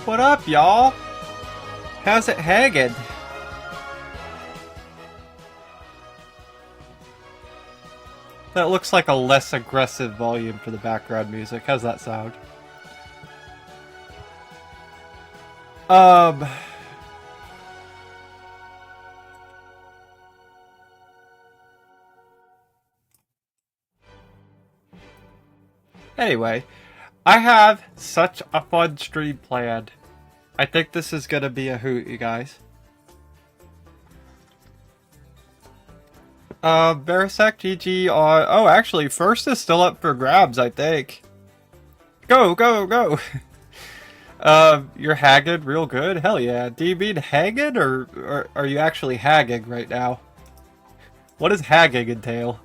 What up, y'all? How's it hanging? That looks like a less aggressive volume for the background music. How's that sound? Anyway, I have such a fun stream planned. I think this is gonna be a hoot, you guys. Verisec GG on... Oh, actually, first is still up for grabs, I think. Go, go, go! You're haggard real good? Hell yeah. Do you mean haggard, or are you actually hagging right now? What does hagging entail?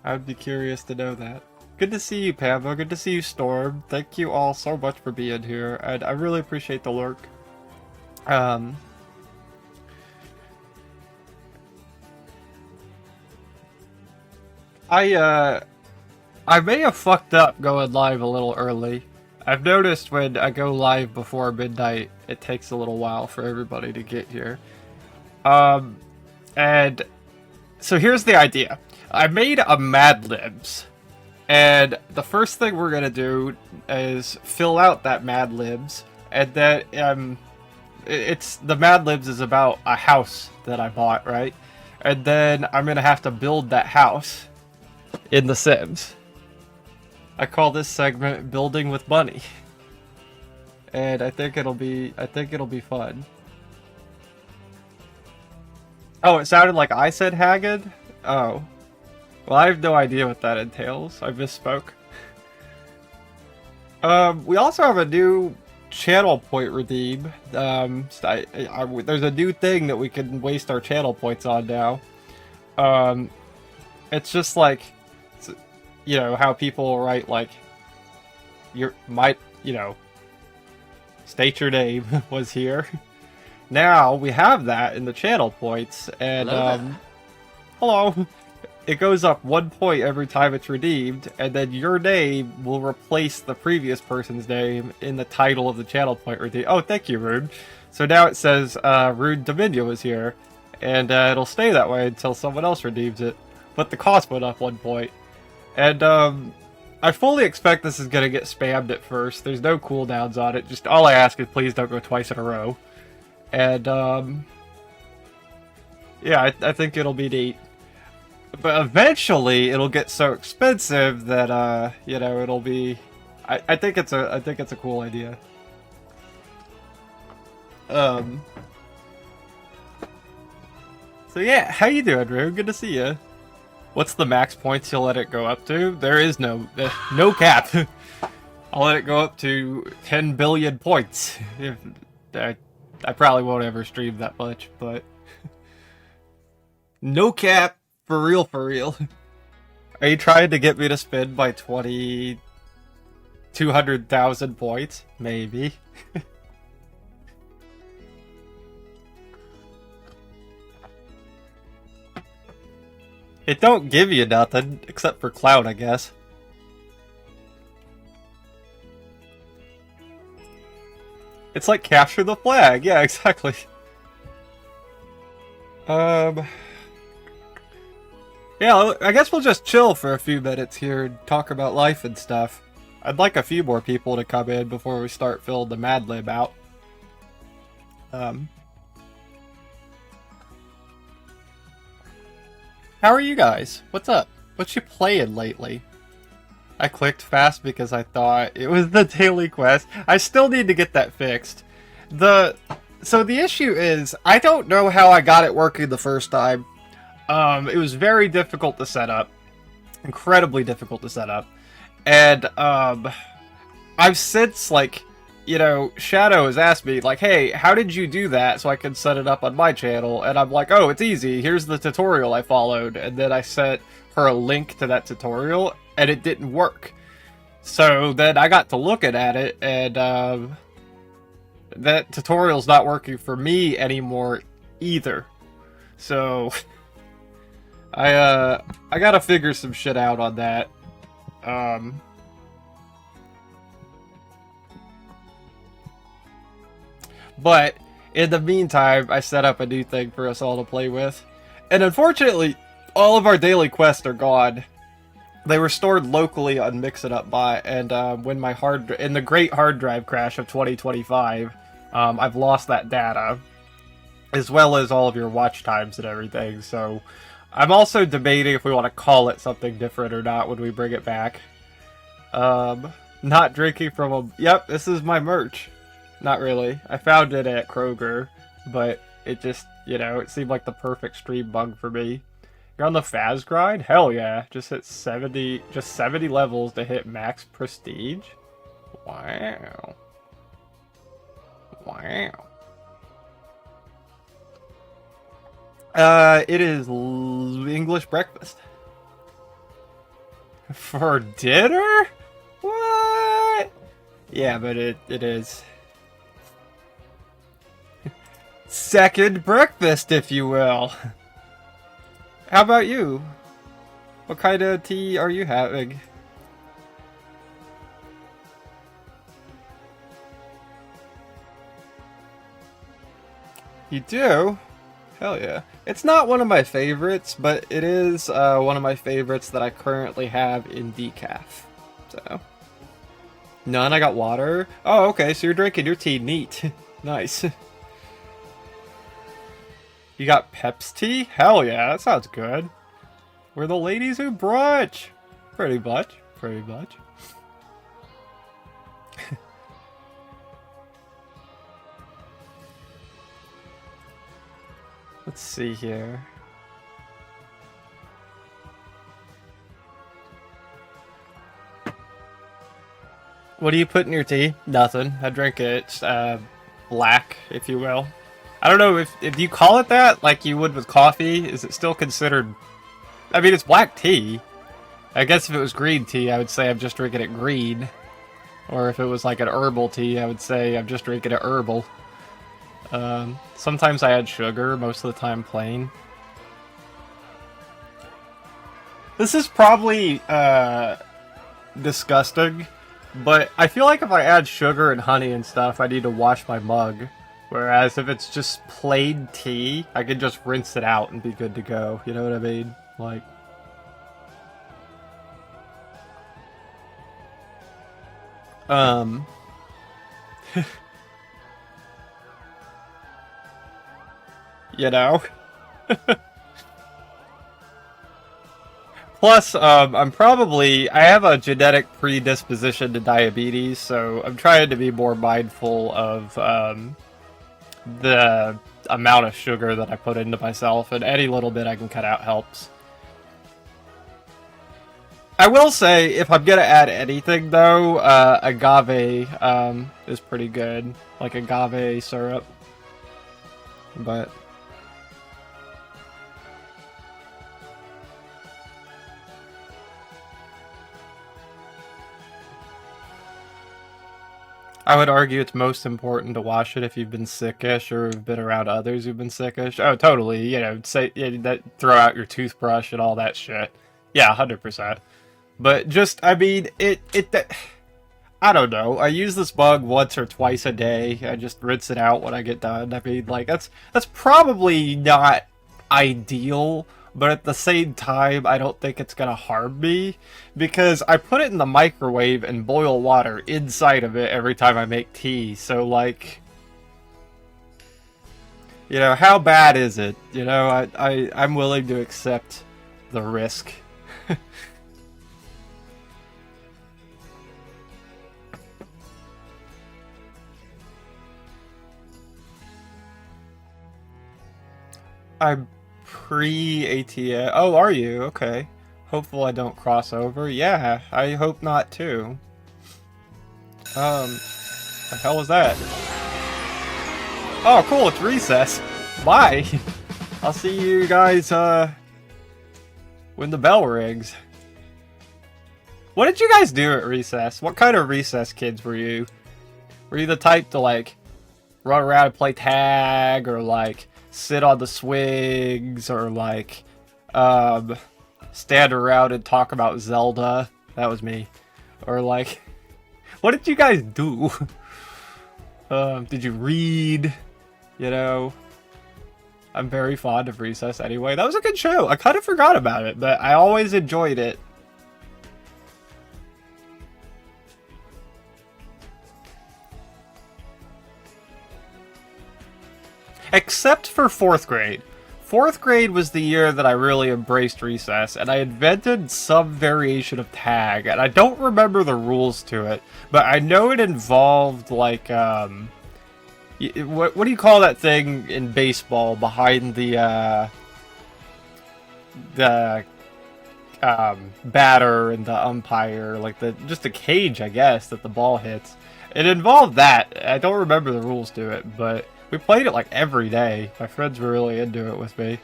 I'd be curious to know that. Good to see you, Pambo. Good to see you, Storm. Thank you all so much for being here, and I really appreciate the lurk. I may have fucked up going live a little early. I've noticed when I go live before midnight, it takes a little while for everybody to get here. And so here's the idea. I made a Mad Libs, and the first thing we're gonna do is fill out that Mad Libs, and then it's the Mad Libs is about a house that I bought, right? And then I'm gonna have to build that house in The Sims. I call this segment "Building with Money," and I think it'll be fun. Oh, it sounded like I said haggard? Oh. Well, I have no idea what that entails. I misspoke. We also have a new channel point redeem. There's a new thing that we can waste our channel points on now. It's just like, you know, how people write, like, state your name was here. Now we have that in the channel points, and hello. It goes up 1 point every time it's redeemed, and then your name will replace the previous person's name in the title of the channel point redeem. Oh, thank you, Rune. So now it says Rune Dominio is here, and it'll stay that way until someone else redeems it. But the cost went up 1 point. And I fully expect this is going to get spammed at first. There's no cooldowns on it. Just all I ask is please don't go twice in a row. And yeah, I think it'll be neat. But eventually, it'll get so expensive that you know, it'll be. I think it's a cool idea. So yeah, how you doing, Drew? Good to see you. What's the max points you'll let it go up to? There is no cap. I'll let it go up to 10 billion points. I probably won't ever stream that much, but no cap. For real, for real. Are you trying to get me to spend my 200,000 points? Maybe. It don't give you nothing, except for clout, I guess. It's like capture the flag. Yeah, exactly. Yeah, I guess we'll just chill for a few minutes here and talk about life and stuff. I'd like a few more people to come in before we start filling the Mad Lib out. How are you guys? What's up? What you playing lately? I clicked fast because I thought it was the daily quest. I still need to get that fixed. So the issue is, I don't know how I got it working the first time. It was very difficult to set up. Incredibly difficult to set up. And, I've since, like, you know, Shadow has asked me, like, hey, how did you do that so I can set it up on my channel? And I'm like, oh, it's easy. Here's the tutorial I followed. And then I sent her a link to that tutorial, and it didn't work. So then I got to looking at it, and, that tutorial's not working for me anymore either. So I gotta figure some shit out on that. But in the meantime, I set up a new thing for us all to play with. And unfortunately, all of our daily quests are gone. They were stored locally on Mix It Up Bot, and when my in the great hard drive crash of 2025, I've lost that data, as well as all of your watch times and everything. So I'm also debating if we want to call it something different or not when we bring it back. Not drinking from a... Yep, this is my merch. Not really. I found it at Kroger, but it just, you know, it seemed like the perfect stream bug for me. You're on the Faz grind? Hell yeah. Just hit 70 levels to hit max prestige? Wow. Wow. It is English breakfast. For dinner? What? Yeah, but it is. Second breakfast, if you will. How about you? What kind of tea are you having? You do? Hell yeah. It's not one of my favorites, but it is one of my favorites that I currently have in decaf. So. None, I got water. Oh, okay, so you're drinking your tea neat. Nice. You got Pep's tea? Hell yeah, that sounds good. We're the ladies who brunch. Pretty much. Pretty much. Let's see here. What do you put in your tea? Nothing. I drink it black, if you will. I don't know if you call it that like you would with coffee. Is it still considered... I mean, it's black tea. I guess if it was green tea, I would say I'm just drinking it green. Or if it was like an herbal tea, I would say I'm just drinking it herbal. Sometimes I add sugar, most of the time plain. This is probably disgusting, but I feel like if I add sugar and honey and stuff, I need to wash my mug. Whereas if it's just plain tea, I can just rinse it out and be good to go. You know what I mean? Like... you know? Plus, I have a genetic predisposition to diabetes, so I'm trying to be more mindful of, the amount of sugar that I put into myself, and any little bit I can cut out helps. I will say, if I'm gonna add anything though, agave is pretty good, like agave syrup. But I would argue it's most important to wash it if you've been sickish or have been around others who've been sickish. Oh, totally. You know, say throw out your toothbrush and all that shit. Yeah, 100%. But just, I mean, I don't know. I use this bug once or twice a day. I just rinse it out when I get done. I mean, like, that's probably not ideal. But at the same time, I don't think it's gonna harm me, because I put it in the microwave and boil water inside of it every time I make tea, so like... You know, how bad is it? You know, I'm willing to accept the risk. I'm pre-ATM. Oh, are you? Okay. Hopeful I don't cross over. Yeah, I hope not too. The hell is that? Oh, cool, it's recess. Bye. I'll see you guys, when the bell rings. What did you guys do at recess? What kind of recess kids were you? Were you the type to, like, run around and play tag, or, like, sit on the swings, or like stand around and talk about Zelda? That was me. Or like, what did you guys do? Did you read? You know, I'm very fond of Recess anyway. That was a good show. I kind of forgot about it, but I always enjoyed it. Except for 4th grade. 4th grade was the year that I really embraced Recess, and I invented some variation of tag, and I don't remember the rules to it, but I know it involved, like, what do you call that thing in baseball behind the batter and the umpire, like just a cage, I guess, that the ball hits. It involved that. I don't remember the rules to it, but we played it like every day. My friends were really into it with me.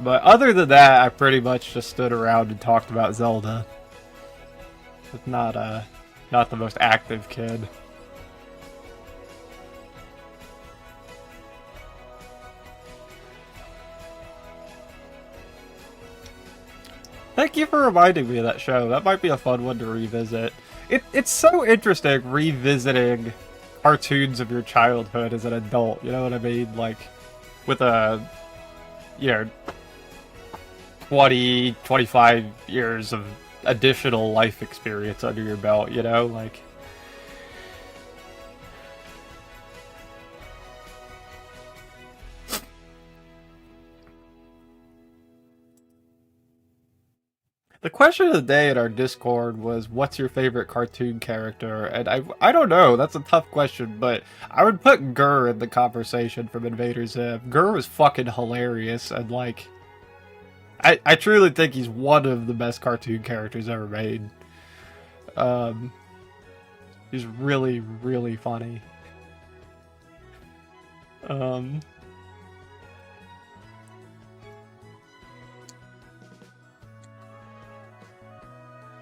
But other than that, I pretty much just stood around and talked about Zelda. Not the most active kid. Thank you for reminding me of that show. That might be a fun one to revisit. It's so interesting revisiting cartoons of your childhood as an adult, you know what I mean? Like, with a, 20, 25 years of additional life experience under your belt, you know? Like, the question of the day in our Discord was, what's your favorite cartoon character? And I don't know, that's a tough question, but I would put Gur in the conversation from Invader Zim. Gur was fucking hilarious, and like, I truly think he's one of the best cartoon characters ever made. He's really, really funny.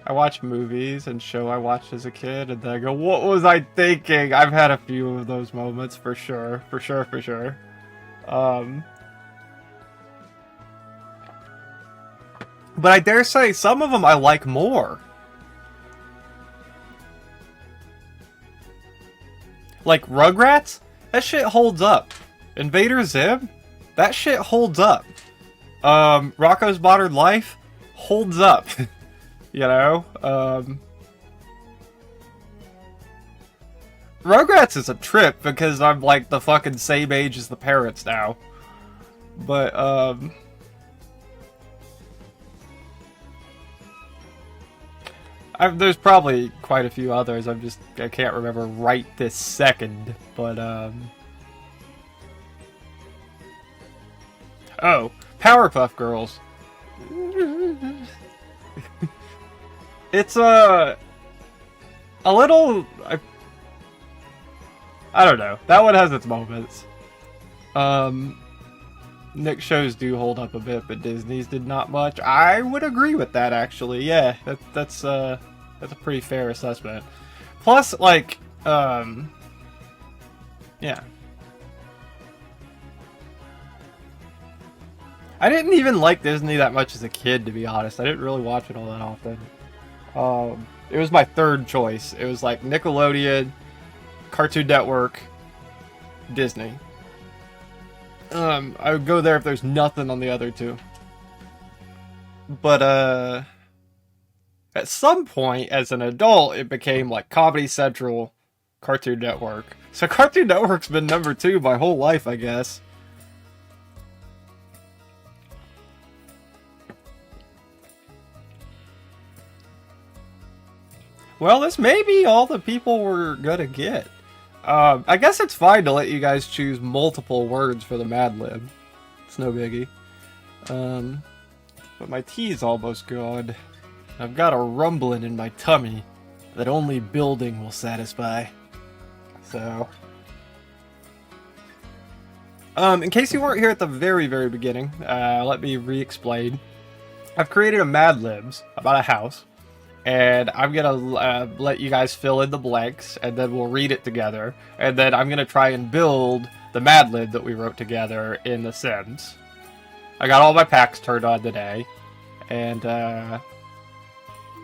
I watch movies and show I watched as a kid, and then I go, what was I thinking? I've had a few of those moments, for sure. For sure, for sure. But I dare say some of them I like more. Like Rugrats? That shit holds up. Invader Zim? That shit holds up. Rocko's Modern Life? Holds up. You know? Rugrats is a trip because I'm like the fucking same age as the parents now. But, there's probably quite a few others. I can't remember right this second. But, oh, Powerpuff Girls. It's a little, I don't know. That one has its moments. Nick shows do hold up a bit, but Disney's did not much. I would agree with that, actually. Yeah, that's a pretty fair assessment. Plus, like, yeah. I didn't even like Disney that much as a kid, to be honest. I didn't really watch it all that often. It was my third choice. It was like Nickelodeon, Cartoon Network, Disney. I would go there if there's nothing on the other two. But, at some point, as an adult, it became like Comedy Central, Cartoon Network. So Cartoon Network's been number 2 my whole life, I guess. Well, this may be all the people we're gonna get. I guess it's fine to let you guys choose multiple words for the Mad Lib. It's no biggie. But my tea's almost gone. I've got a rumbling in my tummy that only building will satisfy. So, in case you weren't here at the very, very beginning, let me re-explain. I've created a Mad Libs about a house. And I'm gonna let you guys fill in the blanks, and then we'll read it together. And then I'm gonna try and build the Mad Lib that we wrote together in The Sims. I got all my packs turned on today, and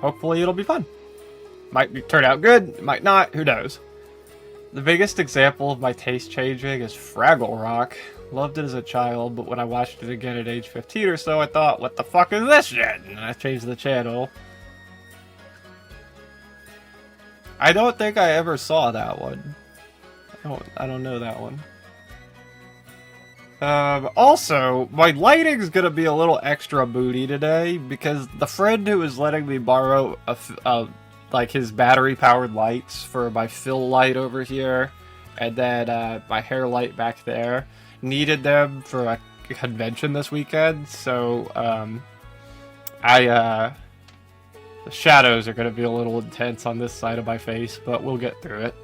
hopefully it'll be fun. Might turn out good, might not, who knows. The biggest example of my taste changing is Fraggle Rock. Loved it as a child, but when I watched it again at age 15 or so, I thought, what the fuck is this shit? And I changed the channel. I don't think I ever saw that one. I don't know that one. Also, my lighting's gonna be a little extra moody today because the friend who was letting me borrow like his battery-powered lights for my fill light over here, and then my hair light back there, needed them for a convention this weekend. So the shadows are gonna be a little intense on this side of my face, but we'll get through it.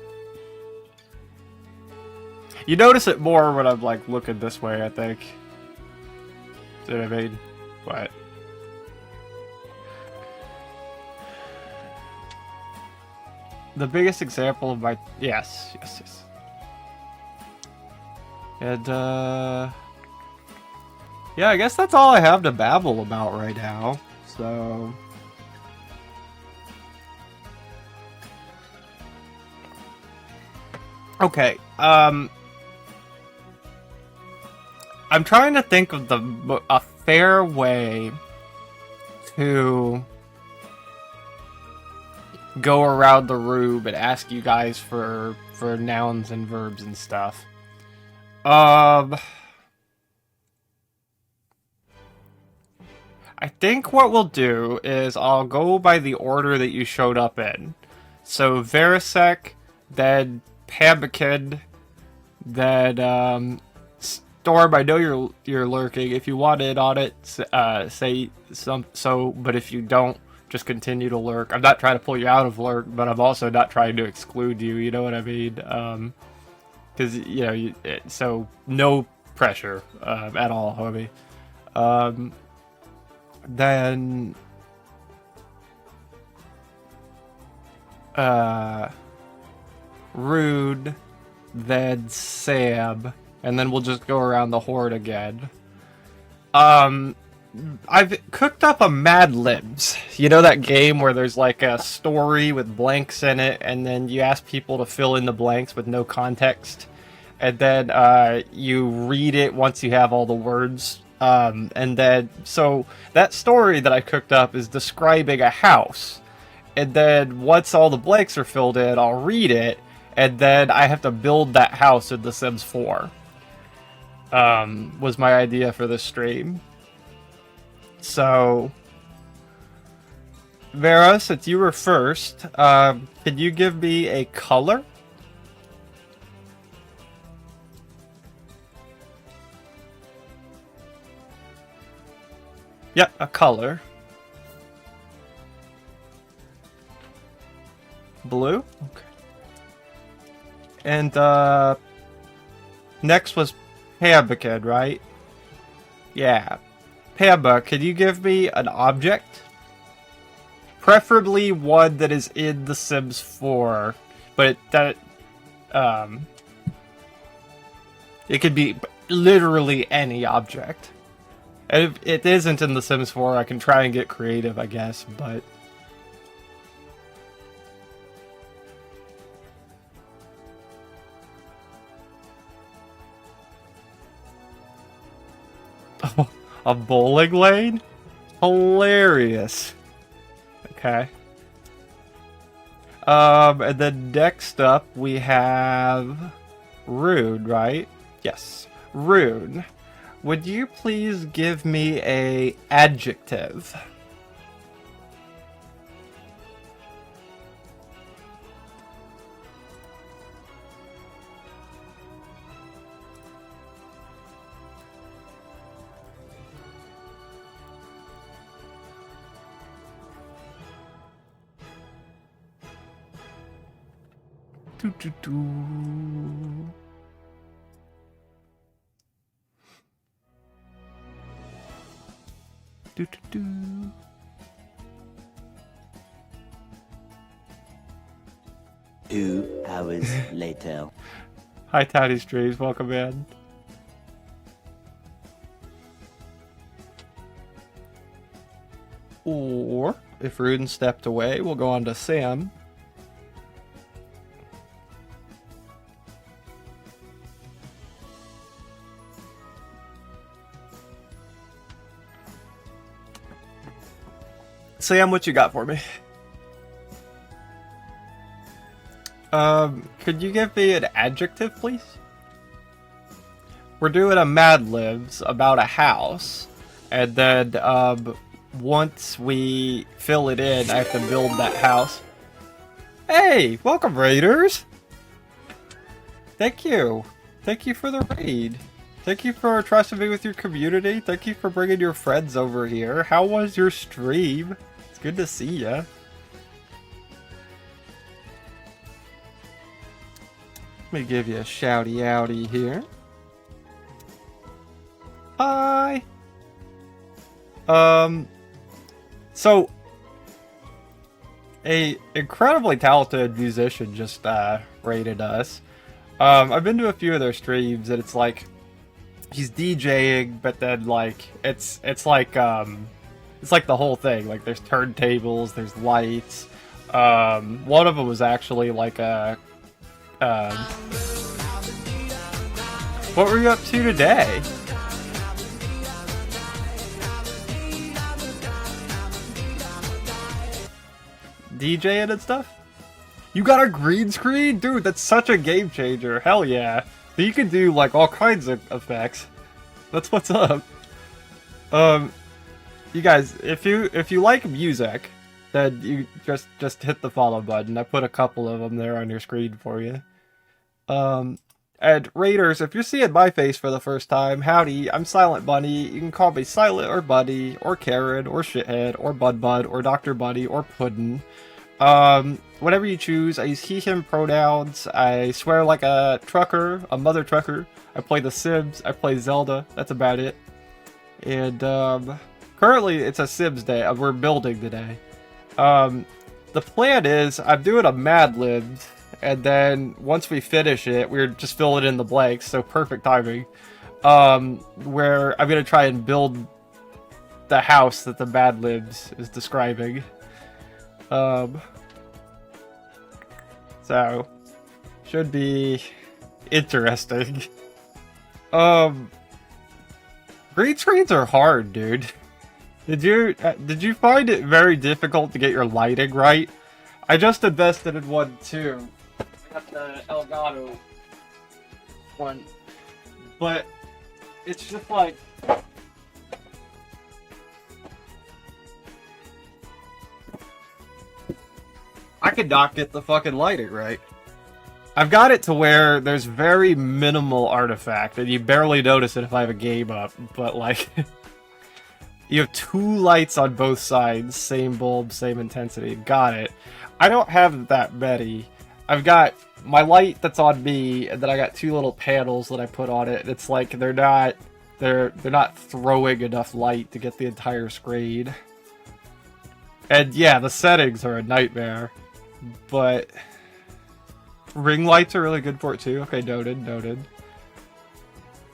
You notice it more when I'm, like, looking this way, I think. See what I mean? But... the biggest example of my... Yes. And, yeah, I guess that's all I have to babble about right now. So... okay, I'm trying to think of a fair way to go around the room and ask you guys for nouns and verbs and stuff. I think what we'll do is I'll go by the order that you showed up in. So Verisek, then Pambikin, then Storm, I know you're lurking. If you want in on it, say some. So, but if you don't, just continue to lurk. I'm not trying to pull you out of lurk, but I'm also not trying to exclude you. You know what I mean? Because you know, so no pressure at all, homie. Then Rude, then Sam. And then we'll just go around the horde again. I've cooked up a Mad Libs. You know that game where there's like a story with blanks in it, and then you ask people to fill in the blanks with no context, and then you read it once you have all the words. And then, so that story that I cooked up is describing a house. And then once all the blanks are filled in, I'll read it, and then I have to build that house in The Sims 4. Was my idea for this stream. So, Vera, since you were first, could you give me a color? Yep, a color. Blue? Okay. And, next was Pambikin, right? Yeah. Pamba, can you give me an object? Preferably one that is in The Sims 4, but it could be literally any object. And if it isn't in The Sims 4, I can try and get creative, I guess, but... a bowling lane? Hilarious. Okay. And then next up we have Rune, right? Yes. Rune. Would you please give me a adjective? Do, do, do. Do, do, do. 2 hours later. Hi, Tiny Streams. Welcome in. Or, if Ruden stepped away, we'll go on to Sam. Sam, what you got for me? Could you give me an adjective, please? We're doing a Mad Libs about a house, and then, once we fill it in, I have to build that house. Hey! Welcome, Raiders! Thank you. Thank you for the raid. Thank you for trusting me with your community. Thank you for bringing your friends over here. How was your stream? It's good to see ya. Let me give you a shouty outy here. Hi! So, a incredibly talented musician just, raided us. I've been to a few of their streams, and it's like, he's DJing, but then, like, it's like the whole thing. Like, there's turntables, there's lights. One of them was actually like a, what were you up to today? DJing and stuff? You got a green screen? Dude, that's such a game changer. Hell yeah. So you can do like all kinds of effects. That's what's up. You guys, if you like music, then you just hit the follow button. I put a couple of them there on your screen for you. And Raiders, if you're seeing my face for the first time, howdy, I'm Silent Bunny. You can call me Silent or Buddy, or Karen, or Shithead, or Bud, or Dr. Buddy, or Puddin'. Whatever you choose, I use he, him pronouns. I swear like a trucker, a mother trucker. I play The Sims, I play Zelda, that's about it. And, currently it's a Sims day, we're building today. The plan is, I'm doing a Mad Libs, and then once we finish it, we're just filling in the blanks, so perfect timing. Where I'm gonna try and build the house that the Mad Libs is describing. So, should be interesting. Green screens are hard, dude. Did you find it very difficult to get your lighting right? I just invested in one too. I got the Elgato one, but it's just like. I could not get the fucking lighting right. I've got it to where there's very minimal artifact, and you barely notice it if I have a game up, but like, you have two lights on both sides, same bulb, same intensity, got it. I don't have that many. I've got my light that's on me, and then I got two little panels that I put on it, and it's like, they're not throwing enough light to get the entire screen. And yeah, the settings are a nightmare. But ring lights are really good for it too. Okay, noted.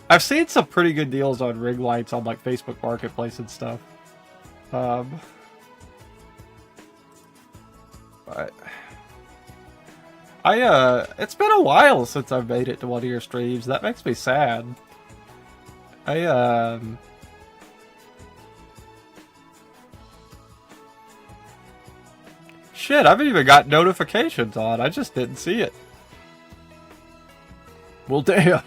I've seen some pretty good deals on ring lights on like Facebook Marketplace and stuff. But it's been a while since I've made it to one of your streams. That makes me sad. Shit, I haven't even got notifications on. I just didn't see it. Well, damn.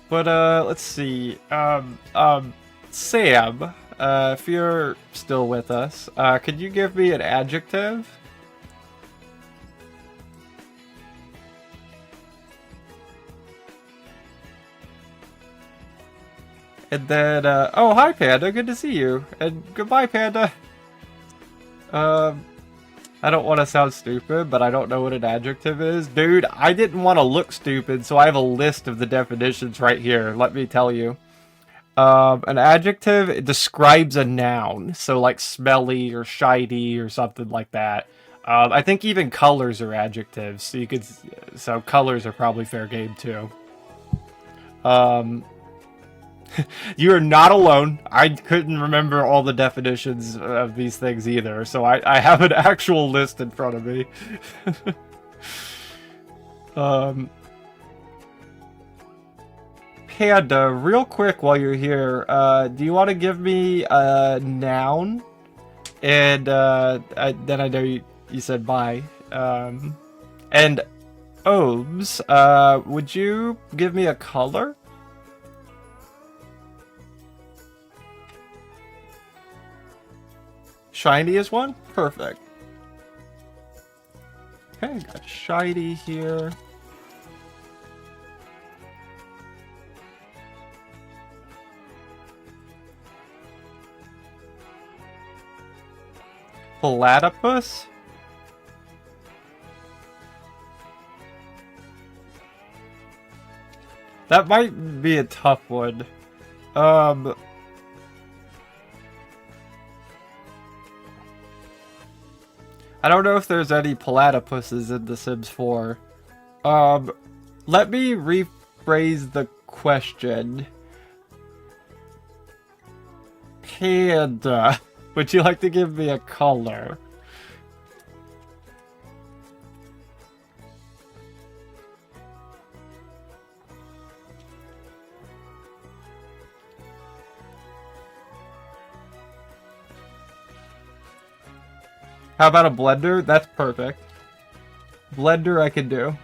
But, let's see. Sam, if you're still with us, could you give me an adjective? And then, oh, hi, Panda. Good to see you. And goodbye, Panda. I don't want to sound stupid, but I don't know what an adjective is. Dude, I didn't want to look stupid, so I have a list of the definitions right here. Let me tell you. An adjective, it describes a noun. So, like, smelly or shiny or something like that. I think even colors are adjectives. So colors are probably fair game, too. You are not alone. I couldn't remember all the definitions of these things either, so I have an actual list in front of me. Panda, real quick while you're here, do you want to give me a noun? And then I know you said bye. And Obes, would you give me a color? Shiny is one? Perfect. Okay, got shiny here. Platypus? That might be a tough one. I don't know if there's any platypuses in The Sims 4. Let me rephrase the question. Panda, would you like to give me a color? How about a blender? That's perfect. Blender I can do.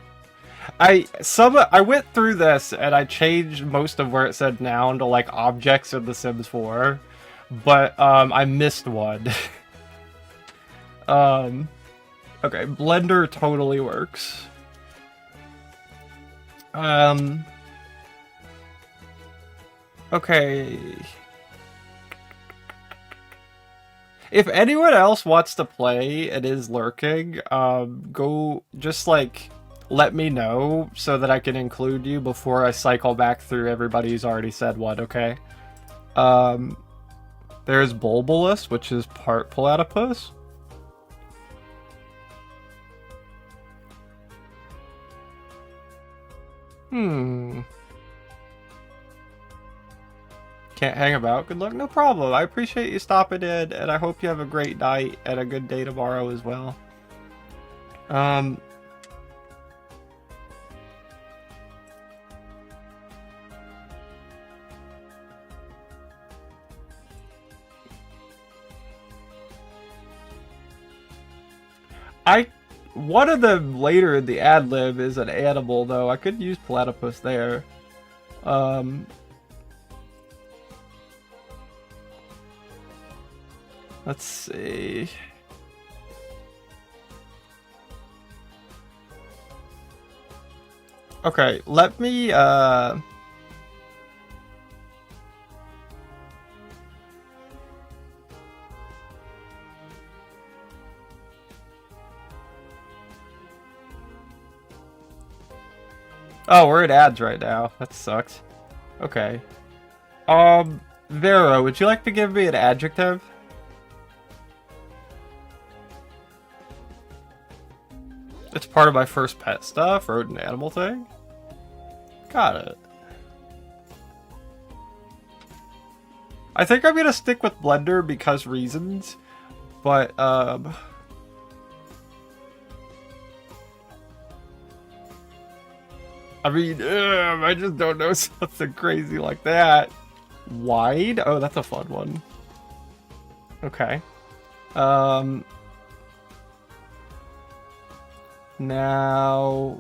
I went through this and I changed most of where it said noun to like objects in The Sims 4, but I missed one. Okay, blender totally works. Okay. If anyone else wants to play and is lurking, go just like let me know so that I can include you before I cycle back through everybody who's already said one, okay? There's Bulbulus, which is part platypus. Can't hang about. Good luck. No problem. I appreciate you stopping in, and I hope you have a great night and a good day tomorrow as well. One of them later in the ad lib is an animal, though. I could use platypus there. Let's see. Okay, let me, Oh, we're in ads right now. That sucks. Okay. Vera, would you like to give me an adjective? It's part of my first pet stuff, rodent animal thing. Got it. I think I'm gonna stick with Blender because reasons, but, I mean, I just don't know something crazy like that. Wide? Oh, that's a fun one. Okay. Now,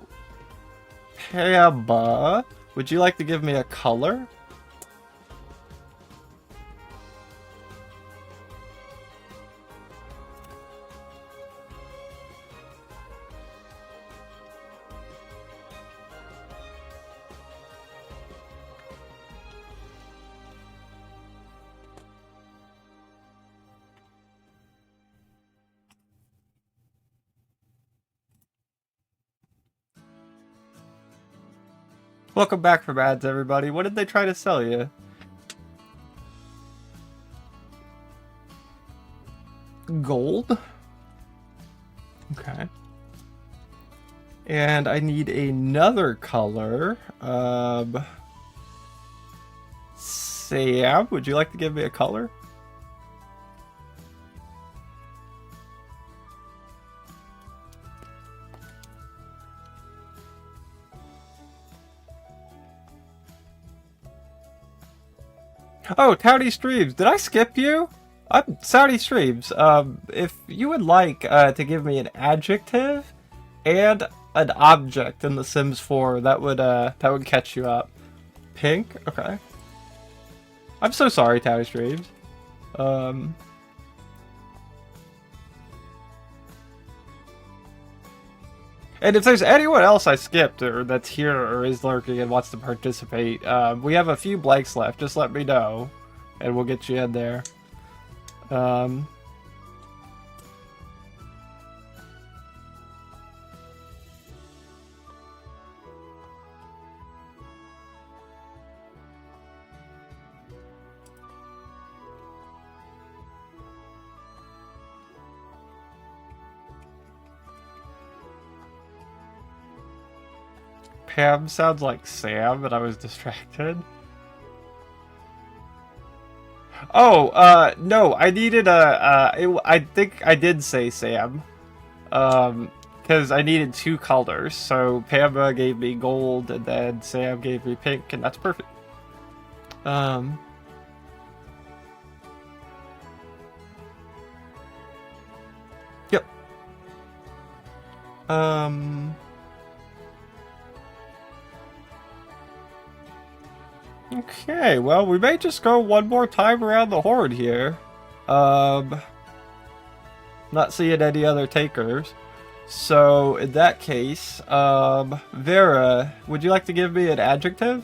Peba, would you like to give me a color? Welcome back from ads, everybody. What did they try to sell you? Gold? Okay. And I need another color. Sam, would you like to give me a color? Oh, Towdy Streams, did I skip you? I'm Saudi Streams. If you would like to give me an adjective and an object in The Sims 4, that would catch you up. Pink? Okay. I'm so sorry, Towdy Streams. And if there's anyone else I skipped or that's here or is lurking and wants to participate, we have a few blanks left. Just let me know, and we'll get you in there. Pam sounds like Sam, and I was distracted. Oh, no, I needed I think I did say Sam. Because I needed 2 colors, so Pamba gave me gold, and then Sam gave me pink, and that's perfect. Yep. Okay, well, we may just go one more time around the horde here. Not seeing any other takers. So, in that case, Vera, would you like to give me an adjective?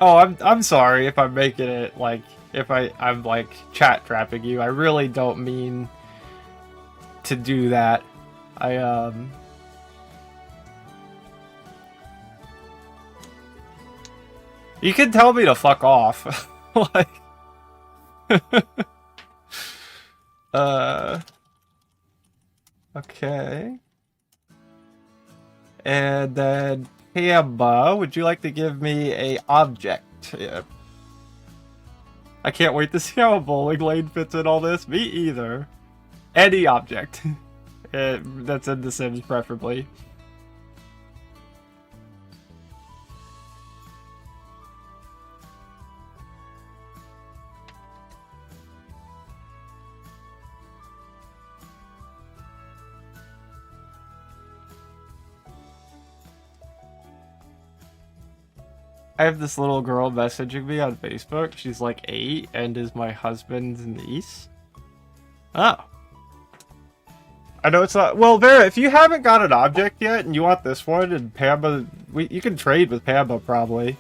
Oh, I'm sorry if I'm making it, like, if I'm, like, chat trapping you. I really don't mean to do that. You can tell me to fuck off. Like... Okay. And then Pamba, would you like to give me a object? Yeah. I can't wait to see how a bowling lane fits in all this. Me either. Any object. That's in The Sims, preferably. I have this little girl messaging me on Facebook. She's like 8 and is my husband's niece. Oh. I know it's not... Well, Vera, if you haven't got an object yet and you want this one, and Pamba... you can trade with Pamba, probably.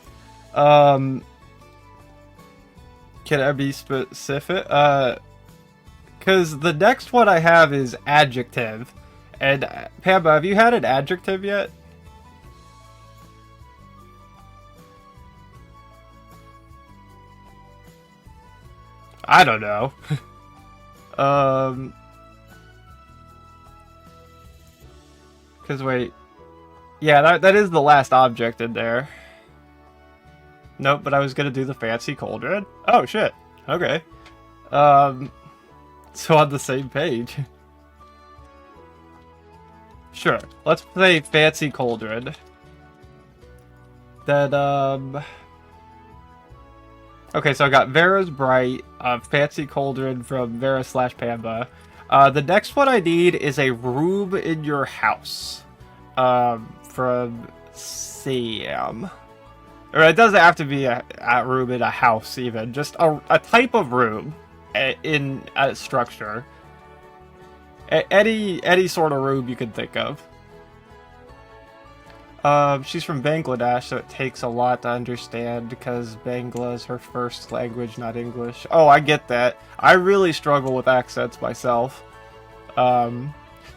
Can I be specific? Because the next one I have is adjective. And, Pamba, have you had an adjective yet? I don't know. Because wait. Yeah, that is the last object in there. Nope, but I was gonna do the fancy cauldron. Oh, shit. Okay. So on the same page. Sure. Let's play fancy cauldron. Then, okay, so I got Vera's Bright, Fancy Cauldron from Vera/Pamba. The next one I need is a room in your house. From Sam. Or it doesn't have to be a room in a house, even. Just a type of room in a structure. Any sort of room you can think of. She's from Bangladesh, so it takes a lot to understand because Bangla is her first language, not English. Oh, I get that. I really struggle with accents myself.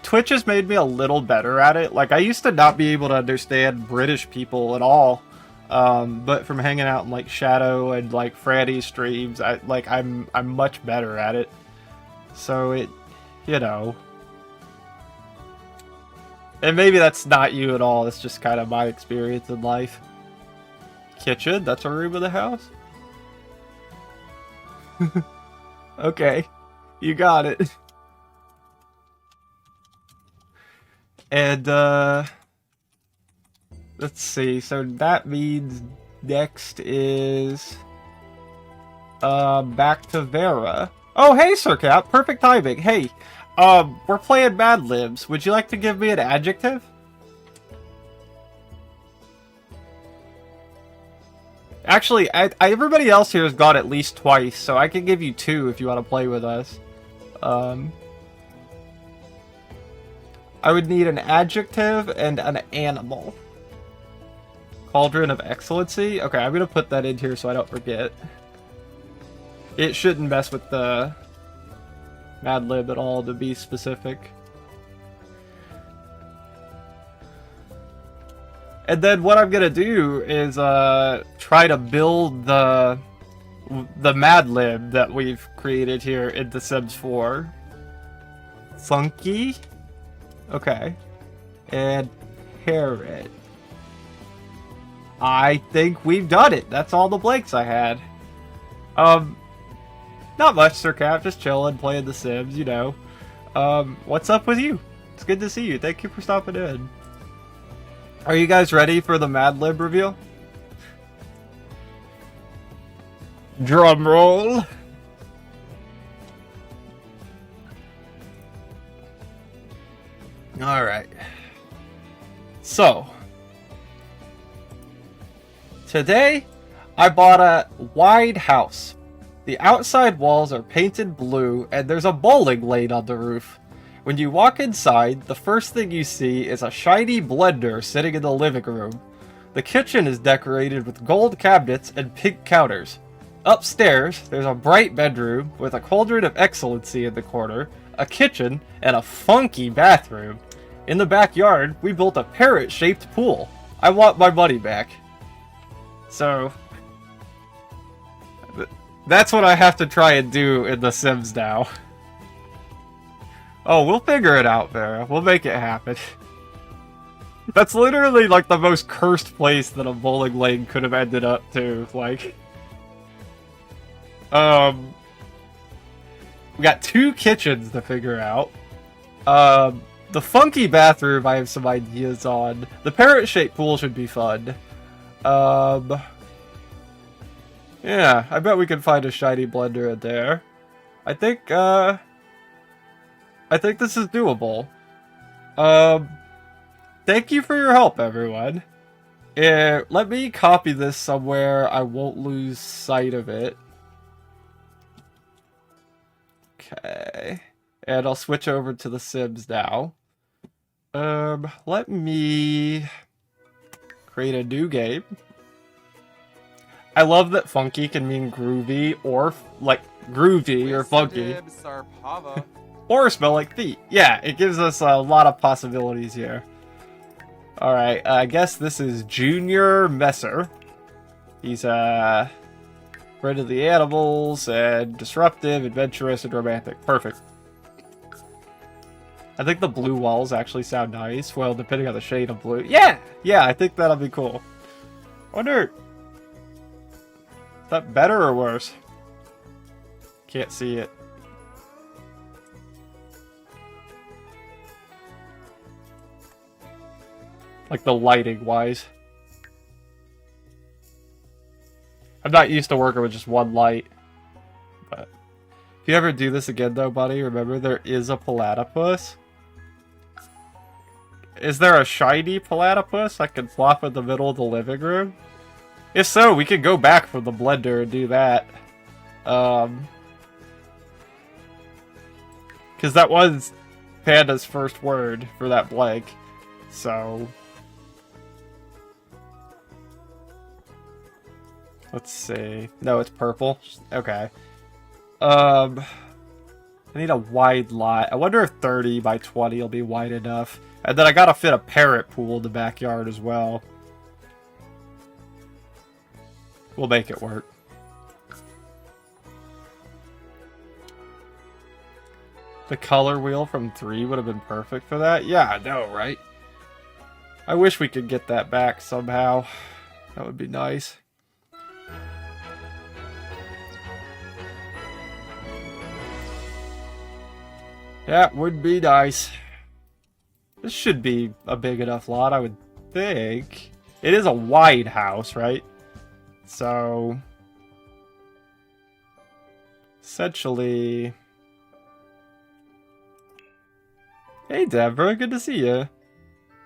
Twitch has made me a little better at it. Like, I used to not be able to understand British people at all. But from hanging out in, like, Shadow and, like, Franny streams, I'm much better at it. So it, you know... And maybe that's not you at all, it's just kind of my experience in life. Kitchen? That's a room of the house? Okay. You got it. And, let's see. So that means next is back to Vera. Oh, hey, Sir Cap. Perfect timing. Hey, we're playing Mad Libs. Would you like to give me an adjective? Actually, everybody else here has gone at least twice, so I can give you 2 if you want to play with us. I would need an adjective and an animal. Cauldron of Excellency? Okay, I'm gonna put that in here so I don't forget. It shouldn't mess with the Mad Lib at all, to be specific. And then what I'm gonna do is try to build the Mad Lib that we've created here in The Sims 4. Funky? Okay. And parrot. I think we've done it. That's all the blanks I had. Not much, Sir Cap. Just chilling, playing The Sims, you know. What's up with you? It's good to see you. Thank you for stopping in. Are you guys ready for the Mad Lib reveal? Drum roll. Alright. So, today I bought a wide house. The outside walls are painted blue and there's a bowling lane on the roof. When you walk inside, the first thing you see is a shiny blender sitting in the living room. The kitchen is decorated with gold cabinets and pink counters. Upstairs, there's a bright bedroom with a cauldron of excellency in the corner, a kitchen, and a funky bathroom. In the backyard, we built a parrot-shaped pool. I want my money back. So, that's what I have to try and do in The Sims now. Oh, we'll figure it out, Vera. We'll make it happen. That's literally like the most cursed place that a bowling lane could have ended up to. Like, we got 2 kitchens to figure out. The funky bathroom I have some ideas on. The parrot-shaped pool should be fun. Yeah, I bet we can find a shiny blender in there. I think this is doable. Thank you for your help, everyone. Let me copy this somewhere I won't lose sight of it. Okay. And I'll switch over to The Sims now. Let me create a new game. I love that funky can mean groovy or like groovy or funky. Or smell like feet. Yeah, it gives us a lot of possibilities here. Alright, I guess this is Junior Messer. He's friend of the animals and disruptive, adventurous, and romantic. Perfect. I think the blue walls actually sound nice. Well, depending on the shade of blue. Yeah! Yeah, I think that'll be cool. Wonder... is that better or worse? Can't see it. Like the lighting wise. I'm not used to working with just one light. But if you ever do this again though, buddy, remember there is a platypus. Is there a shiny platypus I can flop in the middle of the living room? If so, we could go back from the blender and do that. Because that was Panda's first word for that blank. So... let's see. No, it's purple. Okay. I need a wide lot. I wonder if 30 by 20 will be wide enough. And then I gotta fit a parrot pool in the backyard as well. We'll make it work. The color wheel from 3 would have been perfect for that. Yeah, I know, right? I wish we could get that back somehow. That would be nice. That would be nice. This should be a big enough lot, I would think. It is a wide house, right? So... essentially... Hey Deborah, good to see you.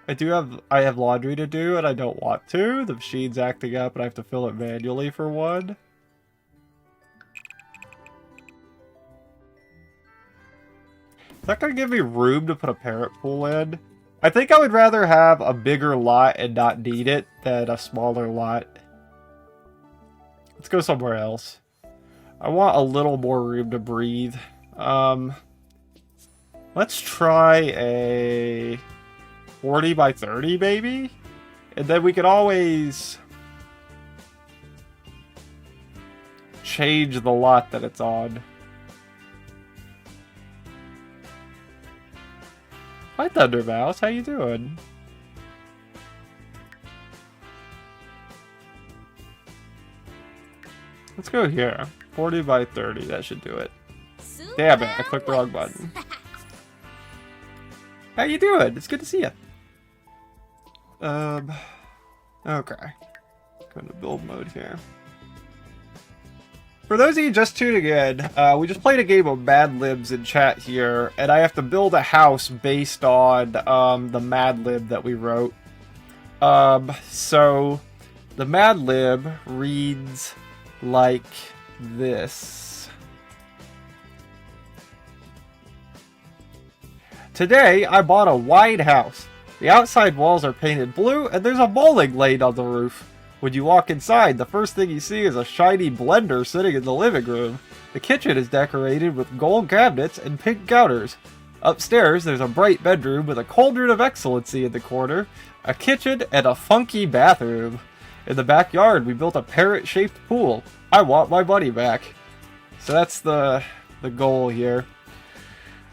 I have laundry to do and I don't want to. The machine's acting up and I have to fill it manually for one. Is that gonna give me room to put a parrot pool in? I think I would rather have a bigger lot and not need it than a smaller lot. Let's go somewhere else. I want a little more room to breathe. Let's try a 40 by 30 maybe? And then we can always change the lot that it's on. Hi Thunder Mouse, how you doing? Let's go here. 40 by 30, that should do it. Damn it, I clicked the wrong button. How you doing? It's good to see you. Okay. Go into build mode here. For those of you just tuning in, we just played a game of Mad Libs in chat here, and I have to build a house based on the Mad Lib that we wrote. So the Mad Lib reads like this. Today, I bought a wide house. The outside walls are painted blue, and there's a bowling lane on the roof. When you walk inside, the first thing you see is a shiny blender sitting in the living room. The kitchen is decorated with gold cabinets and pink counters. Upstairs, there's a bright bedroom with a cauldron of excellency in the corner, a kitchen, and a funky bathroom. In the backyard, we built a parrot-shaped pool. I want my money back. So that's the goal here.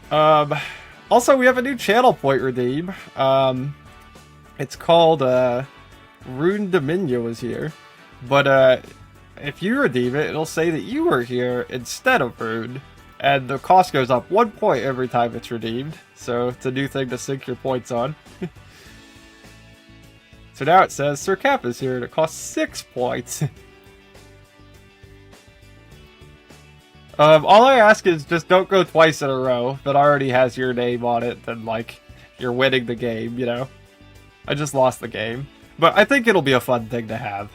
Also, we have a new channel point redeem. It's called Rune Dominio is here. But if you redeem it, it'll say that you were here instead of Rune. And the cost goes up 1 point every time it's redeemed. So it's a new thing to sync your points on. So now it says Sir Cap is here and it costs 6 points. All I ask is just don't go twice in a row. If it already has your name on it, then like you're winning the game, you know? I just lost the game. But I think it'll be a fun thing to have.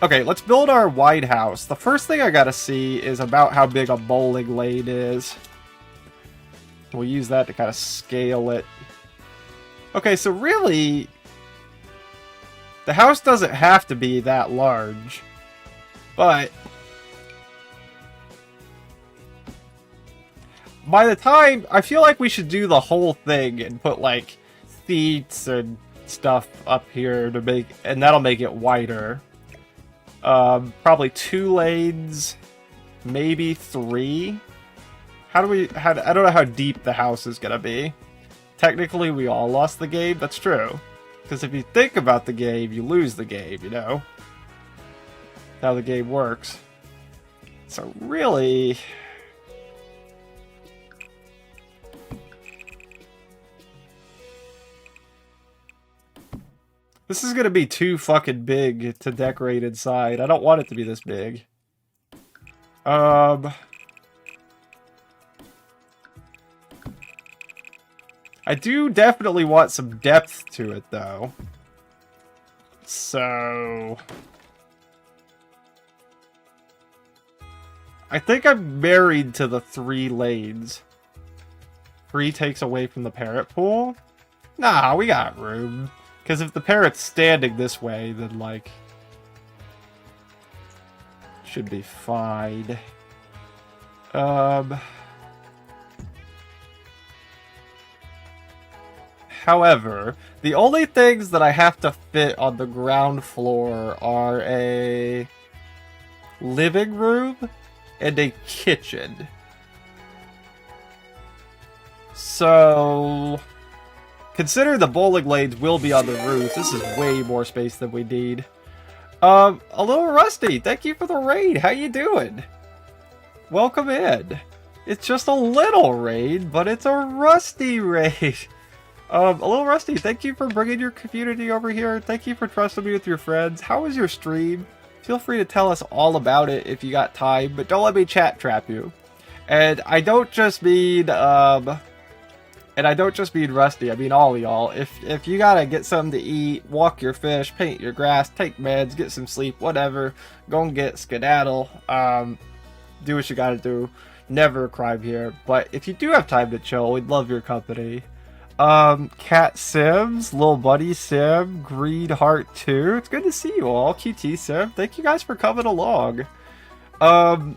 Okay, let's build our wide house. The first thing I gotta see is about how big a bowling lane is. We'll use that to kind of scale it. Okay, so really, the house doesn't have to be that large. But by the time, I feel like we should do the whole thing and put like seats and stuff up here to make, and that'll make it wider. Probably 2 lanes, maybe 3. I don't know how deep the house is gonna be. Technically, we all lost the game. That's true. Because if you think about the game, you lose the game, you know? That's how the game works. So really, this is gonna be too fucking big to decorate inside. I don't want it to be this big. I do definitely want some depth to it, though. So I think I'm married to the 3 lanes. 3 takes away from the parrot pool? Nah, we got room. Because if the parrot's standing this way, then, like, should be fine. However, the only things that I have to fit on the ground floor are a living room and a kitchen. So consider the bowling lanes will be on the roof. This is way more space than we need. A little Rusty, thank you for the raid. How you doing? Welcome in. It's just a little raid, but it's a Rusty raid. A little Rusty, thank you for bringing your community over here. Thank you for trusting me with your friends. How was your stream? Feel free to tell us all about it if you got time, but don't let me chat trap you. And I don't just mean, Rusty, I mean all of y'all. If you gotta get something to eat, walk your fish, paint your grass, take meds, get some sleep, whatever, go and get skedaddle, do what you gotta do. Never a crime here. But if you do have time to chill, we'd love your company. Cat Sims, Lil Buddy Sim, Greed Heart 2. It's good to see you all. QT Sim, thank you guys for coming along. I'm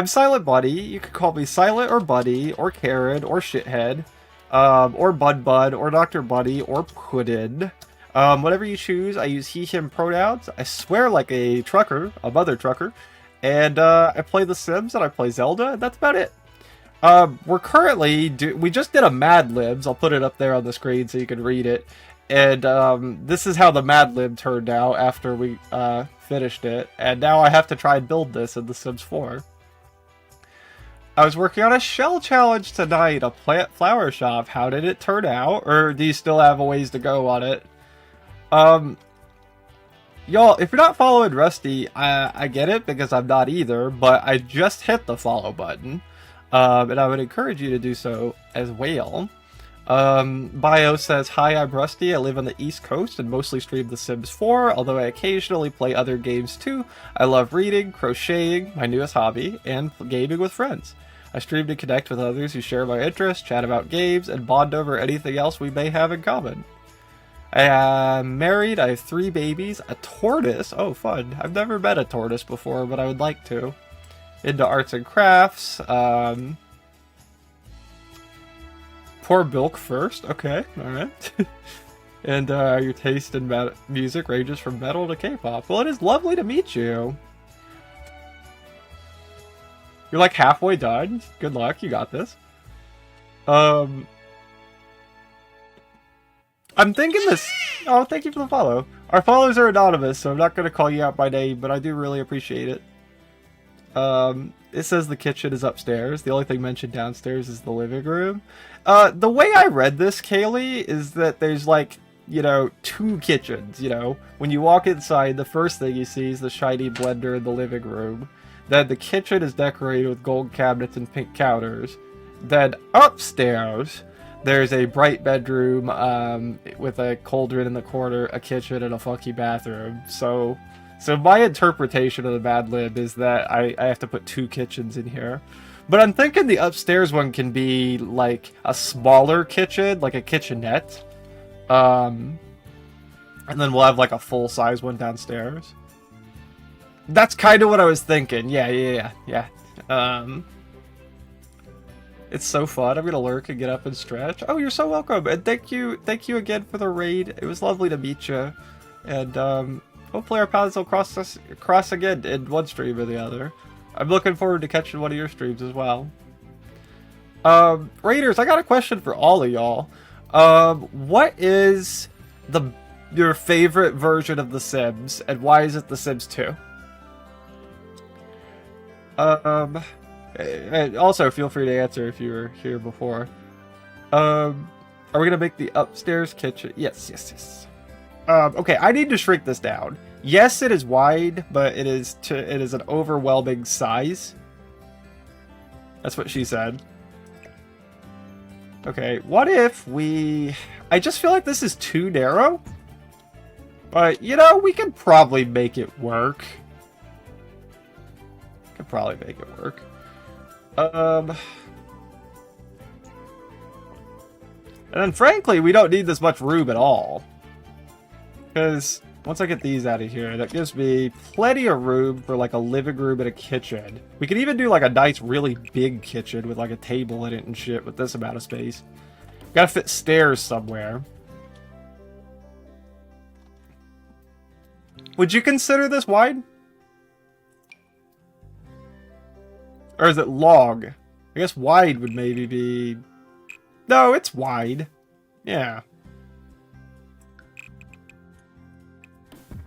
Silent Buddy. You can call me Silent or Buddy, or Karen, or Shithead, or Bud, or Dr. Buddy, or Puddin. Whatever you choose, I use he, him pronouns. I swear like a trucker, a mother trucker. And, I play The Sims, and I play Zelda, and that's about it. We're currently we just did a Mad Libs. I'll put it up there on the screen so you can read it. And this is how the Mad Lib turned out after we finished it. And now I have to try and build this in The Sims 4. I was working on a shell challenge tonight, a plant flower shop. How did it turn out? Or do you still have a ways to go on it? Y'all, if you're not following Rusty, I get it because I'm not either, but I just hit the follow button. And I would encourage you to do so as well. Bio says, hi, I'm Rusty. I live on the East Coast and mostly stream The Sims 4, although I occasionally play other games too. I love reading, crocheting, my newest hobby, and gaming with friends. I stream to connect with others who share my interests, chat about games, and bond over anything else we may have in common. I am married, I have 3 babies, a tortoise. Oh, fun. I've never met a tortoise before, but I would like to. Into arts and crafts. Pour milk first. Okay, alright. And your taste in music ranges from metal to K-pop. Well, it is lovely to meet you. You're like halfway done. Good luck, you got this. I'm thinking this... Oh, thank you for the follow. Our follows are anonymous, so I'm not going to call you out by name, but I do really appreciate it. It says the kitchen is upstairs. The only thing mentioned downstairs is the living room. The way I read this, Kaylee, is that there's like, you know, 2 kitchens, you know. When you walk inside, the first thing you see is the shiny blender in the living room. Then the kitchen is decorated with gold cabinets and pink counters. Then upstairs, there's a bright bedroom, with a cauldron in the corner, a kitchen, and a funky bathroom. So my interpretation of the Mad Lib is that I have to put 2 kitchens in here. But I'm thinking the upstairs one can be like a smaller kitchen, like a kitchenette. And then we'll have like a full-size one downstairs. That's kind of what I was thinking. Yeah. It's so fun. I'm gonna lurk and get up and stretch. Oh, you're so welcome. And thank you again for the raid. It was lovely to meet you. And, hopefully our paths will cross again in one stream or the other. I'm looking forward to catching one of your streams as well. Raiders, I got a question for all of y'all. What is your favorite version of The Sims, and why is it The Sims 2? And also feel free to answer if you were here before. Are we gonna make the upstairs kitchen? Yes. Okay, I need to shrink this down. Yes, it is wide, but it is an overwhelming size. That's what she said. Okay, what if I just feel like this is too narrow. But, you know, we can probably make it work. And then, frankly, we don't need this much room at all. Because once I get these out of here, that gives me plenty of room for like a living room and a kitchen. We could even do like a nice, really big kitchen with like a table in it and shit with this amount of space. Gotta fit stairs somewhere. Would you consider this wide? Or is it long? I guess wide would maybe be... No, it's wide. Yeah.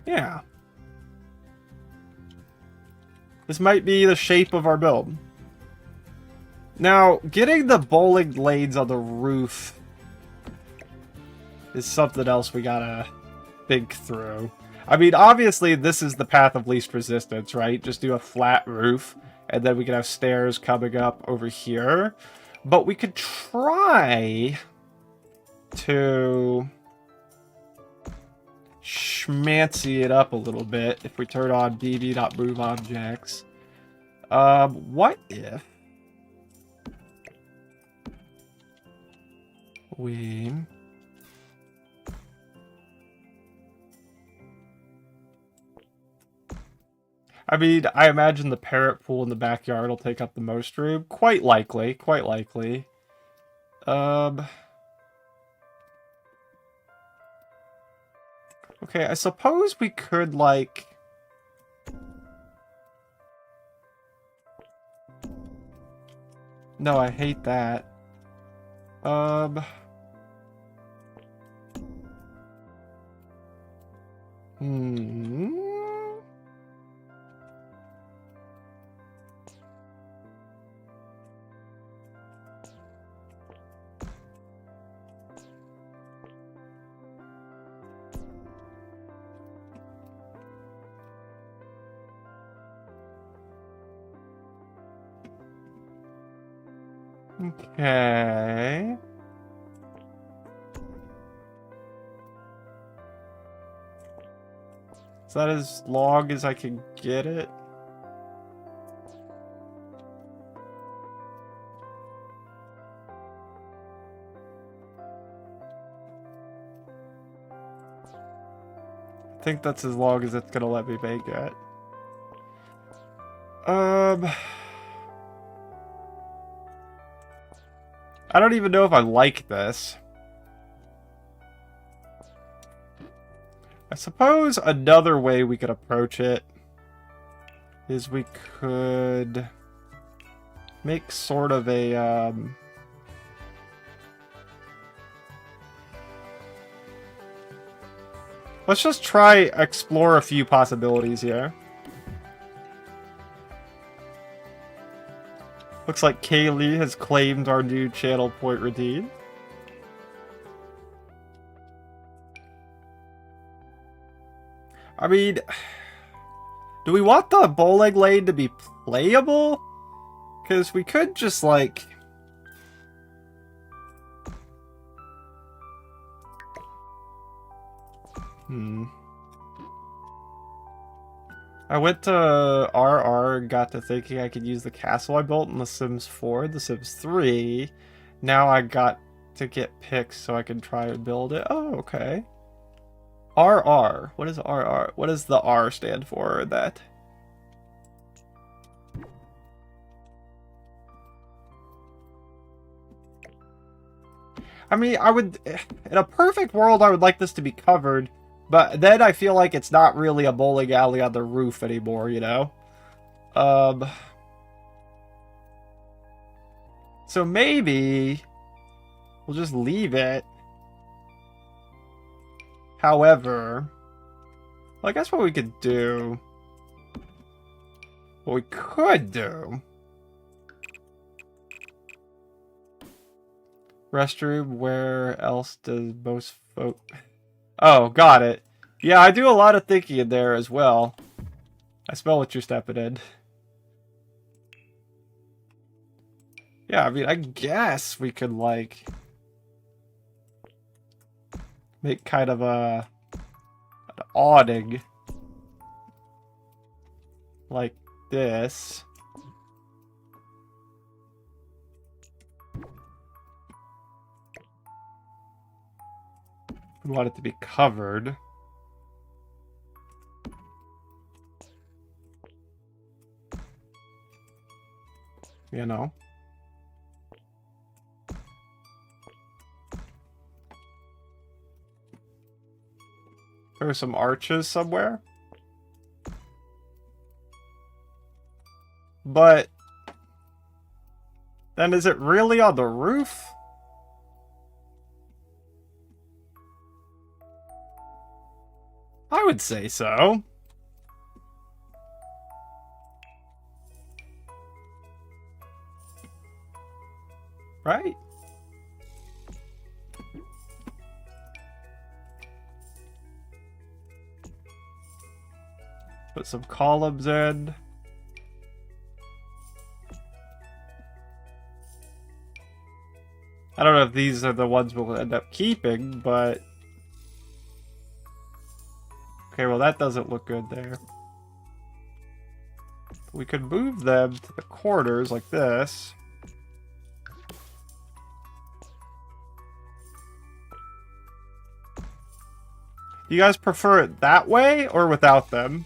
Yeah. This might be the shape of our build. Now, getting the bowling lanes on the roof is something else we gotta think through. I mean, obviously, this is the path of least resistance, right? Just do a flat roof, and then we can have stairs coming up over here. But we could try to schmancy it up a little bit if we turn on bb.moveObjects. What if we... I mean, I imagine the parrot pool in the backyard will take up the most room. Quite likely, quite likely. Okay, I suppose we could, like... No, I hate that. Okay. Is that as long as I can get it? I think that's as long as it's gonna let me make it. I don't even know if I like this. I suppose another way we could approach it is we could make sort of a, let's just try explore a few possibilities here. Looks like Kaylee has claimed our new channel point routine. I mean, do we want the bowling lane to be playable? Because we could just, like... I went to RR and got to thinking I could use the castle I built in The Sims 4, The Sims 3. Now I got to get pics so I can try and build it. Oh, okay. RR. What is RR? What does the R stand for? That. I mean, I would... In a perfect world, I would like this to be covered. But then I feel like it's not really a bowling alley on the roof anymore, you know? So maybe we'll just leave it. However, well, I guess what we could do... What we could do... Restroom, where else does most folk... Oh, got it. Yeah, I do a lot of thinking in there as well. I smell what you're stepping in. Yeah, I mean, I guess we could, like... make kind of an awning. Like this. We want it to be covered. You know? Throw some arches somewhere. But then is it really on the roof? I would say so. Right? Put some columns in. I don't know if these are the ones we'll end up keeping, but... Okay, well that doesn't look good there. We could move them to the corners like this. Do you guys prefer it that way or without them?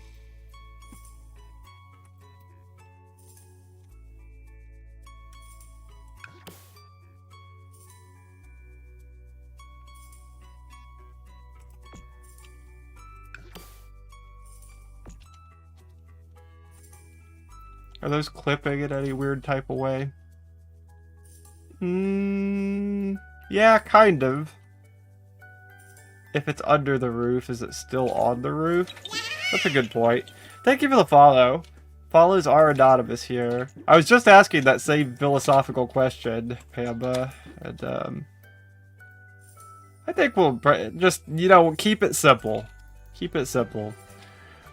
Are those clipping in any weird type of way? Yeah, kind of. If it's under the roof, is it still on the roof? That's a good point. Thank you for the follow. Follows are anonymous here. I was just asking that same philosophical question, Pamba, and I think we'll just, you know, keep it simple. Keep it simple.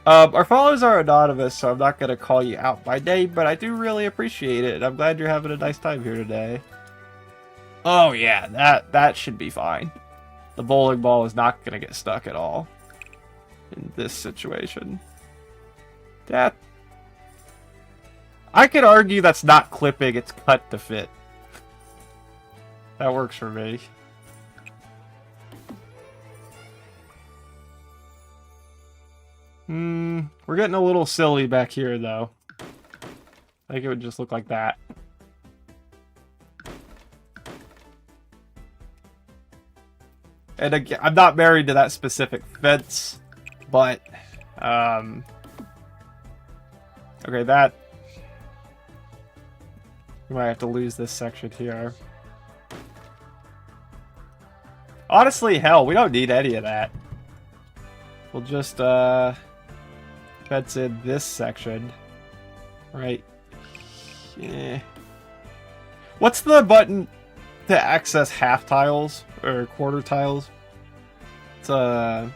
Our follows are anonymous, so I'm not going to call you out by name, but I do really appreciate it. I'm glad you're having a nice time here today. Oh yeah, that should be fine. The bowling ball is not going to get stuck at all in this situation. That... I could argue that's not clipping, it's cut to fit. That works for me. We're getting a little silly back here, though. I think it would just look like that. And again, I'm not married to that specific fence, but, okay, that... We might have to lose this section here. Honestly, hell, we don't need any of that. We'll just, fence in this section. Right. Yeah. What's the button to access half tiles? Or quarter tiles? It's, I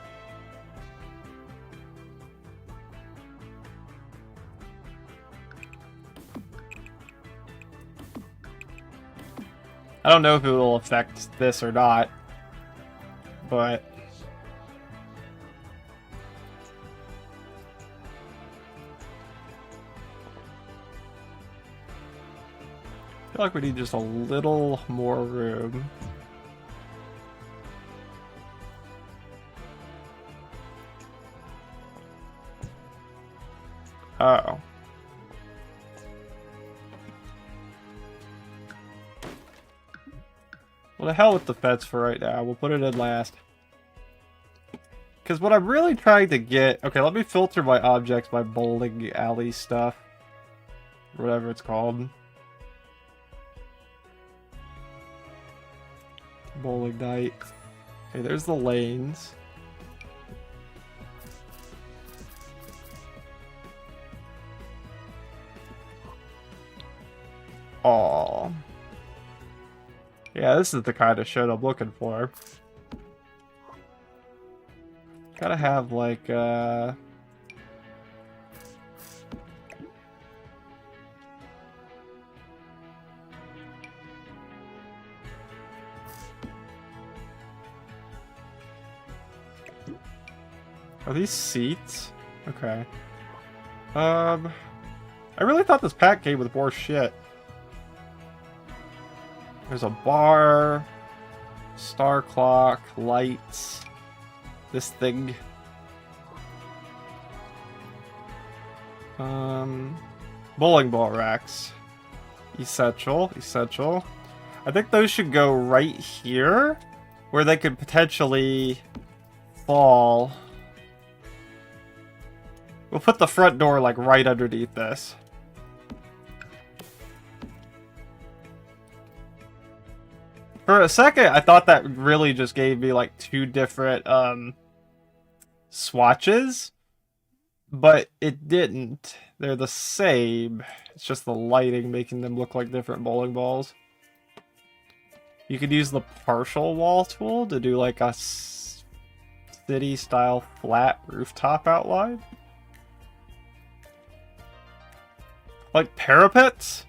don't know if it will affect this or not, but... I feel like we need just a little more room. Uh-oh. Well, the hell with the fence for right now. We'll put it in last. Because what I'm really trying to get... Okay, let me filter my objects by bowling alley stuff. Whatever it's called. Bowling night. Okay, there's the lanes. Aww. Yeah, this is the kind of shit I'm looking for. Gotta have, like, Are these seats? Okay. I really thought this pack came with more shit. There's a bar, star clock, lights, this thing. Bowling ball racks. Essential, essential. I think those should go right here, where they could potentially fall. We'll put the front door, like, right underneath this. For a second, I thought that really just gave me, like, two different, swatches. But it didn't. They're the same. It's just the lighting making them look like different bowling balls. You could use the partial wall tool to do, like, a city-style flat rooftop outline. Like parapets?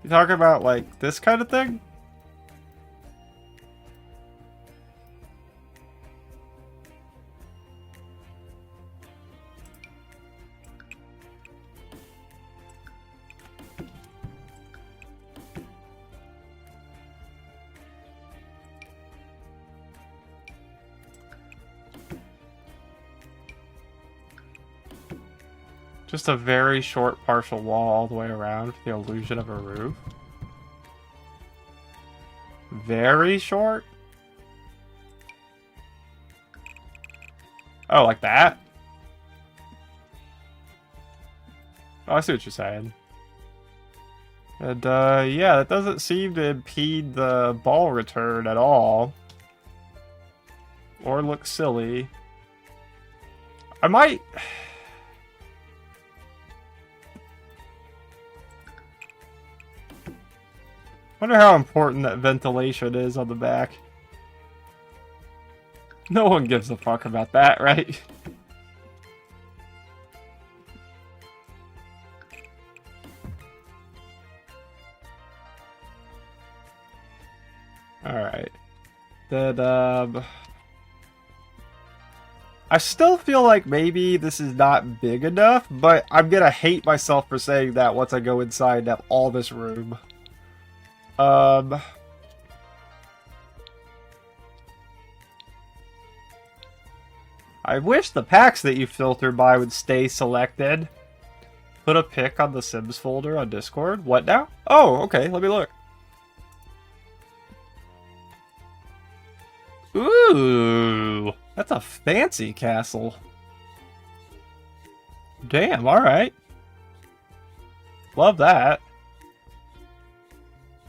You talking about, like, this kind of thing? Just a very short partial wall all the way around, the illusion of a roof. Very short? Oh, like that? Oh, I see what you're saying. And, yeah, that doesn't seem to impede the ball return at all. Or look silly. I might... wonder how important that ventilation is on the back. No one gives a fuck about that, right? Alright. Then, I still feel like maybe this is not big enough, but I'm gonna hate myself for saying that once I go inside and have all this room. I wish the packs that you filter by would stay selected. Put a pic on the Sims folder on Discord. What now? Oh, okay, let me look. Ooh, that's a fancy castle. Damn, alright. Love that.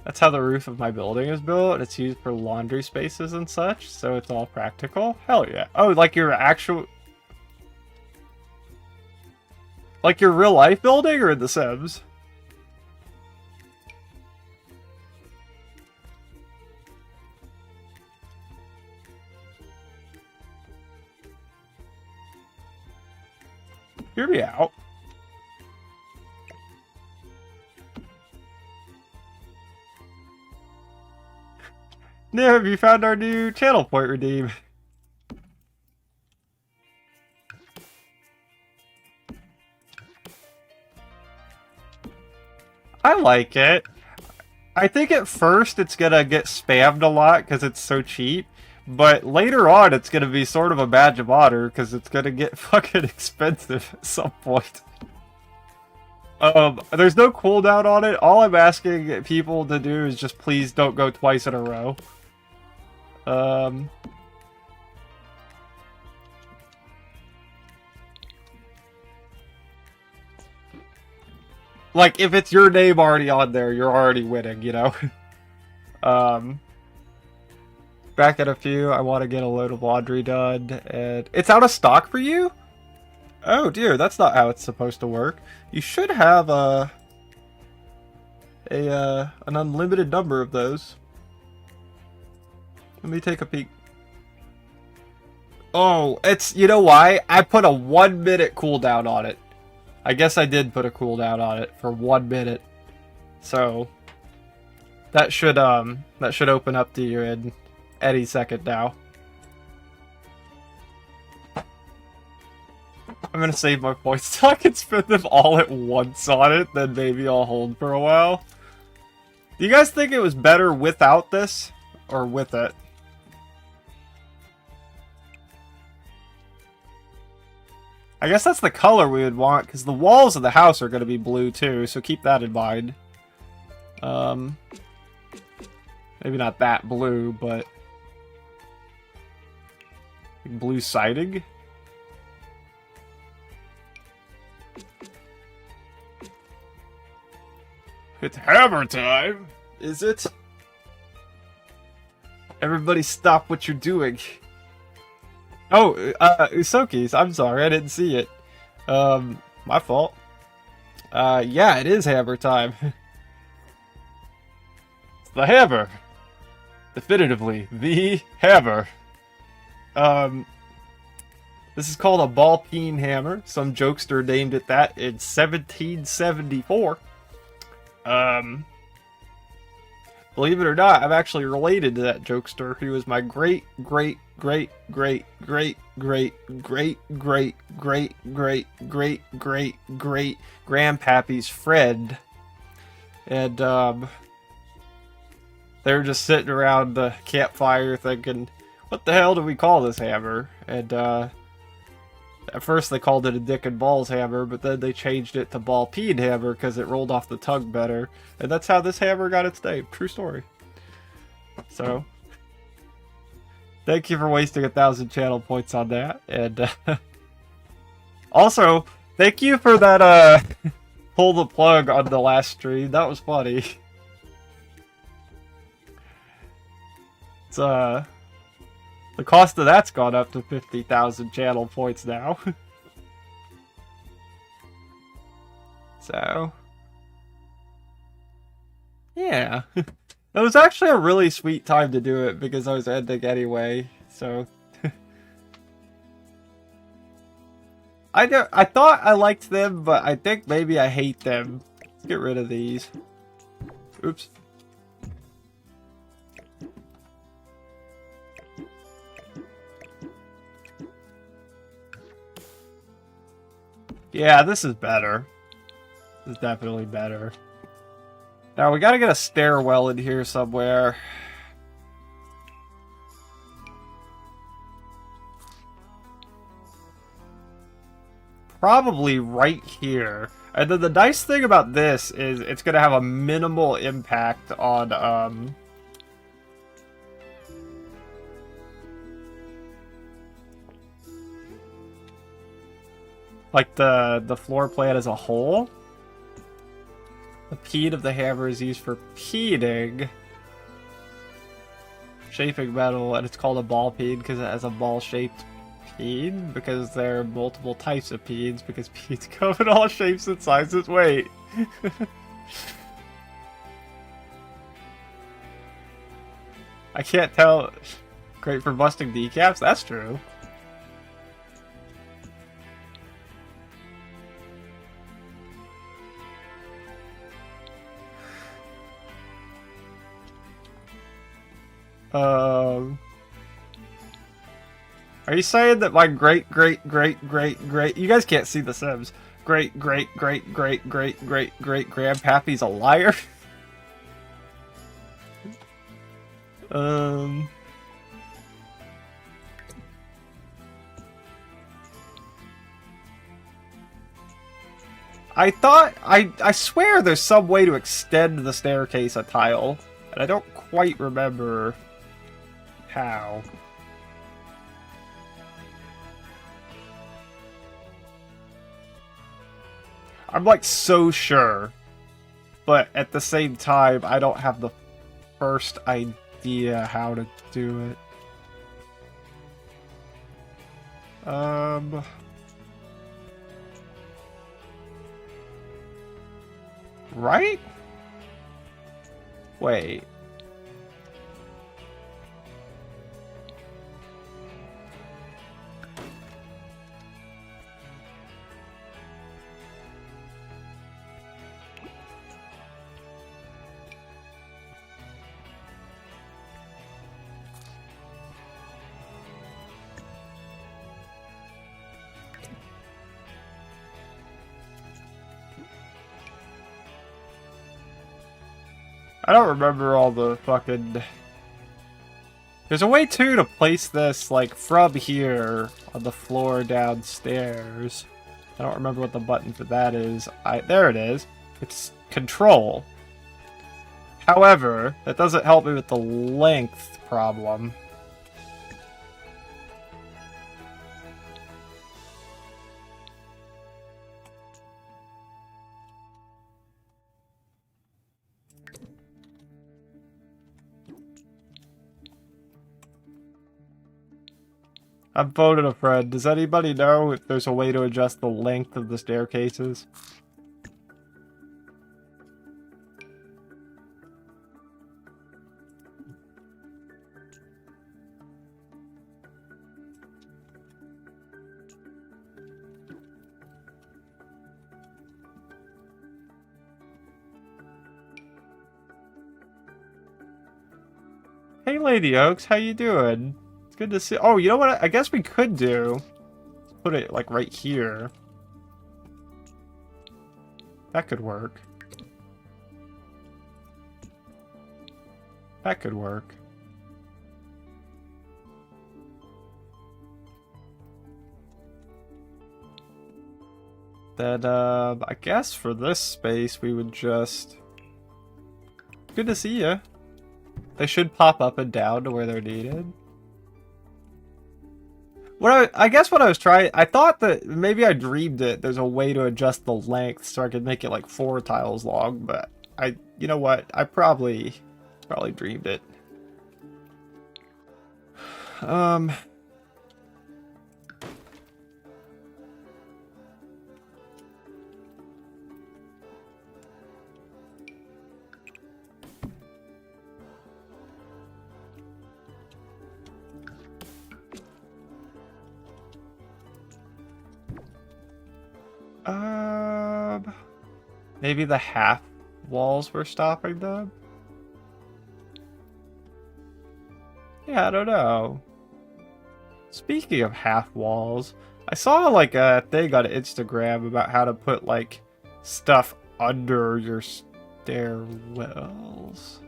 That's how the roof of my building is built. It's used for laundry spaces and such, so it's all practical. Hell yeah. Oh, like your actual... like your real life building or in The Sims? Hear me out. Now, have you found our new channel point redeem? I like it. I think at first it's gonna get spammed a lot because it's so cheap, but later on it's gonna be sort of a badge of honor because it's gonna get fucking expensive at some point. There's no cooldown on it. All I'm asking people to do is just please don't go twice in a row. Like, if it's your name already on there, you're already winning, you know? Back at a few, I want to get a load of laundry done, and... it's out of stock for you? Oh dear, that's not how it's supposed to work. You should have, an unlimited number of those. Let me take a peek. Oh, it's... you know why? I put a 1 minute cooldown on it. I guess I did put a cooldown on it for 1 minute. So... that should open up to you in any second now. I'm gonna save my points so I can spend them all at once on it, then maybe I'll hold for a while. Do you guys think it was better without this? Or with it? I guess that's the color we would want, because the walls of the house are going to be blue too, so keep that in mind. Maybe not that blue, but... blue siding? It's hammer time! Is it? Everybody stop what you're doing. Oh, Usoki's. I'm sorry, I didn't see it. My fault. Yeah, it is hammer time. It's the hammer. Definitively, the hammer. This is called a ball-peen hammer. Some jokester named it that in 1774. Believe it or not, I'm actually related to that jokester. He was my great grandpappy's friend. And, they were just sitting around the campfire thinking, what the hell do we call this hammer? And, at first they called it a dick and balls hammer, but then they changed it to ball-peen hammer because it rolled off the tongue better. And that's how this hammer got its name. True story. So, thank you for wasting 1,000 channel points on that. And, also, thank you for that, pull the plug on the last stream. That was funny. It's, the cost of that's gone up to 50,000 channel points now. So, yeah. It was actually a really sweet time to do it because I was ending anyway, so. I thought I liked them, but I think maybe I hate them. Let's get rid of these. Oops. Yeah, this is better. This is definitely better. Now, we gotta get a stairwell in here somewhere. Probably right here. And then the nice thing about this is it's gonna have a minimal impact on, like the floor plan as a whole. The peen of the hammer is used for peening, shaping metal, and it's called a ball peen because it has a ball-shaped peen, because there are multiple types of peens, because peens come in all shapes and sizes. Wait. I can't tell. Great for busting decaps? That's true. Are you saying that my great you guys can't see the Sims, great grandpappy's a liar? I thought I swear there's some way to extend the staircase a tile, and I don't quite remember how. I'm like so sure, but at the same time, I don't have the first idea how to do it. Right? Wait. I don't remember all the fucking... There's a way, too, to place this, like, from here on the floor downstairs. I don't remember what the button for that is. There it is. It's control. However, that doesn't help me with the length problem. I've voted a friend. Does anybody know if there's a way to adjust the length of the staircases? Hey, Lady Oaks, how you doing? It's good to see. Oh, you know what? I guess we could do. Let's put it like right here. That could work. That could work. Then, I guess for this space we would just. Good to see you. They should pop up and down to where they're needed. I guess what I was trying, I thought that maybe I dreamed it. There's a way to adjust the length so I could make it like 4 tiles long, but you know what? I probably dreamed it. Maybe the half walls were stopping them? Yeah, I don't know. Speaking of half walls, I saw like a thing on Instagram about how to put like stuff under your stairwells.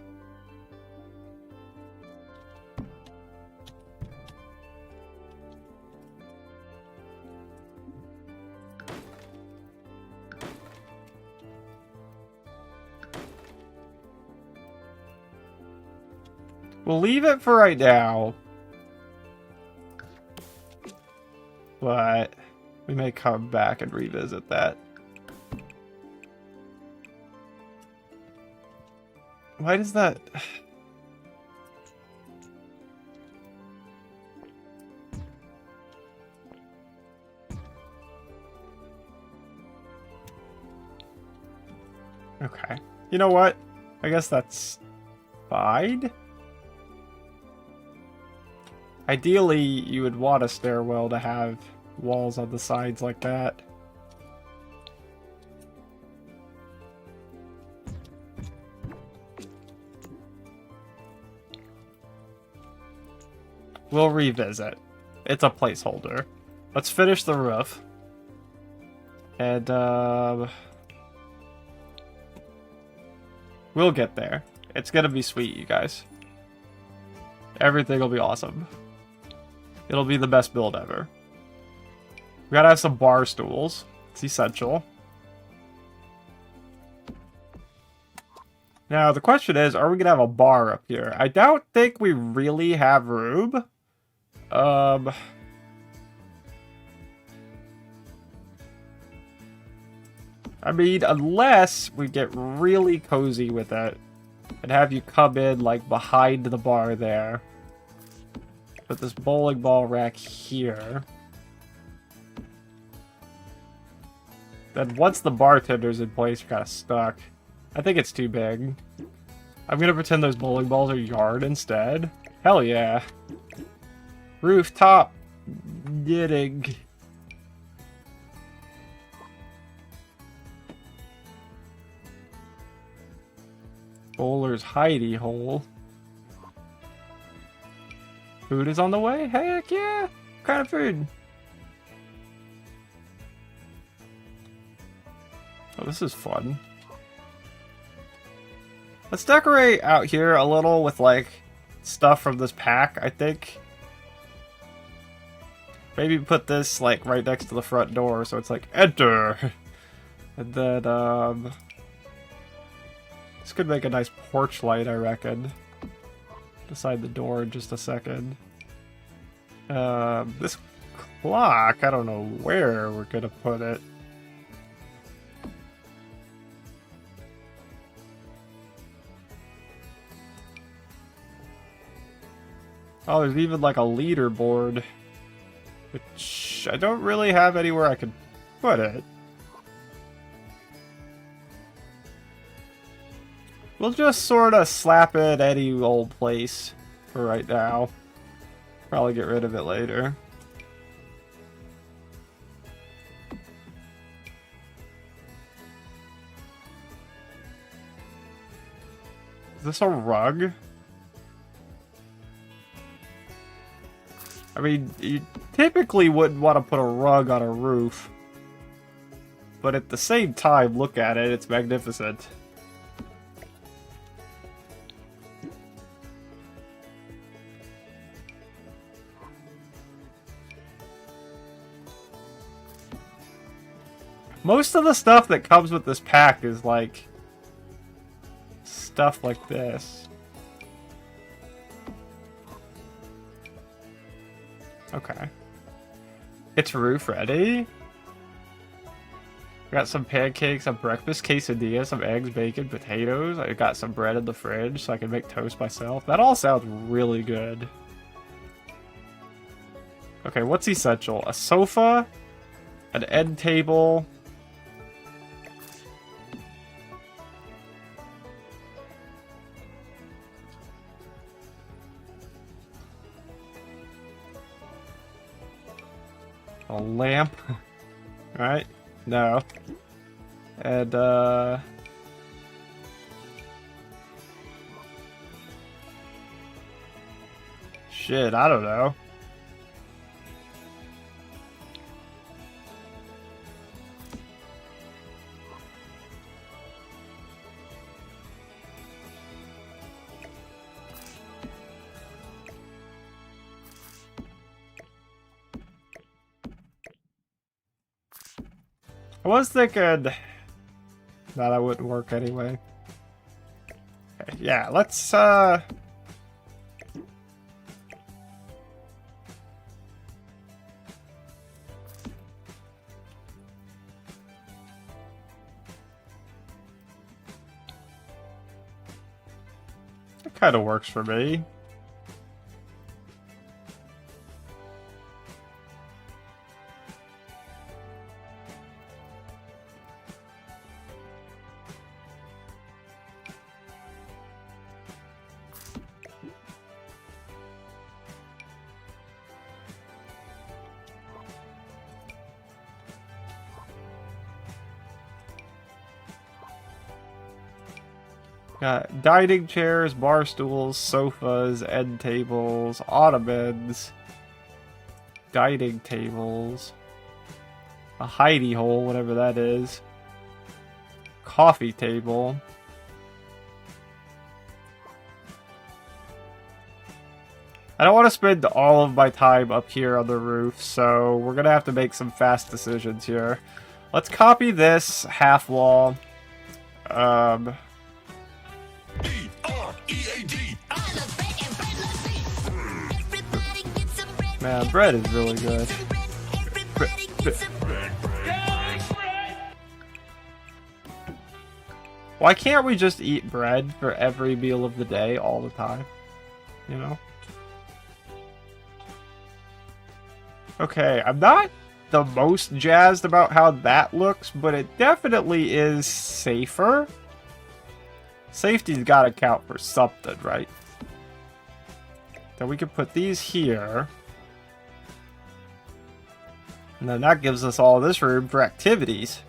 We'll leave it for right now. But we may come back and revisit that. Why does that... Okay. You know what? I guess that's fine. Ideally, you would want a stairwell to have walls on the sides like that. We'll revisit. It's a placeholder. Let's finish the roof. And, we'll get there. It's gonna be sweet, you guys. Everything will be awesome. It'll be the best build ever. We gotta have some bar stools. It's essential. Now, the question is, are we gonna have a bar up here? I don't think we really have room. I mean, unless we get really cozy with it and have you come in, like, behind the bar there. Put this bowling ball rack here. Then once the bartender's in place, you're kind of stuck. I think it's too big. I'm gonna pretend those bowling balls are yard instead. Hell yeah. Rooftop knitting. Bowler's hidey hole. Food is on the way? Heck yeah! What kind of food? Oh, this is fun. Let's decorate out here a little with, like, stuff from this pack, I think. Maybe put this, like, right next to the front door, so it's like, enter! And then, this could make a nice porch light, I reckon. Beside the door in just a second. This clock, I don't know where we're gonna put it. Oh, there's even like a leaderboard. Which I don't really have anywhere I could put it. We'll just sort of slap it any old place for right now. Probably get rid of it later. Is this a rug? I mean, you typically wouldn't want to put a rug on a roof. But at the same time, look at it, it's magnificent. Most of the stuff that comes with this pack is like stuff like this. Okay. It's roof ready. Got some pancakes, a breakfast quesadilla, some eggs, bacon, potatoes. I got some bread in the fridge so I can make toast myself. That all sounds really good. Okay, what's essential? A sofa, an end table. A lamp. Alright. No. And, shit, I don't know. I was thinking that wouldn't work anyway. Okay, yeah, let's I kind of works for me. Got dining chairs, bar stools, sofas, end tables, ottomans, dining tables, a hidey hole, whatever that is, coffee table. I don't want to spend all of my time up here on the roof, so we're going to have to make some fast decisions here. Let's copy this half wall. Man, bread is really good. Why can't we just eat bread for every meal of the day all the time? You know? Okay, I'm not the most jazzed about how that looks, but it definitely is safer. Safety's gotta count for something, right? Then we can put these here. And then that gives us all this room for activities.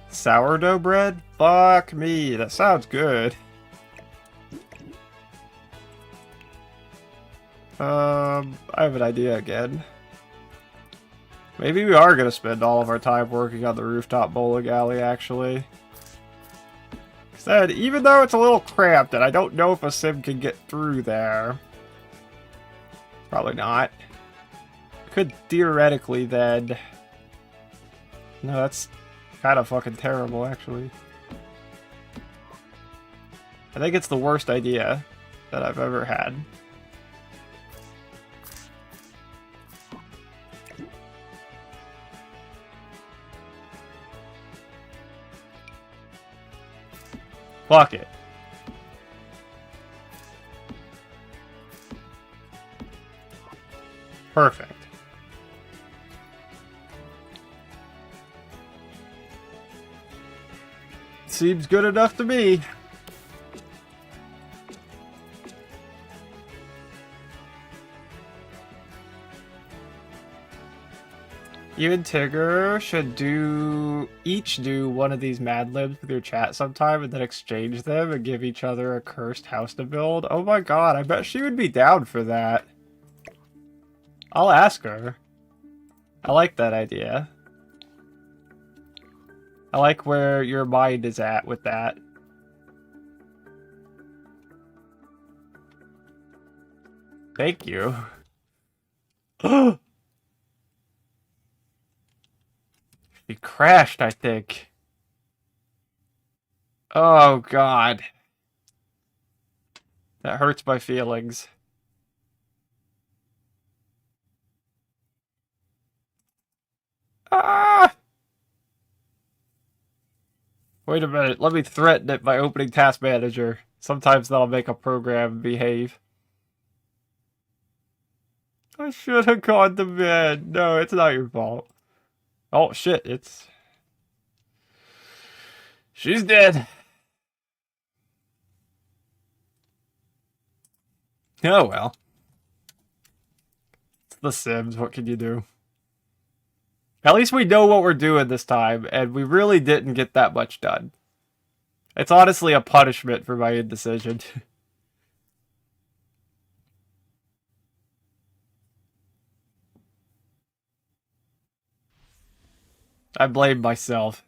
Sourdough bread? Fuck me, that sounds good. I have an idea again. Maybe we are gonna spend all of our time working on the rooftop bowling alley, actually. Said, even though it's a little cramped and I don't know if a sim can get through there. Probably not. Could theoretically then... No, that's kind of fucking terrible, actually. I think it's the worst idea that I've ever had. Fuck it. Perfect. Seems good enough to me. You and Tigger should each do one of these Mad Libs with your chat sometime and then exchange them and give each other a cursed house to build. Oh my god, I bet she would be down for that. I'll ask her. I like that idea. I like where your mind is at with that. Thank you. She crashed, I think. Oh, God. That hurts my feelings. Ah! Wait a minute. Let me threaten it by opening Task Manager. Sometimes that'll make a program behave. I should have gone to bed. No, it's not your fault. Oh, shit. She's dead. Oh, well. It's The Sims. What can you do? At least we know what we're doing this time, and we really didn't get that much done. It's honestly a punishment for my indecision. I blame myself.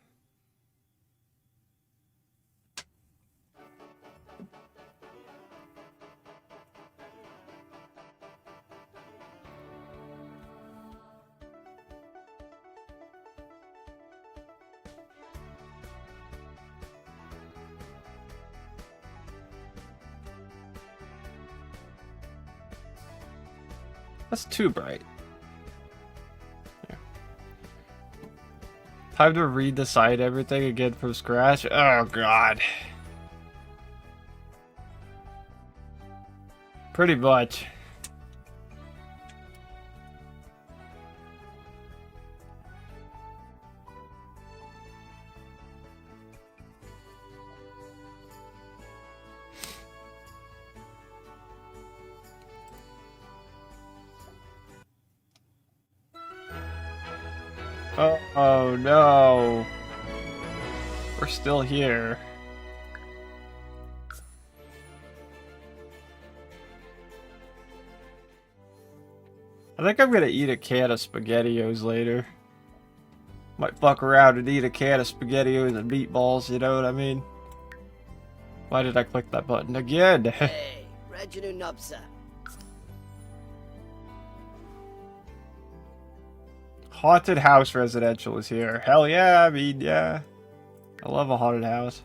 That's too bright. Yeah. Time to redecide everything again from scratch? Oh, God. Pretty much. Oh no. We're still here. I think I'm gonna eat a can of SpaghettiOs later. Might fuck around and eat a can of SpaghettiOs and meatballs, you know what I mean? Why did I click that button again? Hey, Reginu Nupsa. Haunted House Residential is here. Hell yeah, I mean, yeah. I love a haunted house.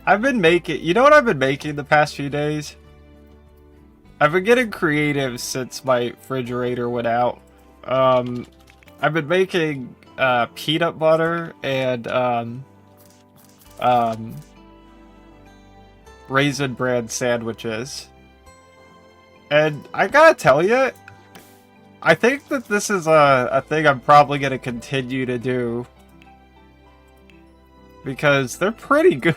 I've been making... You know what I've been making the past few days? I've been getting creative since my refrigerator went out. I've been making peanut butter and Raisin Bran sandwiches. And I gotta tell you, I think that this is a thing I'm probably gonna continue to do. Because they're pretty good.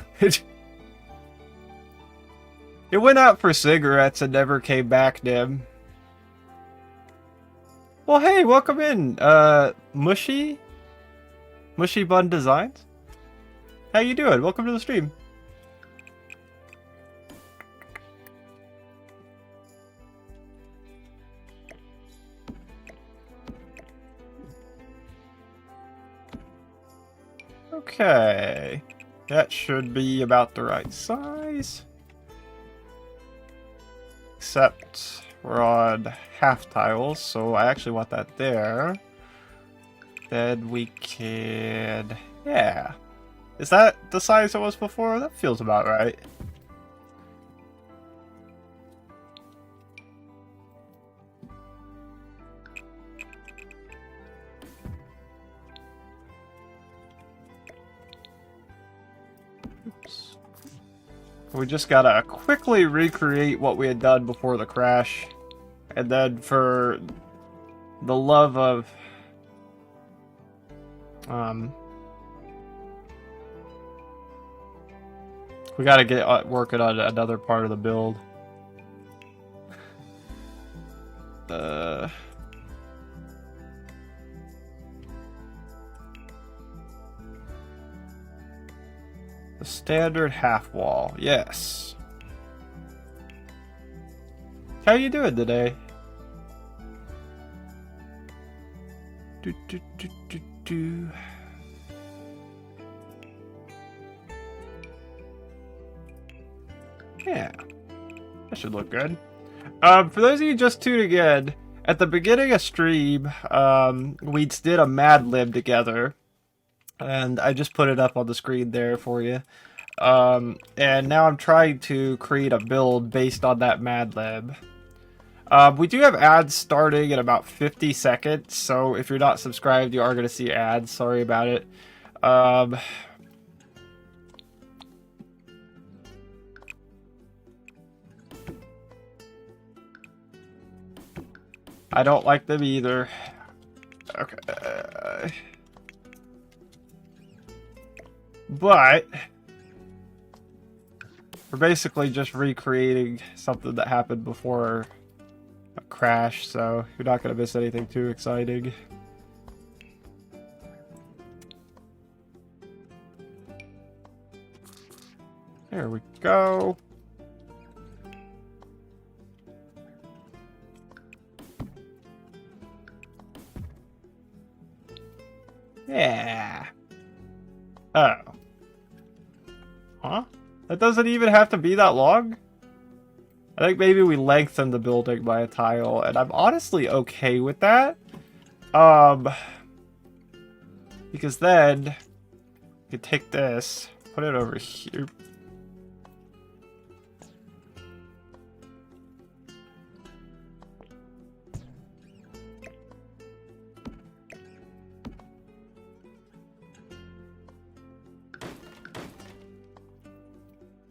It went out for cigarettes and never came back, Nim. Well, hey, welcome in, Mushy? Mushy Bun Designs? How you doing? Welcome to the stream. Okay. That should be about the right size. Except we're on half tiles, so I actually want that there. Then we can... Yeah. Is that the size it was before? That feels about right. Oops. We just gotta quickly recreate what we had done before the crash. And then for the love of... we gotta get working on another part of the build. The standard half wall, yes. How you doing today? Do. Yeah, that should look good. For those of you just tuning in, at the beginning of stream, we did a Mad Lib together, and I just put it up on the screen there for you. And now I'm trying to create a build based on that Mad Lib. We do have ads starting in about 50 seconds, so if you're not subscribed, you are going to see ads. Sorry about it. I don't like them either. Okay. But we're basically just recreating something that happened before a crash, so you're not going to miss anything too exciting. There we go. Yeah. Oh. Huh? That doesn't even have to be that long? I think maybe we lengthen the building by a tile, and I'm honestly okay with that. Because then you could take this, put it over here.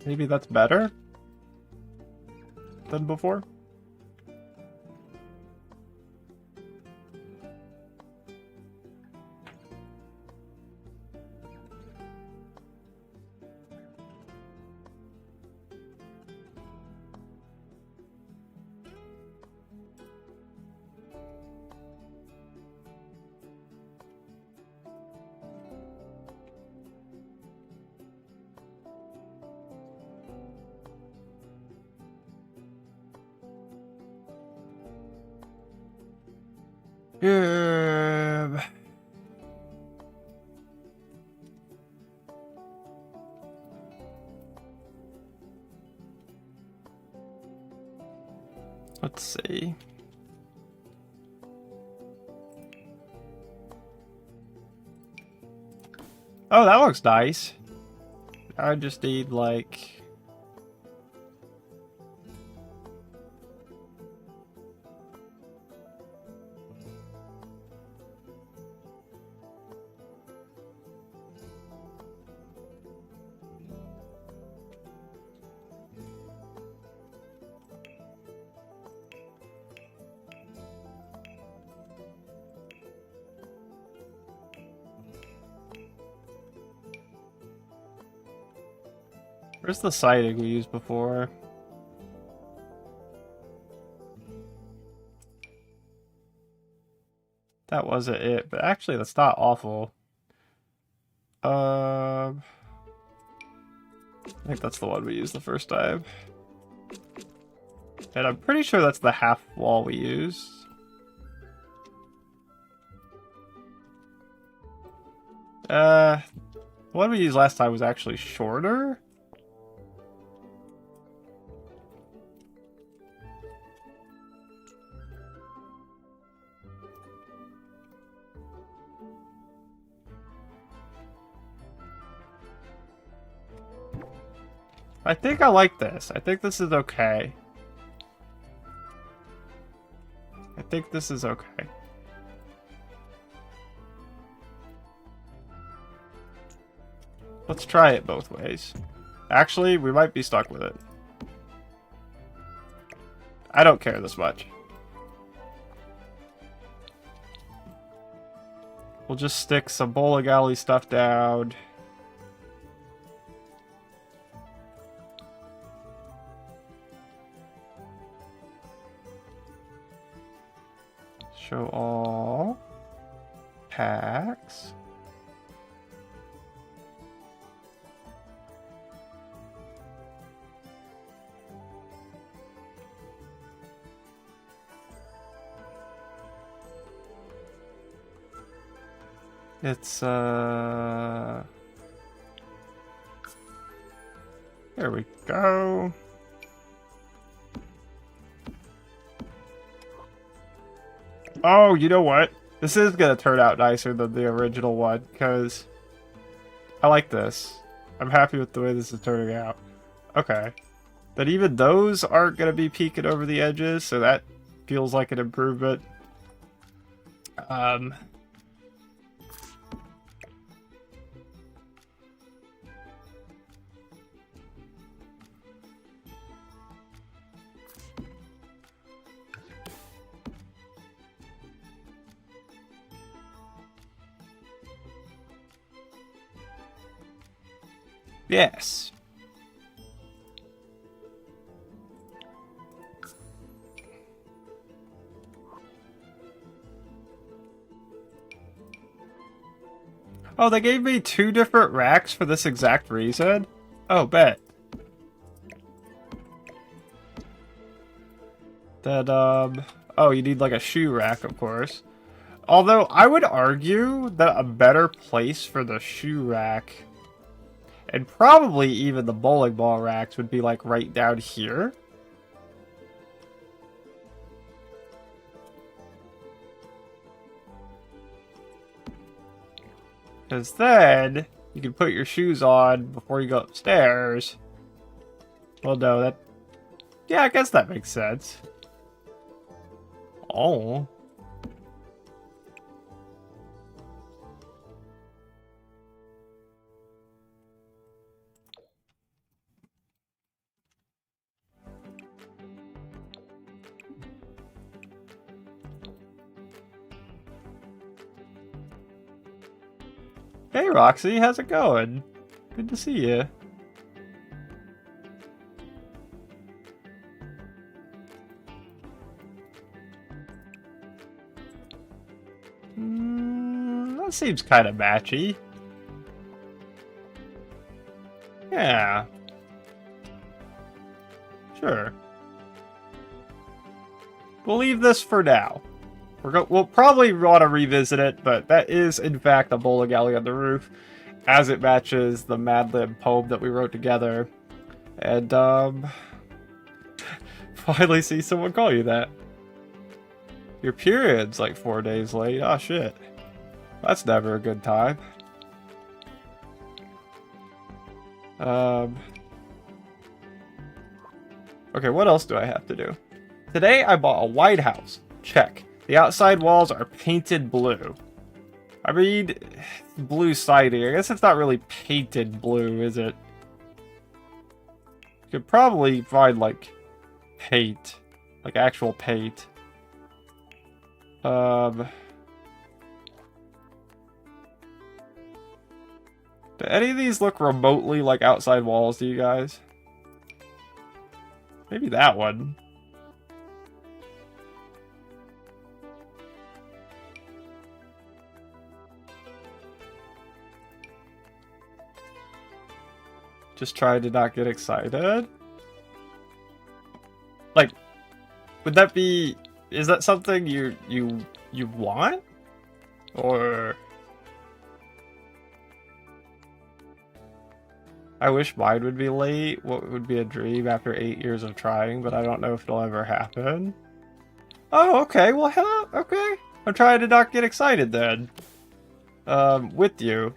Maybe that's better than before. Yeah. Let's see. Oh, that looks nice. I just need like... Where's the siding we used before? That wasn't it, but actually that's not awful. I think that's the one we used the first time. And I'm pretty sure that's the half wall we used. The one we used last time was actually shorter. I think I like this. I think this is okay. I think this is okay. Let's try it both ways. Actually, we might be stuck with it. I don't care this much. We'll just stick some bowling alley stuff down. Show all. Packs. It's, there we go. Oh, you know what? This is gonna turn out nicer than the original one, because I like this. I'm happy with the way this is turning out. Okay. But even those aren't gonna be peeking over the edges, so that feels like an improvement. Yes. Oh, they gave me 2 different racks for this exact reason? Oh, bet. That, oh, you need like a shoe rack, of course. Although, I would argue that a better place for the shoe rack, and probably even the bowling ball racks, would be like right down here. Because then, you can put your shoes on before you go upstairs. Well, no, that... Yeah, I guess that makes sense. Oh. Hey, Roxy, how's it going? Good to see you. That seems kind of matchy. Yeah. Sure. We'll leave this for now. We'll probably want to revisit it, but that is, in fact, a bowling alley on the roof, as it matches the Mad Lib poem that we wrote together. And, finally see someone call you that. Your period's like 4 days late. Oh, shit. That's never a good time. Okay, what else do I have to do? Today, I bought a White House. Check. The outside walls are painted blue. I mean, blue siding. I guess it's not really painted blue, is it? You could probably find, like, paint. Like, actual paint. Do any of these look remotely like outside walls to you guys? Maybe that one. Just try to not get excited. Like, would that be... Is that something you want? Or... I wish mine would be late. What would be a dream after 8 years of trying, but I don't know if it'll ever happen. Oh, okay. Well, hello. Okay. I'm trying to not get excited then. With you.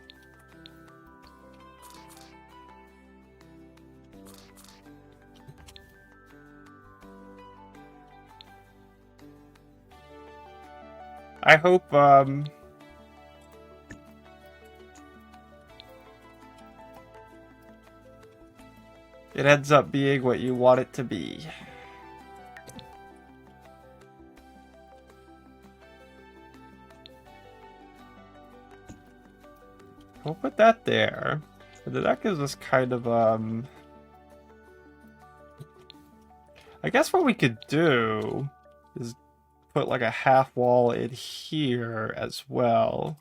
I hope, it ends up being what you want it to be. We'll put that there. And then that gives us kind of, I guess what we could do is put like a half wall in here as well.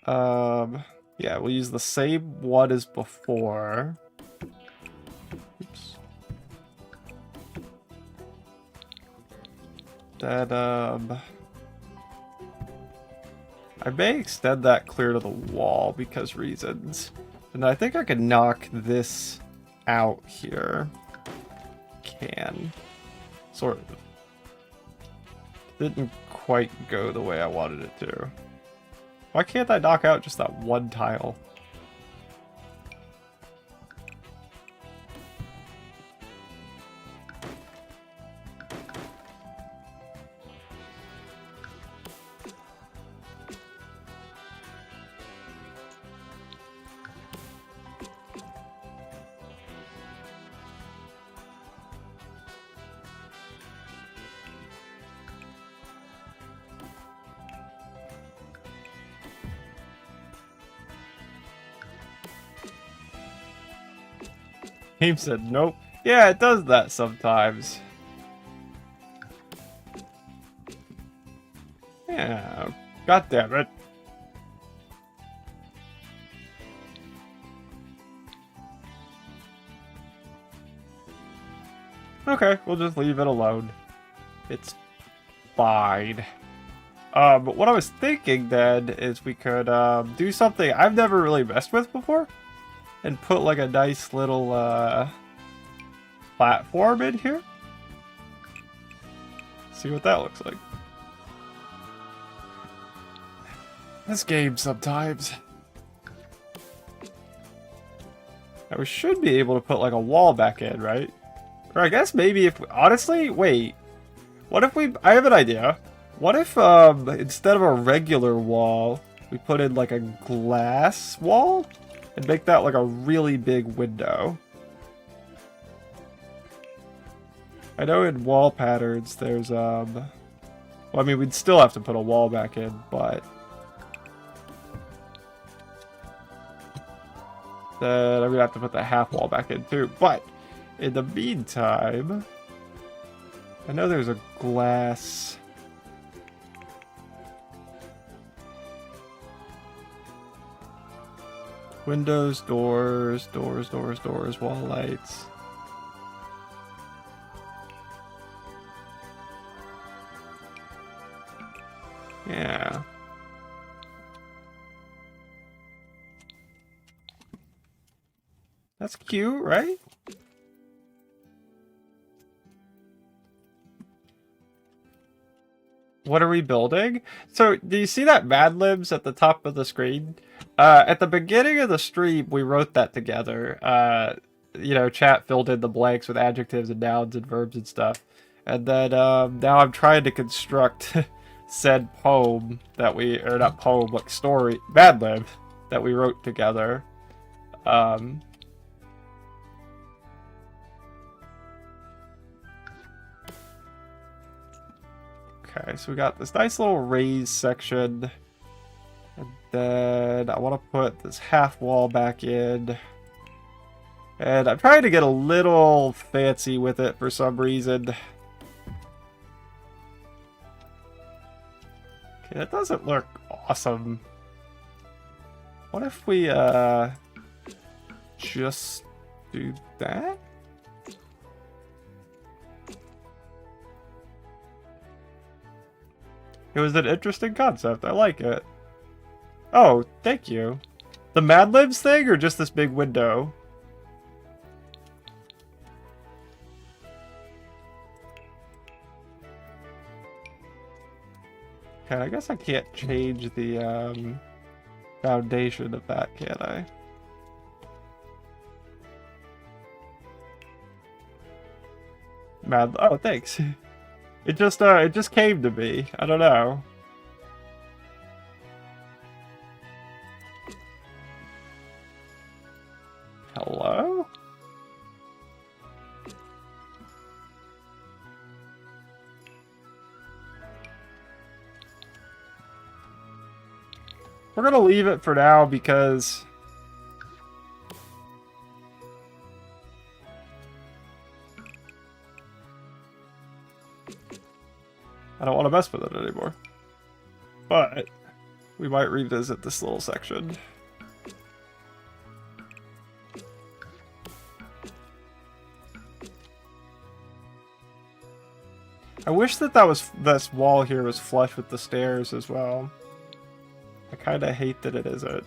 Yeah, we'll use the same one as before. Oops. Then, I may extend that clear to the wall because reasons. And I think I can knock this out here. Can. Sort of. Didn't quite go the way I wanted it to. Why can't I knock out just that one tile? Game said nope. Yeah, it does that sometimes. Yeah, god damn it. Okay, we'll just leave it alone. It's fine. But what I was thinking then is we could do something I've never really messed with before. And put like a nice little platform in here. See what that looks like. This game sometimes. Now we should be able to put like a wall back in, right? Or I guess maybe if we, honestly, wait. What if we, I have an idea. What if instead of a regular wall, we put in like a glass wall? And make that like a really big window. I know in wall patterns there's well, I mean we'd still have to put a wall back in, but then I'm gonna have to put the half wall back in too. But in the meantime, I know there's a glass. Windows, doors, wall lights. Yeah. That's cute, right? What are we building? So, do you see that Mad Libs at the top of the screen? At the beginning of the stream, we wrote that together. You know, chat filled in the blanks with adjectives and nouns and verbs and stuff. And then, now I'm trying to construct said poem that we, or not poem, like story, Mad Lib, that we wrote together. Okay, so we got this nice little raised section. And then I want to put this half wall back in. And I'm trying to get a little fancy with it for some reason. Okay, that doesn't look awesome. What if we just do that? It was an interesting concept. I like it. Oh, thank you. The Mad Libs thing or just this big window? Okay, I guess I can't change the foundation of that, can I? Mad. Oh, thanks. It just came to me. I don't know. Hello? We're gonna leave it for now because I don't want to mess with it anymore. But we might revisit this little section. I wish that this wall here was flush with the stairs as well. I kind of hate that it isn't.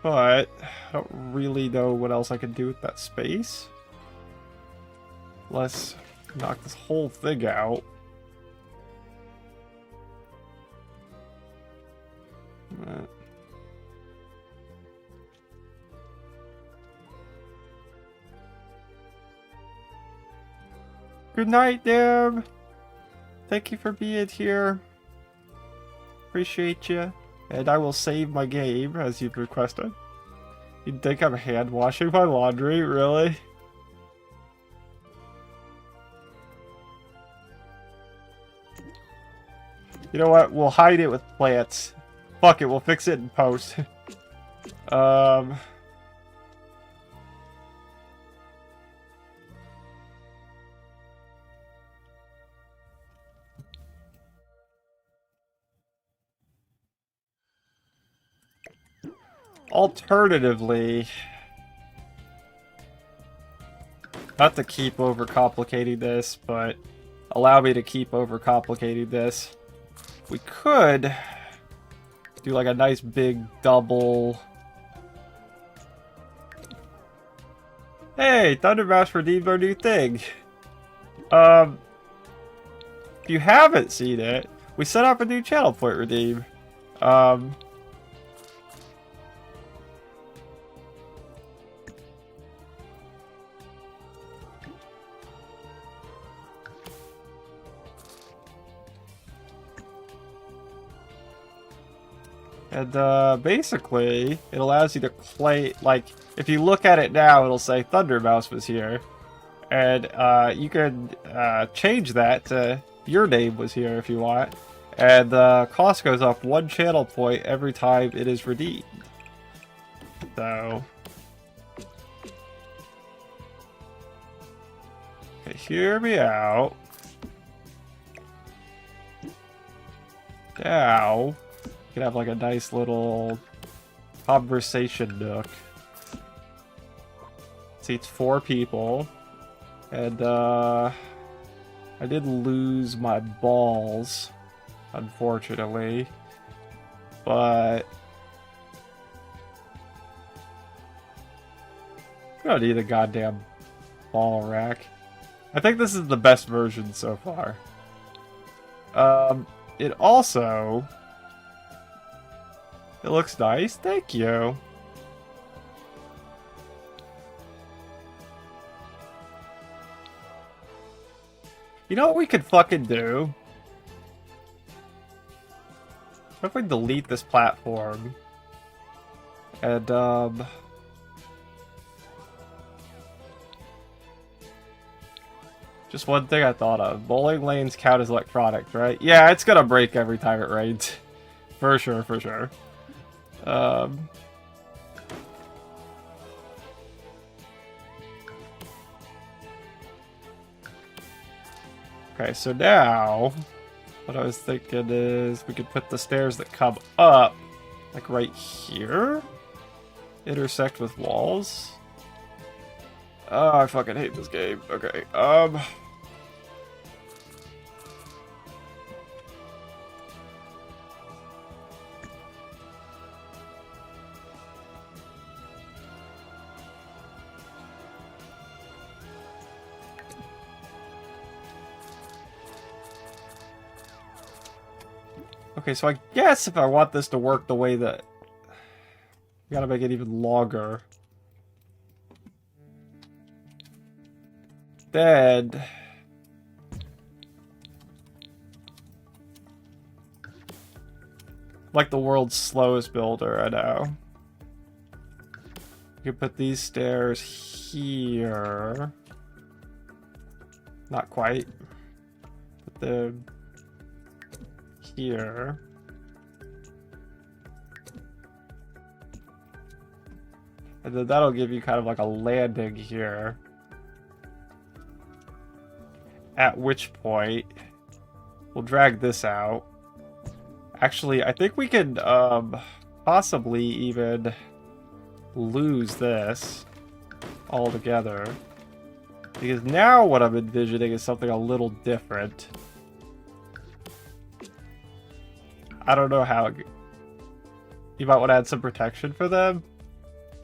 But I don't really know what else I can do with that space. Let's knock this whole thing out. Good night, Deb. Thank you for being here. Appreciate you. And I will save my game as you've requested. You'd think I'm hand washing my laundry, really? You know what? We'll hide it with plants. Fuck it, we'll fix it in post. Alternatively, not to keep overcomplicating this, but allow me to keep overcomplicating this. We could do like a nice big double. Hey, Thundermouse redeemed our new thing. If you haven't seen it, we set up a new channel point redeem. And basically, it allows you to play, like, if you look at it now, it'll say Thundermouse was here. And you can change that to your name was here if you want. And the cost goes up 1 channel point every time it is redeemed. So... okay, hear me out. Now... you can have like a nice little conversation nook. Seats 4 people. And I did lose my balls, unfortunately. But I don't need a goddamn ball rack. I think this is the best version so far. It also... it looks nice, thank you. You know what we could fucking do? What if we delete this platform? And, just one thing I thought of. Bowling lanes count as electronics, right? Yeah, it's gonna break every time it rains. For sure, for sure. Okay, so now what I was thinking is we could put the stairs that come up like right here, intersect with walls. Oh, I fucking hate this game. Okay, okay, so I guess if I want this to work the way that... we gotta make it even longer. Then... like the world's slowest builder, I know. You can put these stairs here. Not quite. them here. And then that'll give you kind of like a landing here. At which point, we'll drag this out. Actually, I think we can possibly even lose this altogether. Because now what I'm envisioning is something a little different. I don't know how... You might want to add some protection for them?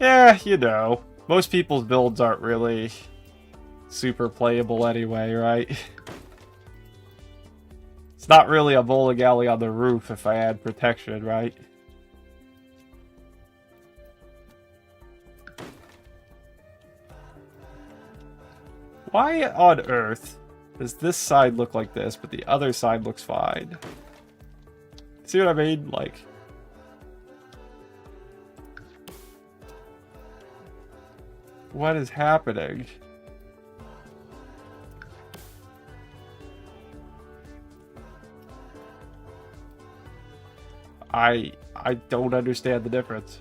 Yeah, you know. Most people's builds aren't really super playable anyway, right? It's not really a bowling alley on the roof if I add protection, right? Why on earth does this side look like this, but the other side looks fine? See what I mean? Like... What is happening? I don't understand the difference.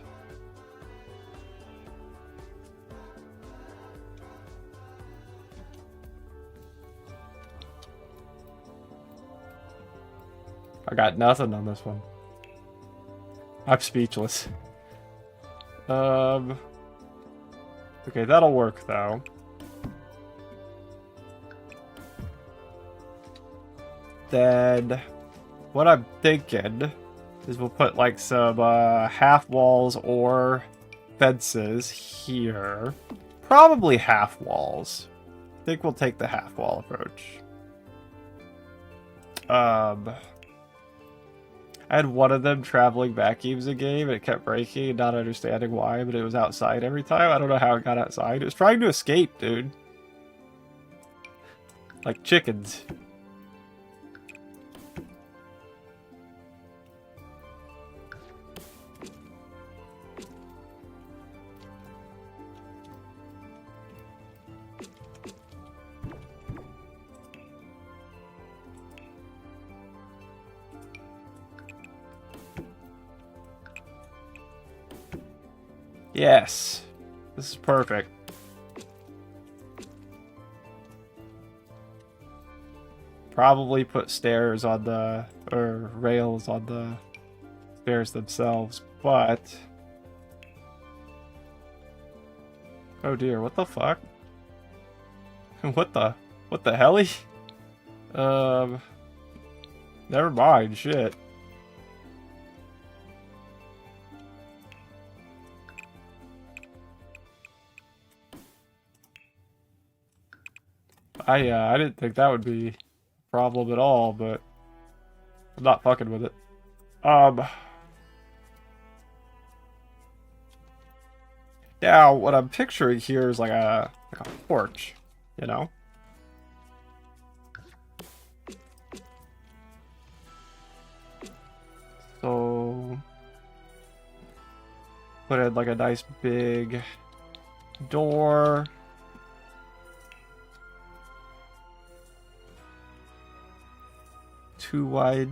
I got nothing on this one. I'm speechless. Okay, that'll work though. Then what I'm thinking is we'll put like some half walls or fences here. Probably half walls. I think we'll take the half wall approach. I had one of them traveling vacuums a game and it kept breaking and not understanding why, but it was outside every time. I don't know how it got outside. It was trying to escape, dude. Like chickens. Yes. This is perfect. Probably put stairs on the... or rails on the stairs themselves, but... Oh dear, what the fuck? What the helly? Never mind, shit. I didn't think that would be a problem at all, but I'm not fucking with it. Now what I'm picturing here is like a porch, you know? So put in like a nice big door. Too wide.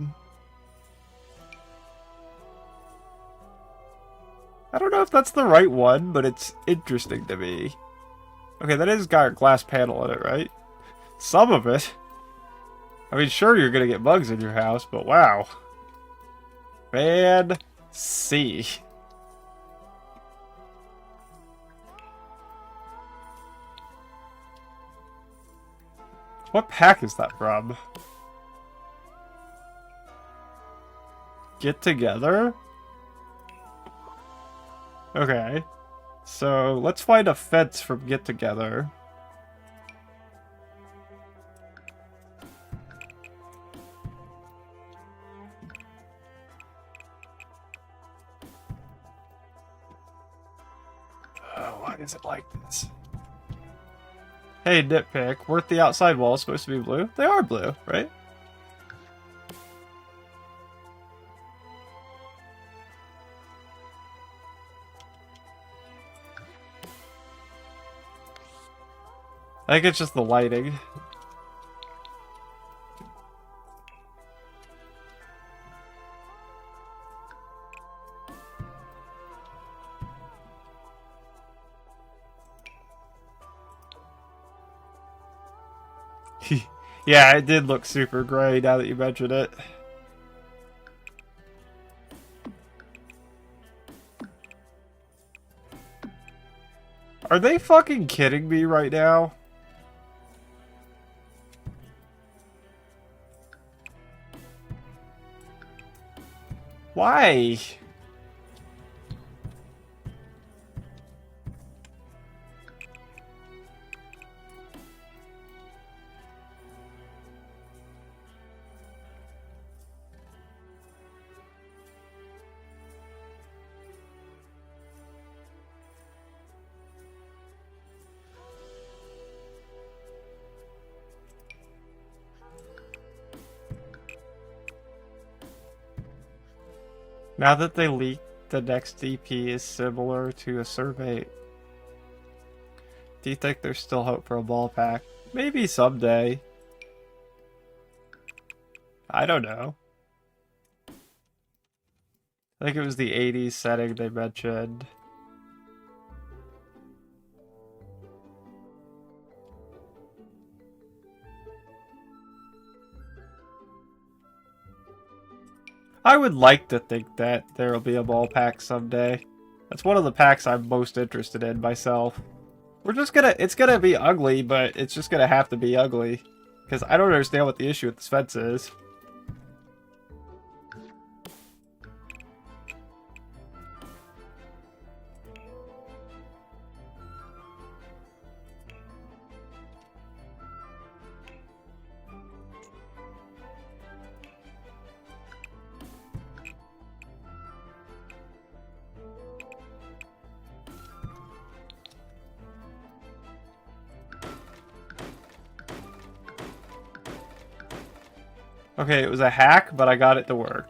I don't know if that's the right one, but it's interesting to me. Okay, that has got a glass panel in it, right? Some of it. I mean, sure, you're gonna get bugs in your house, but wow. Fancy. What pack is that from? Get Together? Okay. So, let's find a fence from Get Together. Oh, why is it like this? Hey, nitpick. Weren't the outside walls supposed to be blue? They are blue, right? I think it's just the lighting. Yeah, it did look super gray now that you mentioned it. Are they fucking kidding me right now? Why? Now that they leaked, the next DP is similar to a survey. Do you think there's still hope for a ball pack? Maybe someday. I don't know. I think it was the 80s setting they mentioned. I would like to think that there'll be a ball pack someday. That's one of the packs I'm most interested in myself. It's gonna be ugly, but it's just gonna have to be ugly. Because I don't understand what the issue with this fence is. Okay, it was a hack, but I got it to work.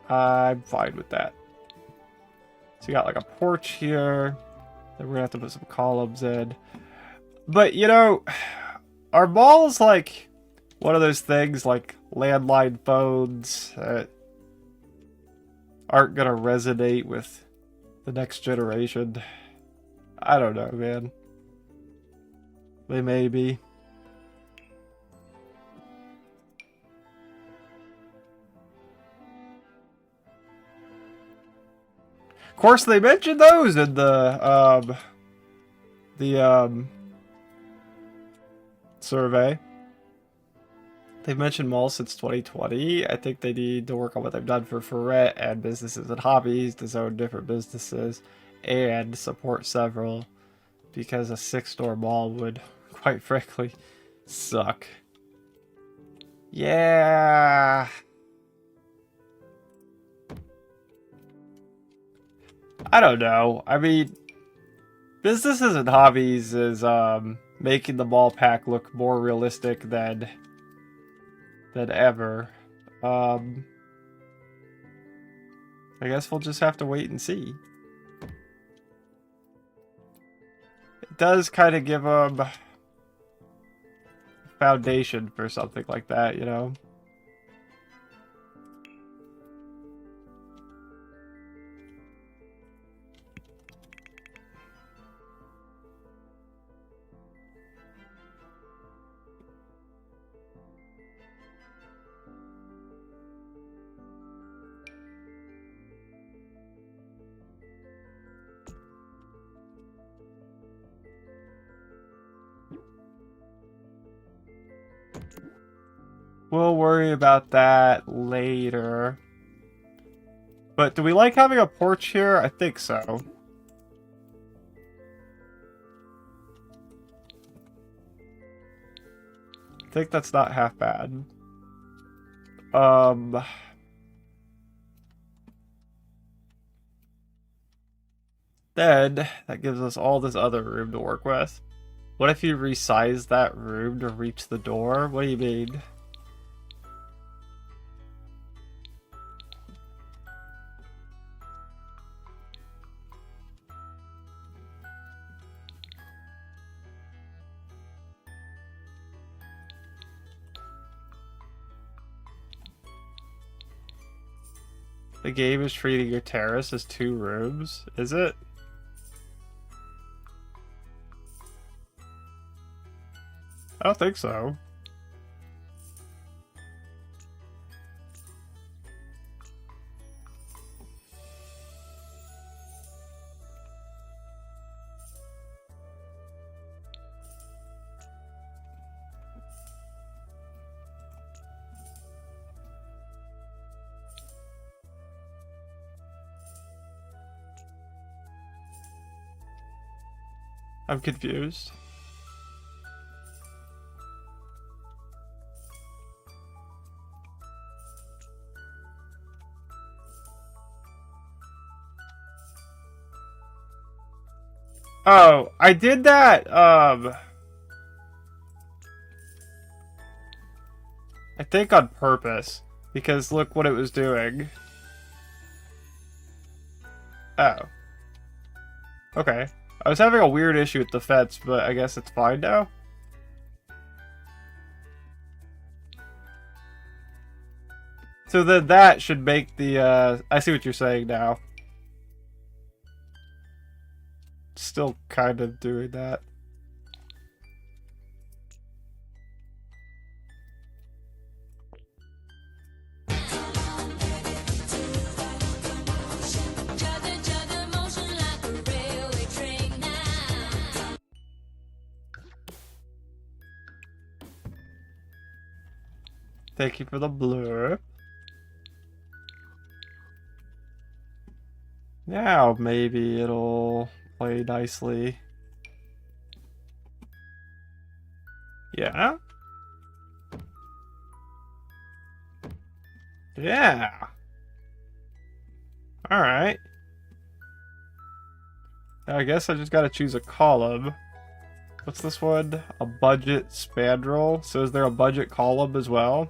I'm fine with that. So you got like a porch here. Then we're gonna have to put some columns in. But you know, are malls like one of those things like landline phones that aren't gonna resonate with the next generation? I don't know, man. They may be. Of course, they mentioned those in the survey. They've mentioned malls since 2020. I think they need to work on what they've done for Ferret and businesses and hobbies to zone different businesses and support several, because a 6-store mall would, quite frankly, suck. Yeah. I don't know. I mean, businesses and hobbies is making the mall pack look more realistic than ever. I guess we'll just have to wait and see. It does kind of give them a foundation for something like that, you know? We'll worry about that later. But do we like having a porch here? I think so. I think that's not half bad. Then that gives us all this other room to work with. What if you resize that room to reach the door? What do you mean? The game is treating your terrace as 2 rooms, is it? I don't think so. I'm confused. Oh, I did that, I think on purpose, because look what it was doing. Oh. Okay. I was having a weird issue with the fence, but I guess it's fine now. So then that should make the, I see what you're saying now. Still kind of doing that. Thank you for the blur. Now maybe it'll play nicely. Yeah? Yeah. Alright. I guess I just gotta choose a column. What's this one? A budget spandrel. So is there a budget column as well?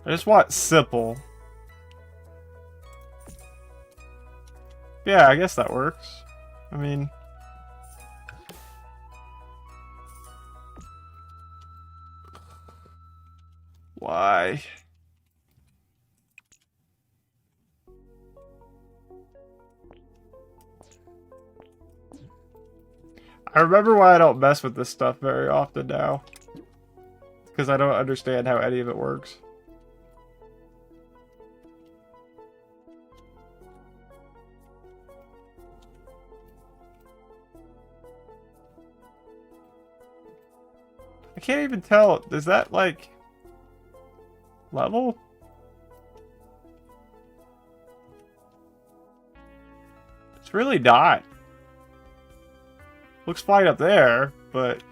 I just want simple. Yeah, I guess that works. I mean... Why? I remember why I don't mess with this stuff very often now. Because I don't understand how any of it works. I can't even tell. Is that like level? It's really not. Looks fine up there, but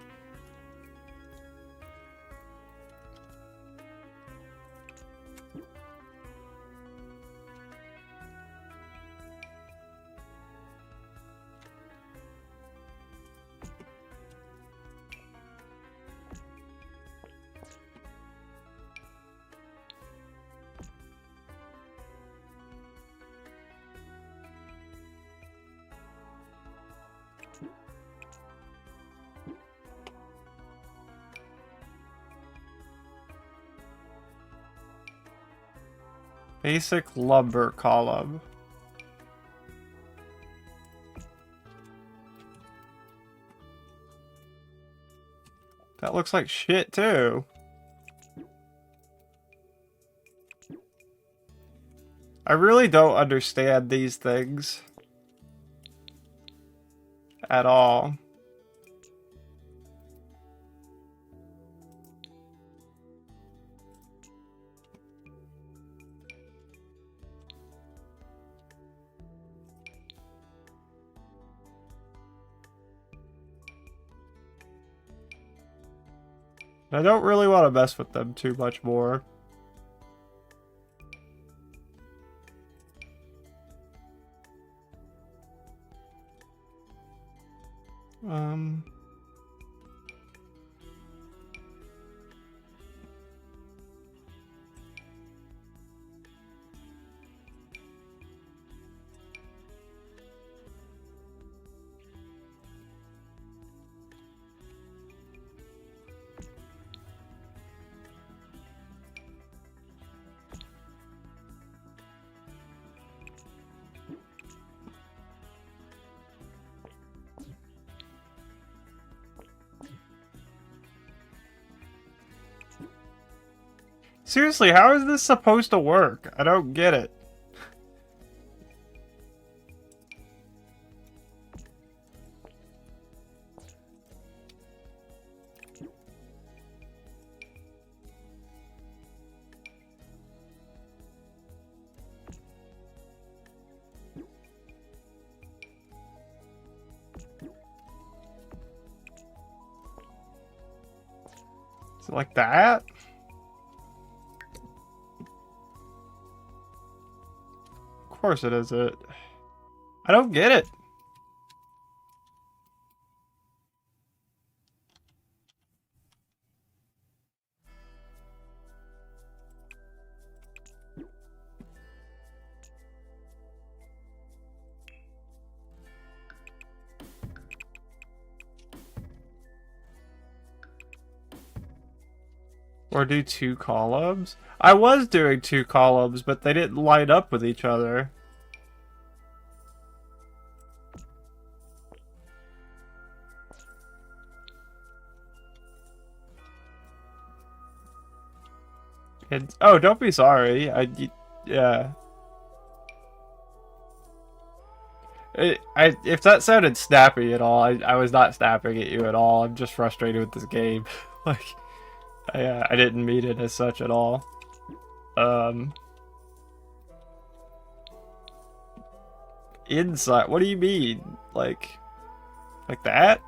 basic lumber column. That looks like shit too. I really don't understand these things at all. I don't really want to mess with them too much more. Seriously, how is this supposed to work? I don't get it. Is it like that? Of course it is it. I don't get it. Or do 2 columns? I was doing 2 columns, but they didn't line up with each other. Oh, don't be sorry. Yeah. If that sounded snappy at all, I was not snapping at you at all. I'm just frustrated with this game. Like, I didn't mean it as such at all. Inside, what do you mean? Like that?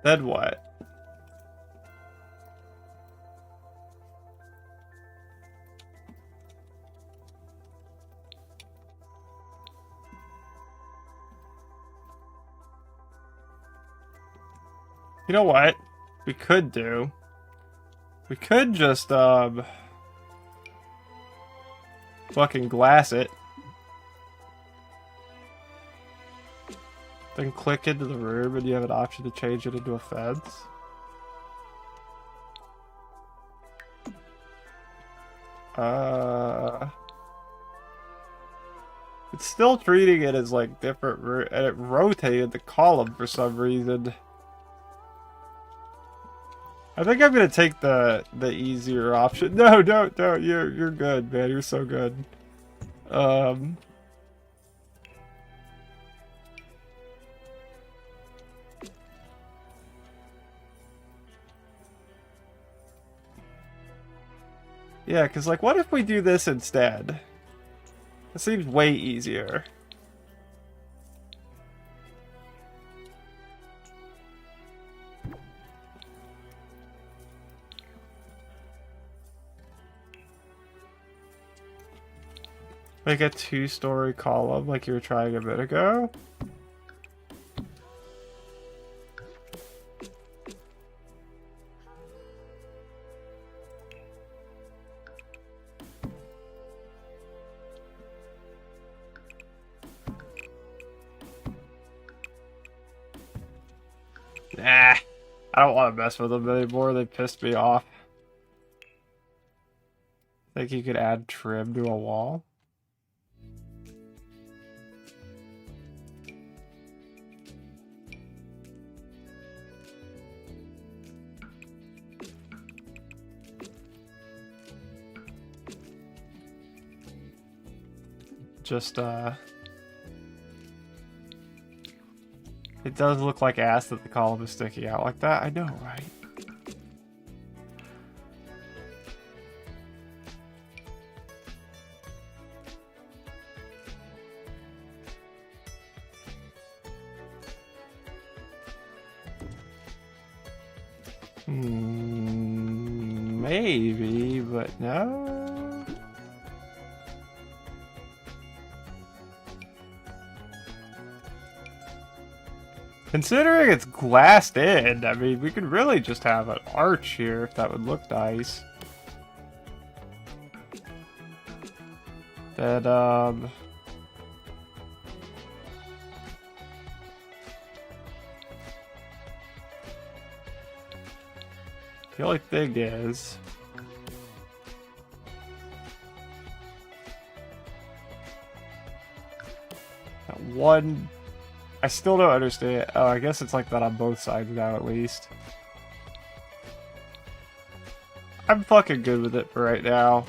Then what? You know what? We could do. We could just, fucking glass it. Then click into the room and you have an option to change it into a fence. It's still treating it as like different, and it rotated the column for some reason. I think I'm gonna take the easier option. No, don't. You're good, man. You're so good. Yeah, because like, what if we do this instead? It seems way easier. Like a 2-story column like you were trying a bit ago. Nah, I don't want to mess with them anymore. They pissed me off. Think you could add trim to a wall? Just, it does look like ass that the column is sticking out like that. I know, right? Maybe, but no. Considering it's glassed in, I mean, we could really just have an arch here if that would look nice. Then, the only thing is, one... I still don't understand. Oh, I guess it's like that on both sides now, at least. I'm fucking good with it for right now.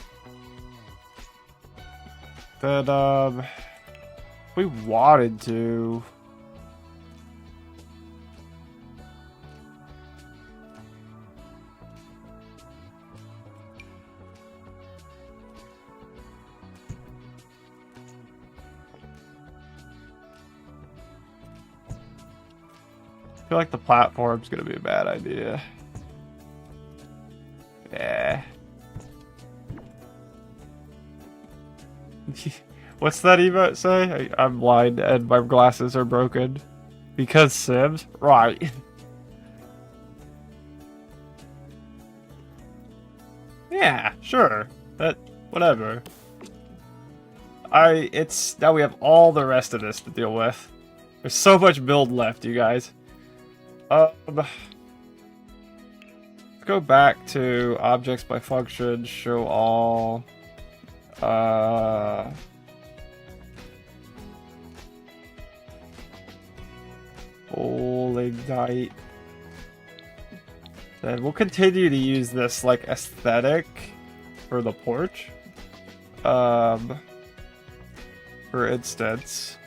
Then, we wanted to... I feel like the platform's gonna be a bad idea. Yeah. What's that emote say? I'm blind and my glasses are broken. Because Sims? Right. Yeah, sure. That, whatever. Now we have all the rest of this to deal with. There's so much build left, you guys. Let's go back to objects by function, show all. Ignite. Then we'll continue to use this like aesthetic for the porch. For instance,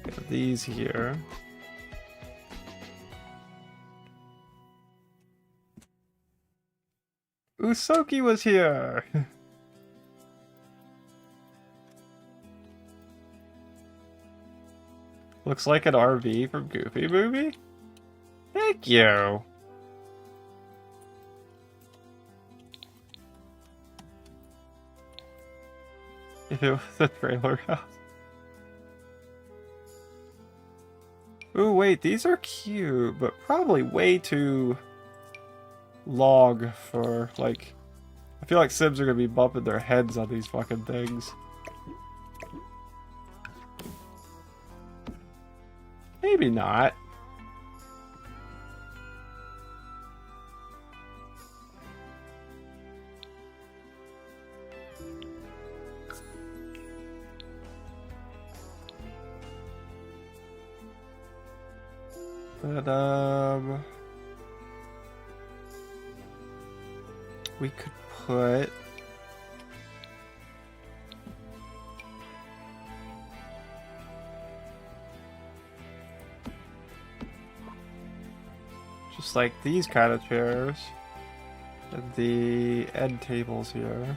we have these here. Usoki was here. Looks like an RV from Goofy Movie. Thank you. If it was a trailer house. Ooh, wait, these are cute, but probably way too long for, like... I feel like Sims are gonna be bumping their heads on these fucking things. Maybe not. But, we could put... just like these kind of chairs. And the end tables here.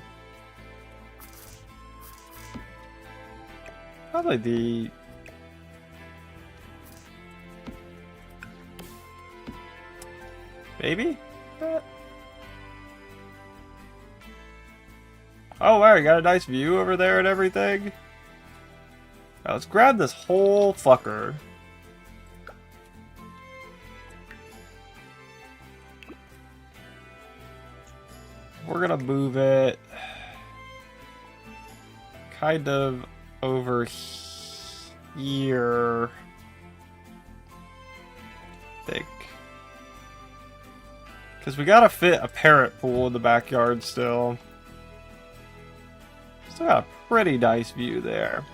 Probably the... maybe? Oh wow, you got a nice view over there and everything. Now let's grab this whole fucker. We're gonna move it kind of over here, I think. Because we gotta fit a parrot pool in the backyard still. Still got a pretty nice view there.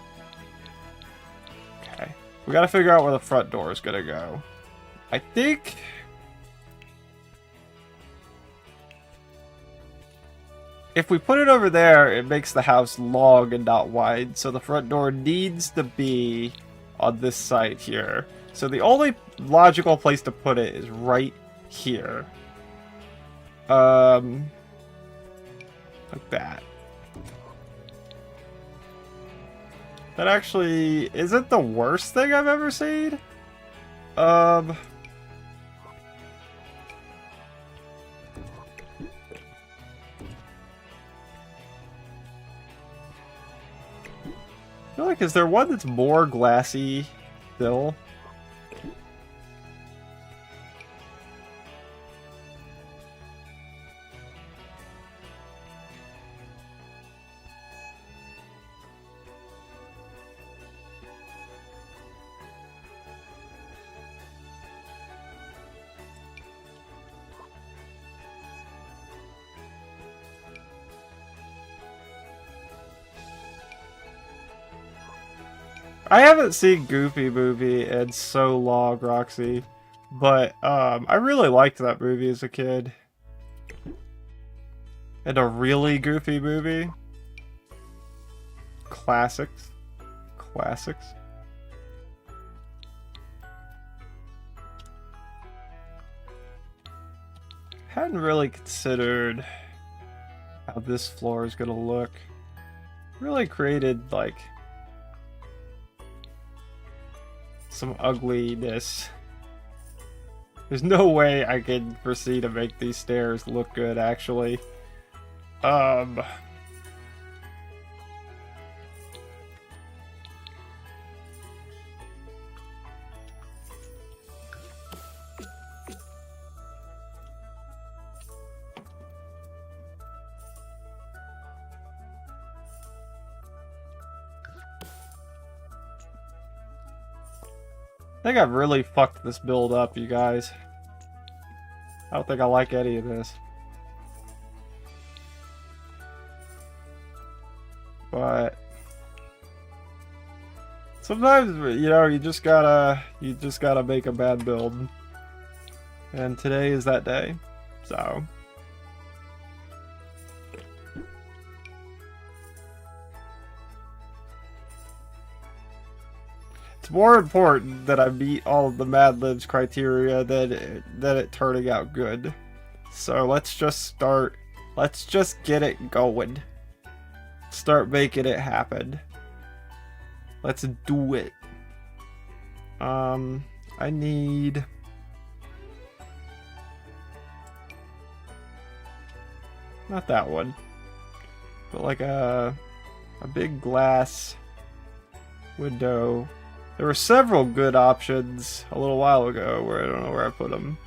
Okay. We gotta figure out where the front door is gonna go. I think... if we put it over there, it makes the house long and not wide, so the front door needs to be on this side here. So the only logical place to put it is right here. Like that. That actually isn't the worst thing I've ever seen. I feel like, is there one that's more glassy still? I haven't seen Goofy movie in so long, Roxy, but I really liked that movie as a kid. And a really goofy movie. Classics. Classics. Hadn't really considered how this floor is gonna look. Really created like some ugliness. There's no way I can foresee to make these stairs look good, actually. I think I've really fucked this build up, you guys. I don't think I like any of this. But sometimes, you know, you just gotta make a bad build. And today is that day. So it's more important that I meet all of the Mad Libs criteria than it turning out good. So let's just get it going. Start making it happen. Let's do it. I need... not that one. But like a big glass window. There were several good options a little while ago where I don't know where I put them.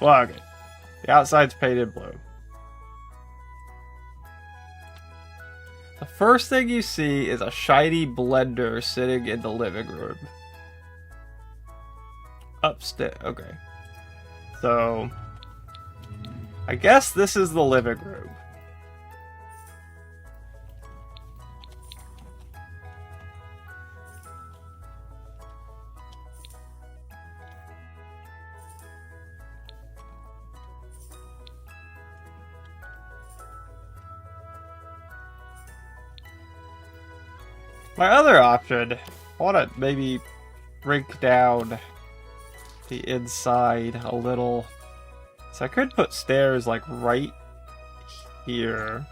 Well, okay. The outside's painted blue. The first thing you see is a shiny blender sitting in the living room. Upstairs. Okay. So, I guess this is the living room. My other option, I want to maybe break down the inside a little. So I could put stairs like right here.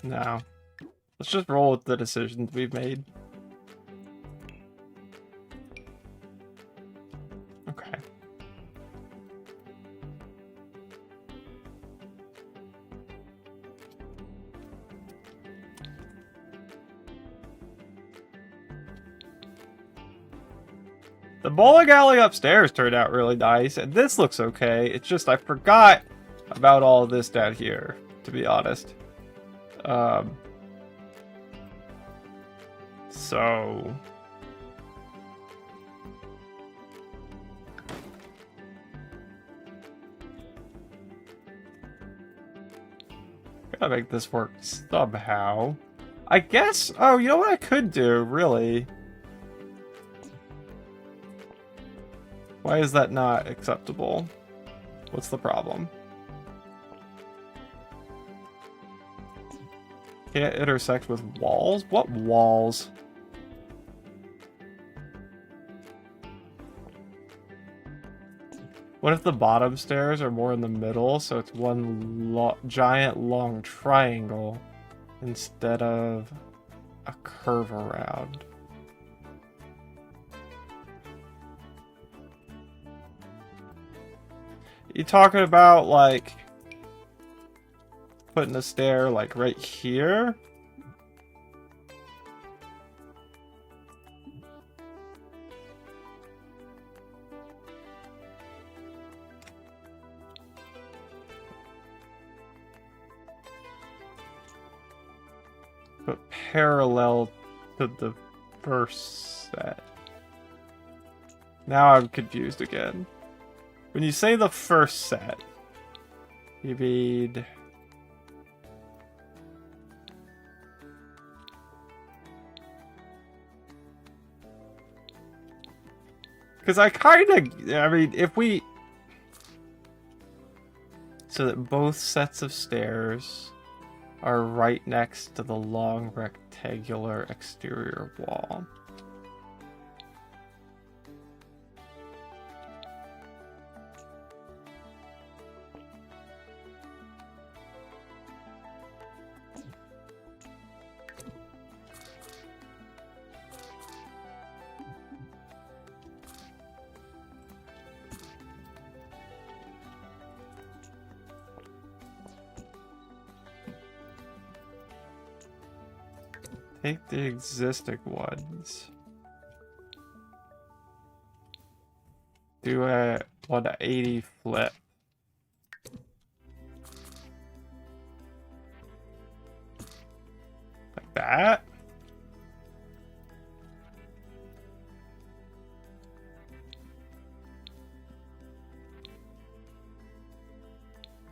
No. Let's just roll with the decisions we've made. Okay. The bowling alley upstairs turned out really nice, and this looks okay. It's just I forgot about all of this down here, to be honest. So... gotta make this work somehow. I guess... oh, you know what I could do, really? Why is that not acceptable? What's the problem? Can't intersect with walls? What walls? What if the bottom stairs are more in the middle, so it's one giant long triangle instead of a curve around? You talking about, like, putting a stair, like, right here? But parallel to the first set. Now I'm confused again. When you say the first set, you mean... Because I kind of... I mean, if we... So that both sets of stairs are right next to the long rectangular exterior wall. Take the existing ones. Do a 180 flip. Like that.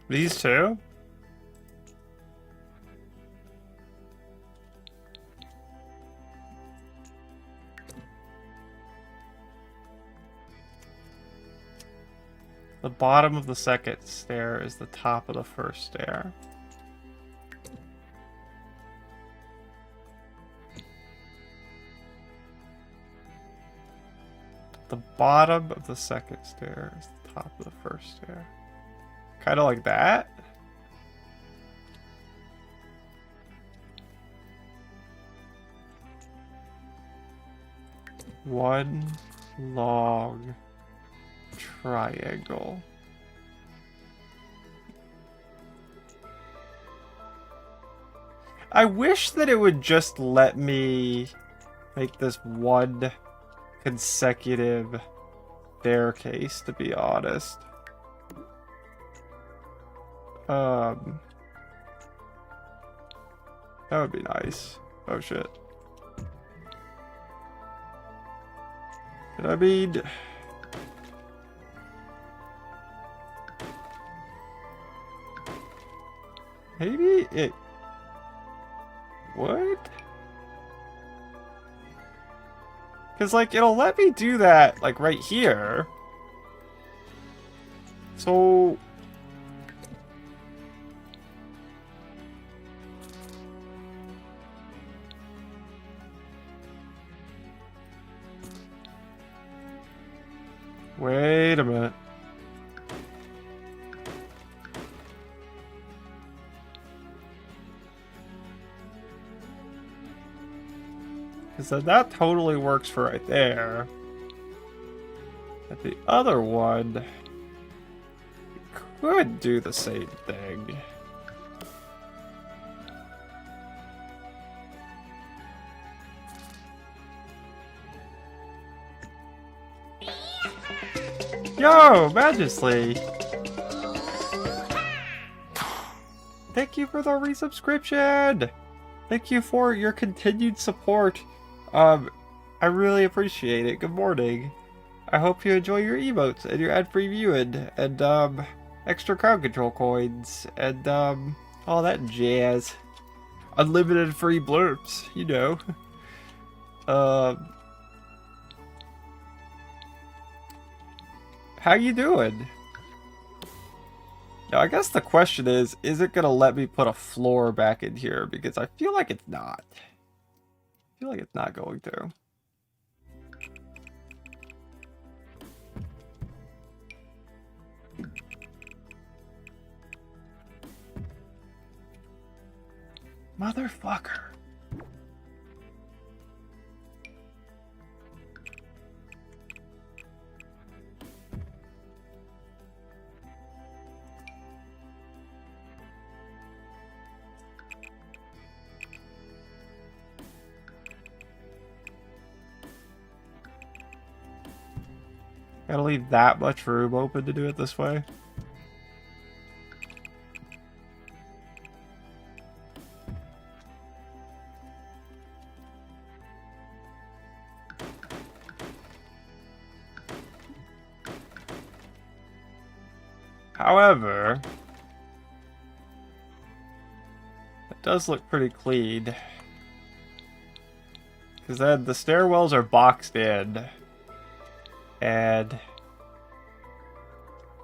These two? The bottom of the second stair is the top of the first stair. The bottom of the second stair is the top of the first stair. Kind of like that. One long triangle. I wish that it would just let me make this one consecutive staircase, to be honest. That would be nice. Oh shit. But I mean... maybe it would? Because, like, it'll let me do that, like, right here. So... wait a minute. So that totally works for right there. But the other one could do the same thing. Yo, Majesty! Thank you for the resubscription! Thank you for your continued support. I really appreciate it. Good morning. I hope you enjoy your emotes and your ad-free viewing and extra crowd control coins and all that jazz. Unlimited free blurps, you know. How you doing? Now, I guess the question is it gonna let me put a floor back in here? Because I feel like it's not. I feel like it's not going to. Motherfucker. Gotta leave that much room open to do it this way. However, it does look pretty clean. Because then the stairwells are boxed in. And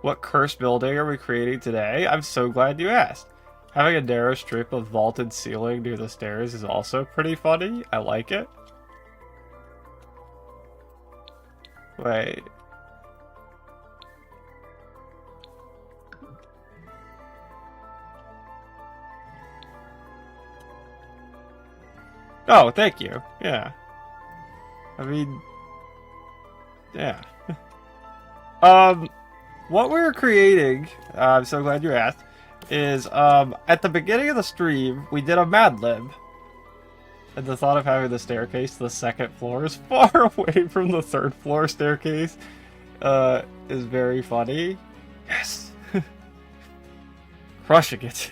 what cursed building are we creating today? I'm so glad you asked. Having a narrow strip of vaulted ceiling near the stairs is also pretty funny. I like it. Wait. Oh, thank you. Yeah. I mean, yeah. What we're creating, I'm so glad you asked, is, at the beginning of the stream, we did a Mad Lib. And the thought of having the staircase to the second floor is far away from the third floor staircase, is very funny. Yes! Crushing it.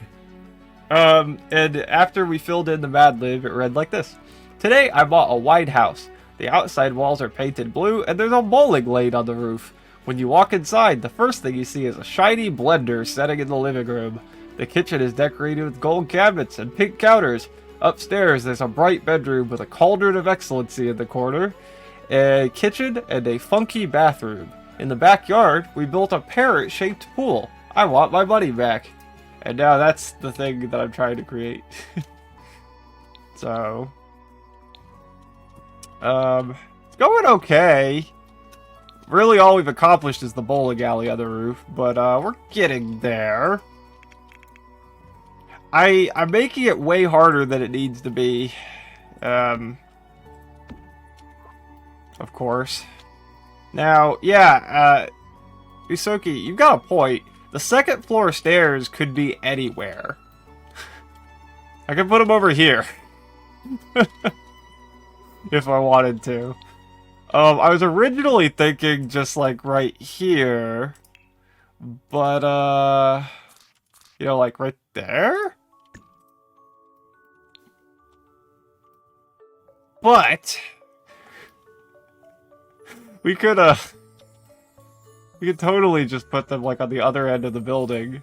And after we filled in the Mad Lib, it read like this. Today, I bought a white house. The outside walls are painted blue, and there's a bowling lane on the roof. When you walk inside, the first thing you see is a shiny blender setting in the living room. The kitchen is decorated with gold cabinets and pink counters. Upstairs, there's a bright bedroom with a cauldron of excellency in the corner, a kitchen, and a funky bathroom. In the backyard, we built a parrot-shaped pool. I want my money back. And now that's the thing that I'm trying to create. So, it's going okay. Really all we've accomplished is the bowling alley on the roof, but we're getting there. I'm making it way harder than it needs to be. Of course. Now, yeah, Usoki, you've got a point. The second floor stairs could be anywhere. I could put them over here. If I wanted to. I was originally thinking just like right here. But, you know, like right there? But we could totally just put them like on the other end of the building.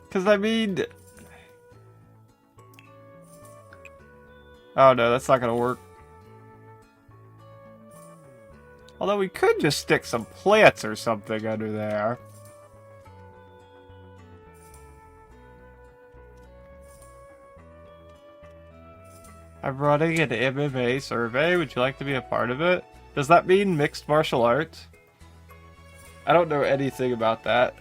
Because, I mean... Oh no, that's not gonna work. Although we could just stick some plants or something under there. I'm running an MMA survey. Would you like to be a part of it? Does that mean mixed martial arts? I don't know anything about that.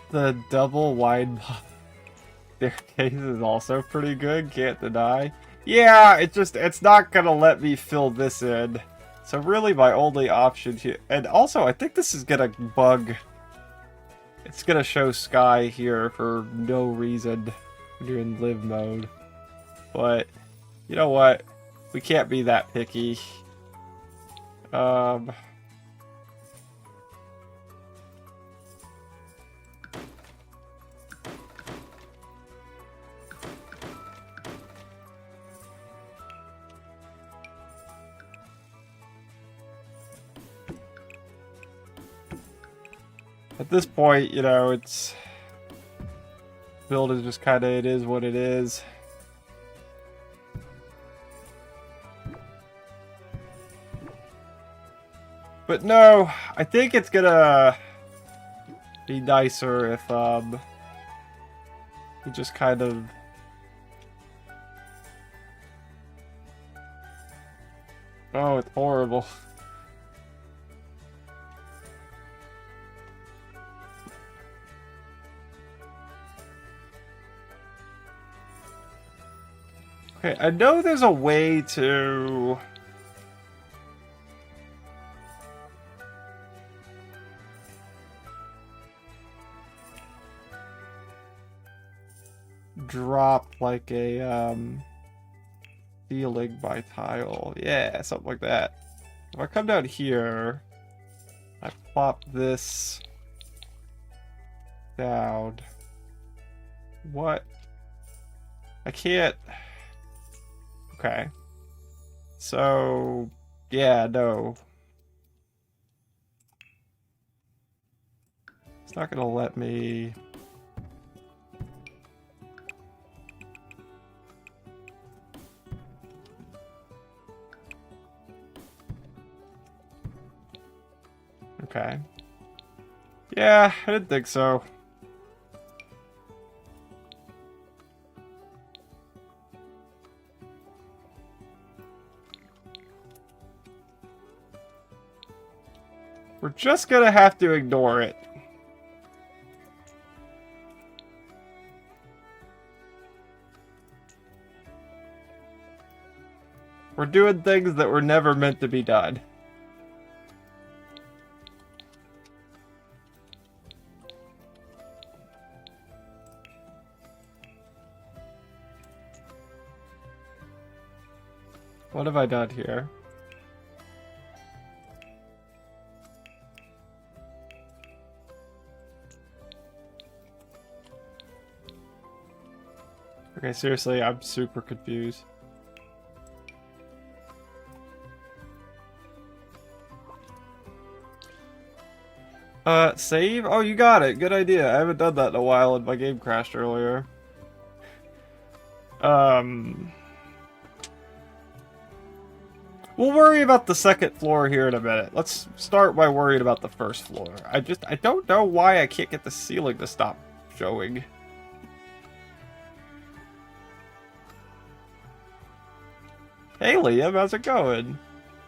The double wide staircase is also pretty good, can't deny. Yeah, it's not gonna let me fill this in. So really my only option here, and also I think this is gonna bug. It's gonna show sky here for no reason when you're in live mode. But, you know what? We can't be that picky. At this point, you know, it's... build is just kinda, it is what it is. But no, I think it's gonna be nicer if, we just kind of... Oh, it's horrible. Okay, I know there's a way to... drop like a ceiling by tile. Yeah, something like that. If I come down here, I plop this down. What? I can't. Okay. So, yeah, no. It's not gonna let me. Okay. Yeah, I didn't think so. We're just gonna have to ignore it. We're doing things that were never meant to be done. What have I done here? Okay, seriously, I'm super confused. Save? Oh, you got it. Good idea. I haven't done that in a while and my game crashed earlier. We'll worry about the second floor here in a minute. Let's start by worrying about the first floor. I don't know why I can't get the ceiling to stop showing. Hey Liam, how's it going?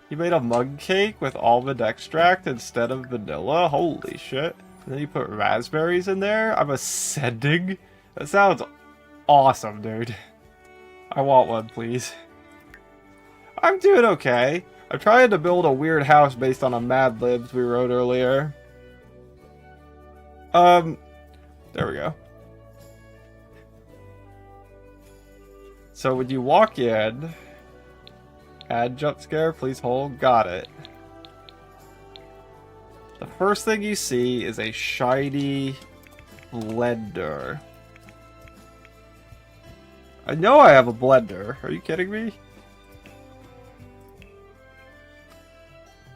You made a mug cake with almond extract instead of vanilla? Holy shit. And then you put raspberries in there? I'm ascending? That sounds awesome, dude. I want one, please. I'm doing okay. I'm trying to build a weird house based on a Mad Libs we wrote earlier. There we go. So when you walk in, add jump scare, please hold, got it. The first thing you see is a shiny blender. I know I have a blender. Are you kidding me?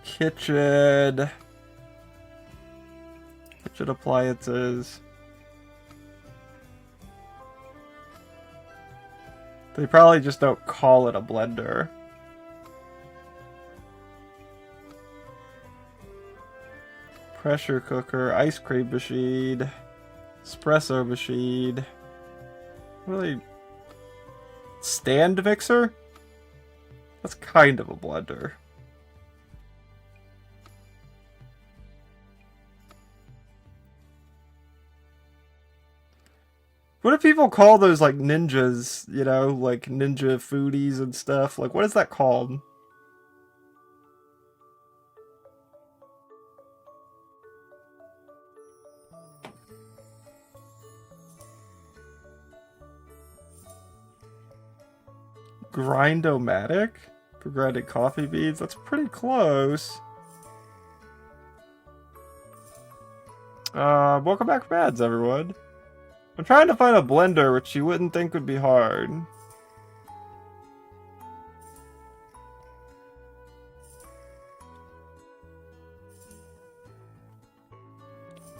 Kitchen appliances. They probably just don't call it a blender. Pressure cooker, ice cream machine, espresso machine. Really? Stand mixer? That's kind of a blender. What do people call those, like, ninjas, you know, like ninja foodies and stuff? Like, what is that called? Grindomatic? For grinding coffee beans? That's pretty close. Welcome back from ads, everyone. I'm trying to find a blender, which you wouldn't think would be hard.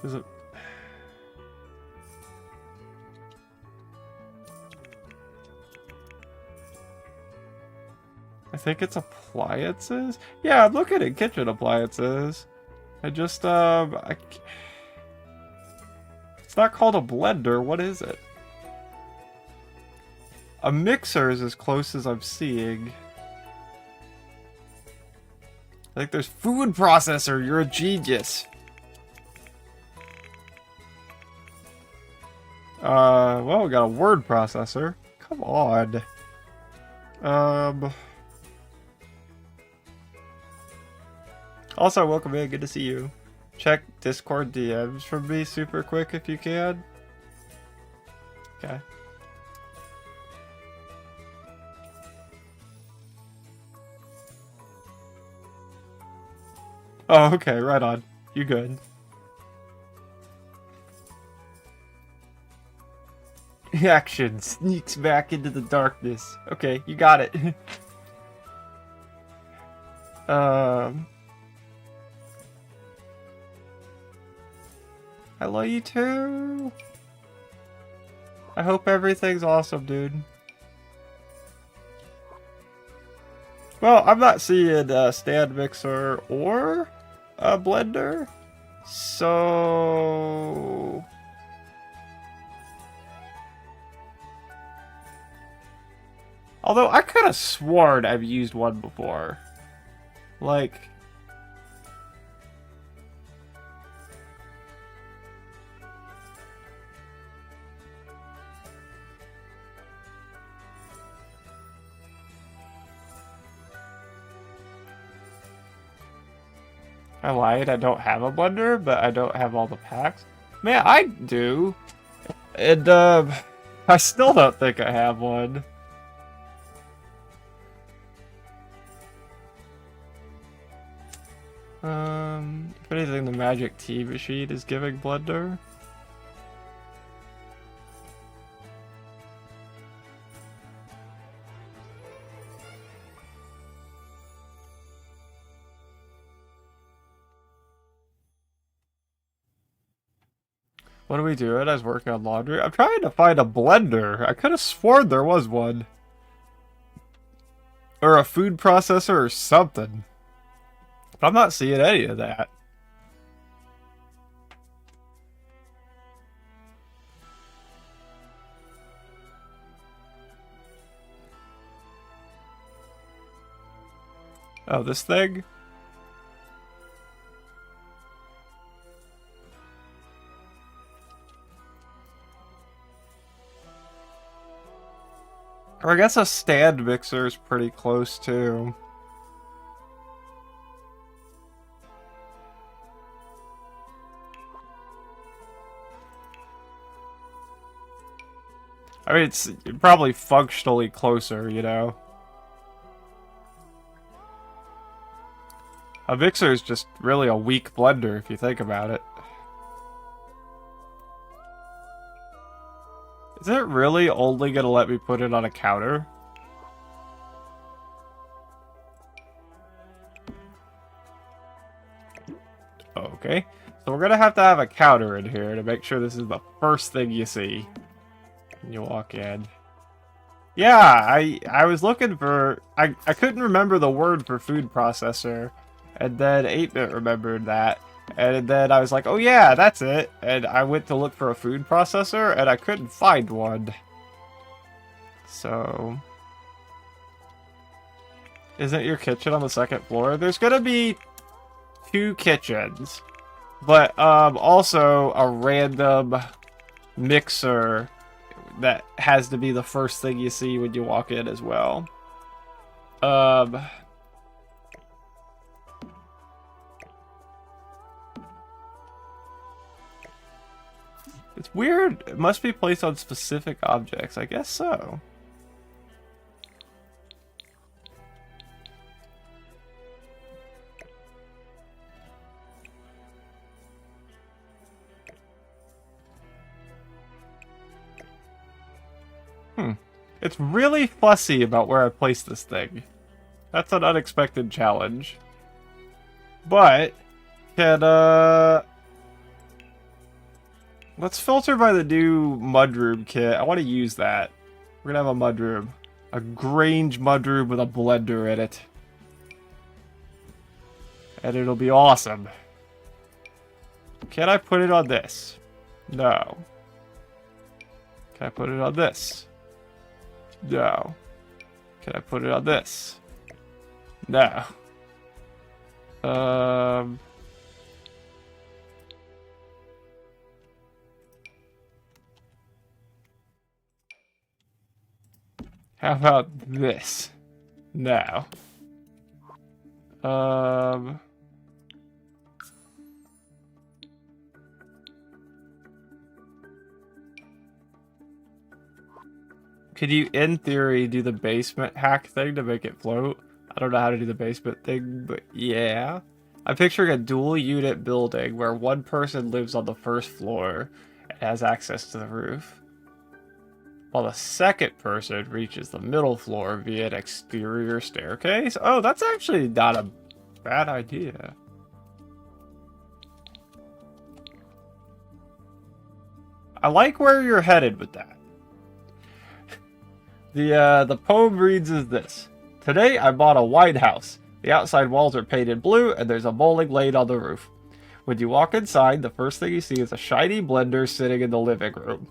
Is it... I think it's appliances? Yeah, I'm looking at kitchen appliances. I just, It's not called a blender, what is it? A mixer is as close as I'm seeing. I think there's food processor, you're a genius. Well, we got a word processor. Come on. Also, welcome in, good to see you. Check Discord DMs from me super quick if you can. Okay. Oh, okay, right on. You good. Action sneaks back into the darkness. Okay, you got it. um... I love you too. I hope everything's awesome, dude. Well, I'm not seeing a stand mixer or a blender, so although I could have sworn I've used one before, like. I lied, I don't have a blender, but I don't have all the packs. Man, I do. And, I still don't think I have one. If anything, the Magic Tea Machine is giving blender. What are we doing? I was working on laundry. I'm trying to find a blender. I could have sworn there was one. Or a food processor or something. But I'm not seeing any of that. Oh, this thing? Or I guess a stand mixer is pretty close too. I mean, it's probably functionally closer, you know? A mixer is just really a weak blender if you think about it. Is it really only gonna let me put it on a counter? Okay. So we're gonna have to have a counter in here to make sure this is the first thing you see when you walk in. Yeah, I was looking for... I couldn't remember the word for food processor, and then 8-Bit remembered that, and then I was like, oh yeah, that's it, and I went to look for a food processor, and I couldn't find one. So... Isn't your kitchen on the second floor? There's gonna be 2 kitchens, but also a random mixer that has to be the first thing you see when you walk in as well. It's weird. It must be placed on specific objects. I guess so. It's really fussy about where I place this thing. That's an unexpected challenge. But, let's filter by the new mudroom kit. I want to use that. We're gonna have a mudroom. A Grange mudroom with a blender in it. And it'll be awesome. Can I put it on this? No. Can I put it on this? No. Can I put it on this? No. How about this? No. Could you, in theory, do the basement hack thing to make it float? I don't know how to do the basement thing, but yeah. I'm picturing a dual unit building where one person lives on the first floor and has access to the roof, while the second person reaches the middle floor via an exterior staircase. Oh, that's actually not a bad idea. I like where you're headed with that. The poem reads as this. Today I bought a White House. The outside walls are painted blue and there's a bowling lane on the roof. When you walk inside, the first thing you see is a shiny blender sitting in the living room.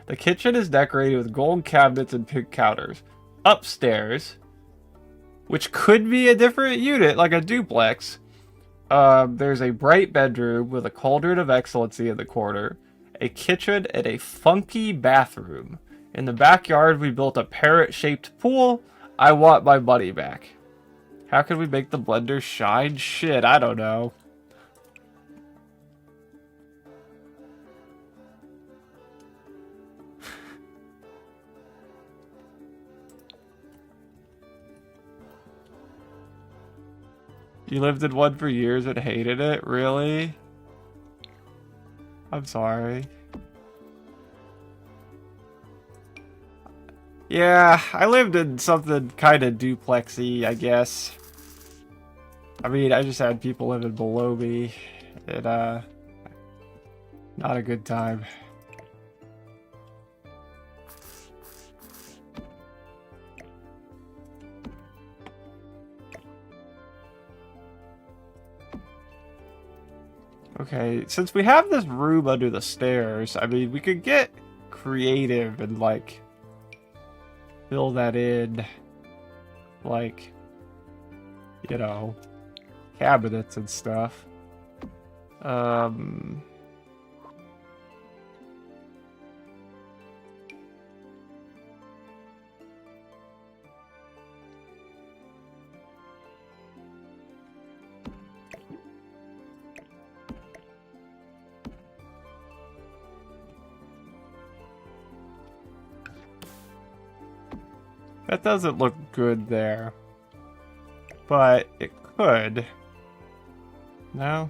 The kitchen is decorated with gold cabinets and pink counters. Upstairs, which could be a different unit, like a duplex, there's a bright bedroom with a cauldron of excellency in the corner, a kitchen, and a funky bathroom. In the backyard, we built a parrot-shaped pool. I want my money back. How can we make the blender shine? Shit, I don't know. You lived in one for years and hated it? Really? I'm sorry. Yeah, I lived in something kind of duplexy, I guess. I mean, I just had people living below me. And, not a good time. Okay, since we have this room under the stairs, I mean, we could get creative and, like, fill that in, like, you know, cabinets and stuff. That doesn't look good there. But it could. No?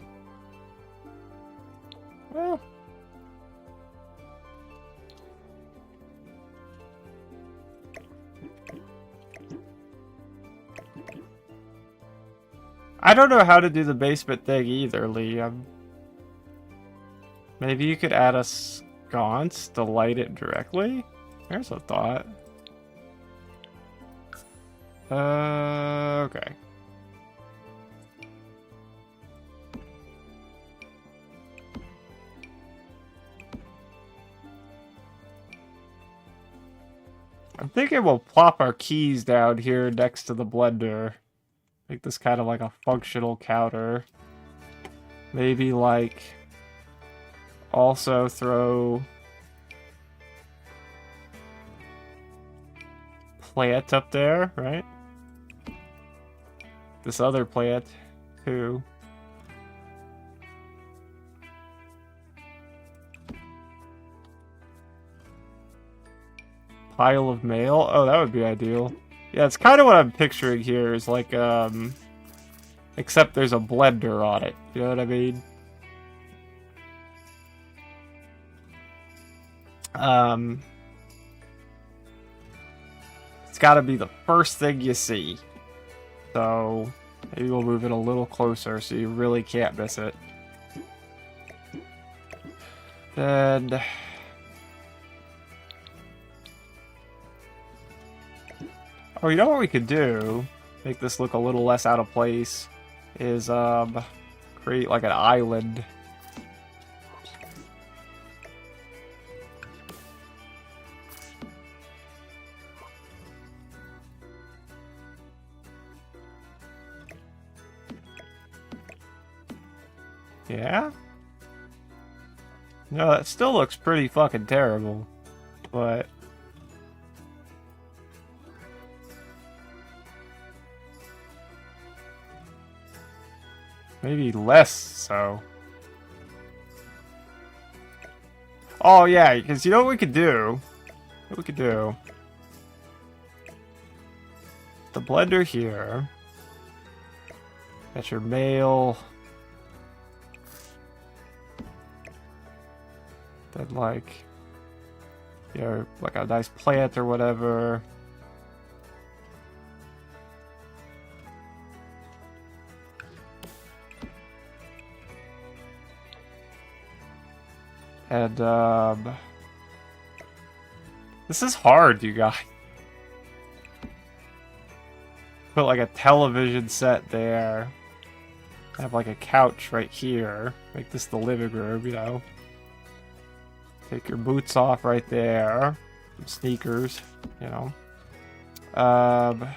Well. I don't know how to do the basement thing either, Liam. Maybe you could add a sconce to light it directly? There's a thought. Okay. I'm thinking we'll plop our keys down here next to the blender. Make this kind of like a functional counter. Maybe like also throw plant up there, right? This other plant, too. Pile of mail? Oh, that would be ideal. Yeah, it's kind of what I'm picturing here is like, except there's a blender on it. You know what I mean? It's gotta be the first thing you see. So, maybe we'll move it a little closer so you really can't miss it. Then... oh, you know what we could do? Make this look a little less out of place. Is, create like an island. Yeah? No, that still looks pretty fucking terrible. But... maybe less so. Oh yeah, because you know what we could do? What we could do? The blender here. Got your mail. Then like, you know, like a nice plant or whatever. And this is hard, you guys. Put like a television set there. Have like a couch right here. Make this the living room, you know. Take your boots off right there. Some sneakers, you know. Are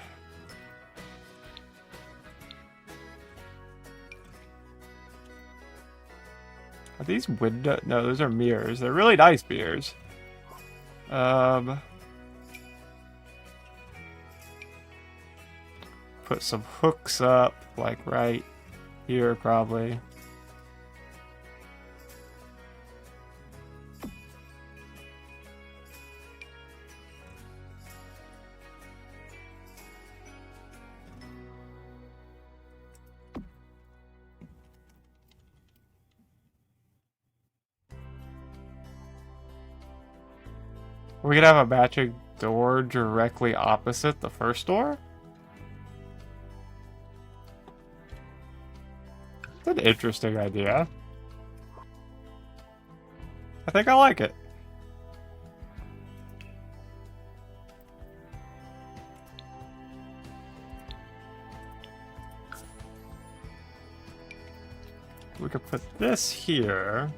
these window? No, those are mirrors. They're really nice mirrors. Put some hooks up, like right here, probably. We could have a matching door directly opposite the first door? That's an interesting idea. I think I like it. We could put this here.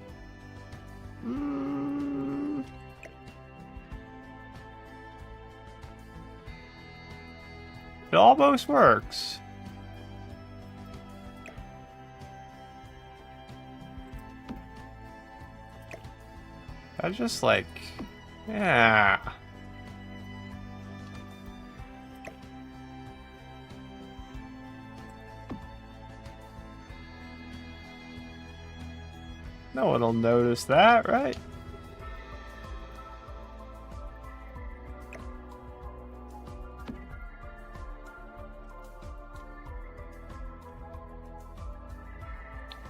It almost works. I just like, yeah. No one will notice that, right?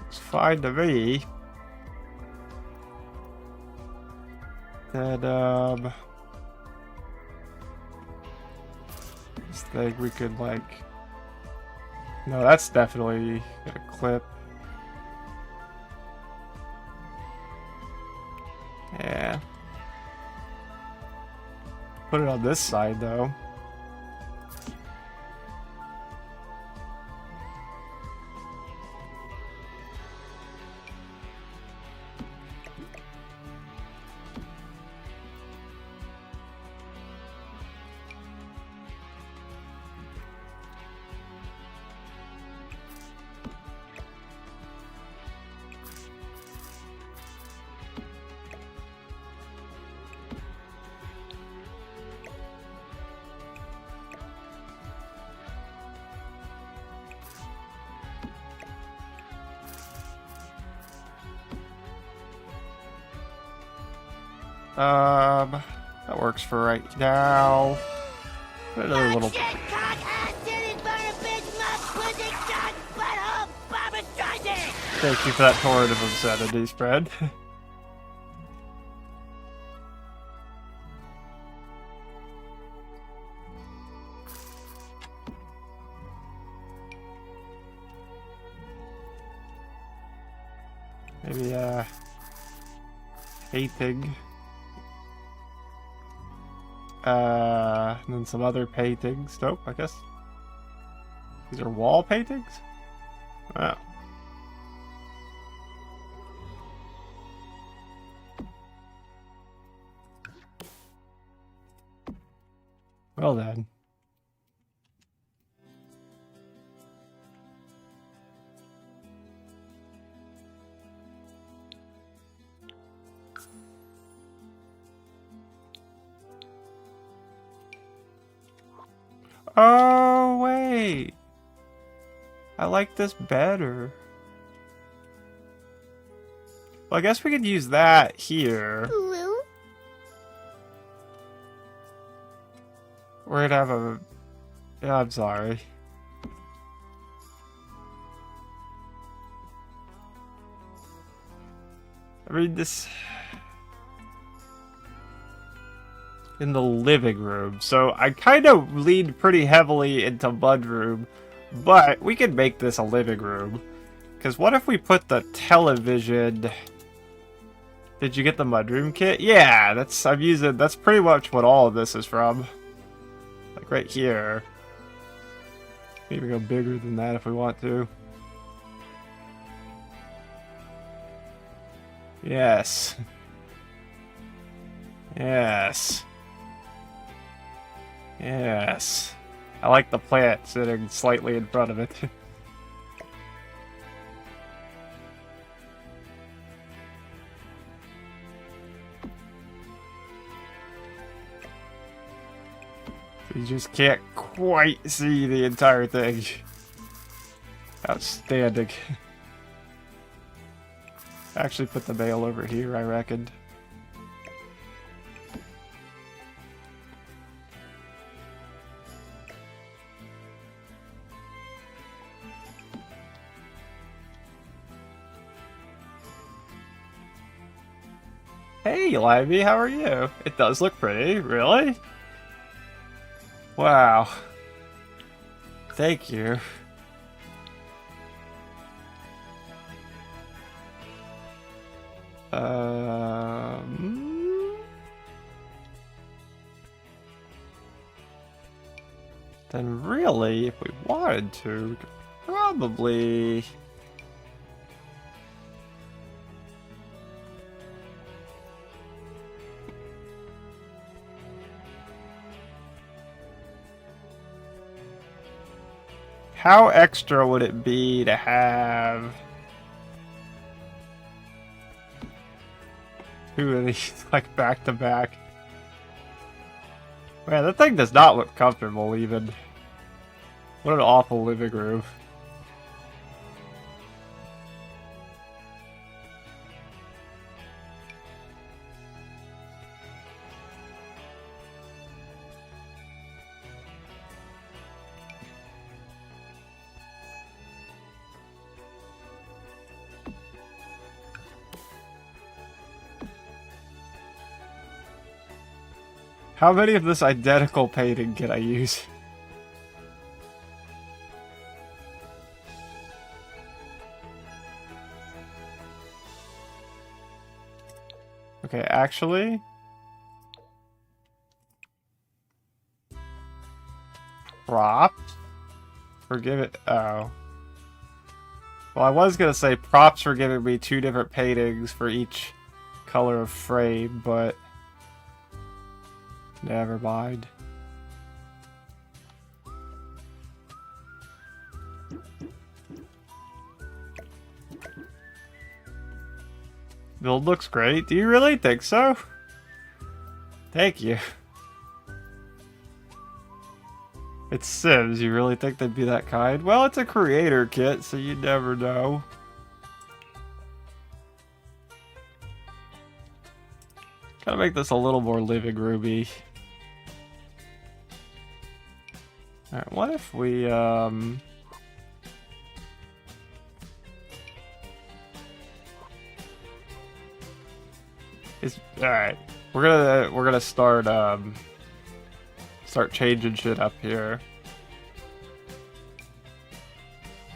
It's fine to me. And, this thing we could, like... No, that's definitely gonna clip. Yeah. Put it on this side, though. That works for right now. Put another little... Thank you for that torrent of obscenity spread. Maybe, painting. And then some other paintings. Nope, I guess. These are wall paintings? Oh. Well then. Oh, wait. I like this better. Well, I guess we could use that here. We're gonna have a... Yeah, I'm sorry. I mean, this... in the living room. So I kind of leaned pretty heavily into mudroom, but we could make this a living room. Because what if we put the television... Did you get the mudroom kit? Yeah, that's pretty much what all of this is from. Like right here. Maybe go bigger than that if we want to. Yes. Yes. Yes. I like the plant sitting slightly in front of it. You just can't quite see the entire thing. Outstanding. Actually put the mail over here, I reckoned. Hey, Limey, how are you? It does look pretty, really? Wow. Thank you. Then really, if we wanted to, we could probably... How extra would it be to have two of these, like, back to back? Man, that thing does not look comfortable, even. What an awful living room. How many of this identical painting can I use? Okay, actually... Props? Forgive it... Oh. Well, I was gonna say props for giving me two different paintings for each color of frame, but... Never mind. Build looks great. Do you really think so? Thank you. It's Sims. You really think they'd be that kind? Well, it's a creator kit, so you never know. Gotta make this a little more living roomy. Alright, what if we, Alright. We're gonna start, start changing shit up here.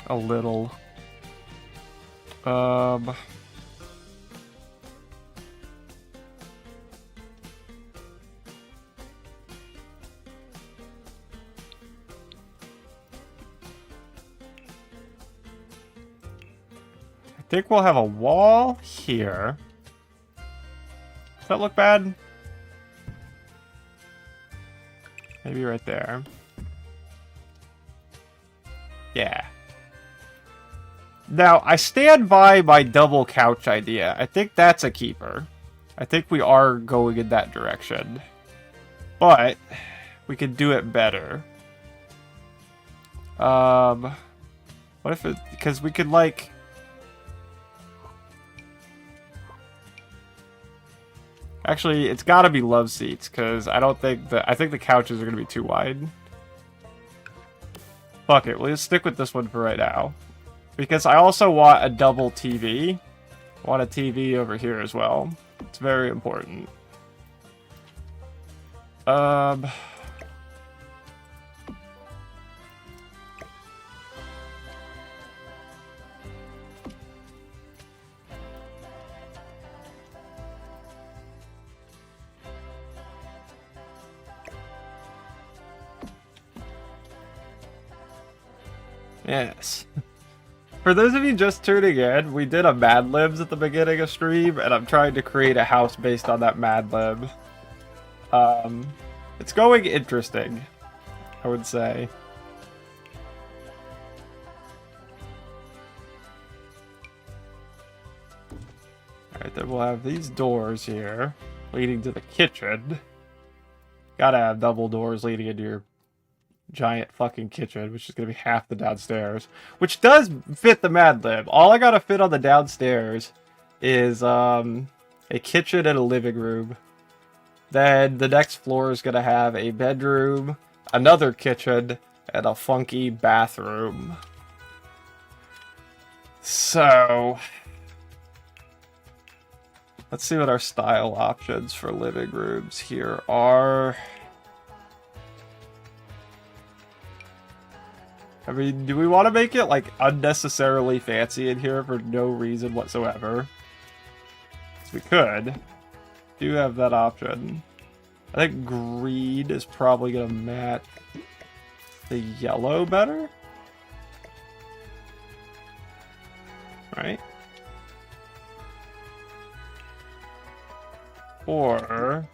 A little. I think we'll have a wall here. Does that look bad? Maybe right there. Yeah. Now, I stand by my double couch idea. I think that's a keeper. I think we are going in that direction. But, we could do it better. What if it... Because we could, like... Actually, it's gotta be love seats, because I don't think I think the couches are gonna be too wide. Fuck it, we'll just stick with this one for right now. Because I also want a double TV. I want a TV over here as well. It's very important. Um... Yes. For those of you just tuning in, we did a Mad Libs at the beginning of stream, and I'm trying to create a house based on that Mad Lib. It's going interesting, I would say. Alright, then we'll have these doors here, leading to the kitchen. Gotta have double doors leading into your giant fucking kitchen, which is gonna be half the downstairs, which does fit the Mad Lib. All I gotta fit on the downstairs is a kitchen and a living room. Then the next floor is gonna have a bedroom, another kitchen, and a funky bathroom. So let's see what our style options for living rooms here are. I mean, do we want to make it, like, unnecessarily fancy in here for no reason whatsoever? We could. Do have that option. I think green is probably going to match the yellow better. Right? Or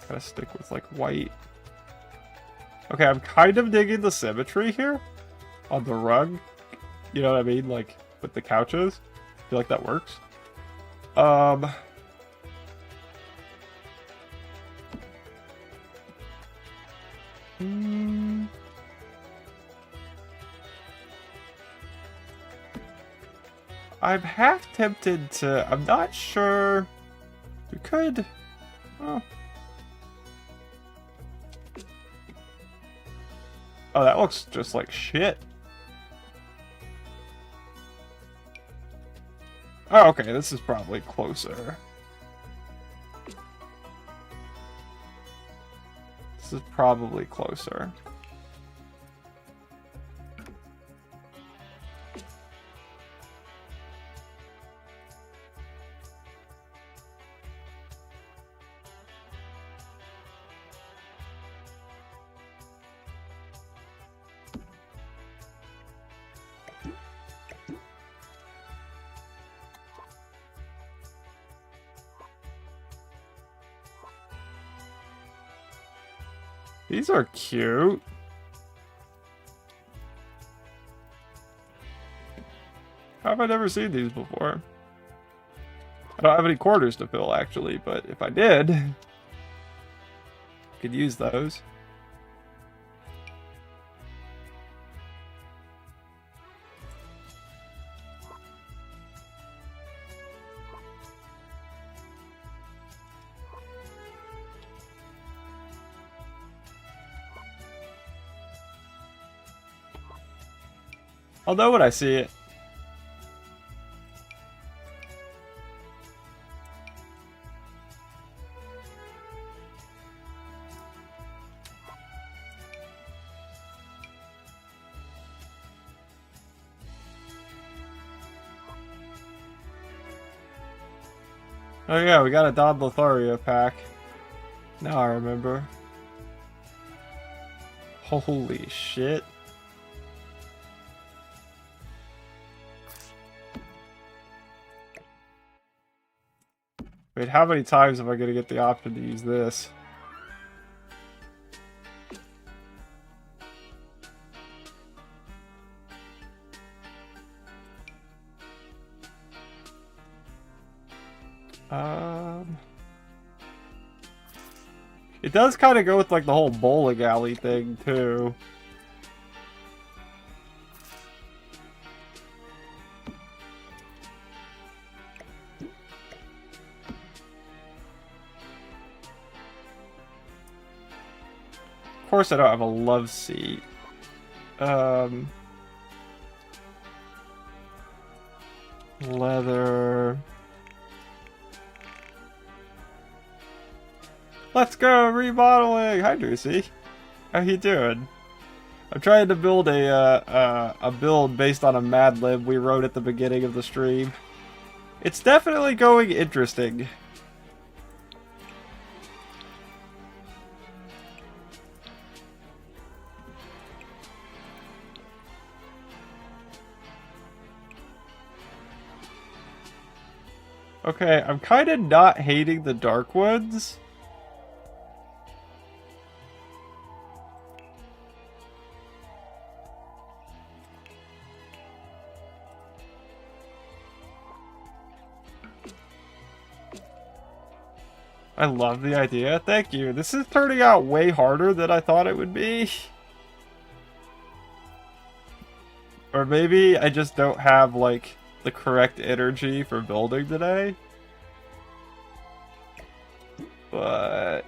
gotta stick with, like, white. Okay, I'm kind of digging the symmetry here on the rug. You know what I mean? Like, with the couches. I feel like that works. I'm half tempted to... I'm not sure... We could... Oh, oh, that looks just like shit. Oh, okay, this is probably closer. This is probably closer. These are cute. How have I never seen these before? I don't have any quarters to fill, actually, but if I did, I could use those. I'll know when I see it. Oh yeah, we got a Don Lothario pack. Now I remember. Holy shit. Wait, how many times am I going to get the option to use this? It does kind of go with, like, the whole bowling alley thing, too. Of course I don't have a love seat. Leather. Let's go remodeling. Hi, Drucy. How you doing? I'm trying to build a build based on a Mad Lib we wrote at the beginning of the stream. It's definitely going interesting. Okay, I'm kind of not hating the Dark Woods. I love the idea. Thank you. This is turning out way harder than I thought it would be. Or maybe I just don't have, like, the correct energy for building today. But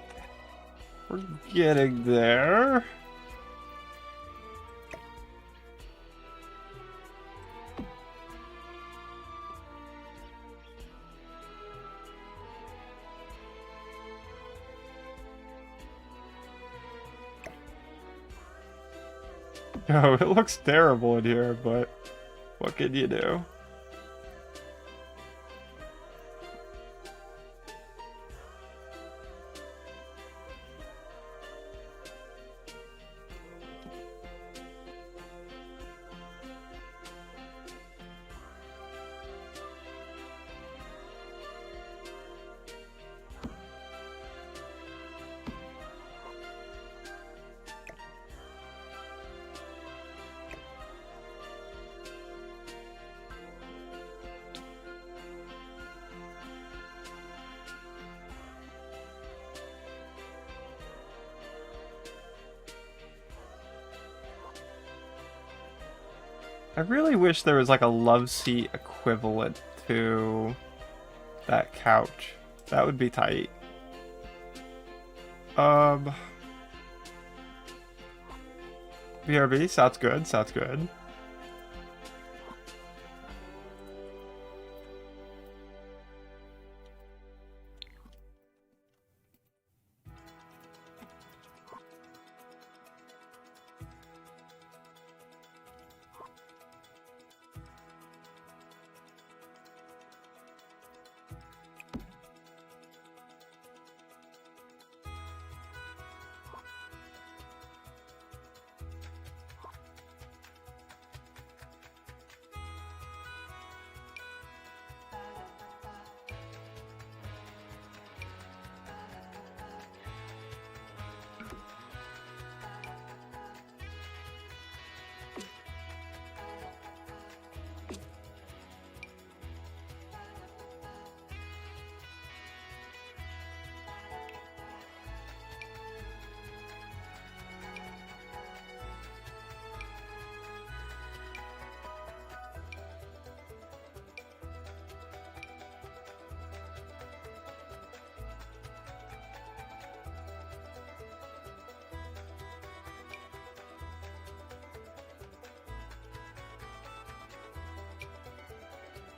we're getting there. Oh, it looks terrible in here, but what can you do? I really wish there was like a love seat equivalent to that couch. That would be tight. BRB, sounds good, sounds good.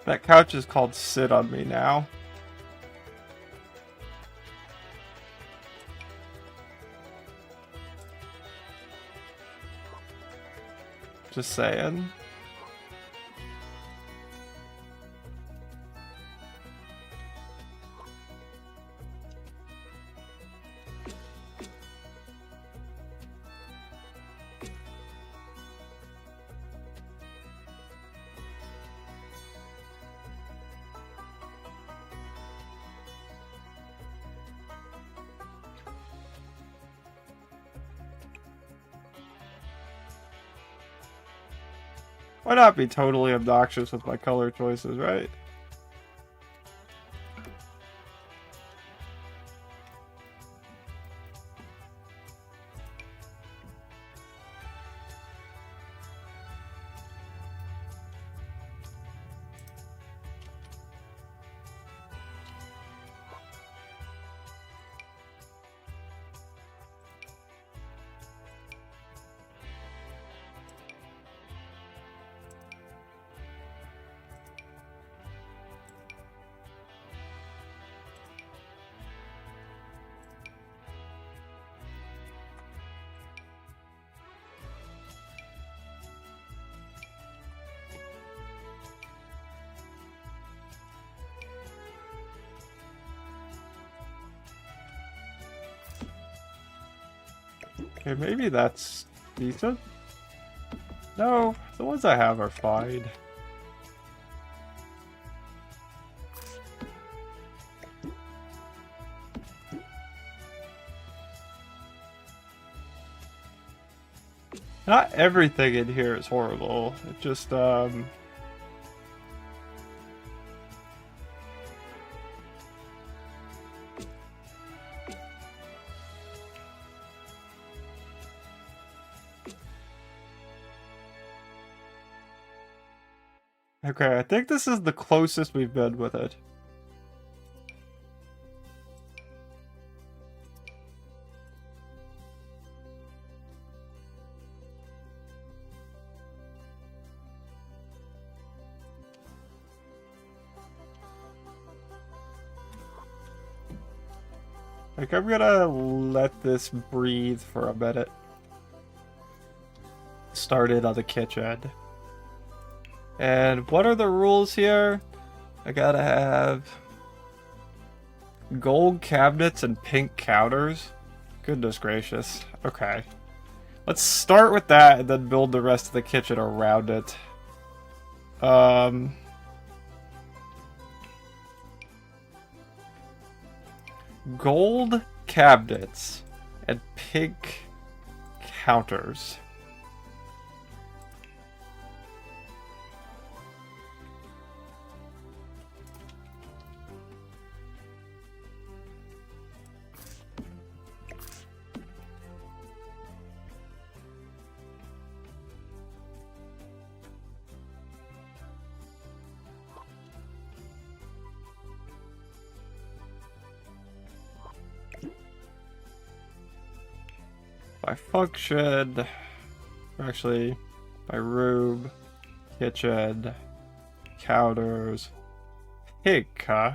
That couch is called Sit On Me now. Just saying. Why not be totally obnoxious with my color choices, right? Okay, maybe that's decent. No, the ones I have are fine. Not everything in here is horrible. It just, okay, I think this is the closest we've been with it. Like, I'm gonna let this breathe for a minute. Started on the kitchen. And what are the rules here? I gotta have gold cabinets and pink counters. Goodness gracious. Okay. Let's start with that and then build the rest of the kitchen around it. Gold cabinets and pink counters. By function, actually, by room, kitchen, counters, pig, huh?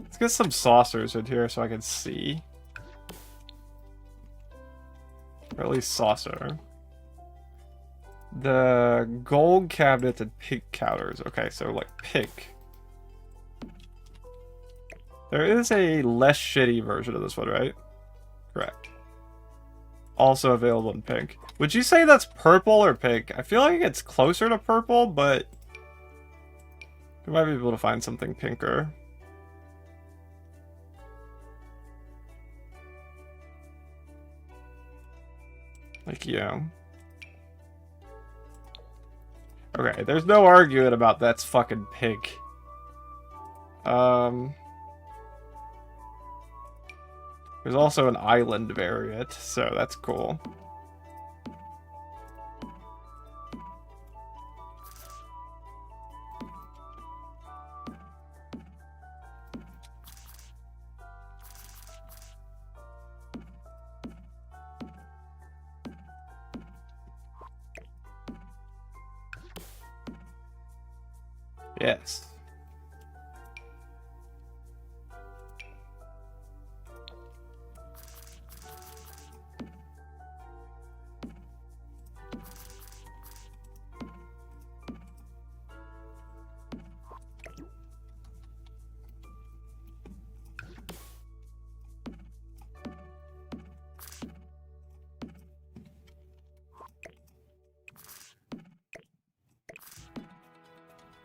Let's get some saucers in here so I can see. Or at least saucer. The gold cabinets and pink counters. Okay, so like pink. There is a less shitty version of this one, right? Correct. Also available in pink. Would you say that's purple or pink? I feel like it's closer to purple, but we might be able to find something pinker. Like, yeah. Okay, there's no arguing about that's fucking pink. There's also an island variant, so that's cool. Yes.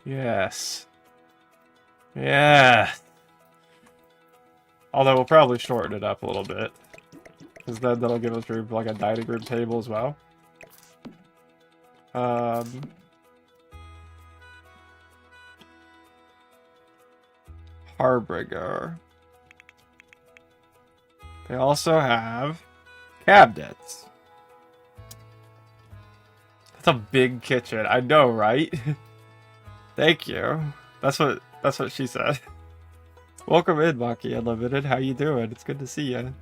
Yes. Yeah. Although we'll probably shorten it up a little bit. Because then that'll give us room for like a dining room table as well. Harbinger. They also have cabinets. That's a big kitchen. I know, right? Thank you. That's what she said. Welcome in, Maki Unlimited. How you doing? It's good to see you.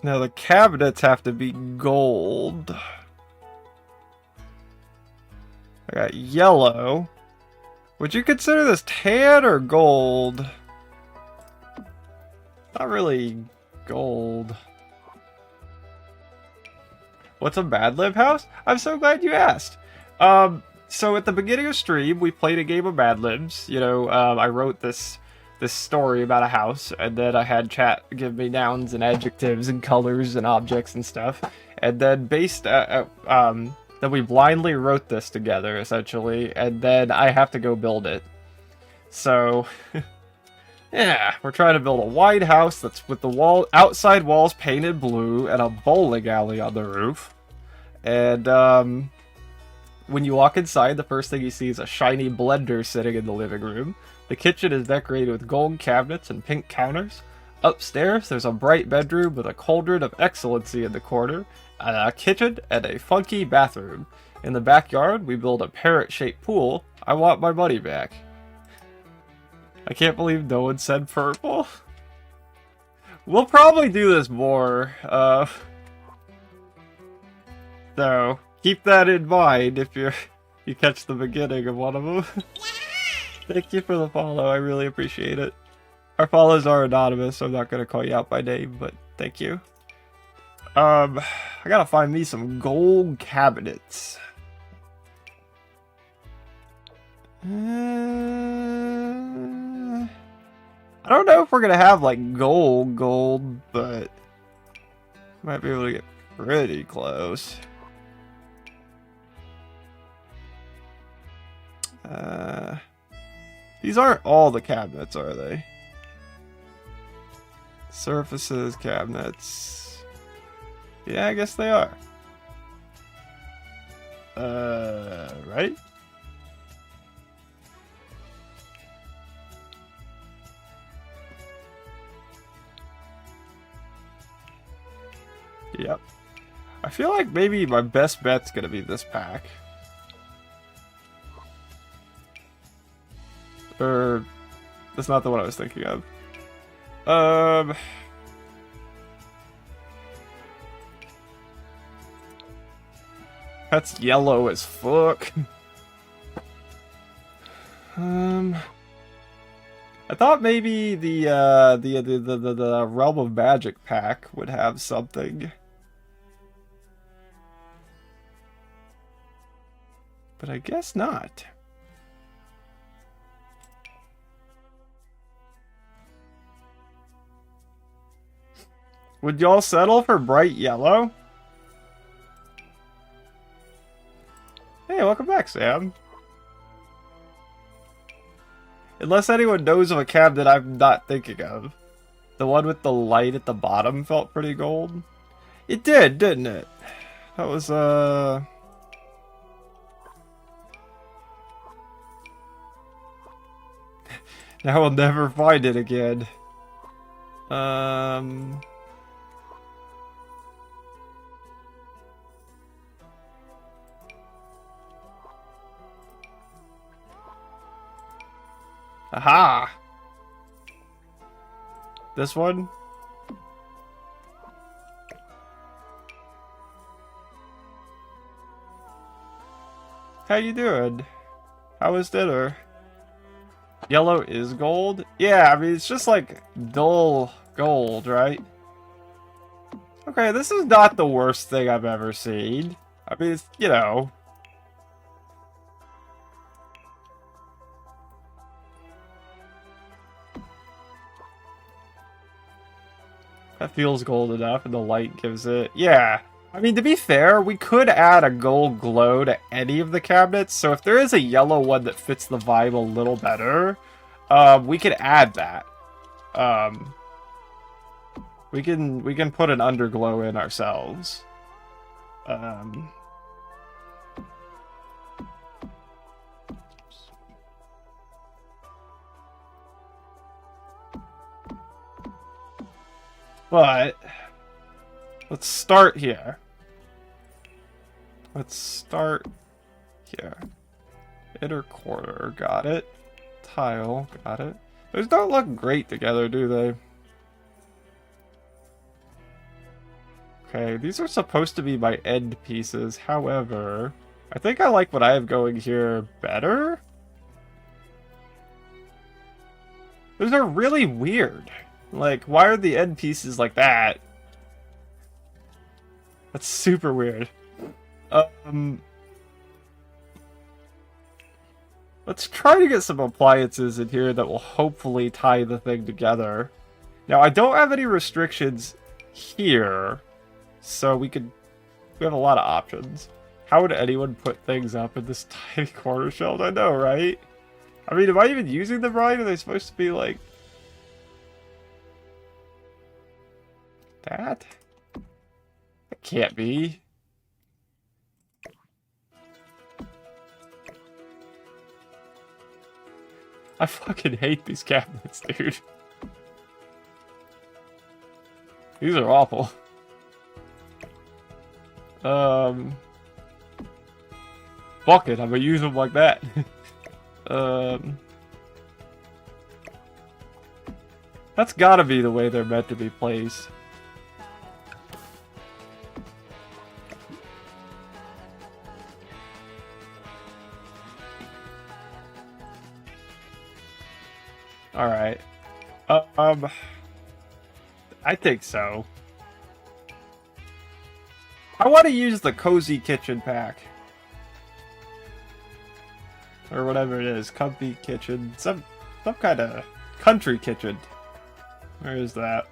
Now the cabinets have to be gold. I got yellow. Would you consider this tan or gold? Not really gold. What's a Mad Lib house? I'm so glad you asked. So at the beginning of stream, we played a game of Mad Libs. You know, I wrote this this story about a house, and then I had chat give me nouns and adjectives and colors and objects and stuff, and then then we blindly wrote this together essentially, and then I have to go build it. So yeah, we're trying to build a wide house that's with the outside walls painted blue and a bowling alley on the roof. And when you walk inside, the first thing you see is a shiny blender sitting in the living room. The kitchen is decorated with gold cabinets and pink counters. Upstairs, there's a bright bedroom with a cauldron of excellency in the corner, a kitchen, and a funky bathroom. In the backyard, we build a parrot-shaped pool. I want my money back. I can't believe no one said purple. We'll probably do this more. So keep that in mind if you catch the beginning of one of them. Thank you for the follow. I really appreciate it. Our follows are anonymous, so I'm not gonna call you out by name, but thank you. I gotta find me some gold cabinets. I don't know if we're gonna have like gold, but might be able to get pretty close. These aren't all the cabinets, are they? Surfaces, cabinets. Yeah, I guess they are. Right? Yep. I feel like maybe my best bet's gonna be this pack. Or that's not the one I was thinking of. That's yellow as fuck. I thought maybe the Realm of Magic pack would have something. But I guess not. Would y'all settle for bright yellow? Hey, welcome back, Sam. Unless anyone knows of a cab that I'm not thinking of. The one with the light at the bottom felt pretty gold. It did, didn't it? That was, Now we'll never find it again. Aha! This one? How you doing? How was dinner? Yellow is gold? Yeah, I mean, it's just like dull gold, right? Okay, this is not the worst thing I've ever seen. I mean, it's, you know... That feels gold enough, and the light gives it... Yeah. I mean, to be fair, we could add a gold glow to any of the cabinets, so if there is a yellow one that fits the vibe a little better, we could add that. We can put an underglow in ourselves. But let's start here. Let's start here. Inner quarter, got it. Tile, got it. Those don't look great together, do they? Okay, these are supposed to be my end pieces. However, I think I like what I have going here better. Those are really weird. Like, why are the end pieces like that? That's super weird. Let's Let's try to get some appliances in here that will hopefully tie the thing together. Now, I don't have any restrictions here, so we have a lot of options. How would anyone put things up in this tiny corner shelf? I know, right? I mean, am I even using them right? Are they supposed to be like... that? That can't be. I fucking hate these cabinets, dude. These are awful. Fuck it, I'm gonna use them like that. That's gotta be the way they're meant to be placed. Alright. I think so. I want to use the Cozy Kitchen pack. Or whatever it is. Comfy Kitchen. Some kind of country kitchen. Where is that?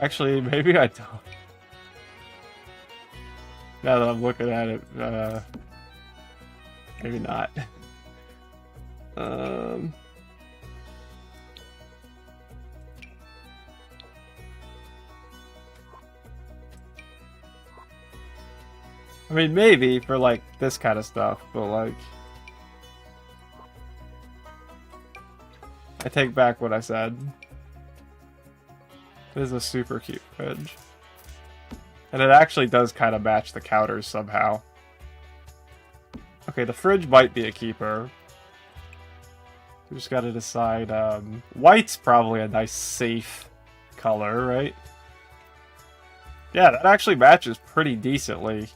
Actually, maybe I don't. Now that I'm looking at it, maybe not. I mean, maybe for like this kind of stuff, but like, I take back what I said. This is a super cute fridge. And it actually does kind of match the counters somehow. Okay, the fridge might be a keeper. We just gotta decide, white's probably a nice, safe color, right? Yeah, that actually matches pretty decently.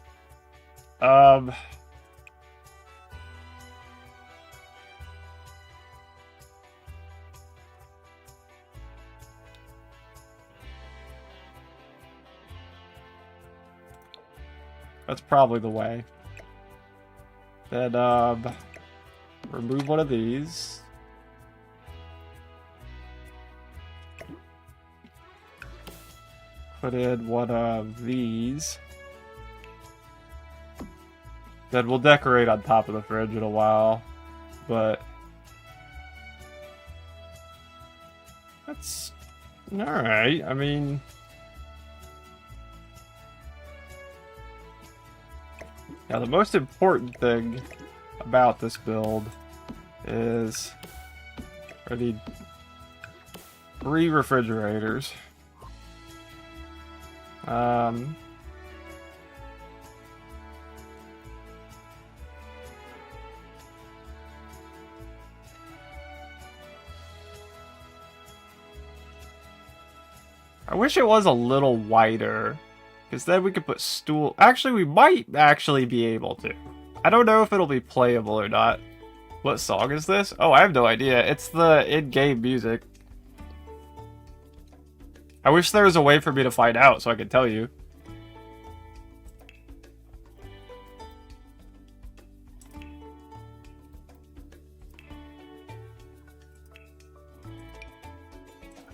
That's probably the way. Then, remove one of these. Put in one of these. Then we'll decorate on top of the fridge in a while. But... that's... alright, I mean... now, the most important thing about this build is I need 3 refrigerators. I wish it was a little wider. Because then we could put stool... actually, we might actually be able to. I don't know if it'll be playable or not. What song is this? Oh, I have no idea. It's the in-game music. I wish there was a way for me to find out so I could tell you.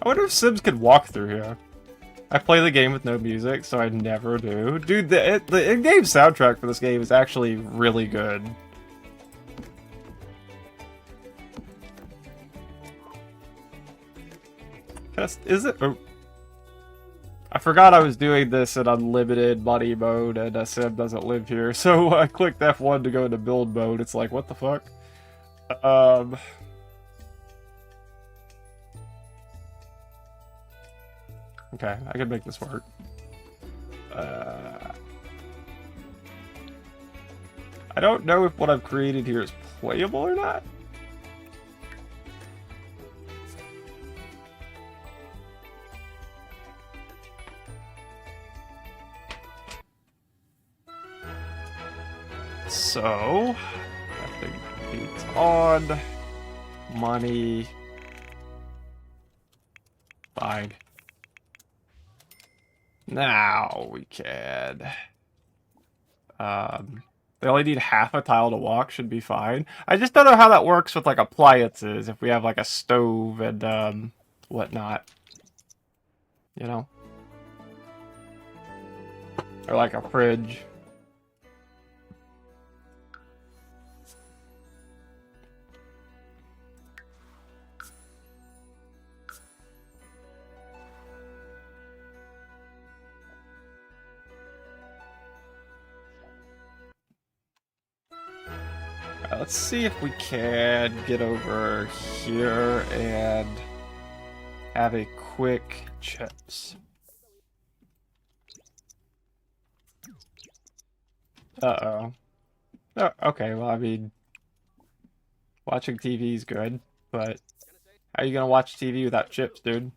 I wonder if Sims could walk through here. I play the game with no music, so I never do. Dude, the in-game soundtrack for this game is actually really good. Is it? Oh. I forgot I was doing this in unlimited money mode, and Sim doesn't live here, so I clicked F1 to go into build mode. It's like, what the fuck? Okay, I can make this work. I don't know if what I've created here is playable or not. So I think it's on money. Fine. Now we can. They only need half a tile to walk, should be fine. I just don't know how that works with like appliances, if we have like a stove and whatnot. You know? Or like a fridge. Let's see if we can get over here and have a quick chips. Uh-oh. Oh, okay, well, I mean, watching TV is good, but how are you gonna watch TV without chips, dude?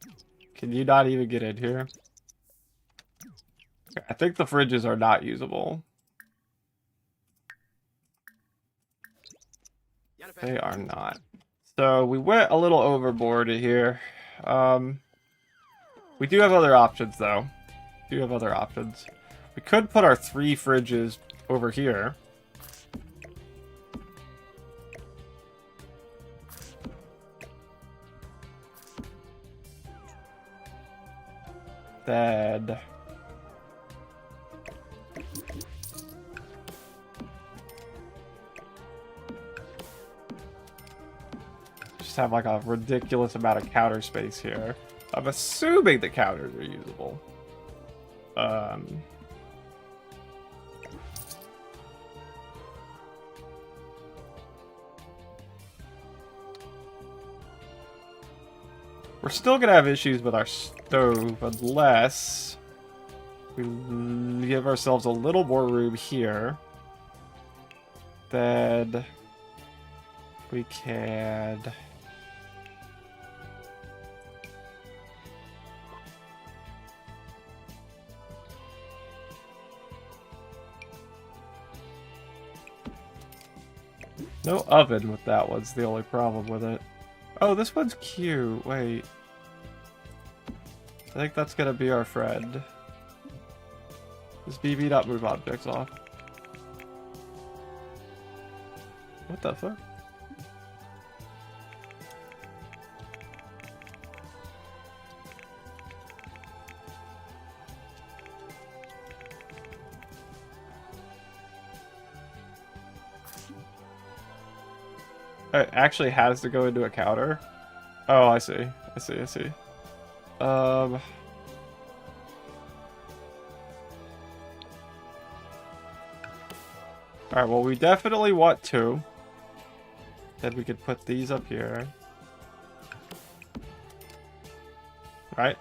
Can you not even get in here? I think the fridges are not usable. They are not. So we went a little overboard here. We do have other options, though. We do have other options. We could put our 3 fridges over here. Then just have like a ridiculous amount of counter space here. I'm assuming the counters are usable. We're still gonna have issues with our stove unless we give ourselves a little more room here. Then we can no oven with that one's the only problem with it. Oh, this one's cute. Wait. I think that's gonna be our friend. Does BB not move objects off? What the fuck? It actually has to go into a counter? Oh, I see. I see, I see. Alright, well, we definitely want 2. Then we could put these up here. Right?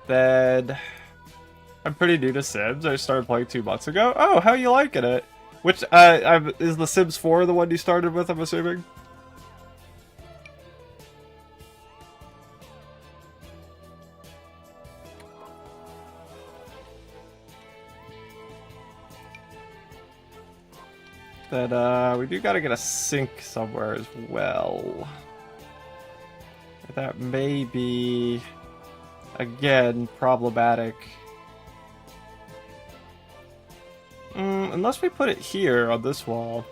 Then I'm pretty new to Sims. I started playing 2 months ago. Oh, how you liking it? Which, is the Sims 4 the one you started with, I'm assuming? Then, we do gotta get a sink somewhere as well. That may be, again, problematic. Unless we put it here on this wall.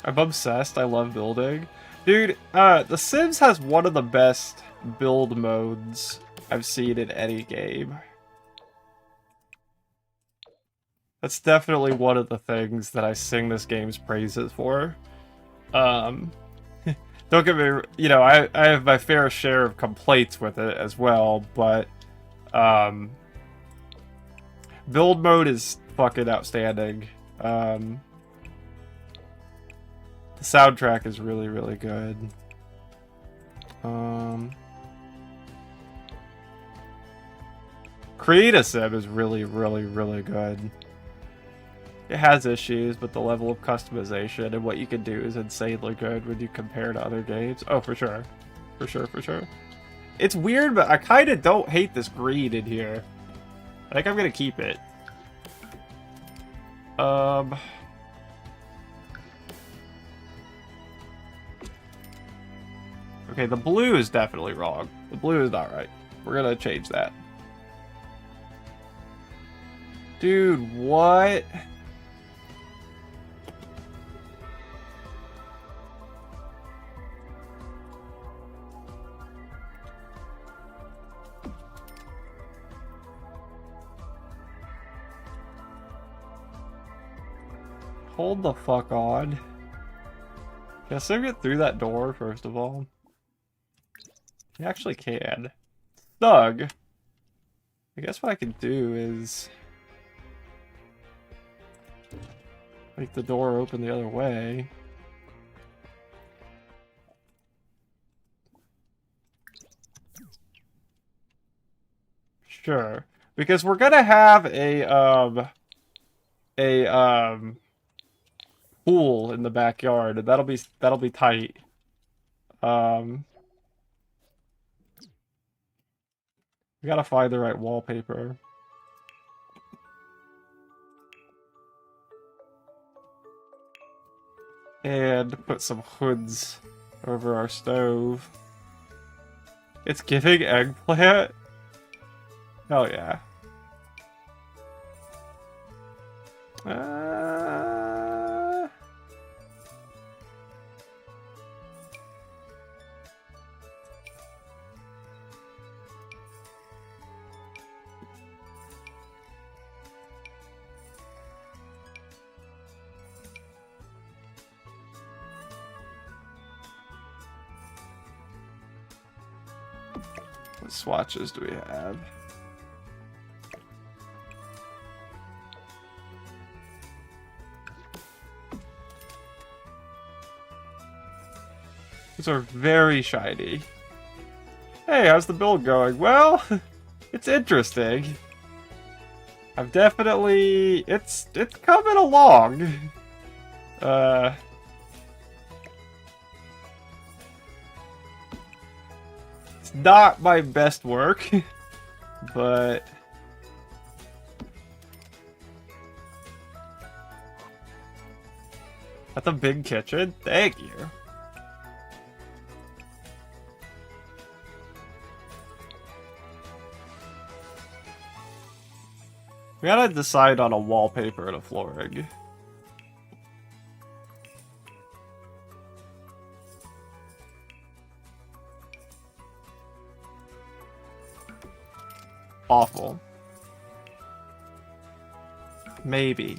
I'm obsessed. I love building. Dude, The Sims has one of the best build modes I've seen in any game. That's definitely one of the things that I sing this game's praises for. Don't get me, you know, I have my fair share of complaints with it as well, but build mode is fucking outstanding. The soundtrack is really, really good. Create a Sim is really, really, really good. It has issues, but the level of customization and what you can do is insanely good when you compare to other games. Oh, for sure. For sure, for sure. It's weird, but I kind of don't hate this green in here. I think I'm going to keep it. Okay, the blue is definitely wrong. The blue is not right. We're going to change that. Dude, what? Hold the fuck on. Can I still get through that door, first of all? You actually can. Thug. I guess what I can do is make the door open the other way. Sure. Because we're gonna have a pool in the backyard, and that'll be tight. We gotta find the right wallpaper. And put some hoods over our stove. It's giving eggplant? Hell yeah. What swatches do we have? These are very shiny. Hey, how's the build going? Well, it's interesting. I've definitely... It's coming along. It's not my best work, but... That's a big kitchen. Thank you. We gotta decide on a wallpaper and a flooring. Awful. Maybe.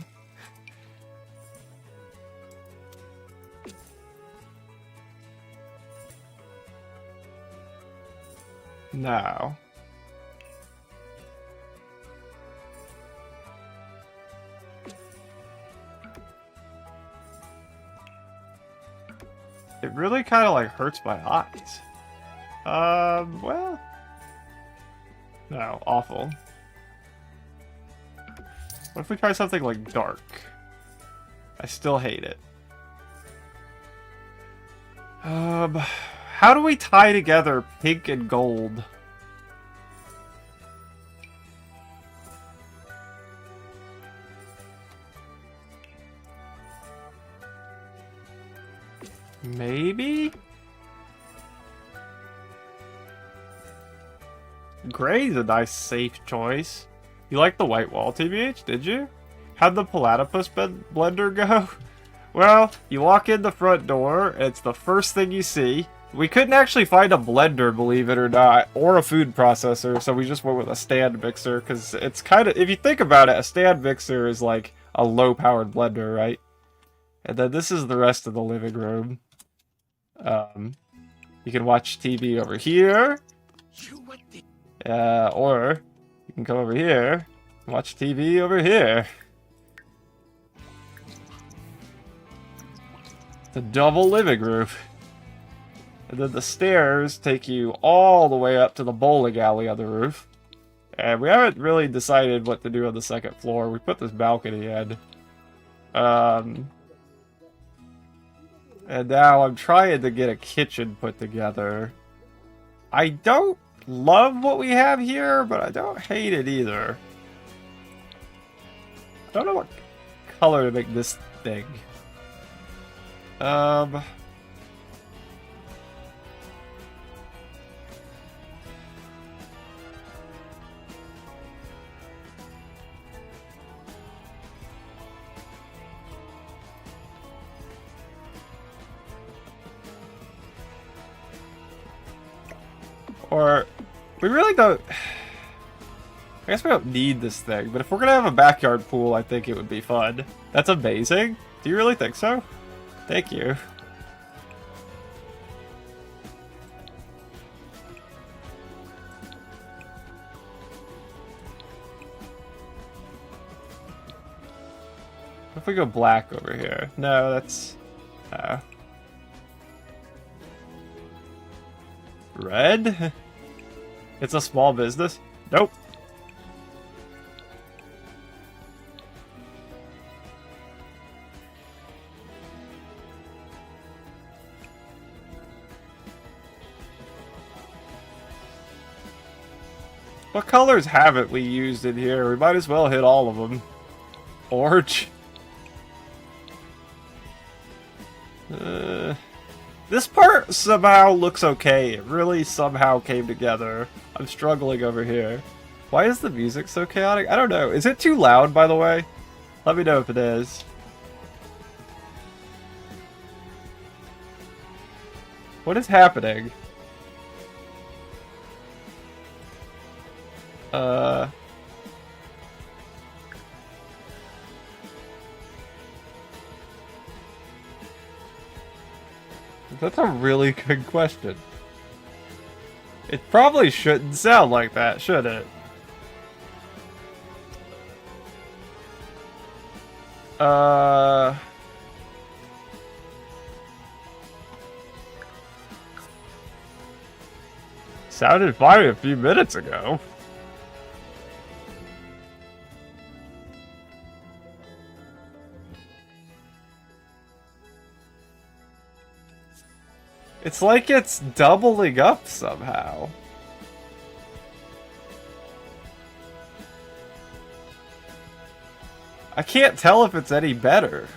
No. It really kind of like hurts my eyes. Well. No, awful. What if we try something like dark? I still hate it. How do we tie together pink and gold? Maybe? Gray's a nice, safe choice. You like the white wall, TBH, did you? How'd the platypus blender go? Well, you walk in the front door, and it's the first thing you see. We couldn't actually find a blender, believe it or not, or a food processor, so we just went with a stand mixer, because it's kind of, if you think about it, a stand mixer is like a low-powered blender, right? And then this is the rest of the living room. You can watch TV over here. Or you can come over here and watch TV over here. It's a double living room. And then the stairs take you all the way up to the bowling alley on the roof. And we haven't really decided what to do on the second floor. We put this balcony in. And now I'm trying to get a kitchen put together. I don't love what we have here, but I don't hate it either. I don't know what color to make this thing. Or, we really don't... I guess we don't need this thing, but if we're gonna have a backyard pool, I think it would be fun. That's amazing. Do you really think so? Thank you. What if we go black over here? No, that's... Red? It's a small business? Nope. What colors haven't we used in here? We might as well hit all of them. Orange. This part somehow looks okay. It really somehow came together. I'm struggling over here. Why is the music so chaotic? I don't know. Is it too loud, by the way? Let me know if it is. What is happening? That's a really good question. It probably shouldn't sound like that, should it? Sounded fine a few minutes ago. It's like it's doubling up somehow. I can't tell if it's any better.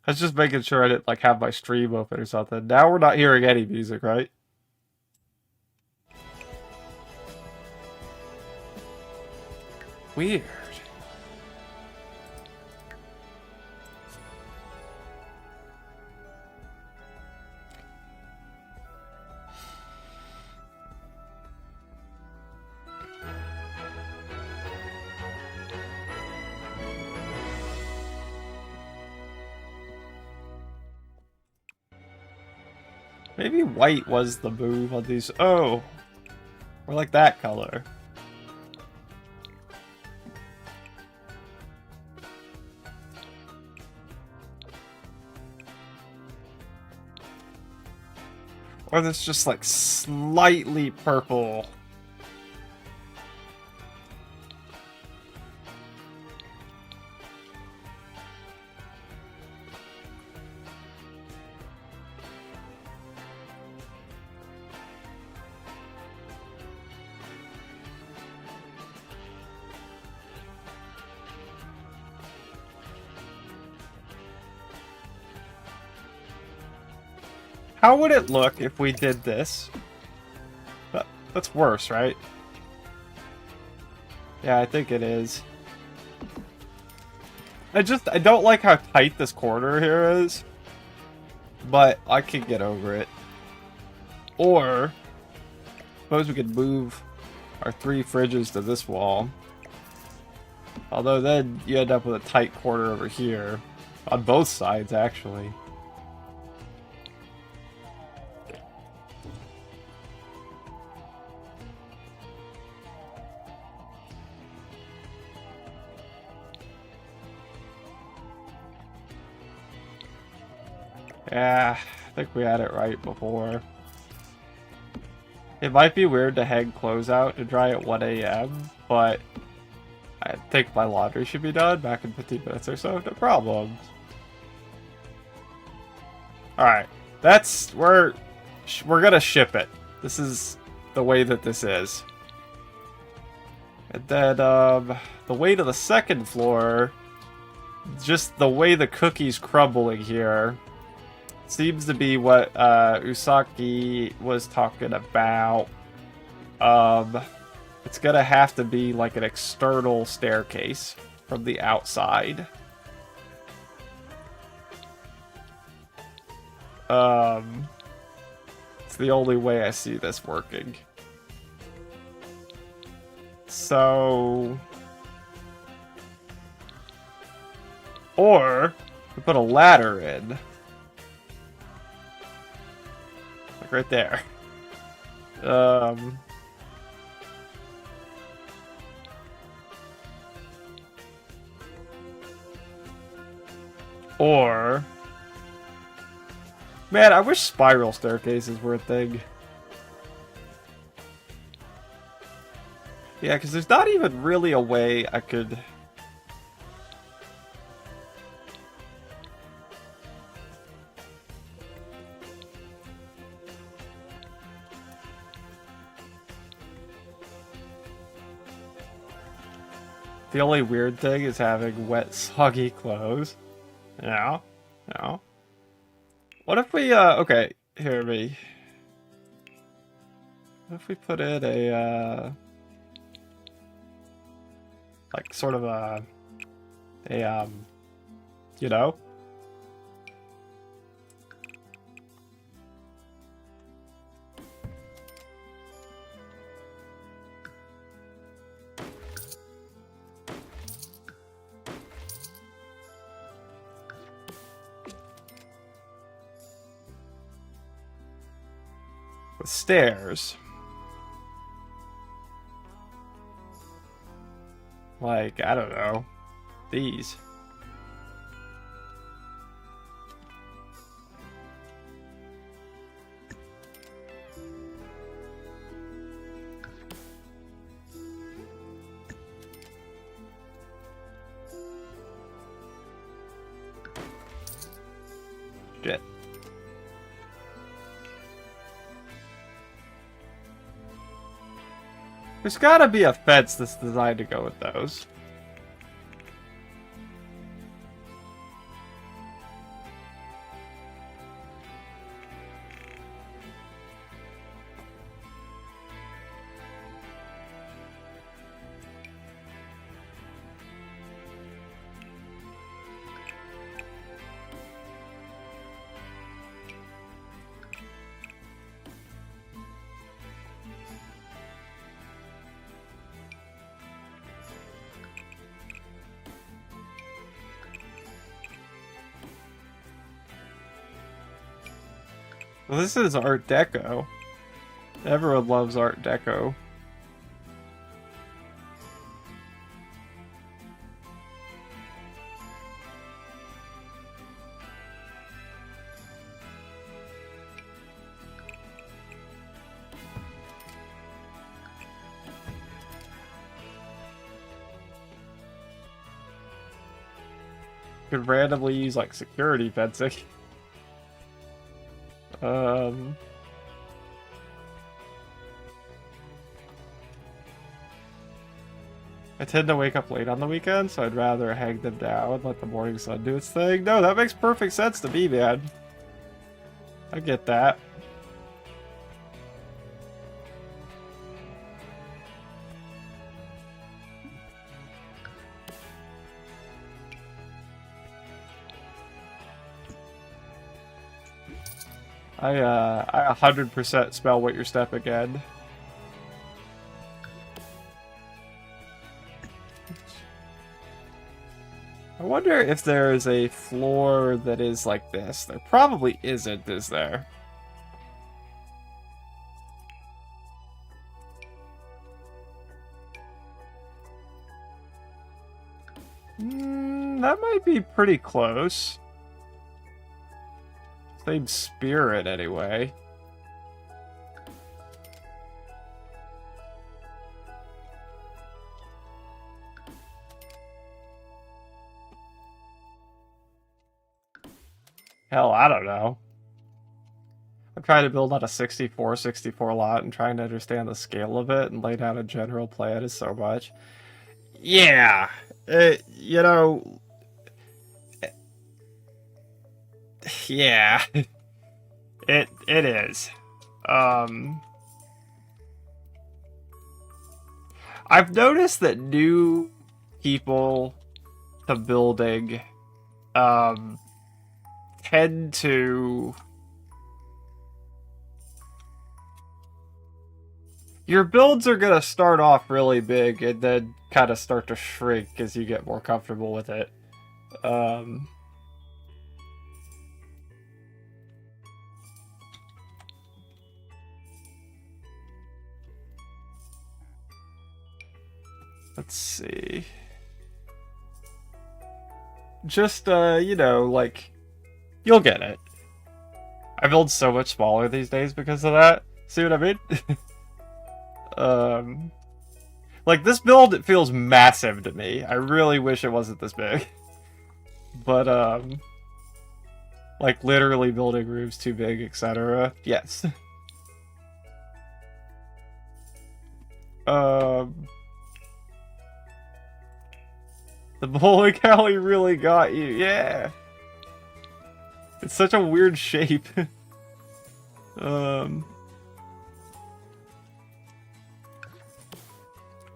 I was just making sure I didn't like have my stream open or something. Now we're not hearing any music, right? Weird. Maybe white was the move on these. Oh, we're like that color. Or this just like slightly purple. How would it look if we did this? That's worse, right? Yeah, I think it is. I don't like how tight this corner here is. But I can get over it. Or, suppose we could move our 3 fridges to this wall. Although then you end up with a tight corner over here. On both sides, actually. Yeah, I think we had it right before. It might be weird to hang clothes out to dry at 1 a.m., but I think my laundry should be done back in 15 minutes or so. No problems. Alright, we're gonna ship it. This is the way that this is. And then, the way to the second floor, just the way the cookie's crumbling here, seems to be what, Usaki was talking about. It's gonna have to be like an external staircase from the outside. It's the only way I see this working. So... Or, we put a ladder in. Like right there. Or... Man, I wish spiral staircases were a thing. Yeah, because there's not even really a way I could... The only weird thing is having wet, soggy clothes. Yeah. Yeah. What if we, okay, hear me. What if we put in a, like, sort of you know? With stairs. Like, I don't know. These. Shit. There's gotta be a fence that's designed to go with those. Well, this is Art Deco. Everyone loves Art Deco. Could randomly use like security fencing. I tend to wake up late on the weekend, so I'd rather hang them down and let the morning sun do its thing. No, that makes perfect sense to me, man. I get that. I 100% spell what your step again. I wonder if there is a floor that is like this. There probably isn't, is there? That might be pretty close. Same spirit, anyway. Hell, I don't know. I'm trying to build out a 64 lot and trying to understand the scale of it and lay down a general plan is so much. Yeah, you know, yeah, it is. I've noticed that new people to building, tend to... Your builds are gonna start off really big and then kind of start to shrink as you get more comfortable with it. Let's see. Just, you know, like, you'll get it. I build so much smaller these days because of that. See what I mean? Like, this build, it feels massive to me. I really wish it wasn't this big. But, like, literally building rooms too big, etc. Yes. The bowling alley really got you, yeah! It's such a weird shape.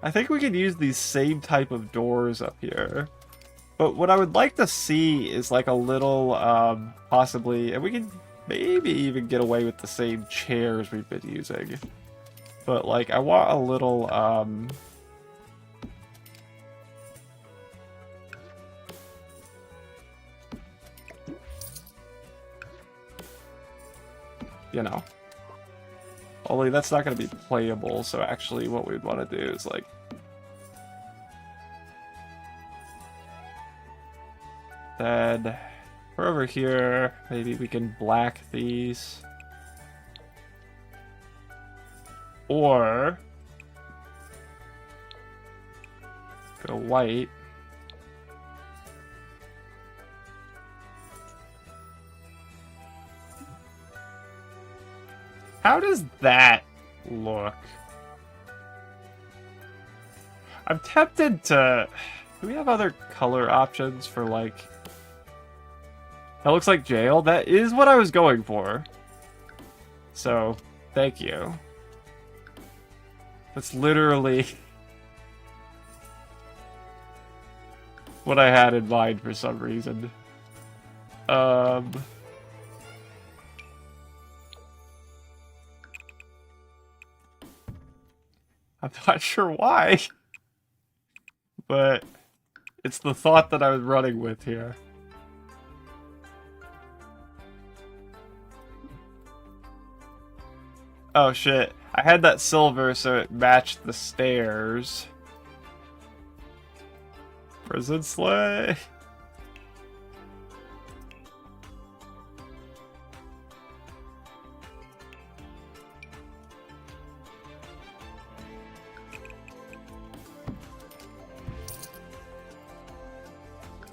I think we could use these same type of doors up here. But what I would like to see is like a little, possibly, and we can maybe even get away with the same chairs we've been using. But like, I want a little, you know. Only that's not going to be playable, so actually what we'd want to do is like... Then, we're over here, maybe we can black these. Or... go white. How does that look? I'm tempted to... Do we have other color options for, like... That looks like jail. That is what I was going for. So, thank you. That's literally... what I had in mind for some reason. I'm not sure why, but it's the thought that I was running with here. Oh shit, I had that silver so it matched the stairs. Prison sleigh.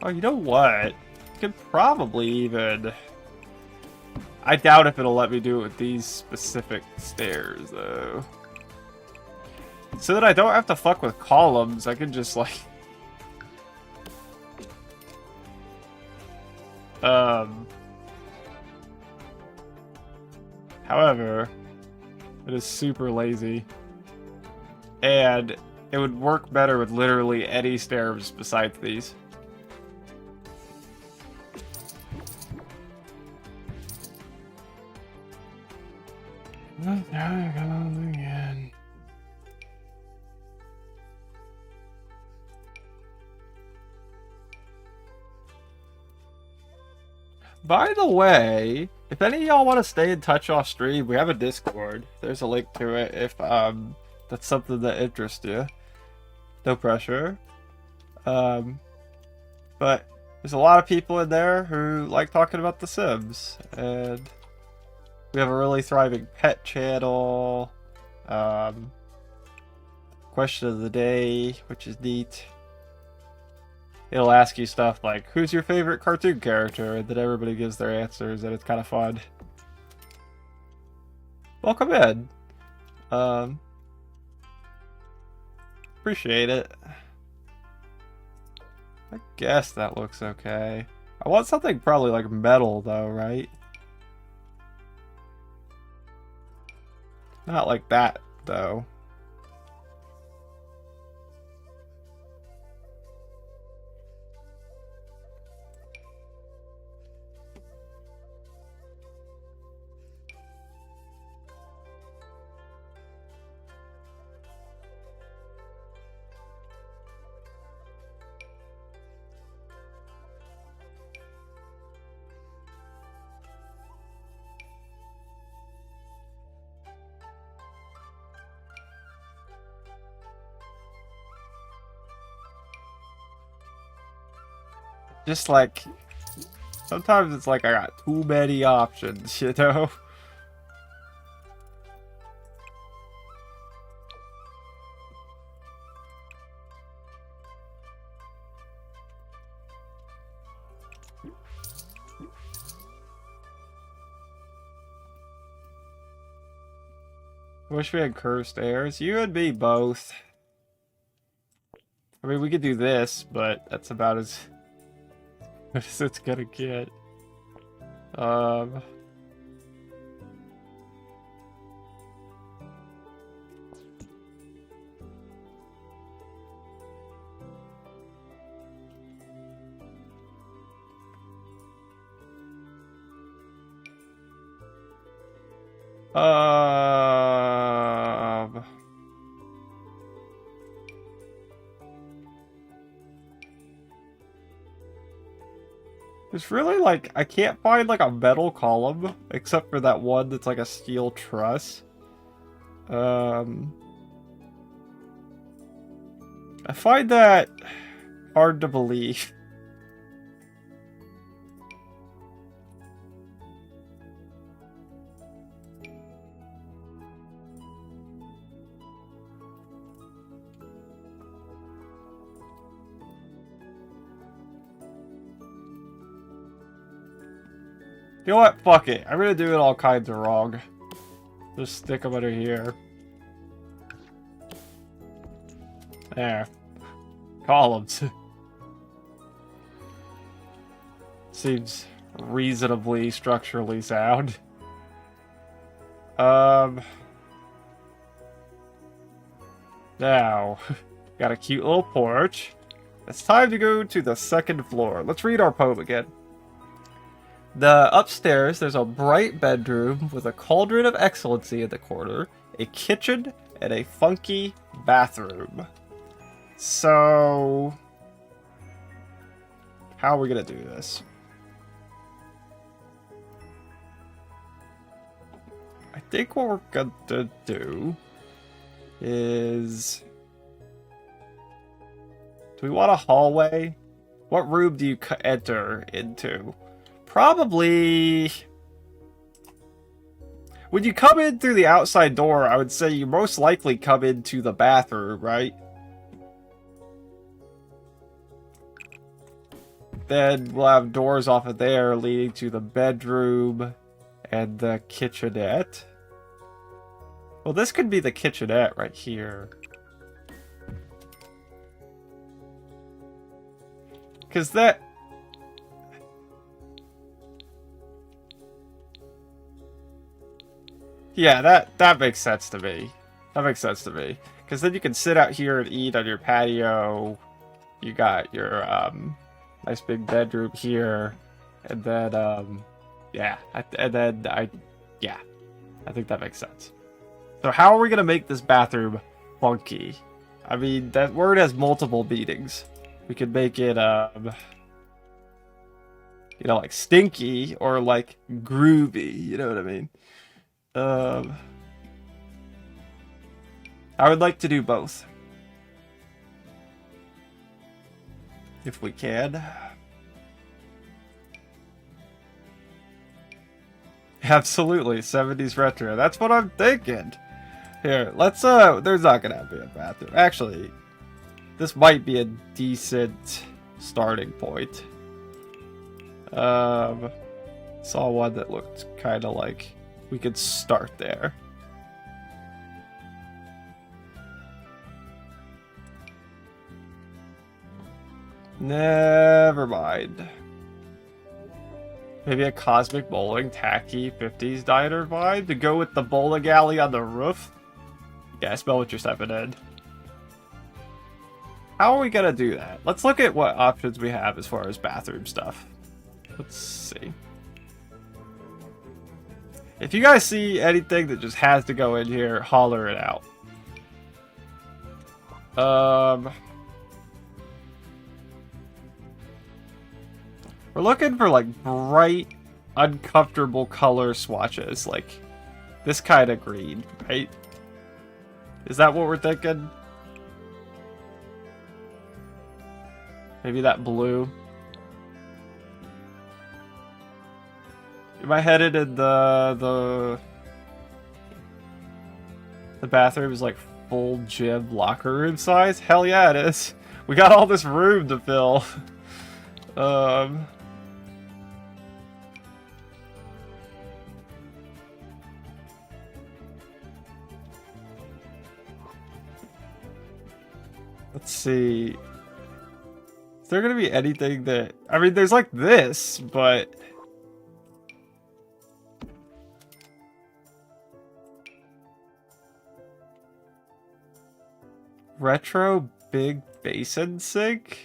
Oh, you know what? You could probably even... I doubt if it'll let me do it with these specific stairs, though. So that I don't have to fuck with columns, I can just, like... However, it is super lazy. And it would work better with literally any stairs besides these. Again. By the way, if any of y'all want to stay in touch off stream, we have a Discord. There's a link to it if that's something that interests you. No pressure. But There's a lot of people in there who like talking about The Sims, and we have a really thriving pet channel. Question of the day, which is neat. It'll ask you stuff like, who's your favorite cartoon character? And then everybody gives their answers, and it's kind of fun. Welcome in. Appreciate it. I guess that looks okay. I want something probably like metal though, right? Not like that though. Just like, sometimes it's like I got too many options, you know? Wish we had curved stairs. You and me both. I mean, we could do this, but that's about as good as it's gonna get. There's really like, I can't find like a metal column, except for that one that's like a steel truss. I find that hard to believe. You know what? Fuck it. I'm gonna do it all kinds of wrong. Just stick them under here. There. Columns. Seems reasonably structurally sound. Now. Got a cute little porch. It's time to go to the second floor. Let's read our poem again. The upstairs, there's a bright bedroom with a cauldron of excellency in the corner, a kitchen, and a funky bathroom. So, how are we gonna do this? I think what we're gonna do is... Do we want a hallway? What room do you enter into? Probably... When you come in through the outside door, I would say you most likely come into the bathroom, right? Then we'll have doors off of there leading to the bedroom and the kitchenette. Well, this could be the kitchenette right here. Because that... Yeah, that makes sense to me. That makes sense to me. Because then you can sit out here and eat on your patio. You got your nice big bedroom here. And then, yeah. I think that makes sense. So how are we going to make this bathroom funky? I mean, that word has multiple meanings. We could make it, you know, like stinky or like groovy. You know what I mean? I would like to do both. If we can. Absolutely, 70s retro. That's what I'm thinking. Here, let's, there's not gonna be a bathroom. Actually, this might be a decent starting point. Saw one that looked kind of like we could start there. Never mind. Maybe a cosmic bowling tacky 50s diner vibe to go with the bowling alley on the roof? Yeah, smell what you're stepping in. How are we gonna do that? Let's look at what options we have as far as bathroom stuff. Let's see. If you guys see anything that just has to go in here, holler it out. We're looking for like bright, uncomfortable color swatches, like this kind of green, right? Is that what we're thinking? Maybe that blue. Am I headed in the bathroom is like full gym locker room size? Hell yeah, it is. We got all this room to fill. Let's see. Is there gonna be anything that... I mean, there's like this, but... Retro big basin sink?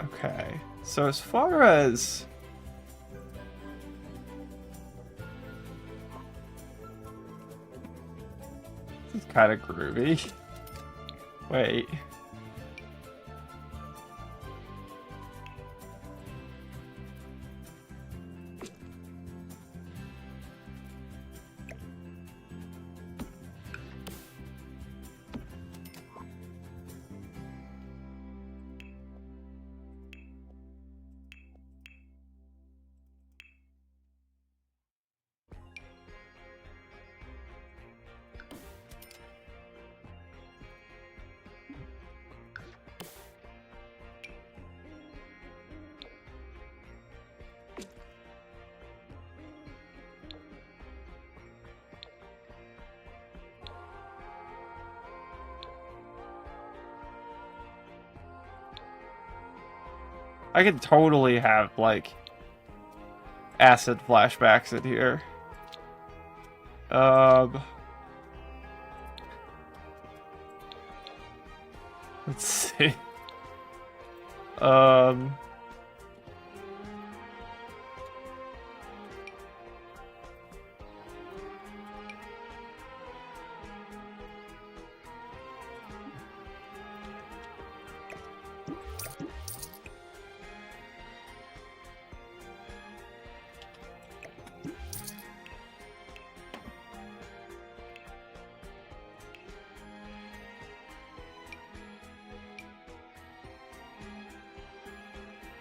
Okay, so as far as... This is kind of groovy. Wait. I could totally have, like, acid flashbacks in here. Let's see.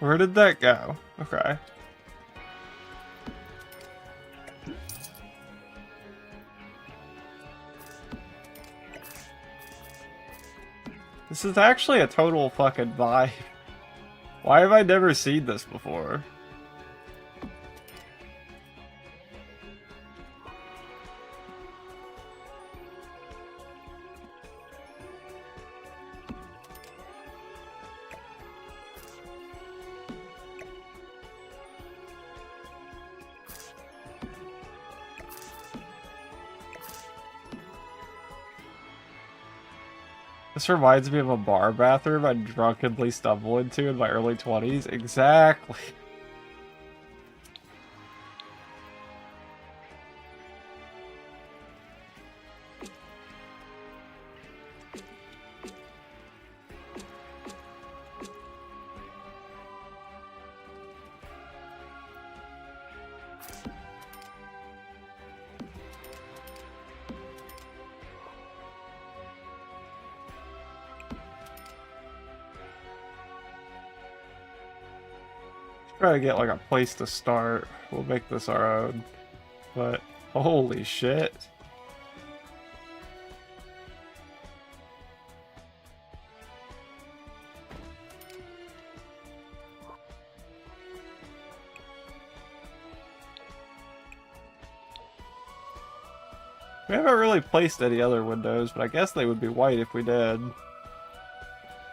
Where did that go? Okay. This is actually a total fucking vibe. Why have I never seen this before? This reminds me of a bar bathroom I drunkenly stumbled into in my early 20s. Exactly. Try to get like a place to start. We'll make this our own. But holy shit. We haven't really placed any other windows, but I guess they would be white if we did.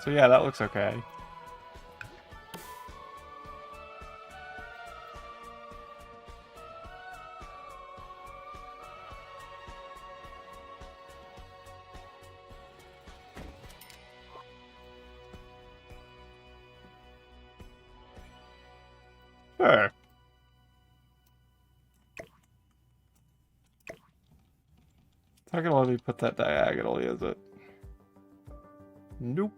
So yeah, that looks okay. Sure. It's not gonna let me put that diagonally, is it? Nope.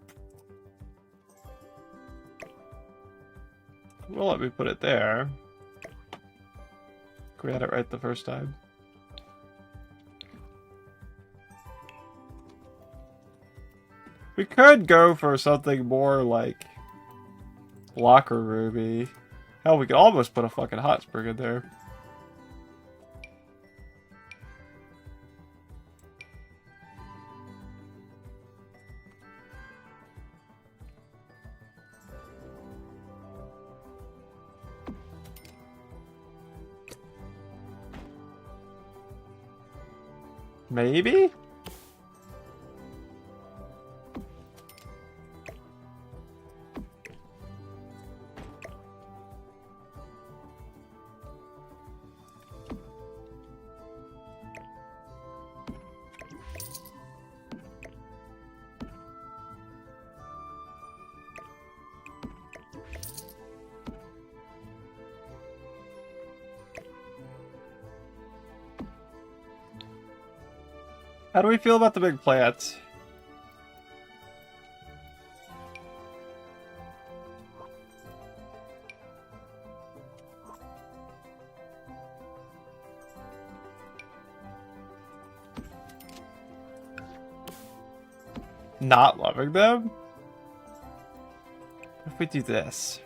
Well, let me put it there. We had it right the first time. We could go for something more like locker roomy. Hell, we could almost put a fucking hot spring in there. Maybe? How do we feel about the big plants? Not loving them? What if we do this?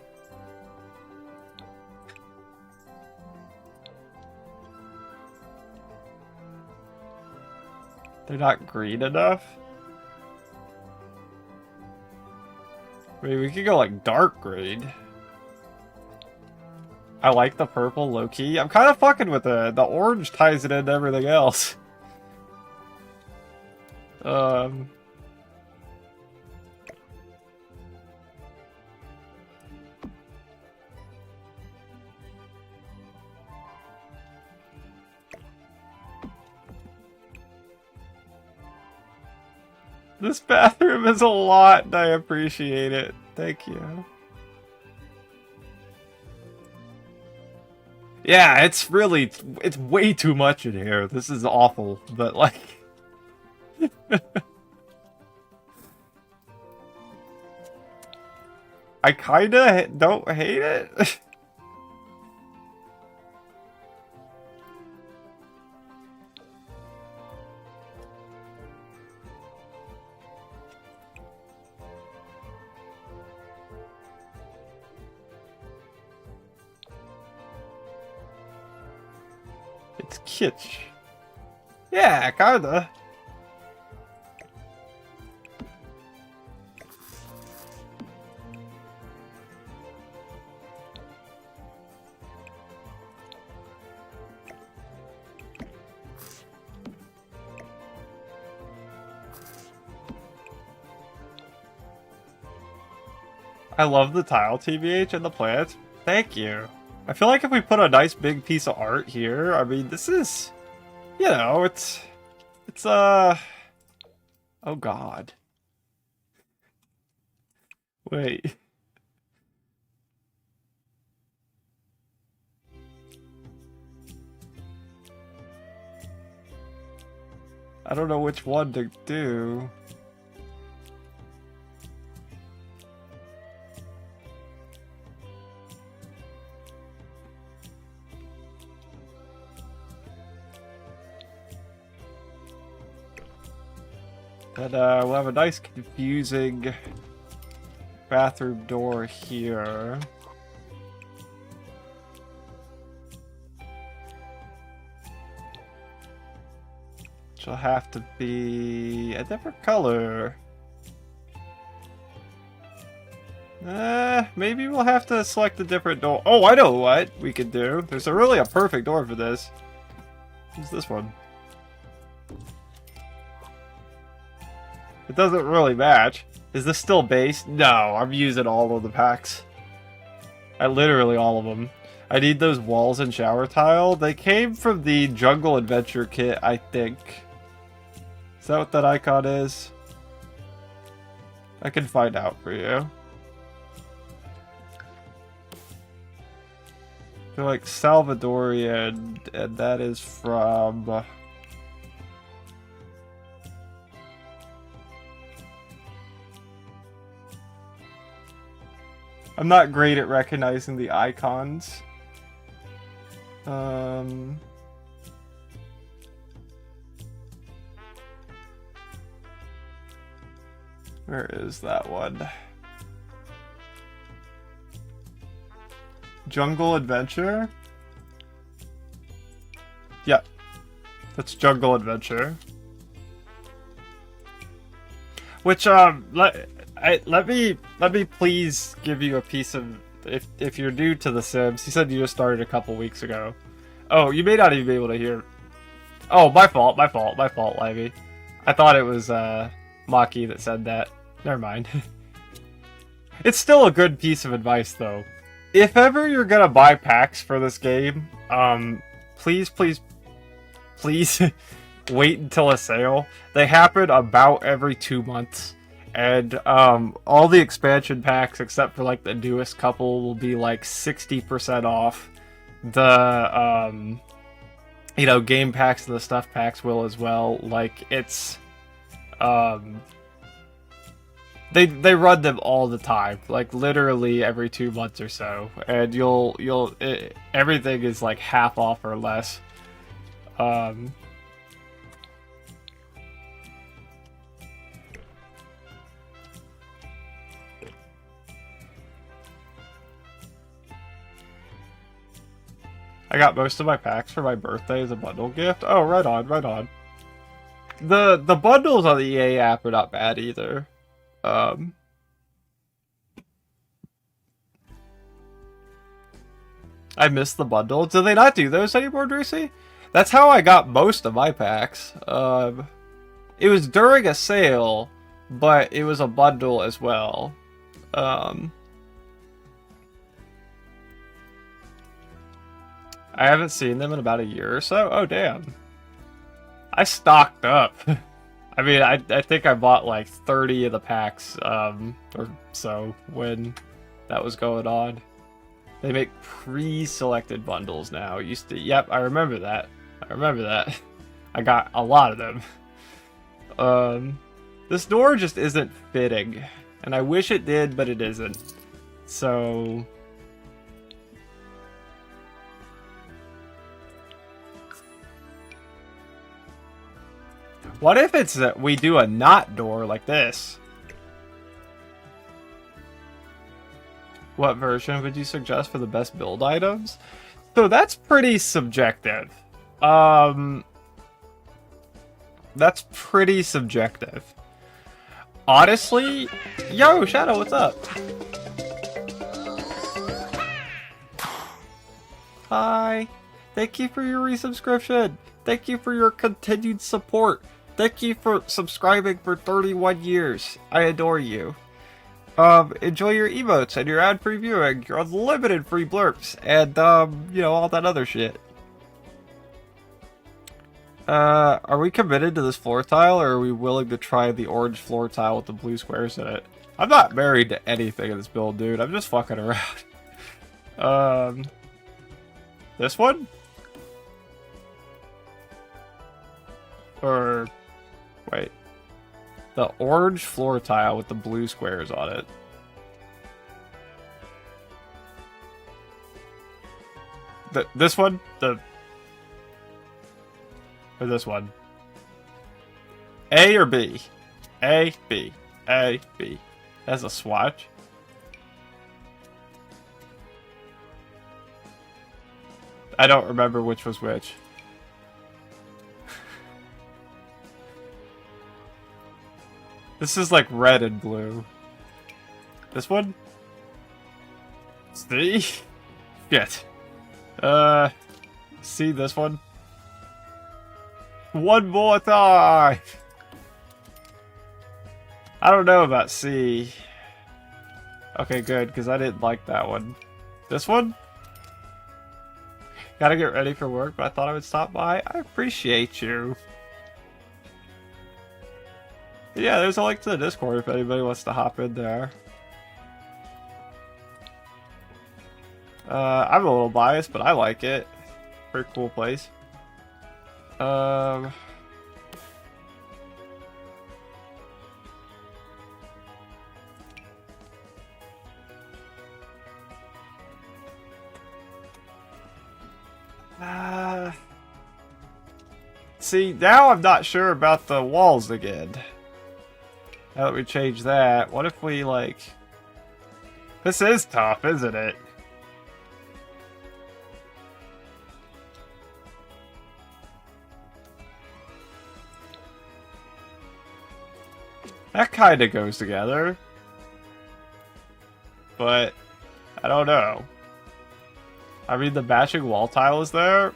They're not green enough? I mean, we could go like dark green. I like the purple low-key. I'm kind of fucking with it. The orange ties it into everything else. This bathroom is a lot, and I appreciate it. Thank you. Yeah, it's way too much in here. This is awful, but like... I kinda don't hate it. It's kitsch. Yeah, kinda. I love the tile, TBH, and the plants. Thank you. I feel like if we put a nice big piece of art here, I mean, this is, you know, it's, oh god. Wait. I don't know which one to do. And we'll have a nice confusing bathroom door here. Which will have to be a different color. Maybe we'll have to select a different door. Oh, I know what we could do. There's really a perfect door for this. What's this one? It doesn't really match. Is this still base? No, I'm using all of the packs. Literally all of them. I need those walls and shower tile. They came from the Jungle Adventure kit, I think. Is that what that icon is? I can find out for you. They're like Salvadorian, and that is from... I'm not great at recognizing the icons. Where is that one? Jungle Adventure? Yep. That's Jungle Adventure. Which, let me please give you a piece of, if you're new to The Sims, you said you just started a couple weeks ago. Oh, you may not even be able to hear. Oh, my fault, Livy. I thought it was, Maki that said that. Never mind. It's still a good piece of advice, though. If ever you're gonna buy packs for this game, please wait until a sale. They happen about every 2 months. And all the expansion packs, except for like the newest couple, will be like 60% off. The game packs and the stuff packs will as well. Like it's they run them all the time, like literally every 2 months or so, and everything is like half off or less. I got most of my packs for my birthday as a bundle gift. Oh, right on, right on. The bundles on the EA app are not bad either. I missed the bundle. Do they not do those anymore, Drucy? That's how I got most of my packs. It was during a sale, but it was a bundle as well. I haven't seen them in about a year or so. Oh, damn. I stocked up. I mean, I think I bought like 30 of the packs, or so, when that was going on. They make pre-selected bundles now. Used to, yep, I remember that. I got a lot of them. This door just isn't fitting. And I wish it did, but it isn't. So... what if it's that we do a knot door like this? What version would you suggest for the best build items? So that's pretty subjective. That's pretty subjective. Honestly, yo, Shadow, what's up? Hi. Thank you for your resubscription. Thank you for your continued support. Thank you for subscribing for 31 years. I adore you. Enjoy your emotes and your ad-free viewing, your unlimited free blurps, and, all that other shit. Are we committed to this floor tile, or are we willing to try the orange floor tile with the blue squares in it? I'm not married to anything in this build, dude. I'm just fucking around. This one? Or, wait. The orange floor tile with the blue squares on it. This one? Or this one? A or B? A, B. A, B. That's a swatch. I don't remember which was which. This is like red and blue. This one? See? Shit. See this one? One more time! I don't know about C. Okay, good, because I didn't like that one. This one? Gotta get ready for work, but I thought I would stop by. I appreciate you. Yeah, there's a link to the Discord if anybody wants to hop in there. I'm a little biased, but I like it. Pretty cool place. See, now I'm not sure about the walls again. Now that we change that, what if we, like... This is tough, isn't it? That kind of goes together. But, I don't know. I mean, the matching wall tile is there.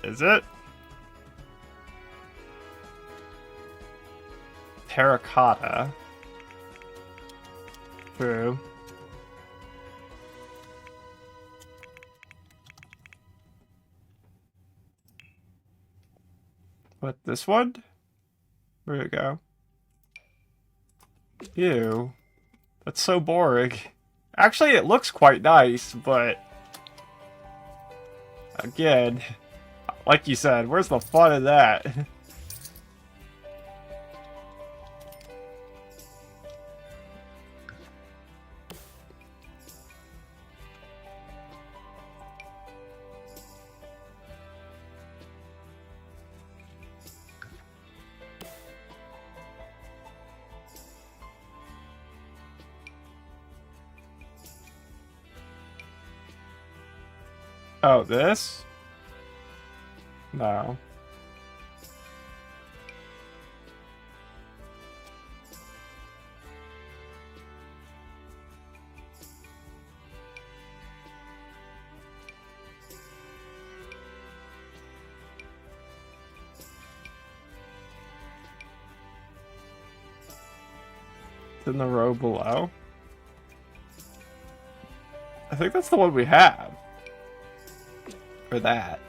Is it? Terracotta. True. What, this one? Where'd it go? Ew. That's so boring. Actually, it looks quite nice, but... Again, like you said, where's the fun in that? Oh, this? No. It's in the row below. I think that's the one we have. For that.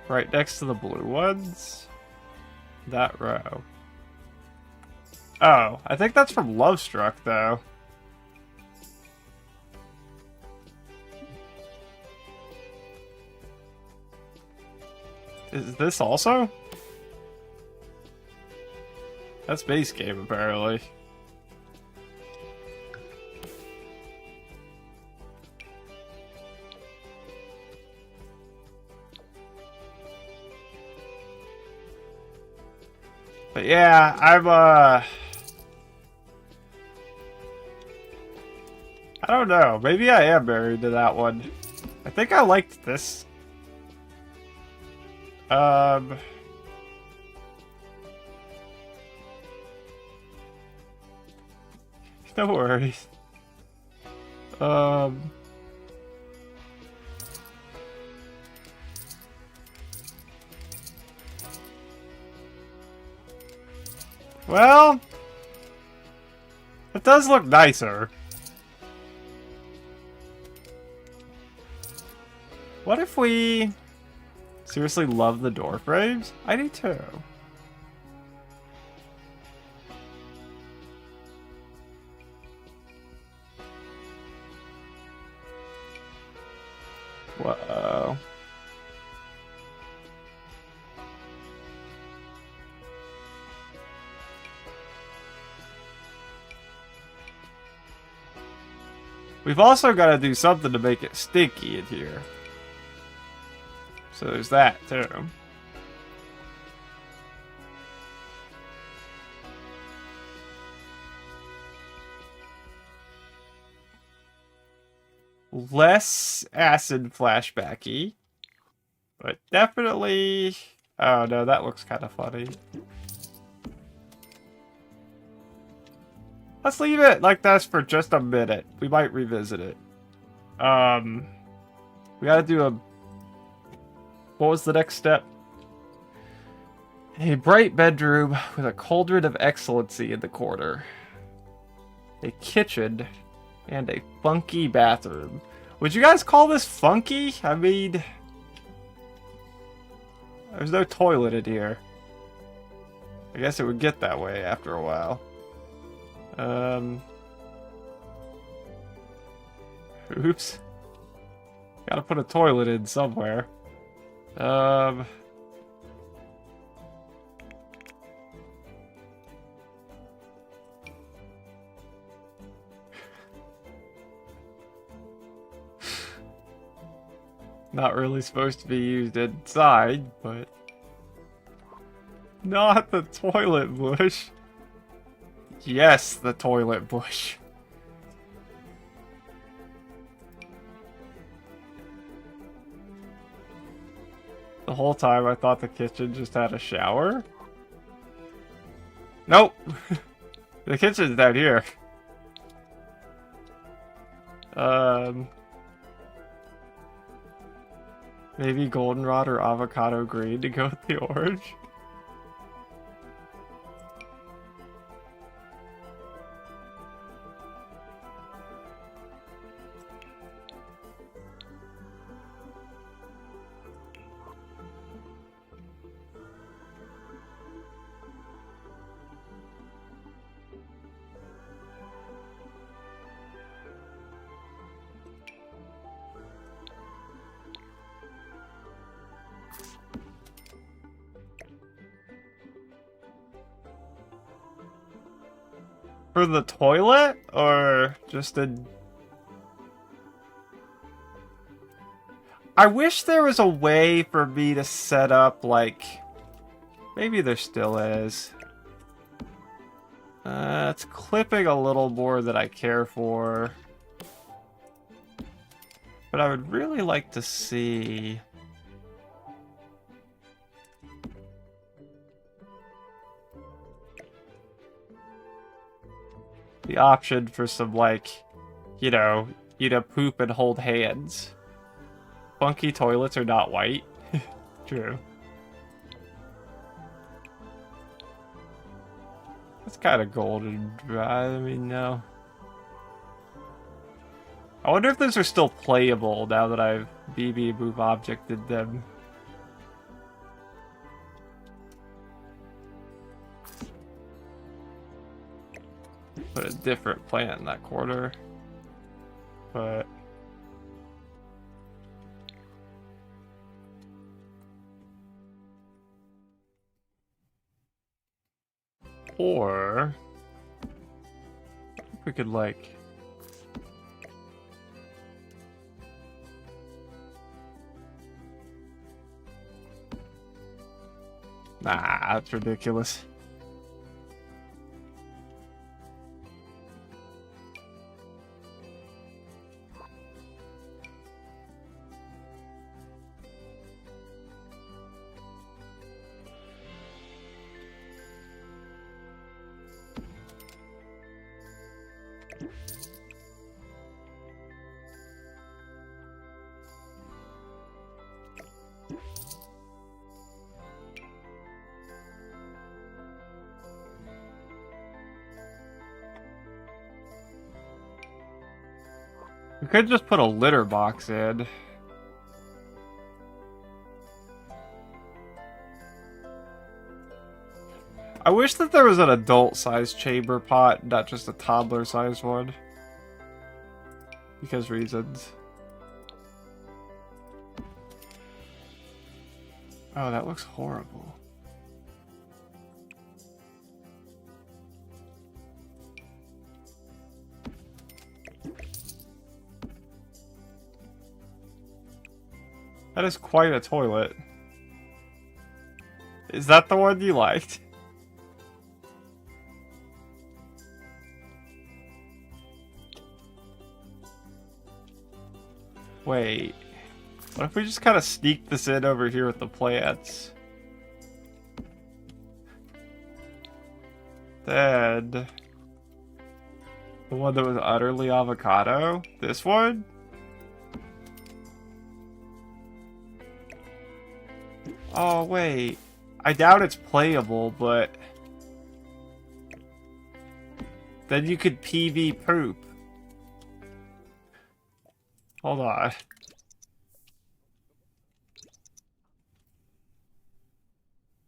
Right next to the blue ones. That row. Oh, I think that's from Love Struck, though. Is this also? That's base game, apparently. But yeah, I don't know. Maybe I am married to that one. I think I liked this. No worries. Well, It does look nicer. What if we seriously love the door frames? I do too. Whoa. We've also got to do something to make it stinky in here. So there's that, too. Less acid flashbacky. But definitely... Oh no, that looks kind of funny. Let's leave it like this for just a minute. We might revisit it. We gotta do a... What was the next step? A bright bedroom with a cauldron of excellency in the corner. A kitchen and a funky bathroom. Would you guys call this funky? I mean... There's no toilet in here. I guess it would get that way after a while. Oops. Gotta put a toilet in somewhere. Not really supposed to be used inside, but... Not the toilet bush. Yes, the toilet bush. The whole time I thought the kitchen just had a shower. Nope. The kitchen's down here. Maybe goldenrod or avocado green to go with the orange. For the toilet? Or just a... I wish there was a way for me to set up, like... Maybe there still is. It's clipping a little more than I care for. But I would really like to see... the option for some, like, you know, poop and hold hands. Funky toilets are not white. True. It's kind of golden dry. I mean, no. I wonder if those are still playable now that I've BB Move objected them. Put a different plant in that corner. But... Or... we could, like... Nah, that's ridiculous. We could just put a litter box in. I wish that there was an adult-sized chamber pot, not just a toddler-sized one. Because reasons. Oh, that looks horrible. That is quite a toilet. Is that the one you liked? Wait. What if we just kind of sneak this in over here with the plants? Then... the one that was utterly avocado? This one? Oh, wait. I doubt it's playable, but... then you could PV poop. Hold on.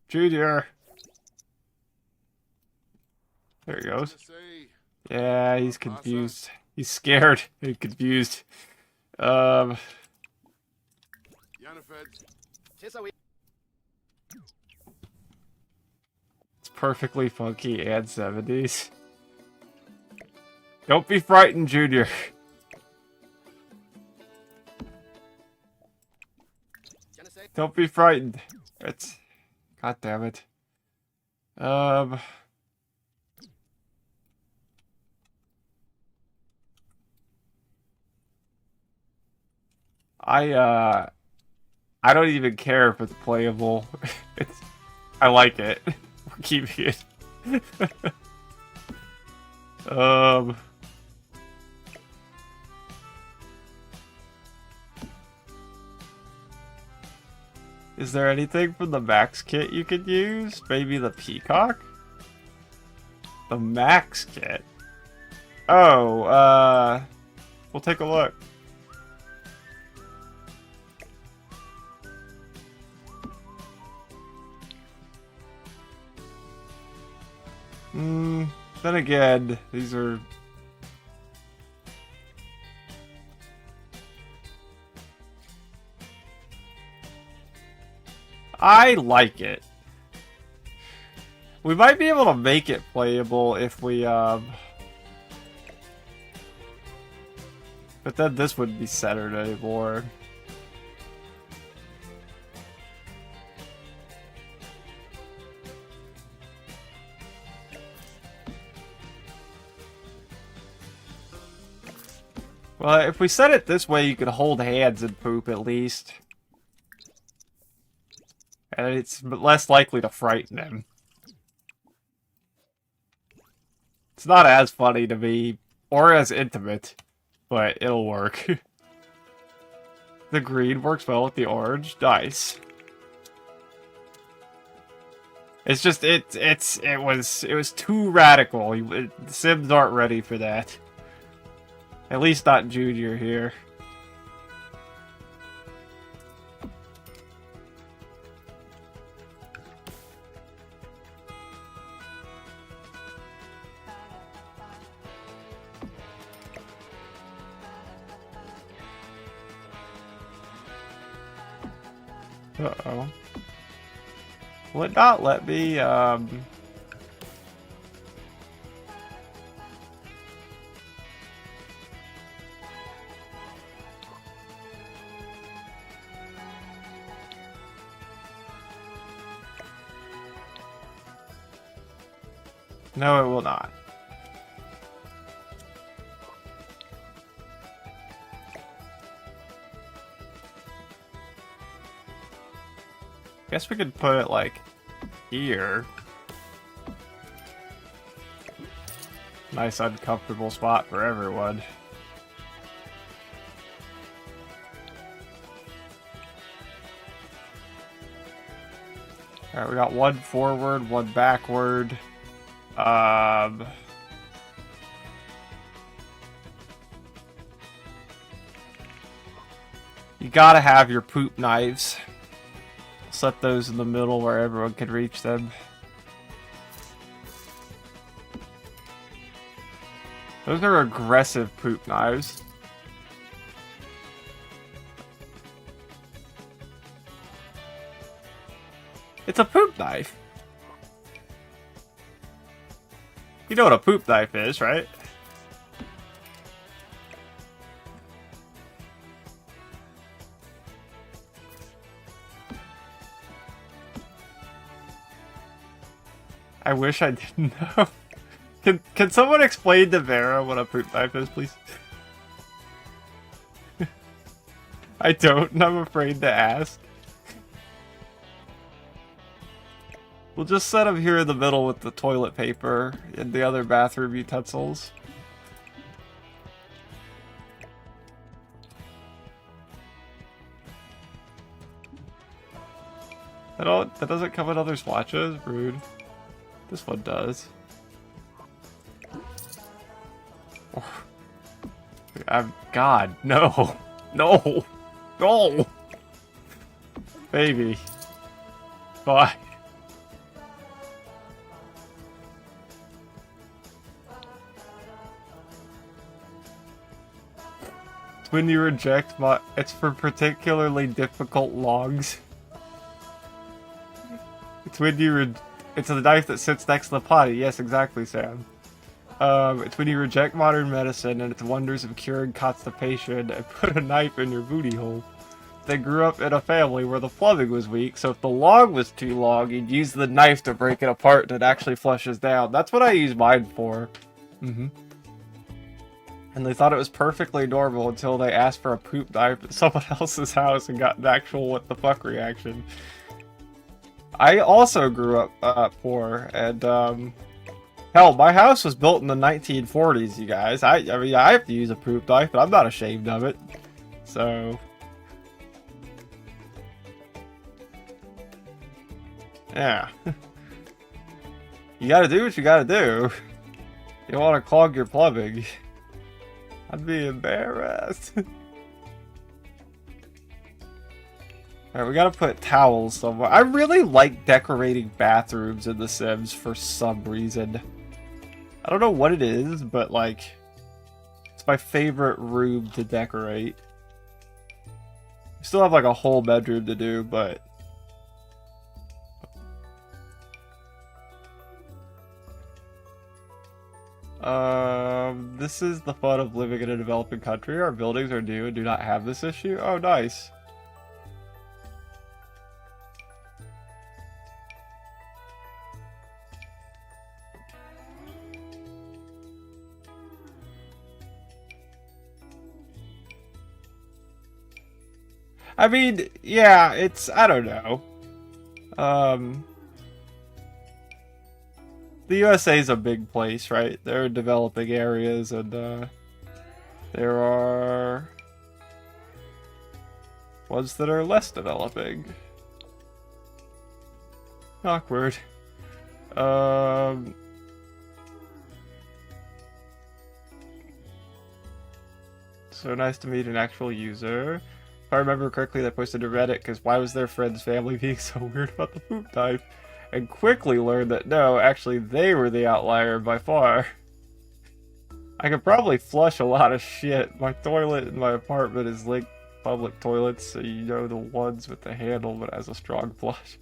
Junior. There he goes. Yeah, he's confused. He's scared and confused. It's perfectly funky and 70s. Don't be frightened, Junior. Don't be frightened. It's... God damn it. I don't even care if it's playable. I like it. We're keeping it. Is there anything from the Max kit you could use? Maybe the peacock? The Max kit? Oh, we'll take a look. Then again, these are... I like it. We might be able to make it playable if we, but then this wouldn't be centered anymore. Well, if we set it this way, you could hold hands and poop at least. And it's less likely to frighten him. It's not as funny to me, or as intimate, but it'll work. The green works well with the orange. Nice. It's just, it was too radical. The Sims aren't ready for that. At least not Junior here. Uh-oh. Will it not let me, No, it will not. Guess we could put it, like, here. Nice uncomfortable spot for everyone. Alright, we got one forward, one backward. You gotta have your poop knives. Set those in the middle where everyone can reach them. Those are aggressive poop knives. It's a poop knife. You know what a poop knife is, right? I wish I didn't know. Can someone explain to Vera what a poop knife is, please? I don't, and I'm afraid to ask. We'll just set them here in the middle with the toilet paper and the other bathroom utensils. That doesn't come in other swatches? Rude. This one does. God, no. No. No. Baby. Bye. It's when you reject it's for particularly difficult logs. It's when you it's the knife that sits next to the potty. Yes, exactly, Sam. It's when you reject modern medicine and its wonders of curing constipation and put a knife in your booty hole. They grew up in a family where the plumbing was weak, so if the log was too long, you'd use the knife to break it apart and it actually flushes down. That's what I use mine for. And they thought it was perfectly normal until they asked for a poop knife at someone else's house and got an actual what the fuck reaction. I also grew up poor, and hell, my house was built in the 1940s, you guys. I mean, I have to use a poop knife, but I'm not ashamed of it. So, yeah. You gotta do what you gotta do. You don't want to clog your plumbing. I'd be embarrassed. Alright, we gotta put towels somewhere. I really like decorating bathrooms in The Sims for some reason. I don't know what it is, but like, it's my favorite room to decorate. We still have like a whole bedroom to do, but... This is the fun of living in a developing country. Our buildings are new and do not have this issue. Oh, nice. I mean, yeah, it's, I don't know. The USA is a big place, right? There are developing areas, and there are ones that are less developing. Awkward. So nice to meet an actual user. If I remember correctly, they posted to Reddit because why was their friend's family being so weird about the poop knife? And quickly learned that no, actually they were the outlier by far. I could probably flush a lot of shit. My toilet in my apartment is linked public toilets, so you know the ones with the handle but has a strong flush.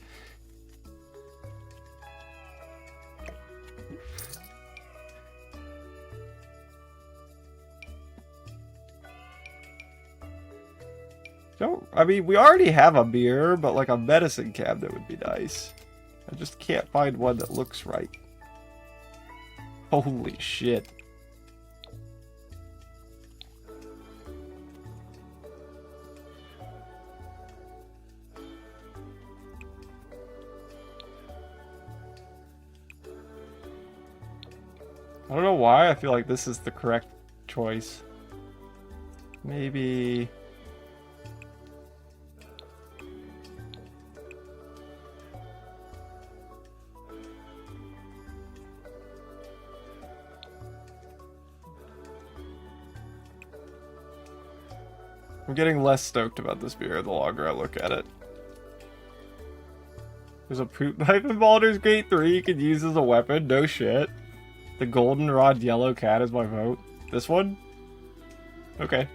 I mean, we already have a mirror, but like a medicine cabinet would be nice. I just can't find one that looks right. Holy shit. I don't know why I feel like this is the correct choice. Maybe... I'm getting less stoked about this beer the longer I look at it. There's a poop knife in Baldur's Gate 3 you could use as a weapon. No shit. The goldenrod yellow cat is my vote. This one? Okay.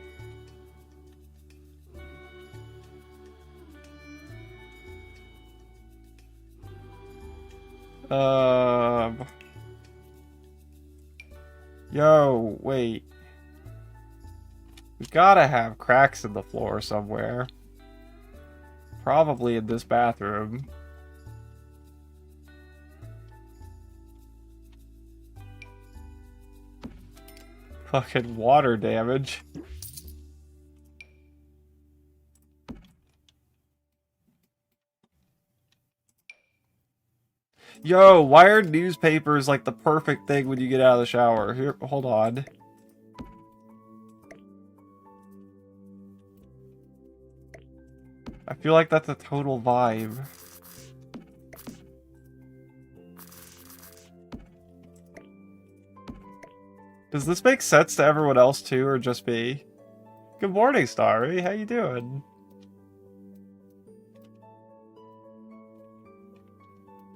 Yo, wait. We gotta have cracks in the floor somewhere. Probably in this bathroom. Fucking water damage. Yo, why are newspapers like the perfect thing when you get out of the shower? Here, hold on. I feel like that's a total vibe. Does this make sense to everyone else too, or just me? Good morning, Starry. How you doing?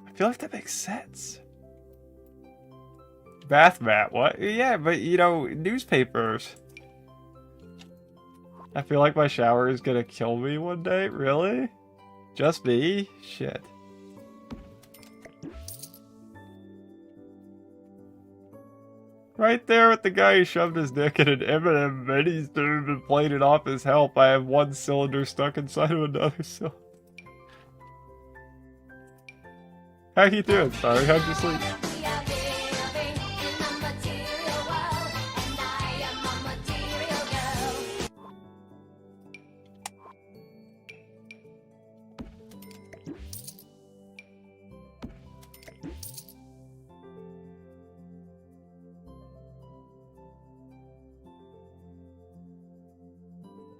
I feel like that makes sense. Bath mat, what? Yeah, but you know, newspapers. I feel like my shower is gonna kill me one day. Really? Just me? Shit. Right there with the guy who shoved his dick in an M&M Minis tube and played it off as help. I have one cylinder stuck inside of another cylinder. How you doing, sorry? How'd you sleep?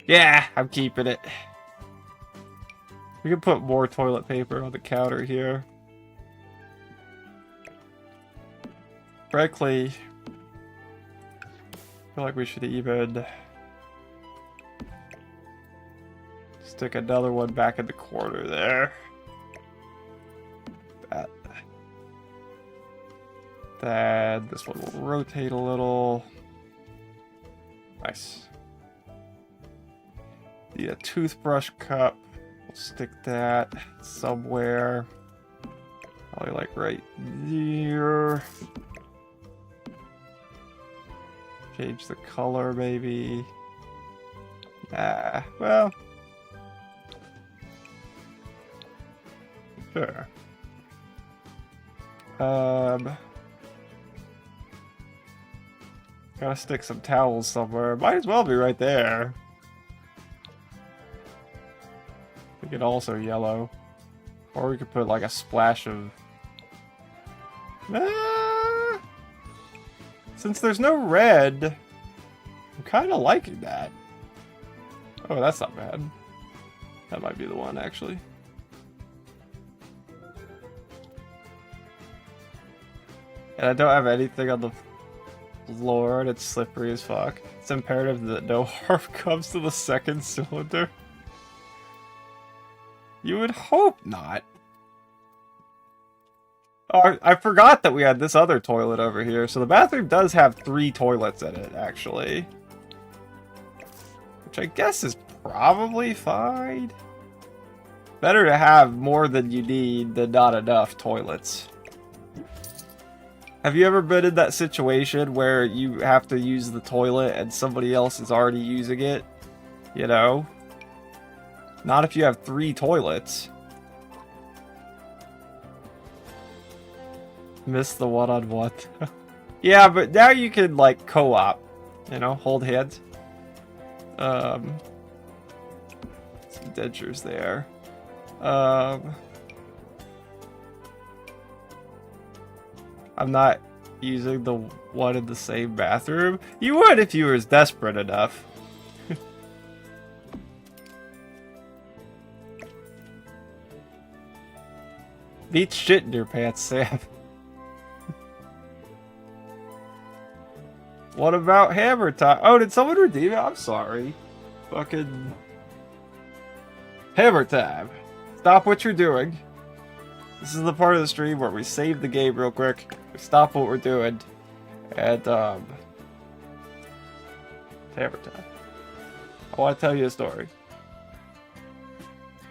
Yeah, I'm keeping it. We can put more toilet paper on the counter here. Frankly, I feel like we should even stick another one back in the corner there. Then this one will rotate a little. Nice. Need a toothbrush cup. We'll stick that somewhere. Probably like right here. Change the color maybe. Well. Sure. Gotta stick some towels somewhere. Might as well be right there. We could also yellow. Or we could put like a splash of... Since there's no red, I'm kind of liking that. Oh, that's not bad. That might be the one, actually. And I don't have anything on the floor, and it's slippery as fuck. It's imperative that no harm comes to the second cylinder. You would hope not. Oh, I forgot that we had this other toilet over here. So the bathroom does have 3 toilets in it, actually. Which I guess is probably fine. Better to have more than you need than not enough toilets. Have you ever been in that situation where you have to use the toilet and somebody else is already using it? You know? Not if you have 3 toilets. Miss the one-on-one. Yeah, but now you can, like, co-op. You know, hold hands. Some dentures there. I'm not using the one in the same bathroom. You would if you were desperate enough. Beat shit in your pants, Sam. What about hammer time? Oh, did someone redeem it? I'm sorry. Fucking hammer time. Stop what you're doing. This is the part of the stream where we save the game real quick. We stop what we're doing. And, hammer time. I want to tell you a story.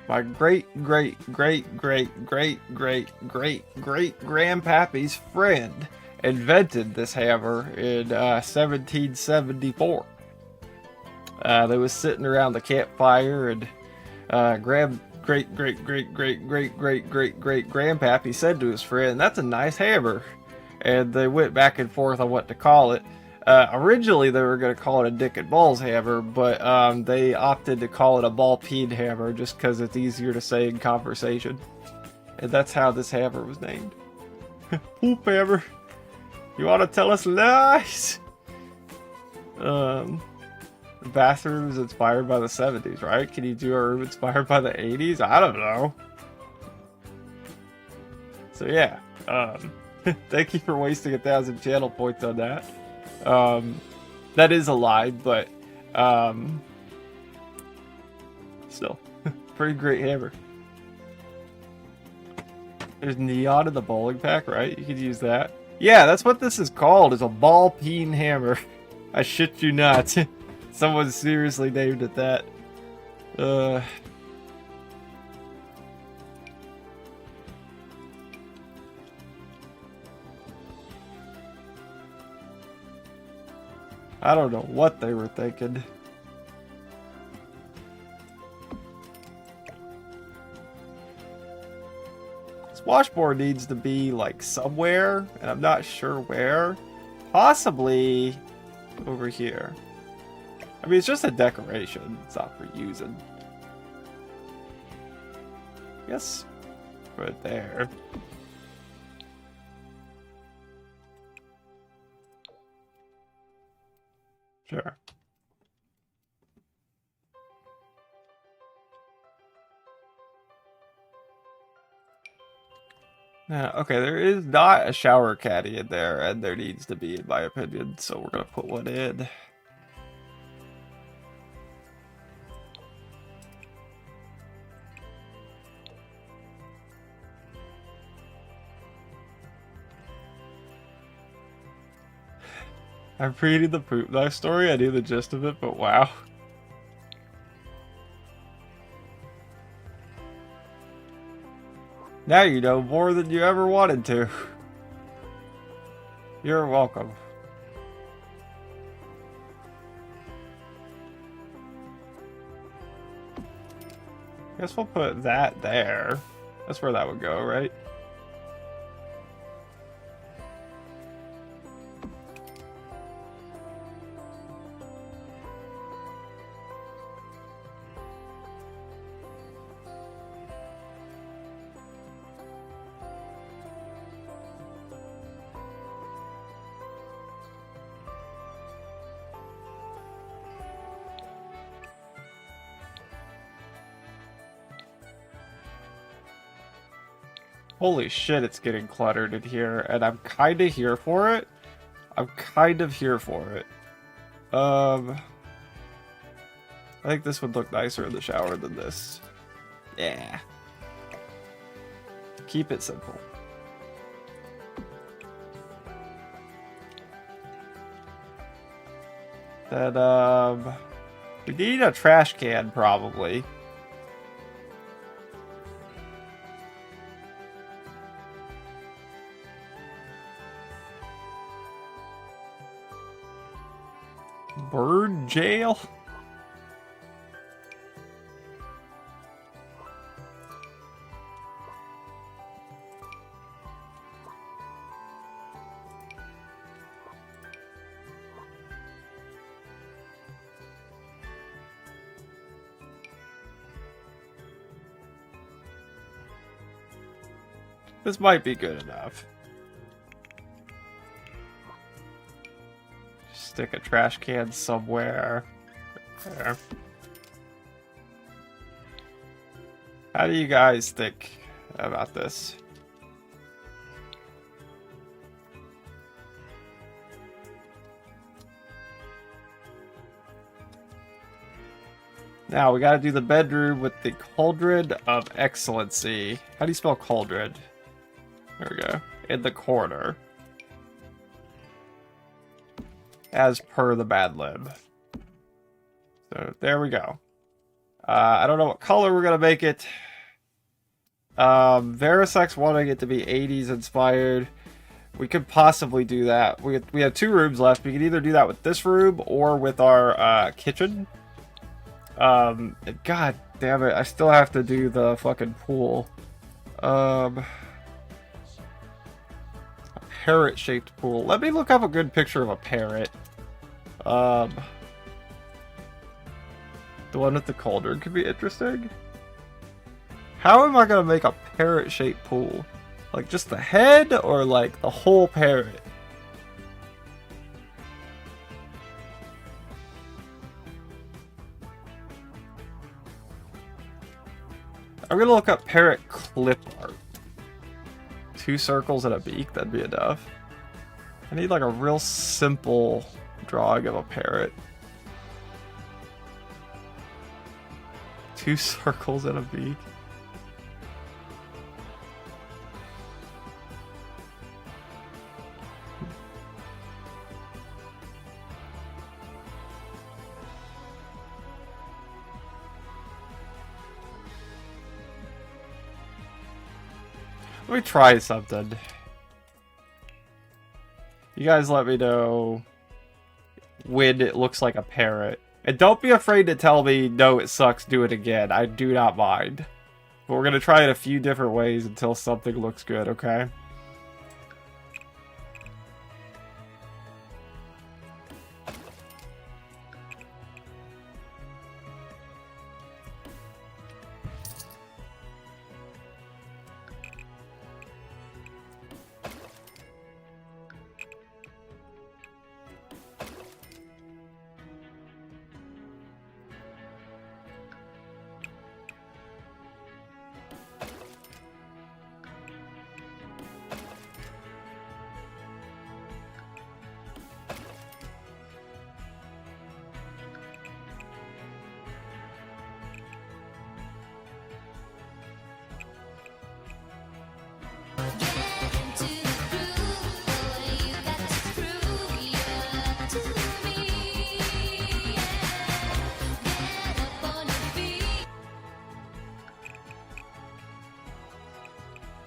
My great-great-great-great-great-great-great-grandpappy's friend invented this hammer in 1774. They was sitting around the campfire and great-great-great-great-great-great-great-great-great-grandpappy said to his friend, "That's a nice hammer." And they went back and forth on what to call it. Originally, they were going to call it a dick and balls hammer, but they opted to call it a ball peen hammer just because it's easier to say in conversation. And that's how this hammer was named. Poop hammer. You want to tell us lies? The bathroom is inspired by the 70s, right? Can you do a room inspired by the 80s? I don't know. So yeah, thank you for wasting 1,000 channel points on that. That is a lie, but still, pretty great hammer. There's neon in the bowling pack, right? You could use that. Yeah, that's what this is called, is a ball peen hammer. I shit you not. Someone seriously named it that. I don't know what they were thinking. This washboard needs to be like somewhere, and I'm not sure where. Possibly over here. I mean, it's just a decoration. It's not for using. I guess right there. Sure. Yeah, okay, there is not a shower caddy in there, and there needs to be, in my opinion, so we're gonna put one in. I'm reading the poop knife story. I knew the gist of it, but wow. Now you know more than you ever wanted to. You're welcome. Guess we'll put that there. That's where that would go, right? Holy shit, it's getting cluttered in here, and I'm kinda here for it. I'm kind of here for it. I think this would look nicer in the shower than this. Yeah. Keep it simple. Then, we need a trash can, probably. Bird jail? This might be good enough. Stick a trash can somewhere. There. How do you guys think about this? Now we gotta do the bedroom with the Cauldron of Excellency. How do you spell cauldron? There we go. In the corner. As per the Bad Lib. So there we go. I don't know what color we're gonna make it. Verisec's wanting it to be 80s inspired. We could possibly do that. We have 2 rooms left. We could either do that with this room or with our kitchen. God damn it, I still have to do the fucking pool. A parrot-shaped pool. Let me look up a good picture of a parrot. The one with the cauldron could be interesting. How am I gonna make a parrot-shaped pool? Like just the head or like the whole parrot? I'm gonna look up parrot clip art. 2 circles and a beak, that'd be enough. I need like a real simple drawing of a parrot. 2 circles and a beak. Let me try something. You guys let me know when it looks like a parrot. And don't be afraid to tell me, no, it sucks, do it again. I do not mind. But we're going to try it a few different ways until something looks good, okay?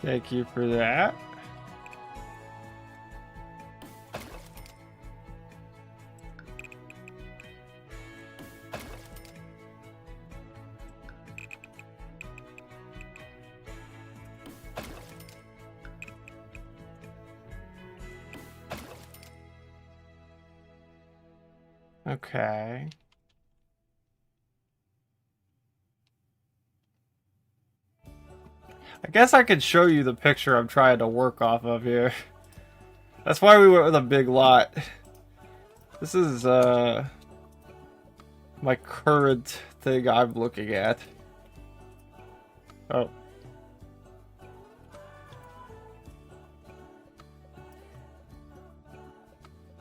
Thank you for that. Okay. I guess I could show you the picture I'm trying to work off of here. That's why we went with a big lot. This is, my current thing I'm looking at. Oh.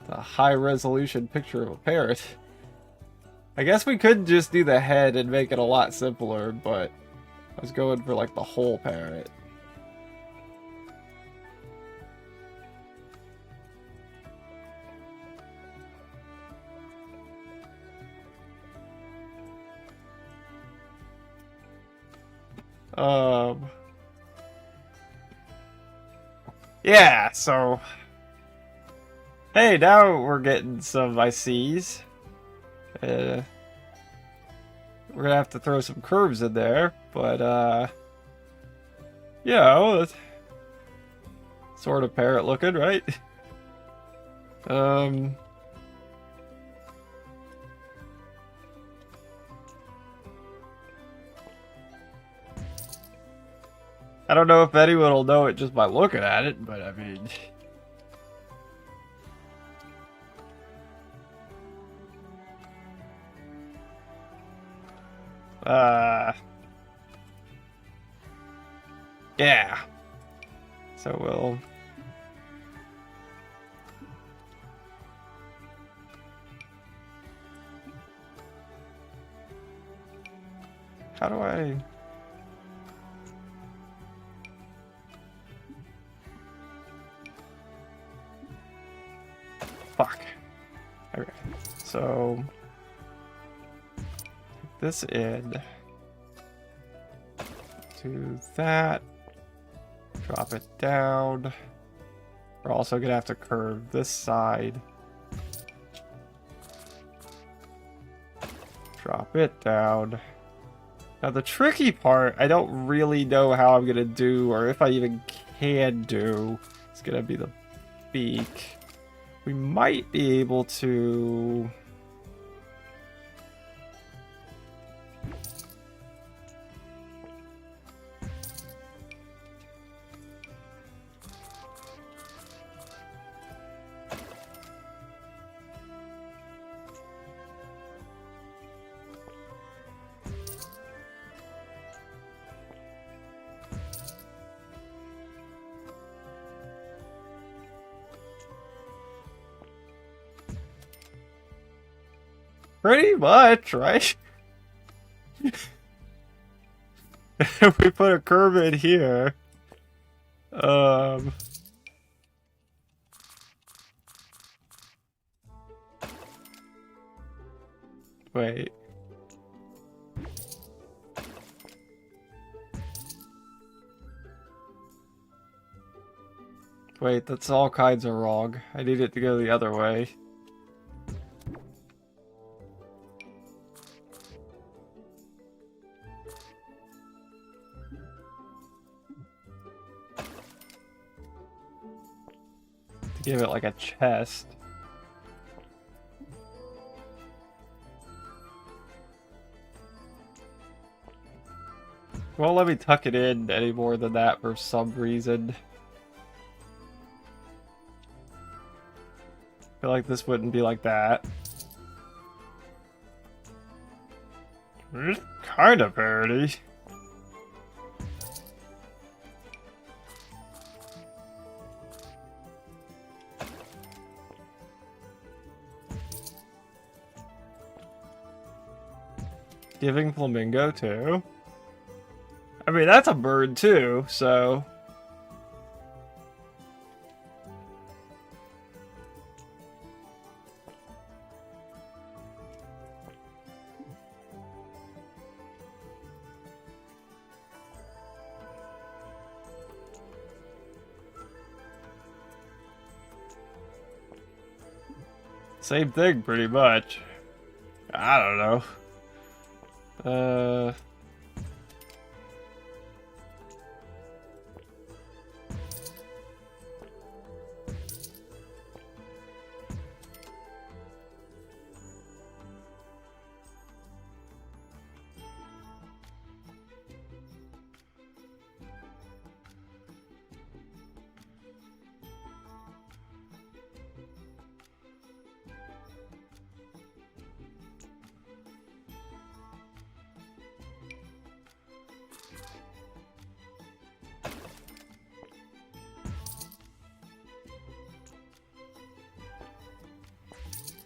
A high-resolution picture of a parrot. I guess we could just do the head and make it a lot simpler, but I was going for, like, the whole parrot. Yeah, so... Hey, now we're getting some ICs. We're gonna have to throw some curves in there, but, yeah, well, it's sort of parrot looking, right? I don't know if anyone will know it just by looking at it, but I mean... Yeah. So we'll... How do I... Fuck. Okay, so... this in. Do that. Drop it down. We're also gonna have to curve this side. Drop it down. Now the tricky part, I don't really know how I'm gonna do, or if I even can do, is gonna be the beak. We might be able to... Pretty much, right? If we put a curve in here, wait. Wait, that's all kinds of wrong. I need it to go the other way. Give it like a chest. Won't let me tuck it in any more than that for some reason. I feel like this wouldn't be like that. It's kind of parody. Giving flamingo too. I mean, that's a bird too, so... Same thing, pretty much. I don't know.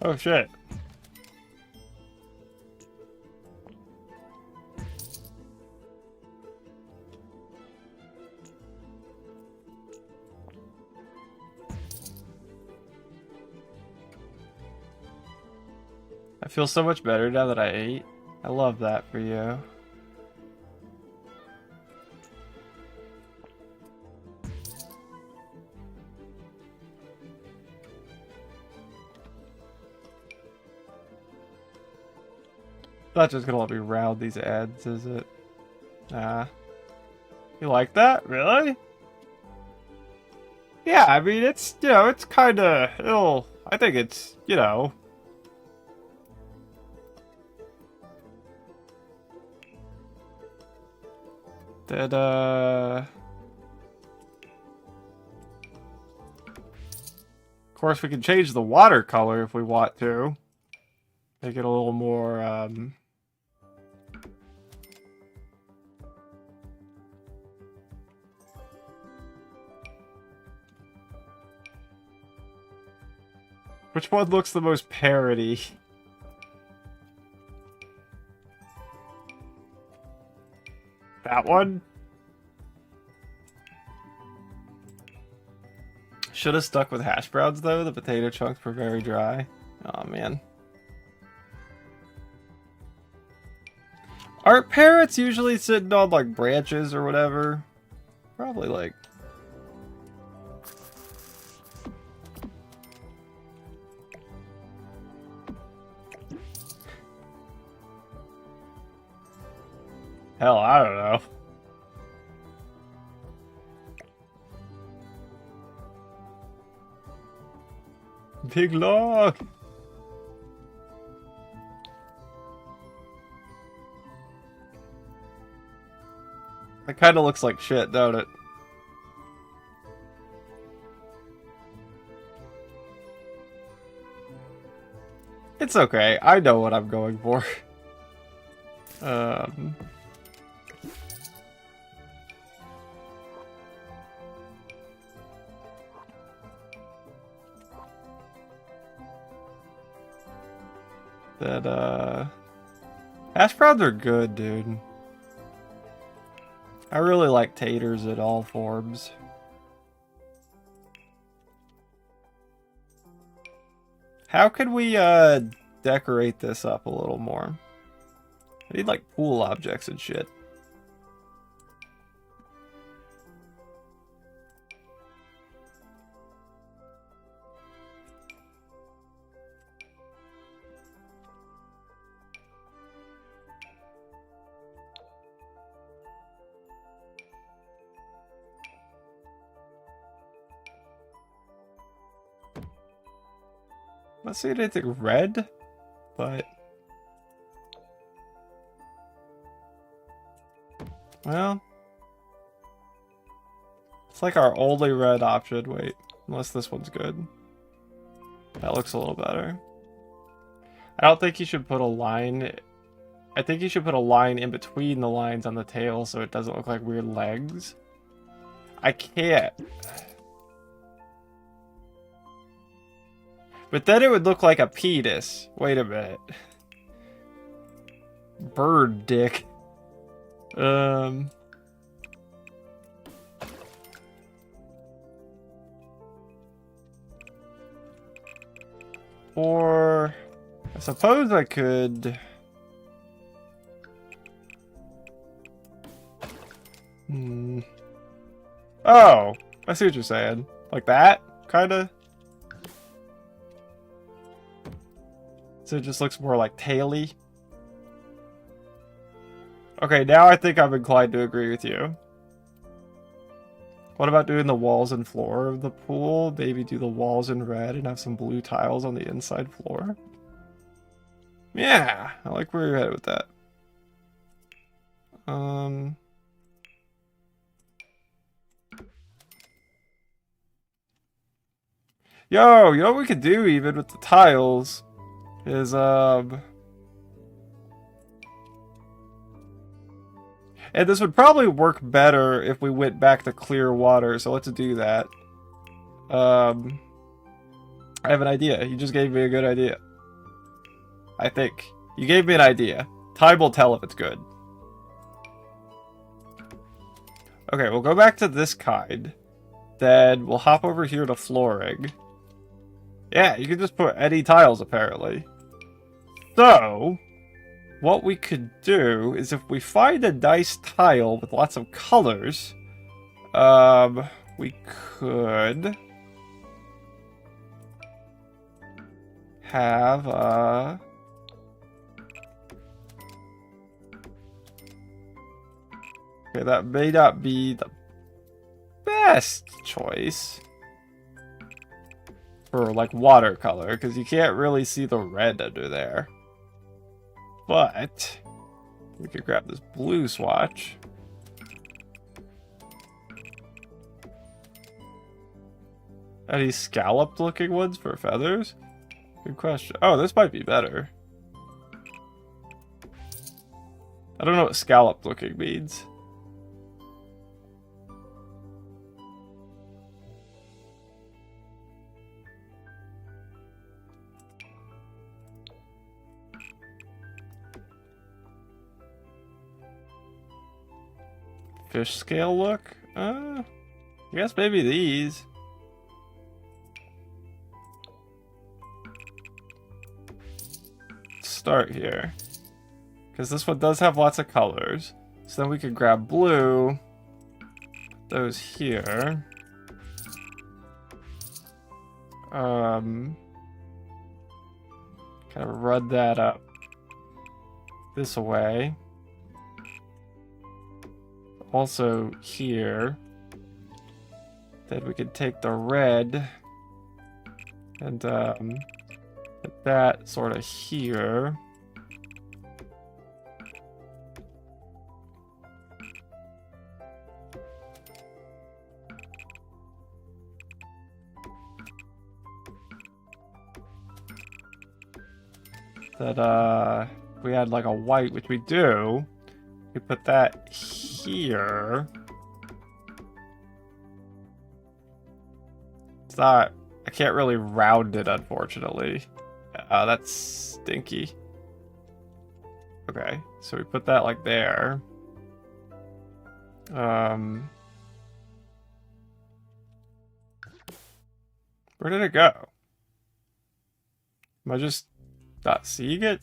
Oh shit. I feel so much better now that I ate. I love that for you. Not just gonna let me round these ends, is it? Nah. You like that? Really? Yeah, I mean, it's, you know, it's kinda, I think it's, you know. That, of course, we can change the watercolor if we want to. Make it a little more, Which one looks the most parody? That one? Should have stuck with hash browns though. The potato chunks were very dry. Oh man. Aren't parrots usually sitting on like branches or whatever? Probably like... Hell, I don't know. Big log! That kind of looks like shit, don't it? It's okay. I know what I'm going for. Hash browns are good, dude. I really like taters in all forms. How could we decorate this up a little more? I need like pool objects and shit. Let's see anything red, but well, it's like our only red option. Wait, unless this one's good. That looks a little better. I don't think you should put a line. I think you should put a line in between the lines on the tail so it doesn't look like weird legs. I can't. But then it would look like a penis. Wait a minute. Bird dick. Or I suppose I could... Oh, I see what you're saying. Like that, kinda. So it just looks more like taily. Okay, now I think I'm inclined to agree with you. What about doing the walls and floor of the pool? Maybe do the walls in red and have some blue tiles on the inside floor? Yeah, I like where you're headed with that. Yo, you know what we could do even with the tiles is, and this would probably work better if we went back to clear water, so let's do that. I have an idea. You just gave me a good idea. I think. You gave me an idea. Time will tell if it's good. Okay, we'll go back to this kind. Then we'll hop over here to flooring. Yeah, you can just put any tiles, apparently. So, what we could do is if we find a nice tile with lots of colors, we could have, okay, that may not be the best choice for, like, watercolor, because you can't really see the red under there. But we could grab this blue swatch. Any scalloped looking ones for feathers? Good question. Oh, this might be better. I don't know what scalloped looking means. fish scale look? I guess maybe these. Start here. Because this one does have lots of colors. So then we could grab blue. Put those here. Kind of run that up this way. Also here. Then we could take the red and put that sort of here. That we had like a white, which we do. We put that here. It's not, I can't really round it, unfortunately. That's stinky. Okay, so we put that like there. Where did it go? Am I just not seeing it?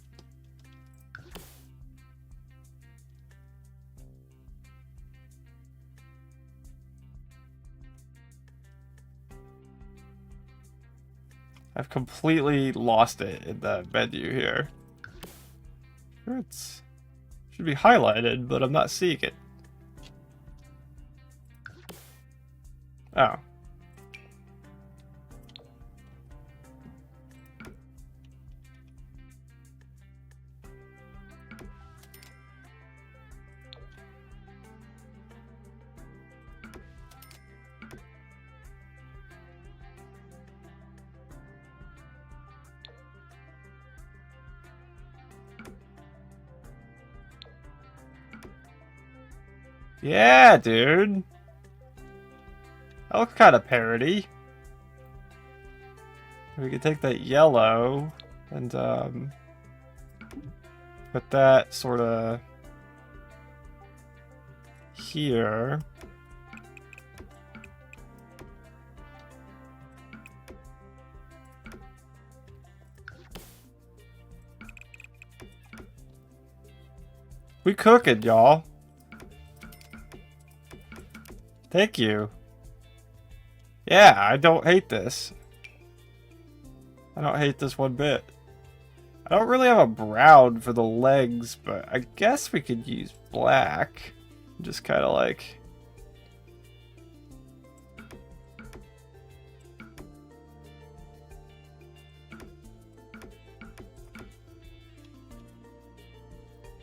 I've completely lost it in the menu here. It should be highlighted, but I'm not seeing it. Oh. Yeah, dude. That looks kind of parody. We could take that yellow and put that sort of here. We cooking, y'all. Thank you. Yeah, I don't hate this. I don't hate this one bit. I don't really have a brown for the legs, but I guess we could use black. Just kind of like...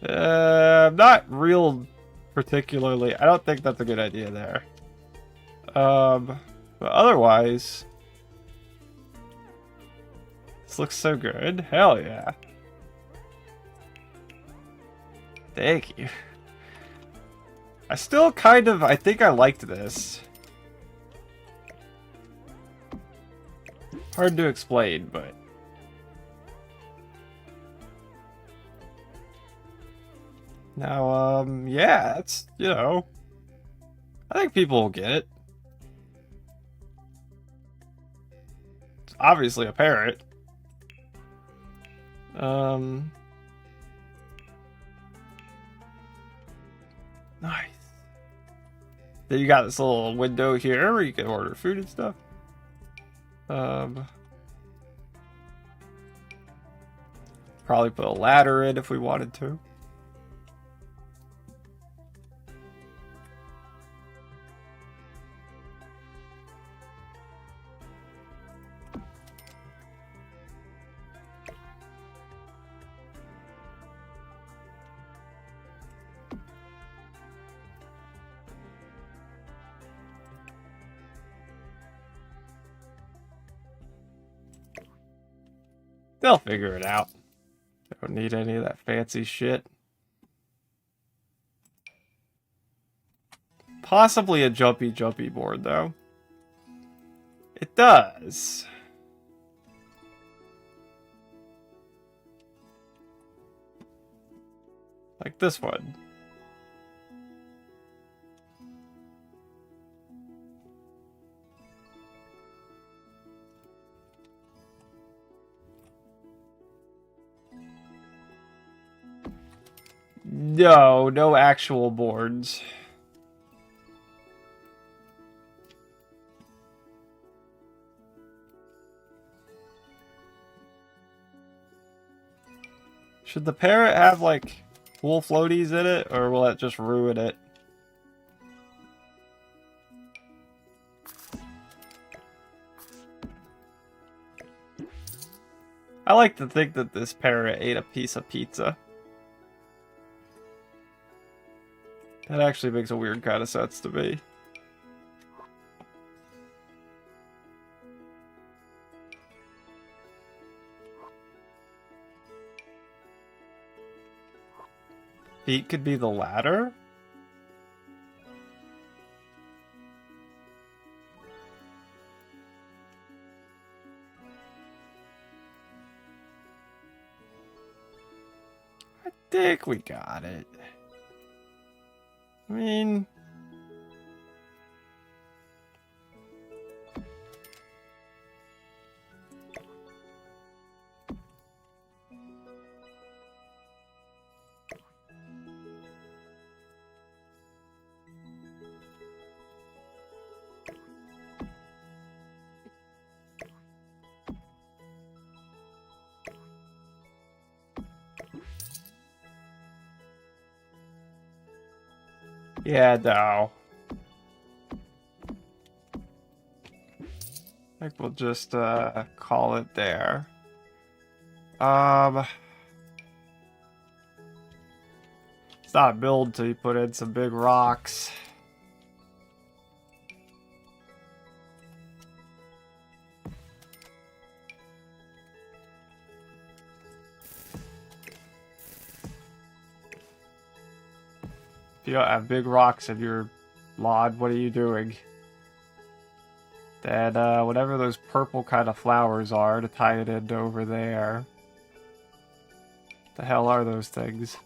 not real particularly. I don't think that's a good idea there. But otherwise, this looks so good. Hell yeah. Thank you. I still kind of, I think I liked this. Hard to explain, but... Now, yeah, it's, you know, I think people will get it. It's obviously a parrot. Nice. Then you got this little window here where you can order food and stuff. Probably put a ladder in if we wanted to. They'll figure it out. They don't need any of that fancy shit. Possibly a jumpy board, though. It does. Like this one. No, no actual boards. Should the parrot have, like, pool floaties in it, or will that just ruin it? I like to think that this parrot ate a piece of pizza. That actually makes a weird kind of sense to me. Feet could be the ladder? I think we got it. I mean... yeah, no. I think we'll just call it there. It's not a build till you put in some big rocks. If you don't have big rocks in your LOD, what are you doing? Then, whatever those purple kind of flowers are to tie it into over there. The hell are those things?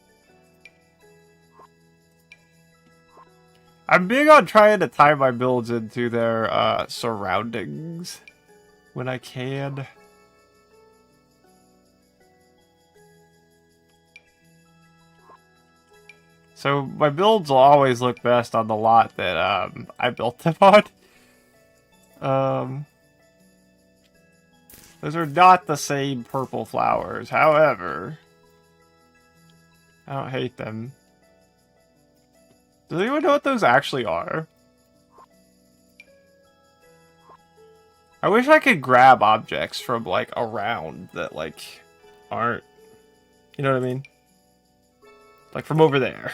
I'm big on trying to tie my builds into their, surroundings when I can. So, my builds will always look best on the lot that, I built them on. Those are not the same purple flowers. However, I don't hate them. Does anyone know what those actually are? I wish I could grab objects from, like, around that, like, aren't... You know what I mean? Like, from over there.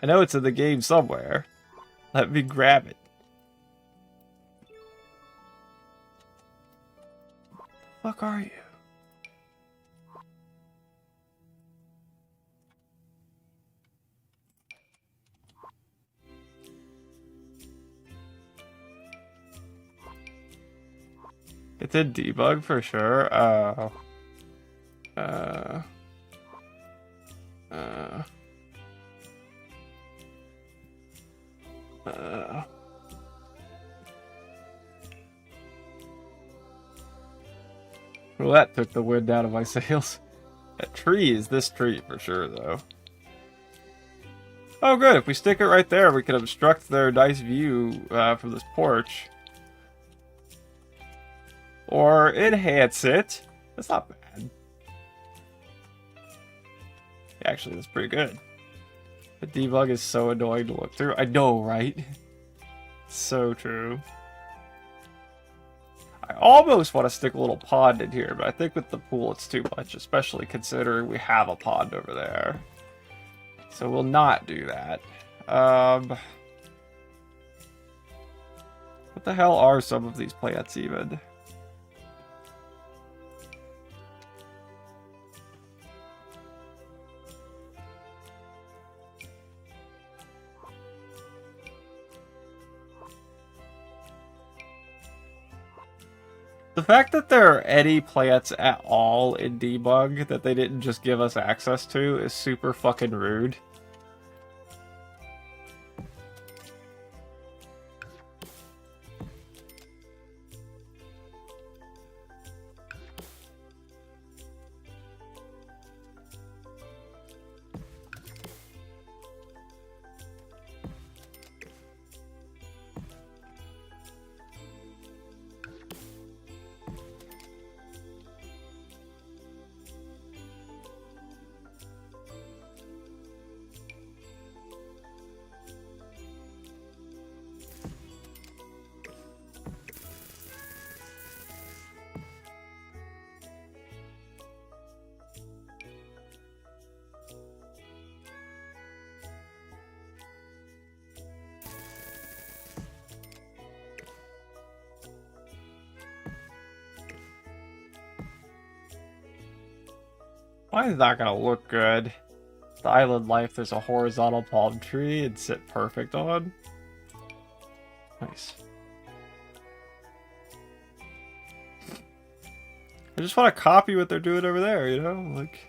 I know it's in the game somewhere. Let me grab it. The fuck are you? It's in debug for sure. Well, that took the wind out of my sails. That tree is this tree for sure, though. Oh, good. If we stick it right there, we can obstruct their nice view from this porch. Or enhance it. That's not bad. Actually, that's pretty good. The debug is so annoying to look through. I know, right? So true. I almost want to stick a little pond in here, but I think with the pool it's too much, especially considering we have a pond over there. So we'll not do that. What the hell are some of these plants even? The fact that there are any plants at all in debug that they didn't just give us access to is super fucking rude. Why is that gonna look good? The island life, there's a horizontal palm tree and sit perfect on. Nice. I just want to copy what they're doing over there, you know? Like...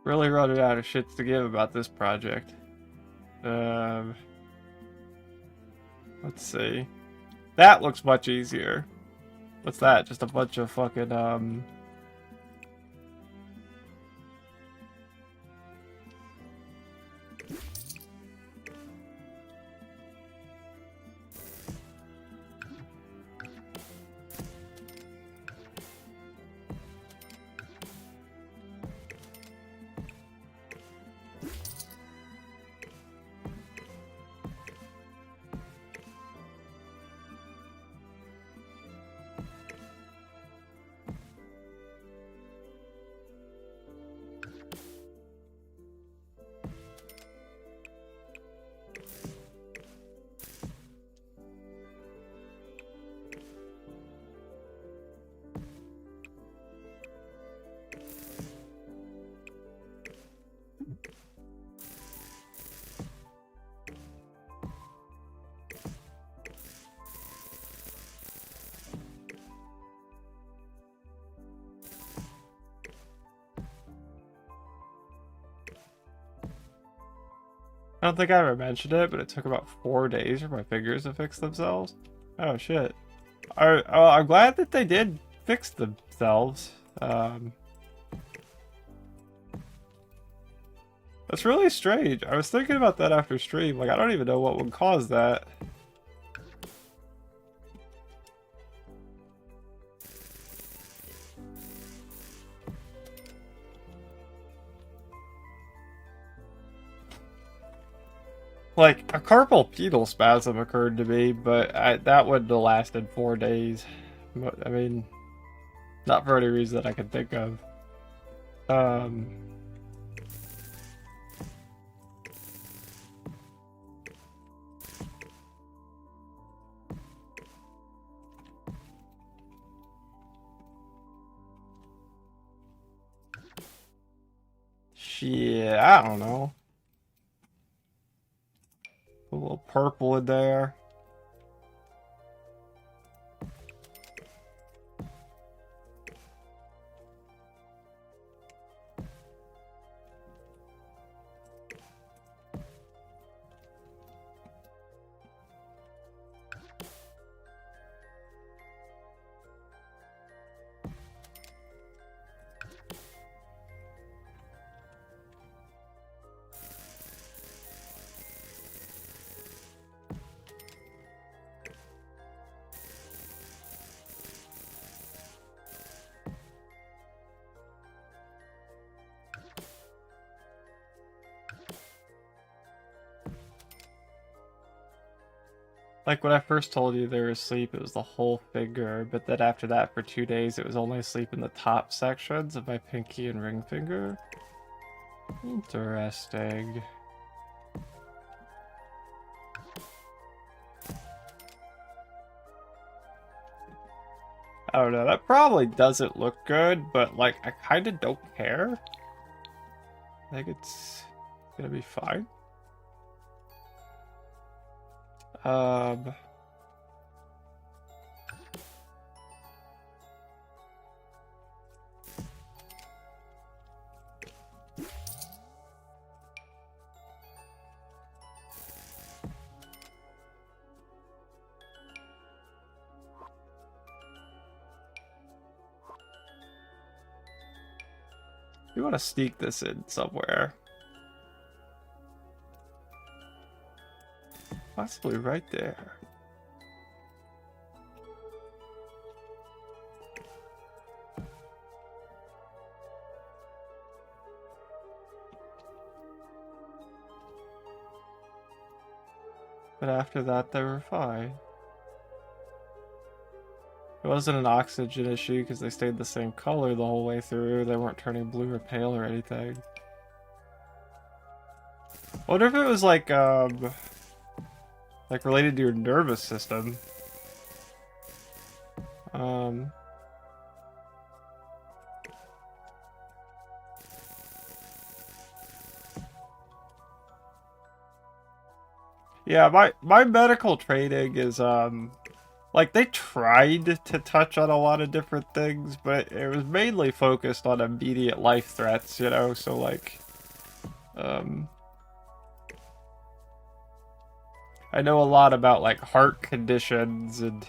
Really running out of shits to give about this project. Let's see. That looks much easier. What's that? Just a bunch of fucking, I don't think I ever mentioned it, but it took about 4 days for my fingers to fix themselves. Oh shit. I'm glad that they did fix themselves. That's really strange. I was thinking about that after stream. Like, I don't even know what would cause that. Like, a carpal pedal spasm occurred to me, but that wouldn't have lasted 4 days. I mean, not for any reason that I can think of. Shit, I don't know. A little purple in there. Like when I first told you they were asleep, it was the whole finger, but then after that for 2 days, it was only asleep in the top sections of my pinky and ring finger. Interesting. I don't know, that probably doesn't look good, but like, I kinda don't care. I think it's gonna be fine. We want to sneak this in somewhere. Possibly right there. But after that, they were fine. It wasn't an oxygen issue because they stayed the same color the whole way through. They weren't turning blue or pale or anything. Wonder if it was like related to your nervous system. Yeah, my medical training is like they tried to touch on a lot of different things, but it was mainly focused on immediate life threats, you know, so like I know a lot about like heart conditions and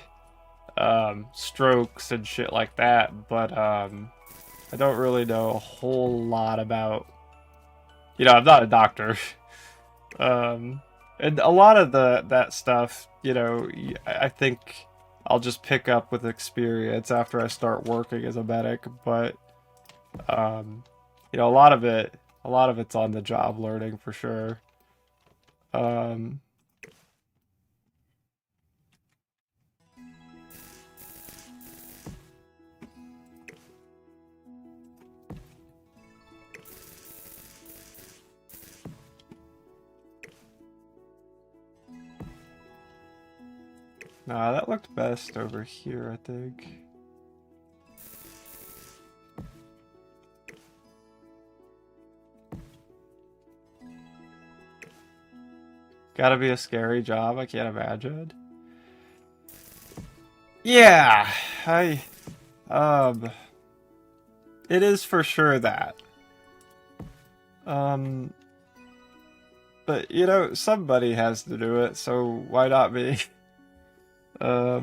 strokes and shit like that, but I don't really know a whole lot about, you know, I'm not a doctor. And a lot of that stuff, you know, I think I'll just pick up with experience after I start working as a medic, but you know, a lot of it's on the job learning for sure. Nah, that looked best over here, I think. Gotta be a scary job, I can't imagine. Yeah, it is for sure that. But you know, somebody has to do it, so why not me? I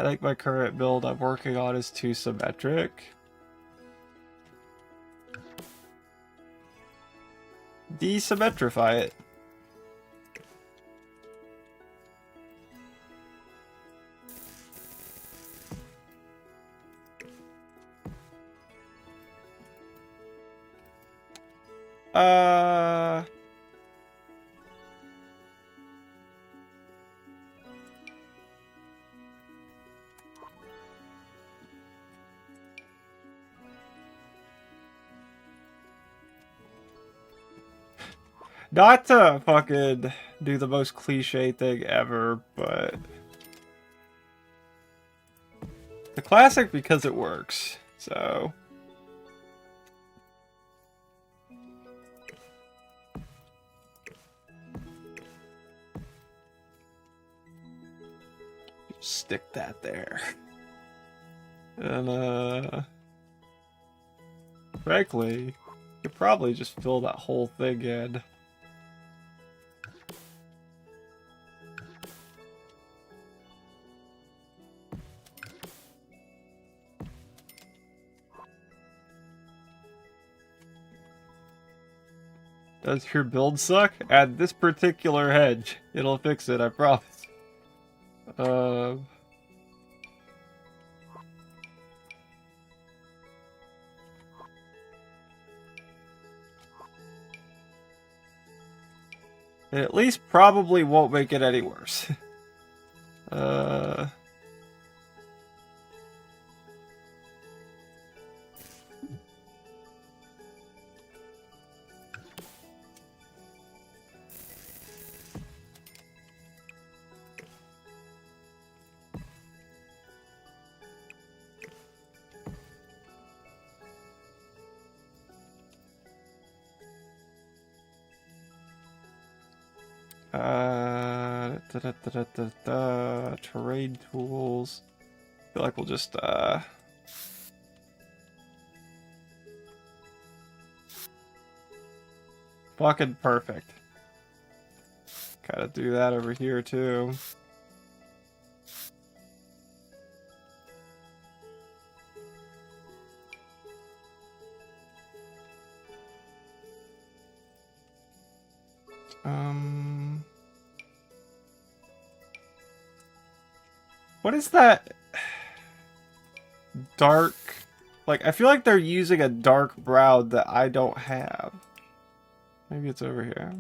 think my current build I'm working on is too symmetric. Desymmetrify it. Not to fucking do the most cliche thing ever, but the classic because it works, so. Stick that there. And, frankly, you could probably just fill that whole thing in. Does your build suck? Add this particular hedge. It'll fix it, I promise. It at least probably won't make it any worse. Terrain tools. I feel like we'll just fucking perfect. Gotta do that over here too. What is that dark? Like, I feel like they're using a dark brown that I don't have. Maybe it's over here.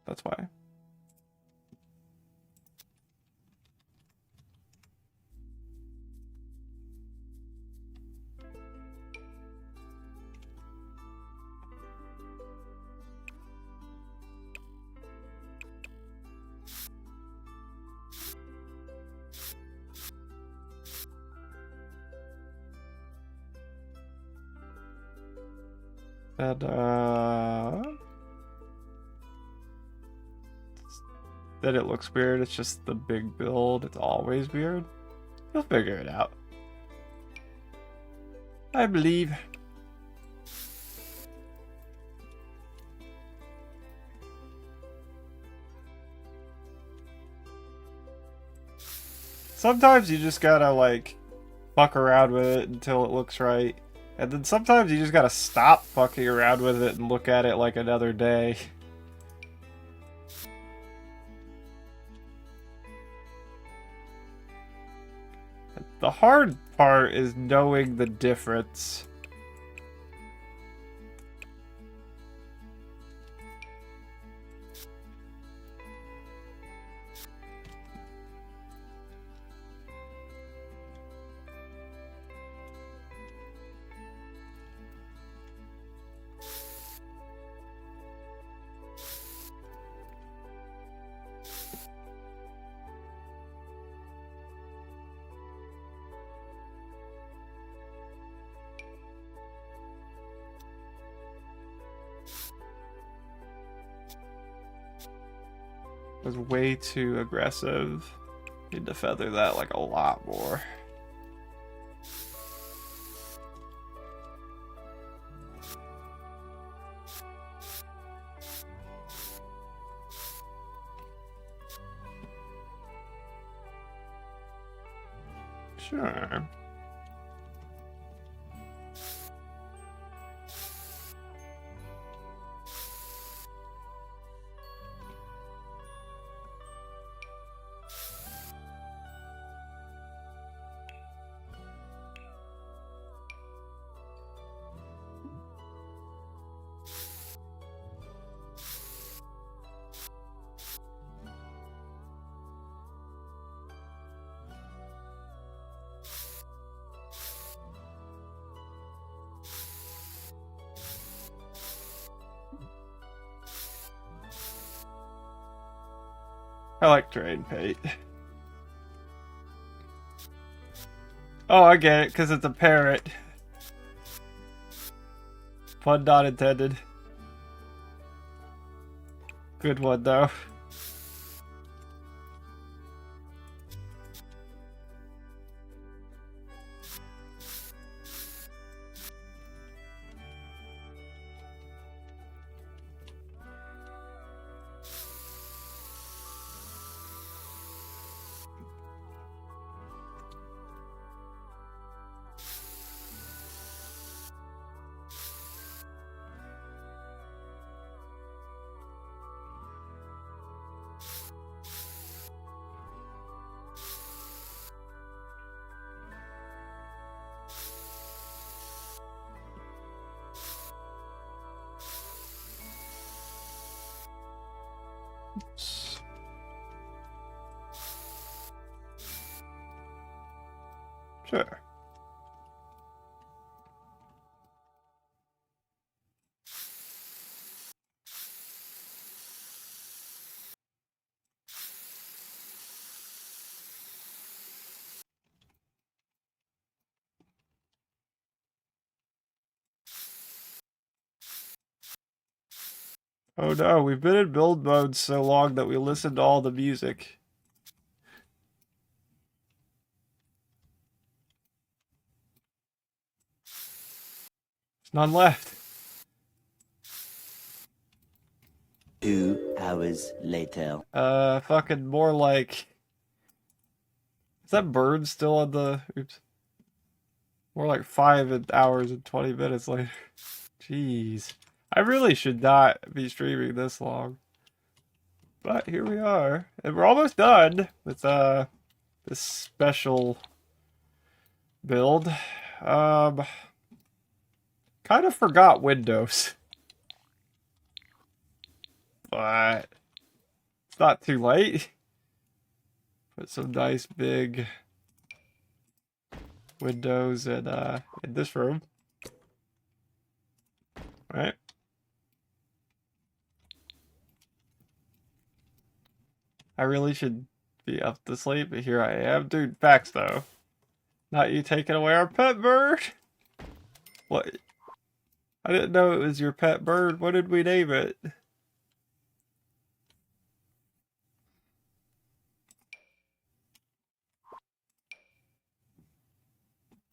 That's why. And, that it looks weird. It's just the big build. It's always weird. You'll figure it out. I believe. Sometimes you just gotta, like, fuck around with it until it looks right. And then sometimes you just gotta stop fucking around with it and look at it like another day. The hard part is knowing the difference. It was way too aggressive. Need to feather that like a lot more. Sure. I like terrain paint. Oh, I get it, because it's a parrot. Pun not intended. Good one, though. Sure. Oh no, we've been in build mode so long that we listened to all the music. There's none left. 2 hours later. Fucking more like... Is that bird still on the... Oops. More like 5 hours and 20 minutes later. Jeez. I really should not be streaming this long. But here we are. And we're almost done with, this special build. Kind of forgot Windows. But it's not too late. Put some nice big windows in this room. Right? I really should be up to sleep, but here I am. Dude, facts though. Not you taking away our pet bird? What? I didn't know it was your pet bird. What did we name it?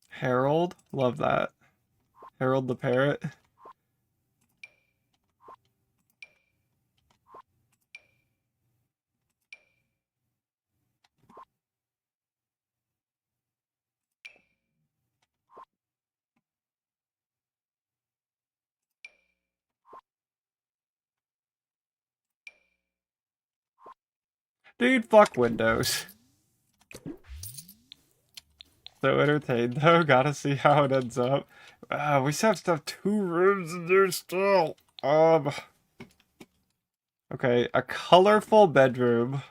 Harold? Love that. Harold the parrot. Dude, fuck Windows. So entertained though, gotta see how it ends up. We still have to have 2 rooms in there still. Okay, a colorful bedroom.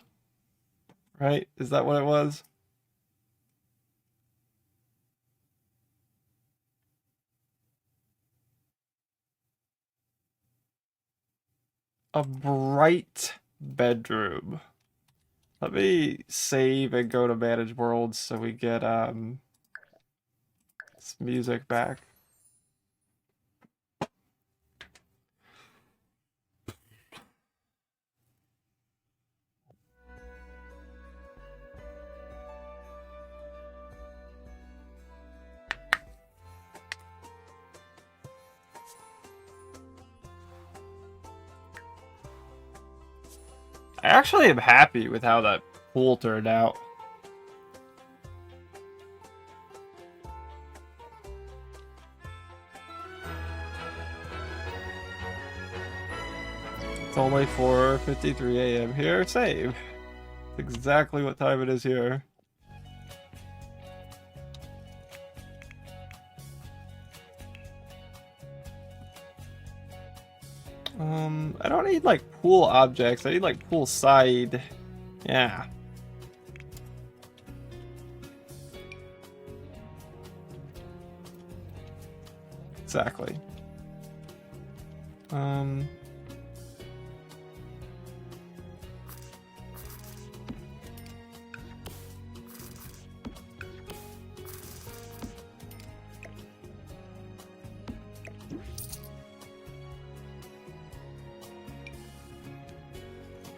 Right? Is that what it was? A bright bedroom. Let me save and go to manage worlds so we get this music back. I actually am happy with how that pool turned out. It's only 4:53 a.m. here. Save. It's exactly what time it is here. I don't need like pool objects. I need like pool side. Yeah. Exactly.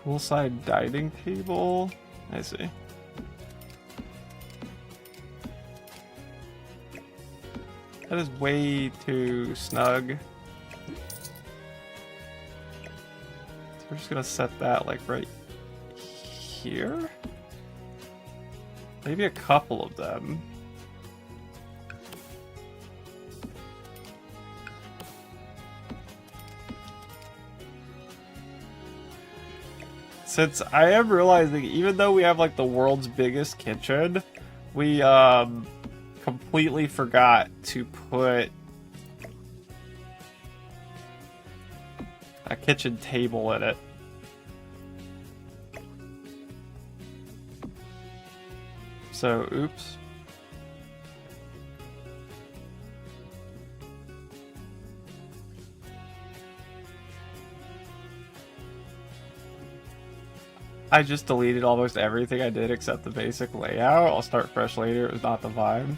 Poolside dining table. I see. That is way too snug. So we're just gonna set that like right here. Maybe a couple of them. Since I am realizing, even though we have like the world's biggest kitchen, we completely forgot to put a kitchen table in it. So, oops. I just deleted almost everything I did except the basic layout. I'll start fresh later. It was not the vibe.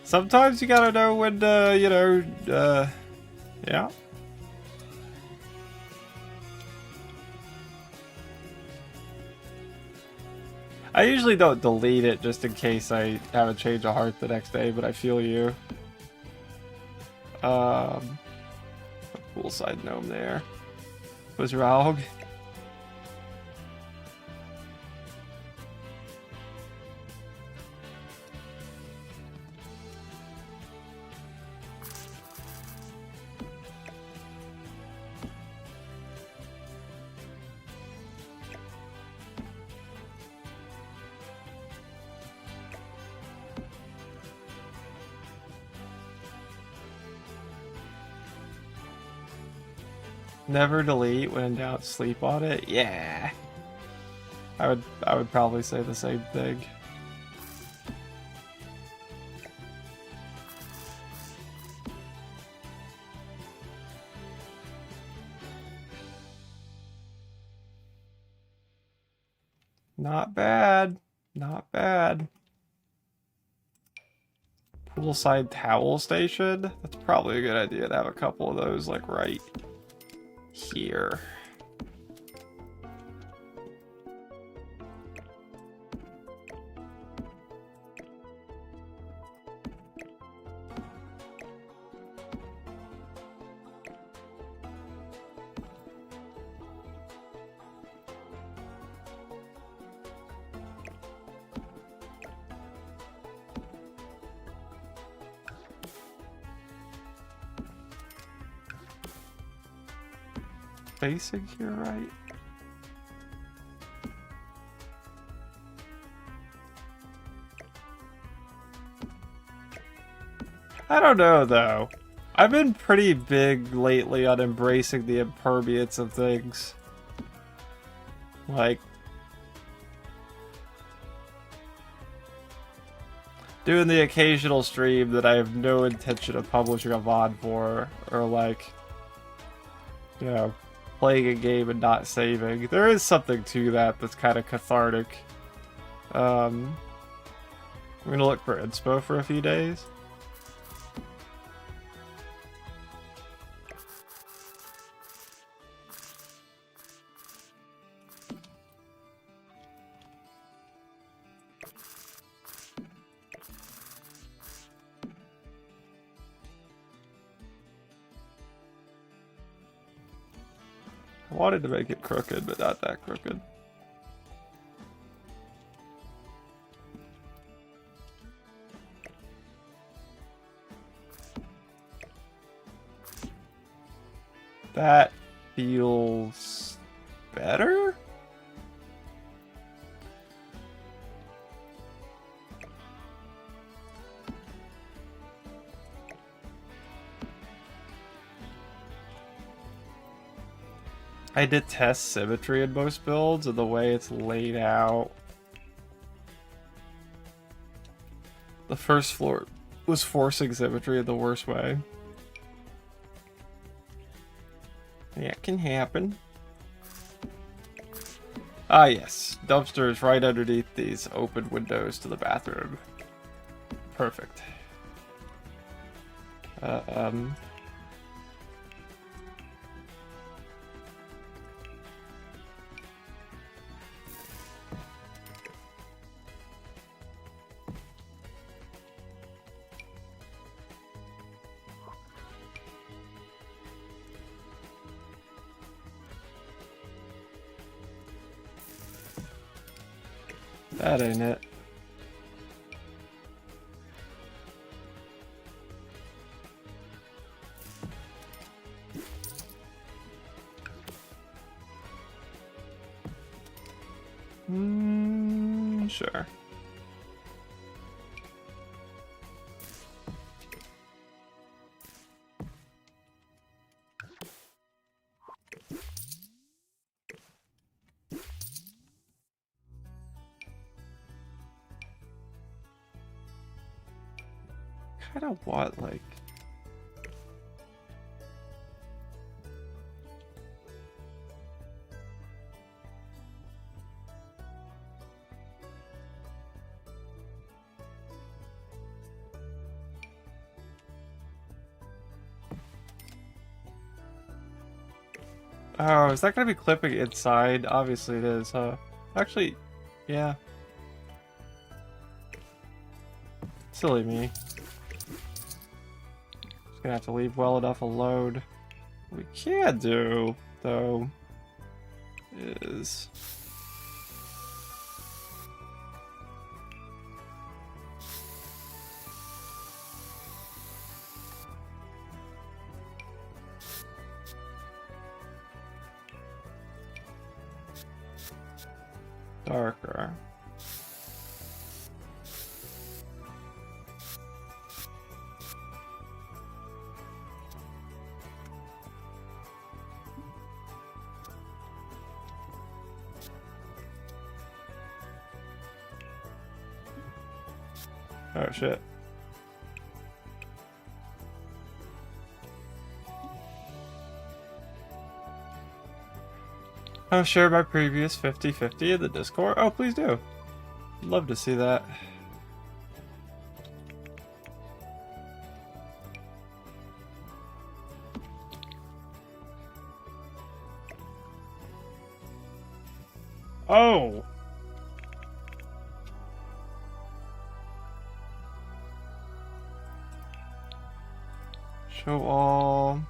Sometimes you gotta know when to, yeah. I usually don't delete it just in case I have a change of heart the next day, but I feel you. Poolside gnome there. Was Raug? Never delete when in doubt, sleep on it. Yeah, I would probably say the same thing. Not bad, not bad. Poolside towel station. That's probably a good idea to have a couple of those like right here. Facing here, right? I don't know though. I've been pretty big lately on embracing the impervience of things. Like doing the occasional stream that I have no intention of publishing a VOD for, or like, you know, playing a game and not saving. There is something to that that's kind of cathartic. I'm gonna look for inspo for a few days. I wanted to make it crooked, but not that crooked. That feels better? I detest symmetry in most builds and the way it's laid out. The first floor was forcing symmetry in the worst way. That can happen. Ah yes, dumpsters right underneath these open windows to the bathroom. Perfect. That ain't it. Sure. Kind of what, like... Oh, is that gonna be clipping inside? Obviously it is, huh? Actually, yeah. Silly me. Just gonna have to leave well enough alone. What we can do, though, is... darker. Oh shit. I'll share my previous 50/50 in the Discord. Oh, please do. Love to see that. Oh! Show all.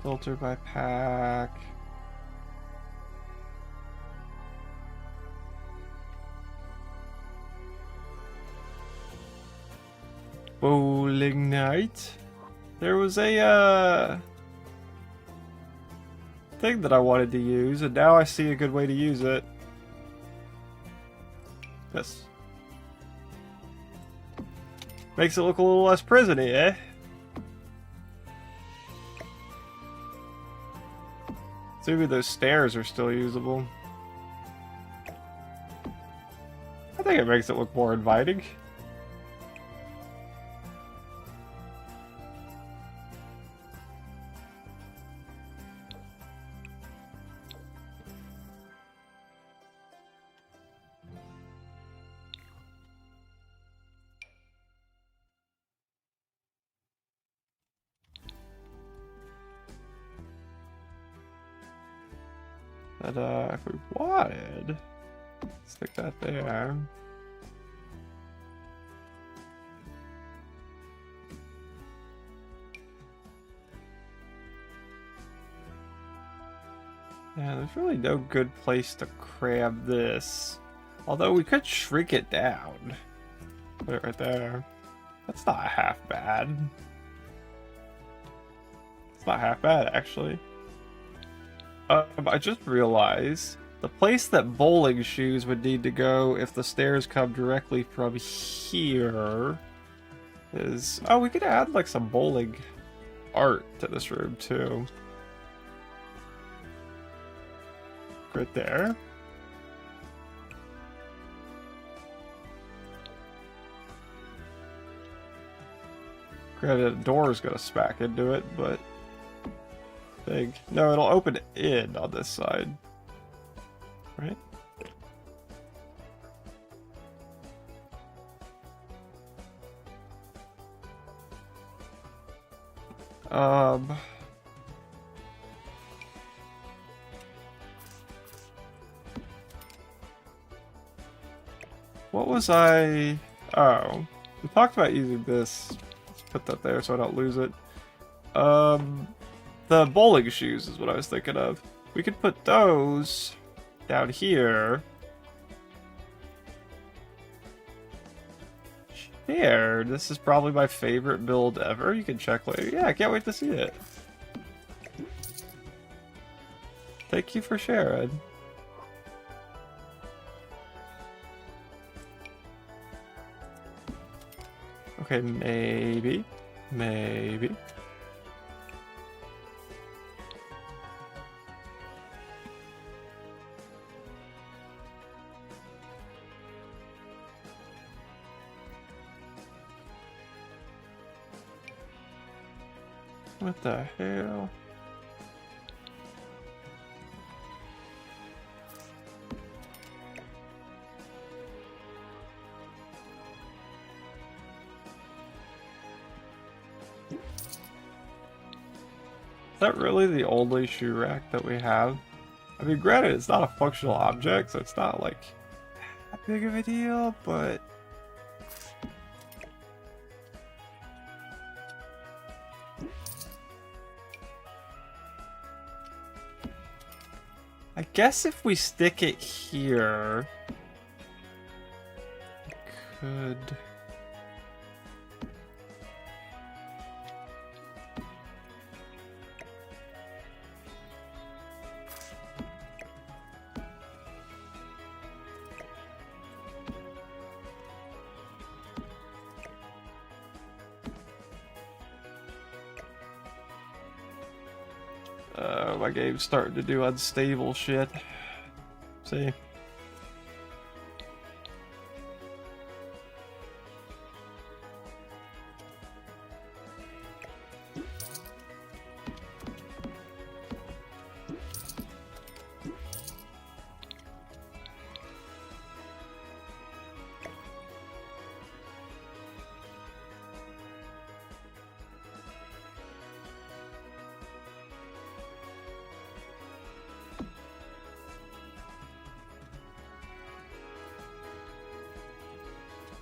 Filter by pack. Bowling night. There was a thing that I wanted to use, and now I see a good way to use it. Yes. Makes it look a little less prison-y, eh? Maybe those stairs are still usable. I think it makes it look more inviting. But if we wanted, stick that there. Yeah, there's really no good place to cram this. Although we could shrink it down. Put it right there. That's not half bad. It's not half bad, actually. I just realized the place that bowling shoes would need to go if the stairs come directly from here is... Oh, we could add like some bowling art to this room too. Right there. Granted, the door's gonna smack into it, but... No, it'll open in on this side. Right? What was I... Oh. We talked about using this. Let's put that there so I don't lose it. The bowling shoes is what I was thinking of. We could put those down here. Here, this is probably my favorite build ever. You can check later. Yeah, I can't wait to see it. Thank you for sharing. Okay, maybe. Maybe. What the hell? Is that really the only shoe rack that we have? I mean, granted, it's not a functional object, so it's not like that big of a deal, but guess if we stick it here, could. My game's starting to do unstable shit. See?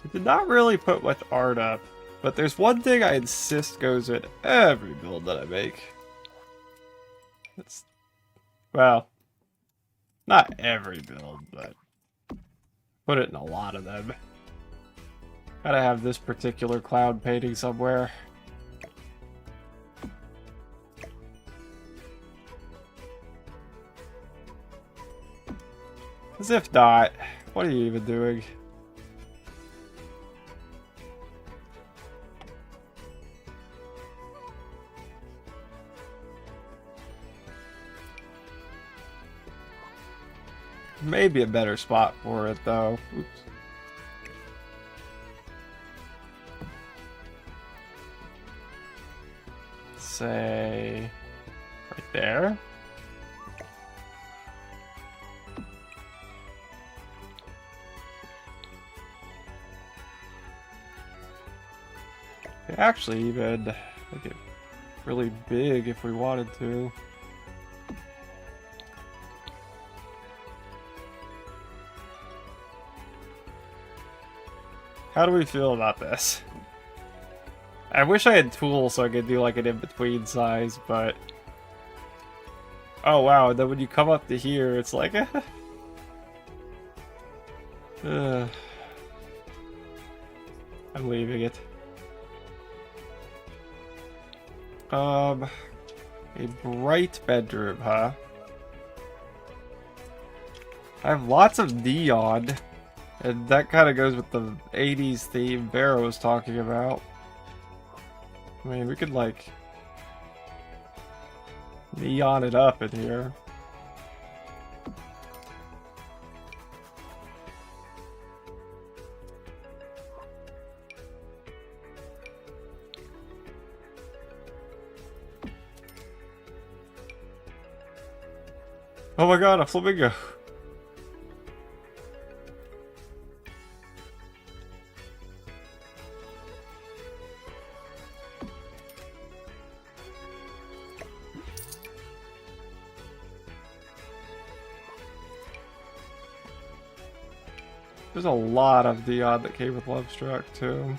I did not really put much art up, but there's one thing I insist goes in every build that I make. It's, well, not every build, but put it in a lot of them. Gotta have this particular cloud painting somewhere. As if not, what are you even doing? Maybe a better spot for it, though. Oops. Say... right there? Actually, even make it really big if we wanted to. How do we feel about this? I wish I had tools so I could do like an in-between size, but... oh wow, and then when you come up to here, it's like... I'm leaving it. A bright bedroom, huh? I have lots of neon. And that kind of goes with the 80s theme Barrow was talking about. I mean, we could, like, neon it up in here. Oh my god, a flamingo! There's a lot of neon that came with Lovestruck, too.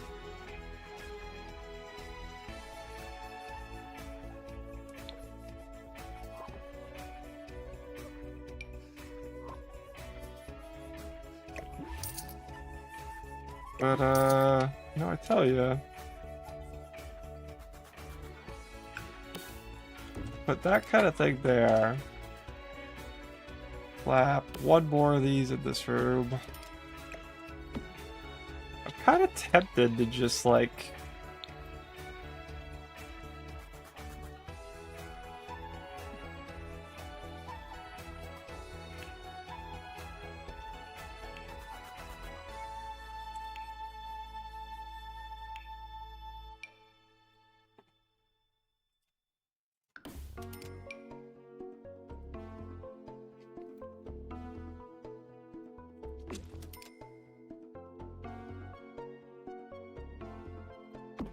But, no, I tell you. Put that kind of thing there. Flap one more of these in this room. I'm kind of tempted to just, like...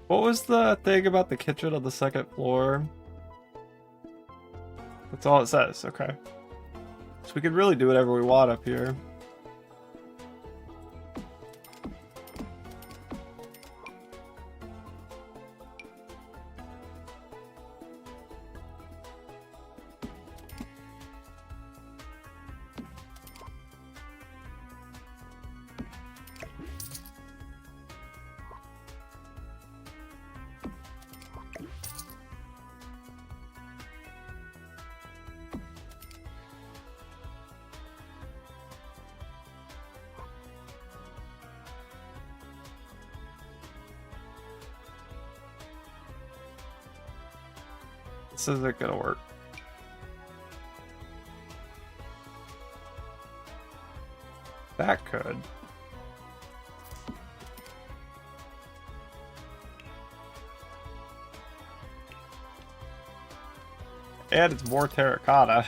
What was the thing about the kitchen on the second floor? That's all it says, okay. So we can really do whatever we want up here. This isn't gonna work. That could. And it's more terracotta.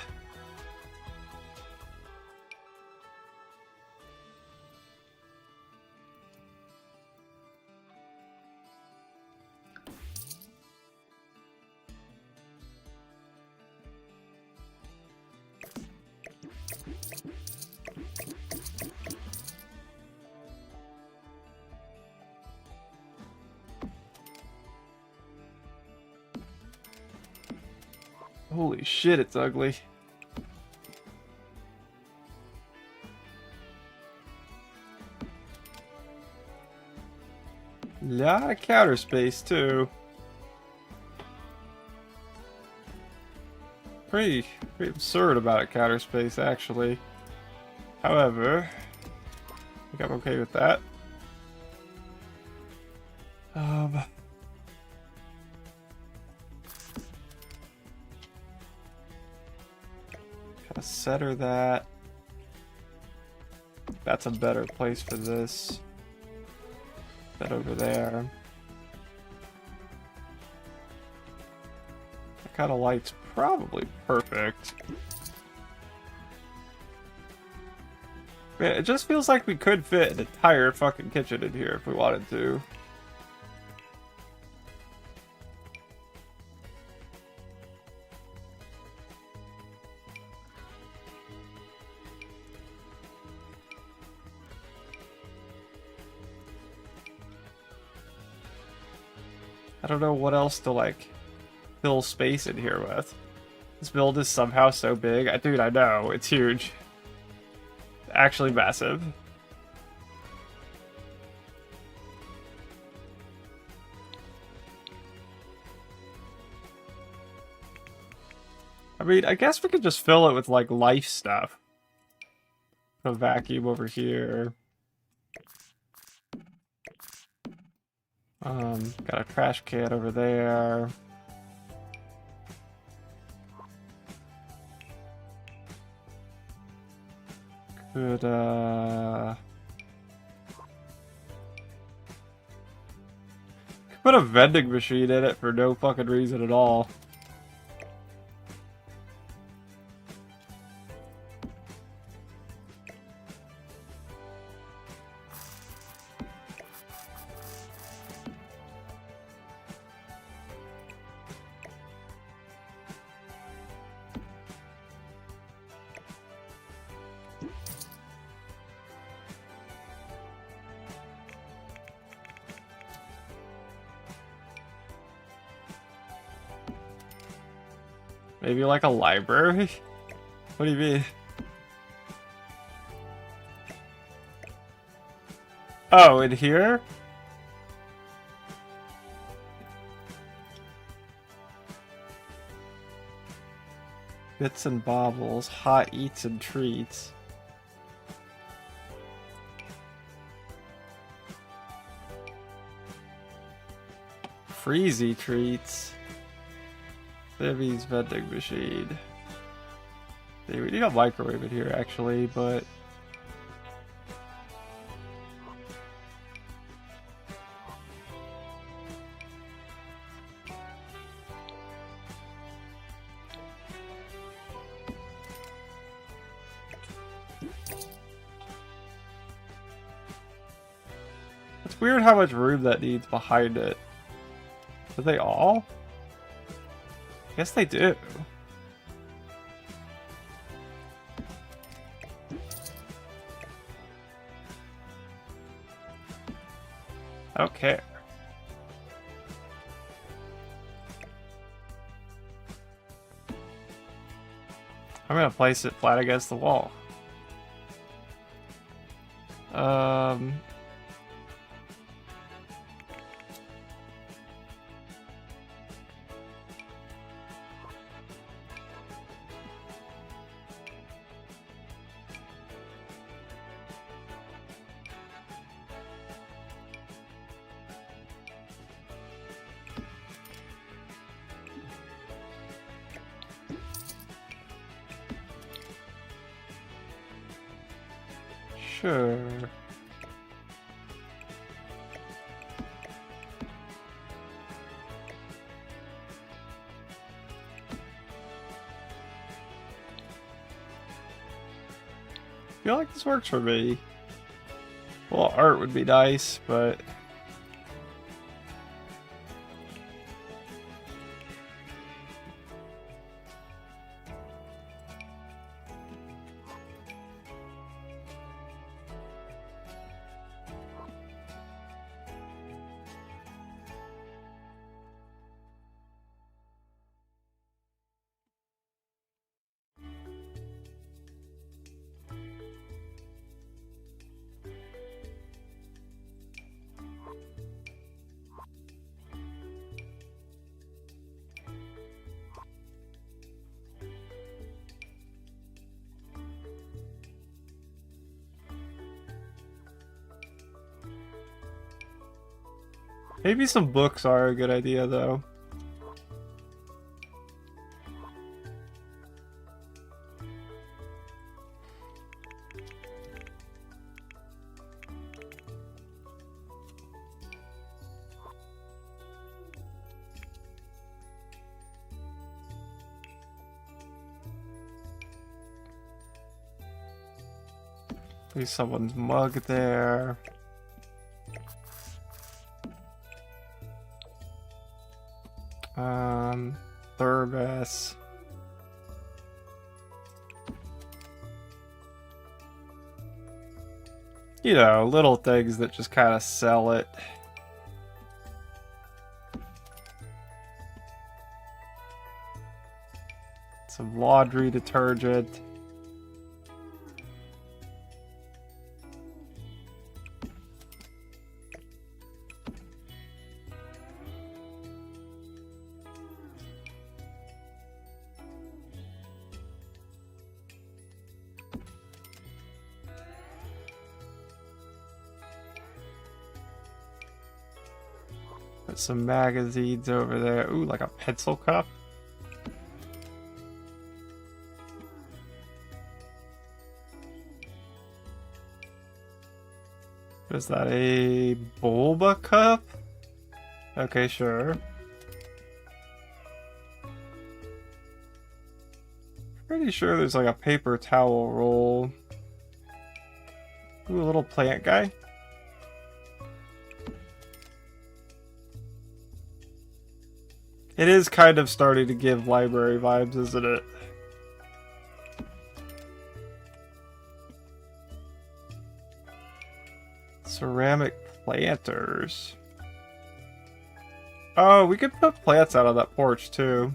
Holy shit, it's ugly. Lot of counter space too. Pretty absurd about a counter space actually. However, I think I'm okay with that. Gotta center that. That's a better place for this. That over there. That kind of light's probably perfect. Man, it just feels like we could fit an entire fucking kitchen in here if we wanted to. I don't know what else to, like, fill space in here with. This build is somehow so big. Dude, I know. It's huge. Actually massive. I mean, I guess we could just fill it with, like, life stuff. Put a vacuum over here. Got a trash can over there. Could, put a vending machine in it for no fucking reason at all. Maybe like a library? What do you mean? Oh, in here? Bits and baubles, hot eats and treats. Freezy treats. Vivi's vending machine. See, we need a microwave in here actually, but it's weird how much room that needs behind it. Do they all? Yes, they do. I don't care. I'm gonna place it flat against the wall. Sure. I feel like this works for me. Well, art would be nice, but... Maybe some books are a good idea, though. There's someone's mug there. Thurbus. You know, little things that just kind of sell it. Some laundry detergent. Put some magazines over there. Ooh, like a pencil cup. Is that a boba cup? Okay, sure. Pretty sure there's like a paper towel roll. Ooh, a little plant guy. It is kind of starting to give library vibes, isn't it? Ceramic planters. Oh, we could put plants out on that porch too.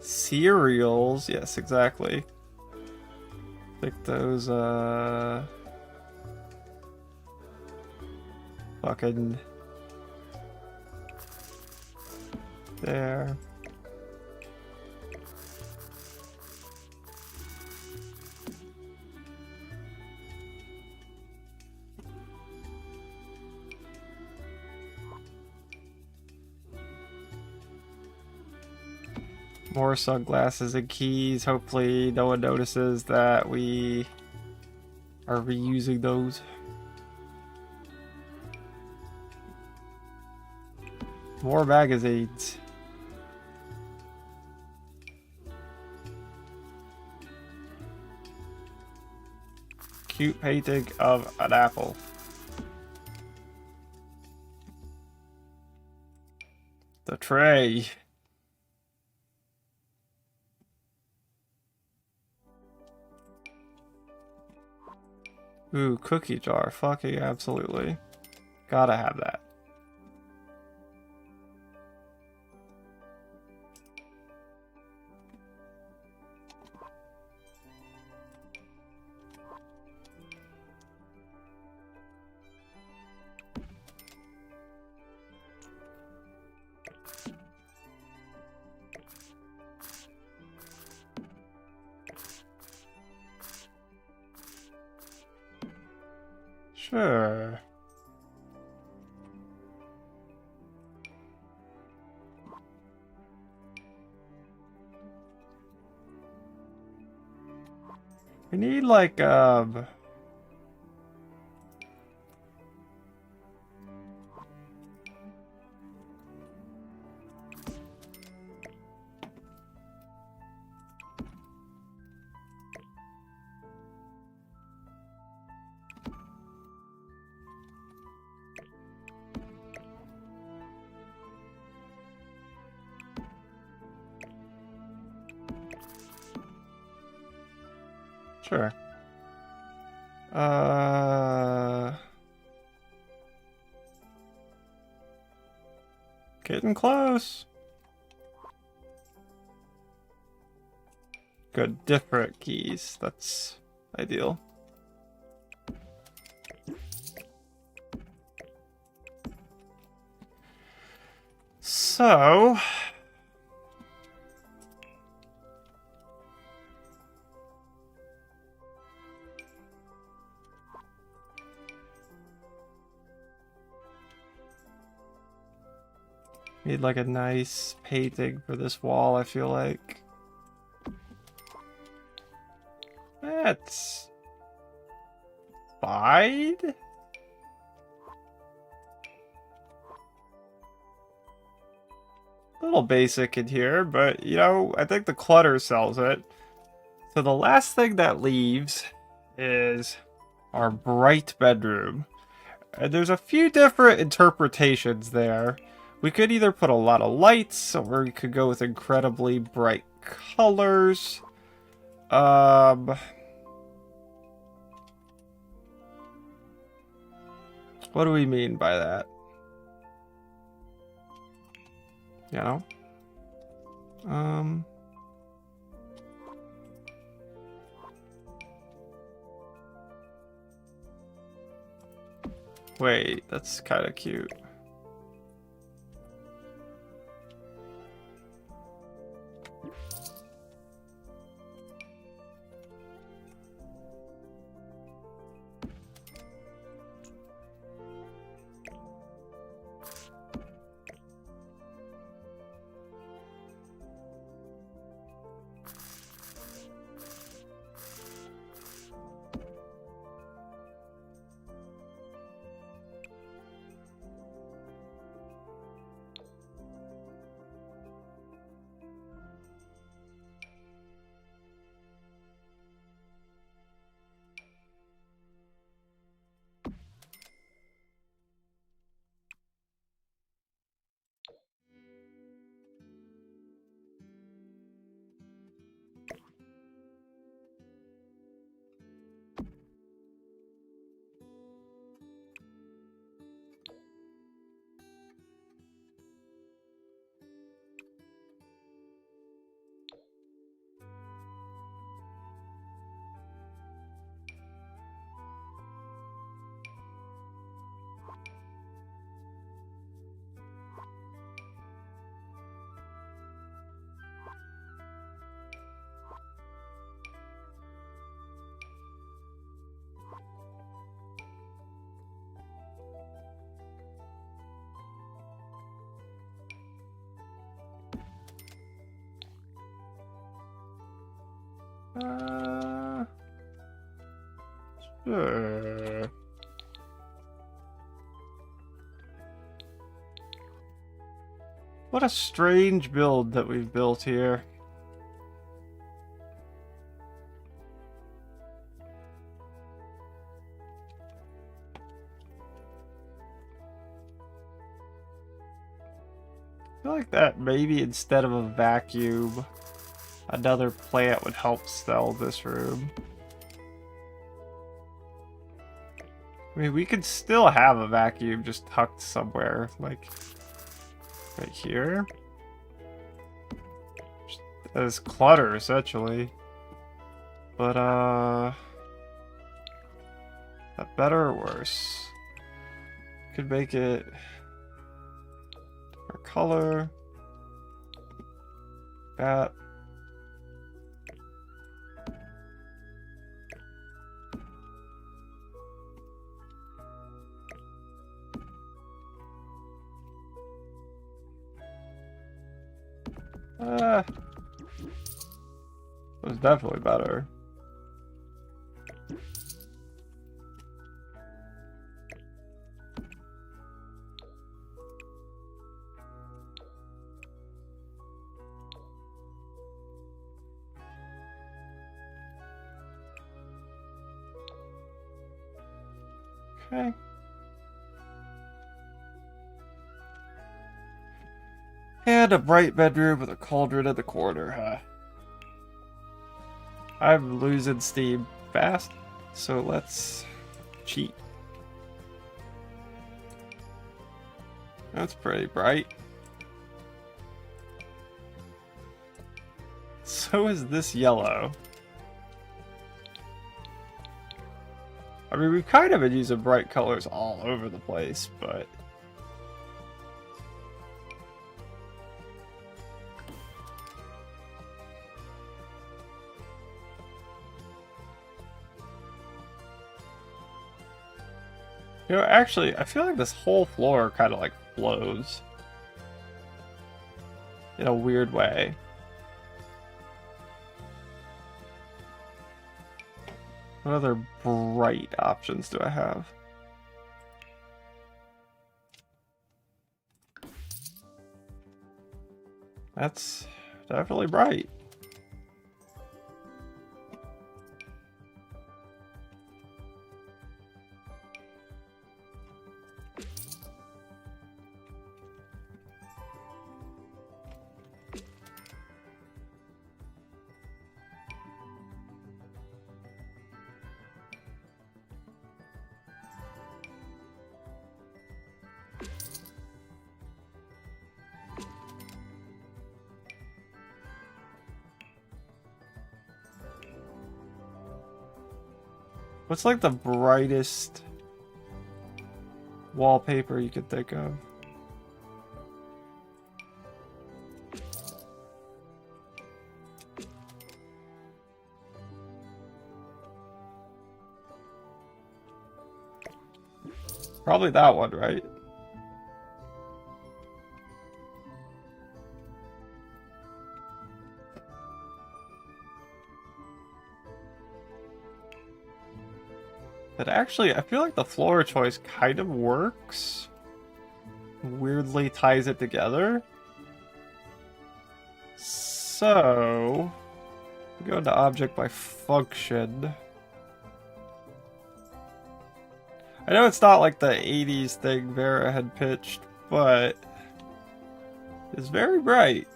Cereals, yes, exactly. Like those, fucking there. More sunglasses and keys. Hopefully no one notices that we are reusing those. More magazines. Cute painting of an apple. The tray. Ooh, cookie jar. Fucking absolutely. Gotta have that. Sure. We need like sure. Getting close. Good, different keys. That's ideal. So, need like a nice painting for this wall, I feel like. That's fine. A little basic in here, but you know, I think the clutter sells it. So the last thing that leaves is our bright bedroom. And there's a few different interpretations there. We could either put a lot of lights, or we could go with incredibly bright colors. What do we mean by that? You know? Wait, that's kind of cute. Sure. What a strange build that we've built here. I feel like that maybe instead of a vacuum, another plant would help sell this room. I mean, we could still have a vacuum just tucked somewhere, like right here. Just as clutter, essentially. But, that better or worse? Could make it different color. That. It was definitely better. Okay. And a bright bedroom with a cauldron in the corner, huh? I'm losing steam fast, so let's cheat. That's pretty bright. So is this yellow. I mean, we've kind of been using bright colors all over the place, but... You know, actually, I feel like this whole floor kind of like flows. In a weird way. What other bright options do I have? That's definitely bright. What's like the brightest wallpaper you could think of? Probably that one, right? But actually, I feel like the floor choice kind of works. Weirdly ties it together. So, we go into object by function. I know it's not like the 80s thing Vera had pitched, but it's very bright.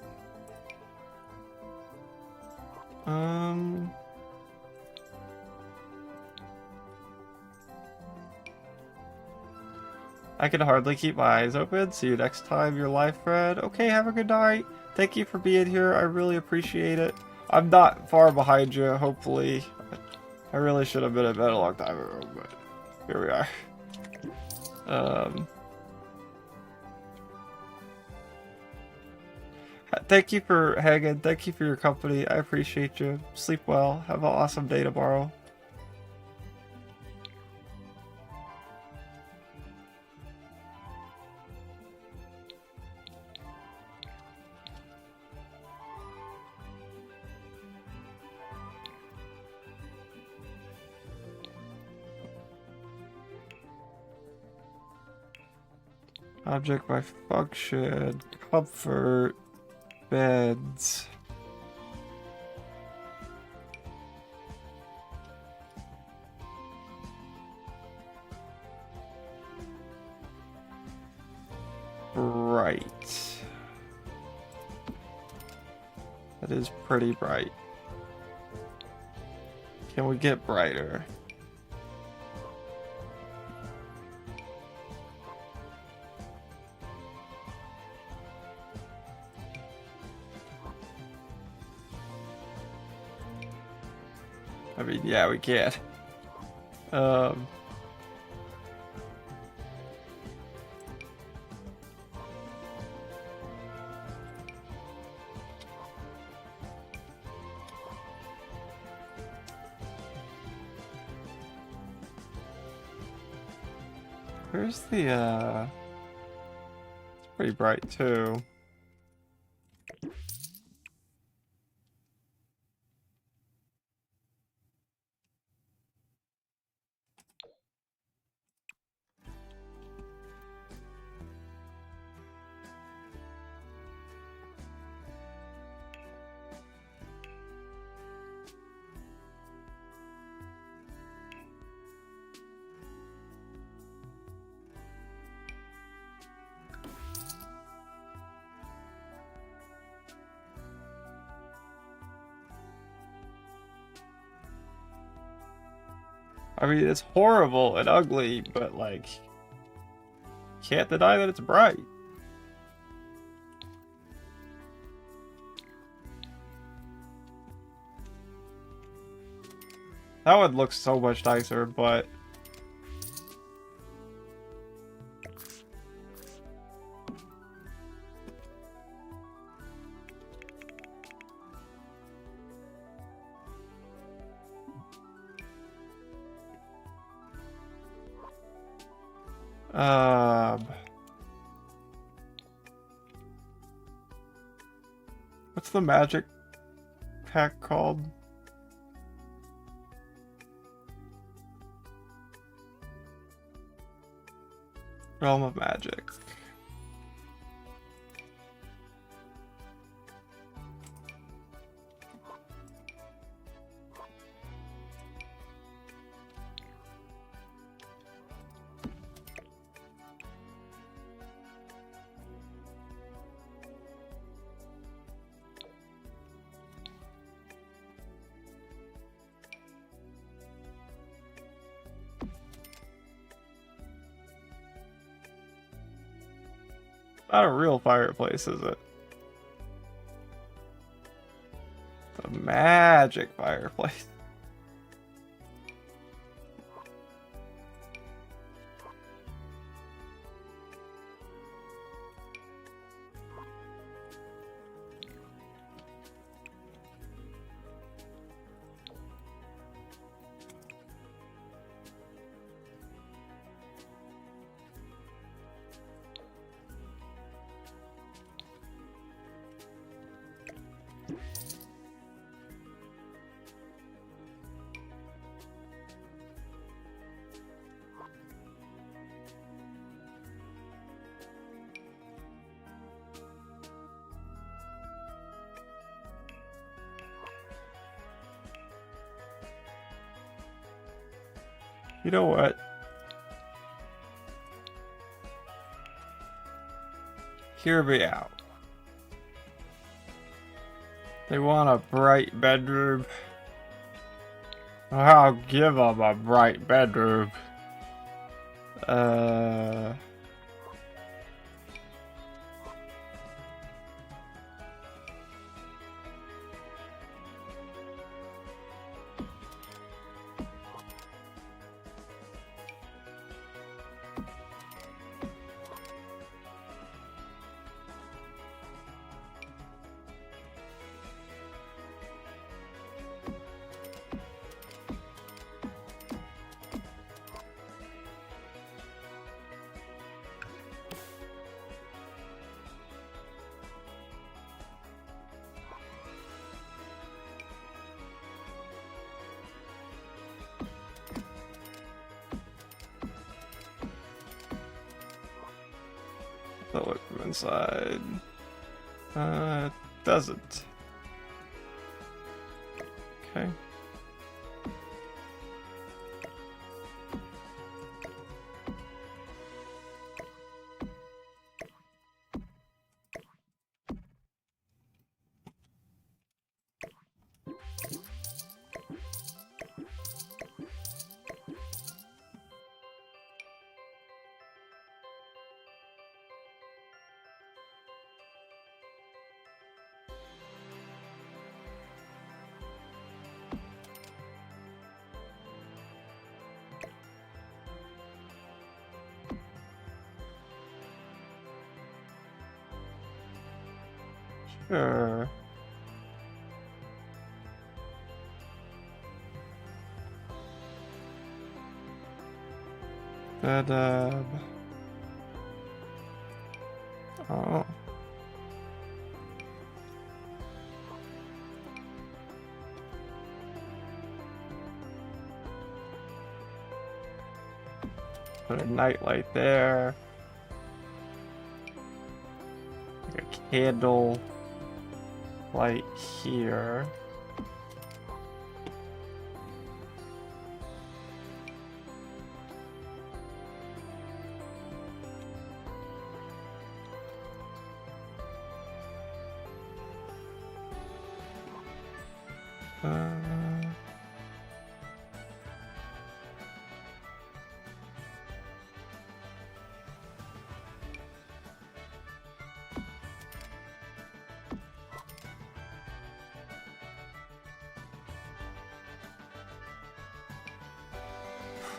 I can hardly keep my eyes open. See you next time, your life friend. Okay, have a good night. Thank you for being here. I really appreciate it. I'm not far behind you, hopefully. I really should have been in bed a long time ago, but here we are. Thank you for hanging. Thank you for your company. I appreciate you. Sleep well. Have an awesome day tomorrow. Object by function, comfort, beds. Bright. That is pretty bright. Can we get brighter? I mean, yeah, we can. Where's the, it's pretty bright too. I mean, it's horrible and ugly, but like, can't deny that it's bright. That would look so much nicer, but what's the magic pack called? Realm of Magic. Not a real fireplace, is it? It's a magic fireplace. You know what? Hear me out. They want a bright bedroom. I'll give them a bright bedroom. That look from inside. It doesn't. Okay. Sure. But, oh. Put a nightlight there. Like a candle light here.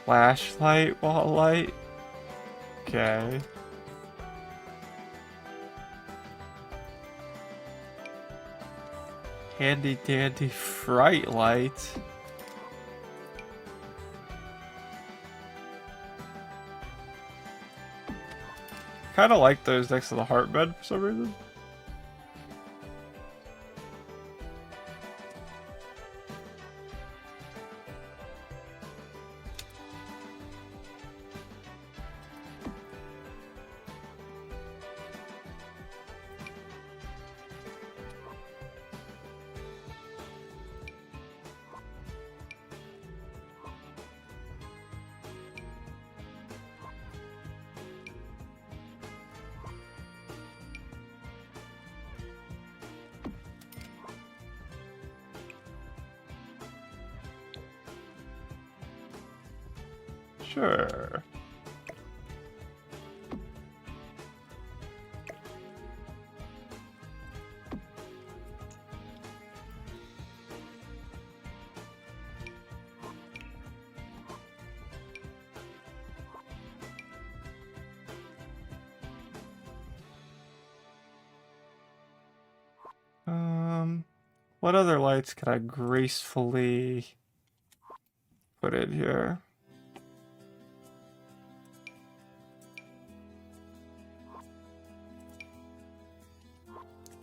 Flashlight, wall light. Okay. Handy dandy fright light. Kinda like those next to the heart bed for some reason. Sure. What other lights can I gracefully put in here?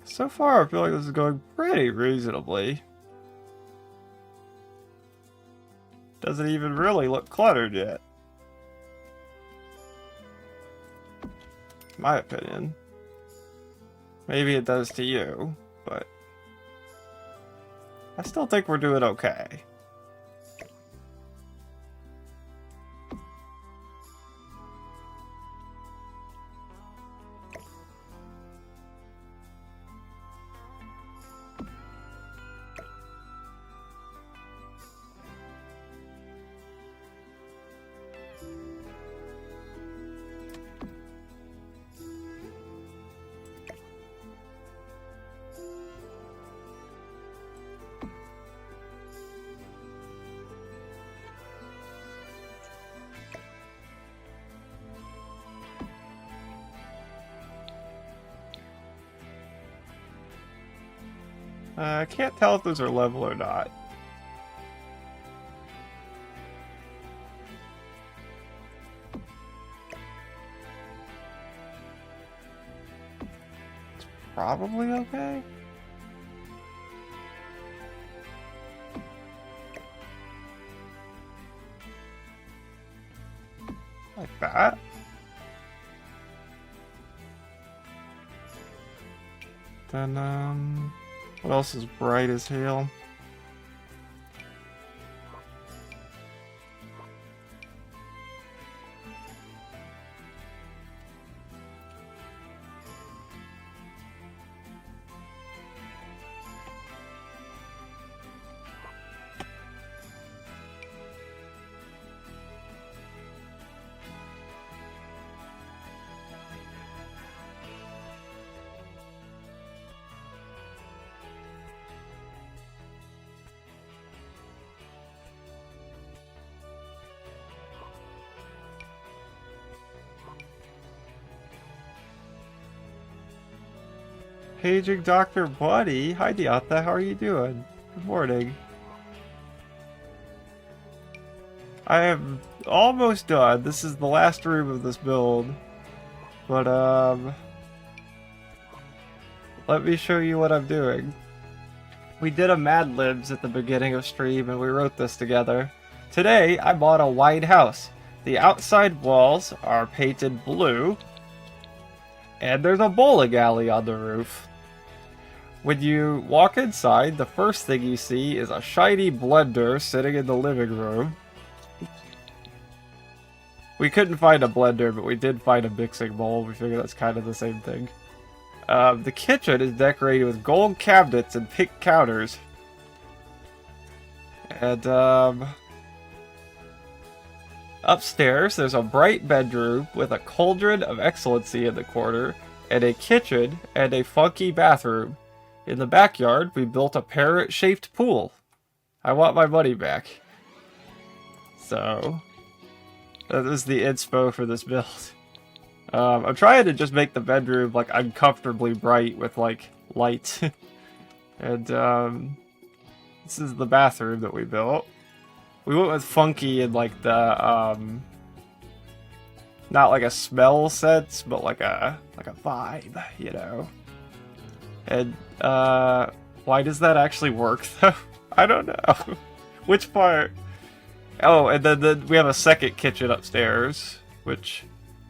So far, I feel like this is going pretty reasonably. Doesn't even really look cluttered yet. My opinion. Maybe it does to you, but I still think we're doing okay. I can't tell if those are level or not. It's probably okay. Like that. Then, what else is bright as hell? Paging Dr. Buddy. Hi, Diatha. How are you doing? Good morning. I am almost done. This is the last room of this build. But, let me show you what I'm doing. We did a Mad Libs at the beginning of stream, and we wrote this together. Today, I bought a white house. The outside walls are painted blue, and there's a bowling alley on the roof. When you walk inside, the first thing you see is a shiny blender sitting in the living room. We couldn't find a blender, but we did find a mixing bowl. We figured that's kind of the same thing. The kitchen is decorated with gold cabinets and pink counters. And, upstairs, there's a bright bedroom with a cauldron of excellency in the corner, and a kitchen and a funky bathroom. In the backyard, we built a parrot-shaped pool. I want my money back. So, That is the inspo for this build. I'm trying to just make the bedroom like uncomfortably bright with like light. And this is the bathroom that we built. We went with funky and like the not like a smell sense, but like a vibe, you know. And why does that actually work though? I don't know. Which part? Oh, and then we have a second kitchen upstairs, which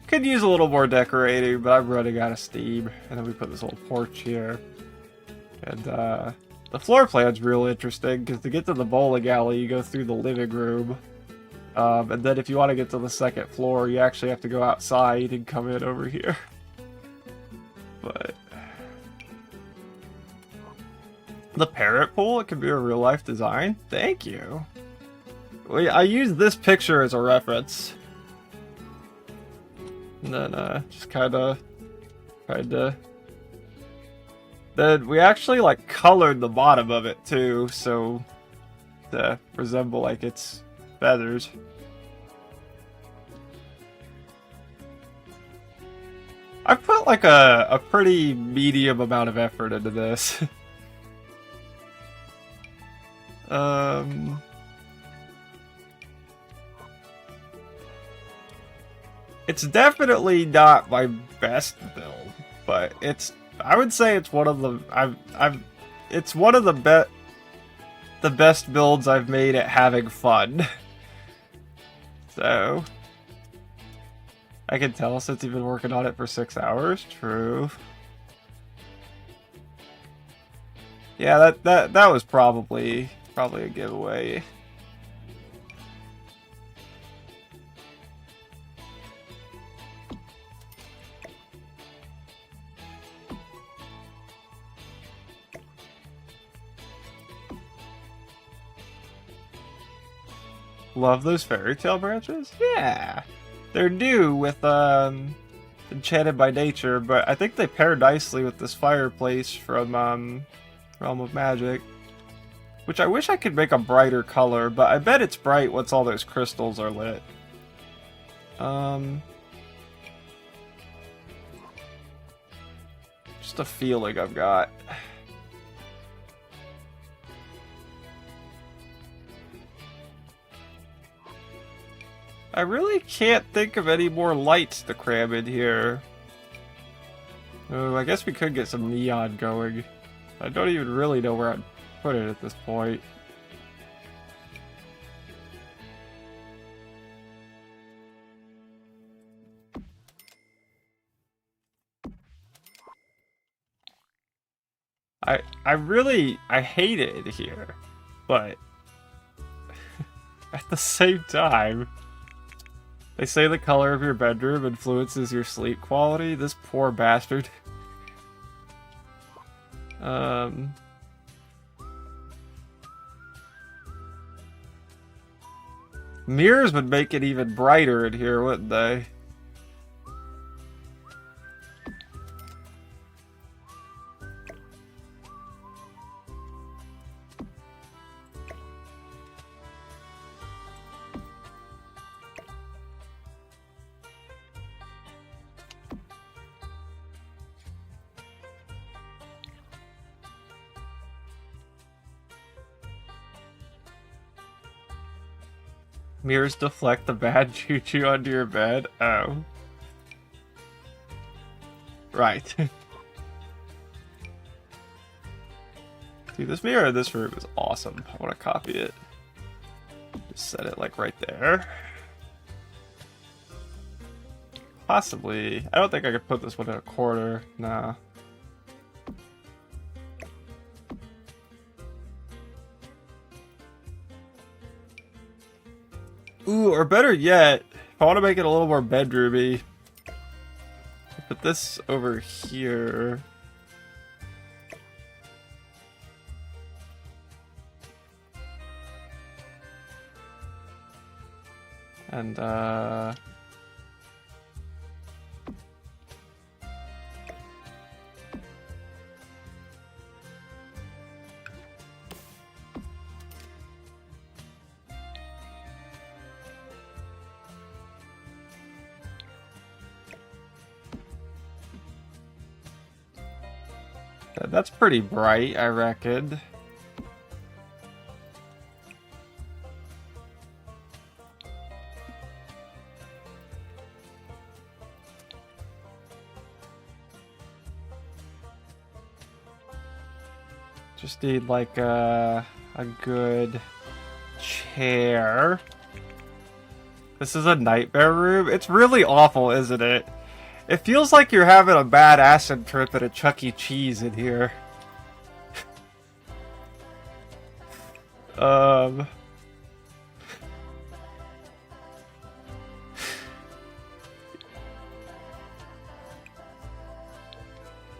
could use a little more decorating, but I'm running out of steam. And then we put this little porch here. And the floor plan's real interesting, because to get to the bowling alley, you go through the living room. And then if you want to get to the second floor, you actually have to go outside and come in over here. But the parrot pool, it could be a real life design. Thank you. I used this picture as a reference. And then just kind of tried to... Then we actually like colored the bottom of it too, so to resemble like its feathers. I put like a pretty medium amount of effort into this. It's definitely not my best build, but I would say it's one of the it's one of the best builds I've made at having fun. So I can tell since you've been working on it for 6 hours. True. Yeah, that was probably a giveaway. Love those fairy tale branches? Yeah. They're new with Enchanted by Nature, but I think they pair nicely with this fireplace from Realm of Magic. Which I wish I could make a brighter color, but I bet it's bright once all those crystals are lit. Just a feeling I've got. I really can't think of any more lights to cram in here. Oh, I guess we could get some neon going. I don't even really know where I'd put it at this point. I hate it here, but at the same time, they say the color of your bedroom influences your sleep quality. This poor bastard. Mirrors would make it even brighter in here, wouldn't they? Mirrors deflect the bad juju onto your bed? Oh. Right. See, this mirror in this room is awesome. I want to copy it. Just set it like right there. Possibly. I don't think I could put this one in a corner. Nah. Ooh, or better yet, if I want to make it a little more bedroomy, I'll put this over here. And, That's pretty bright, I reckon. Just need like a good chair. This is a nightmare room. It's really awful, isn't it? It feels like you're having a bad acid trip at a Chuck E. Cheese in here.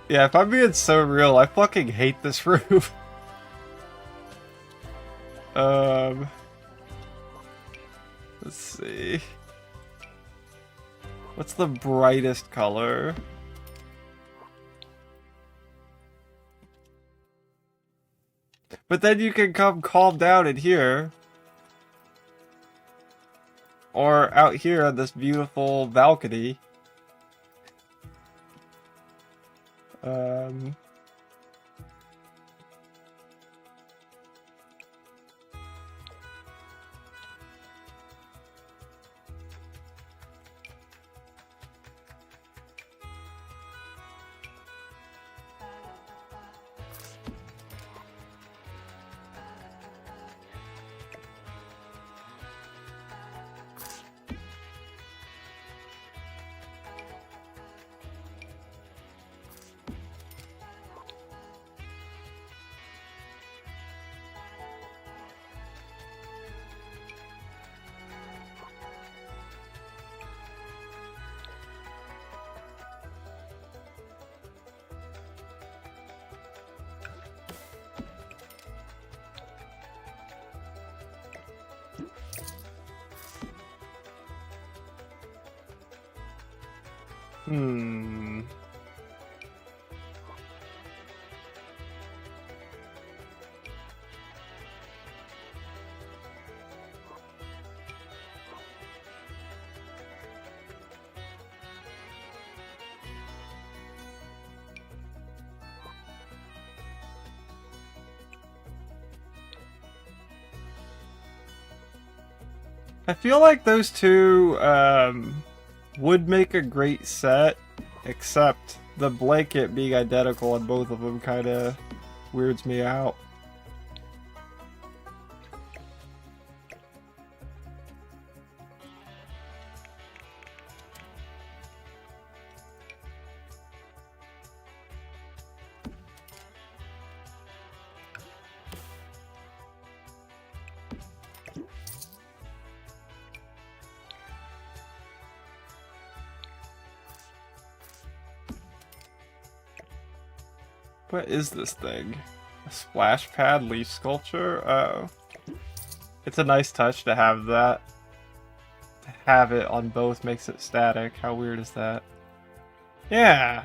Yeah, if I'm being so real, I fucking hate this room. Let's see. What's the brightest color? But then you can come calm down in here. Or out here on this beautiful balcony. I feel like those two would make a great set, except the blanket being identical on both of them kind of weirds me out. What is this thing? A splash pad leaf sculpture? Oh. It's a nice touch to have that. To have it on both makes it static. How weird is that? Yeah,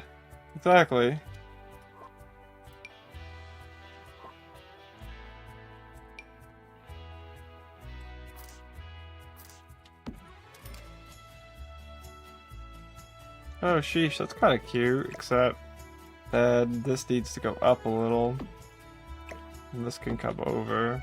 exactly. Oh sheesh, that's kind of cute, except then this needs to go up a little. And this can come over.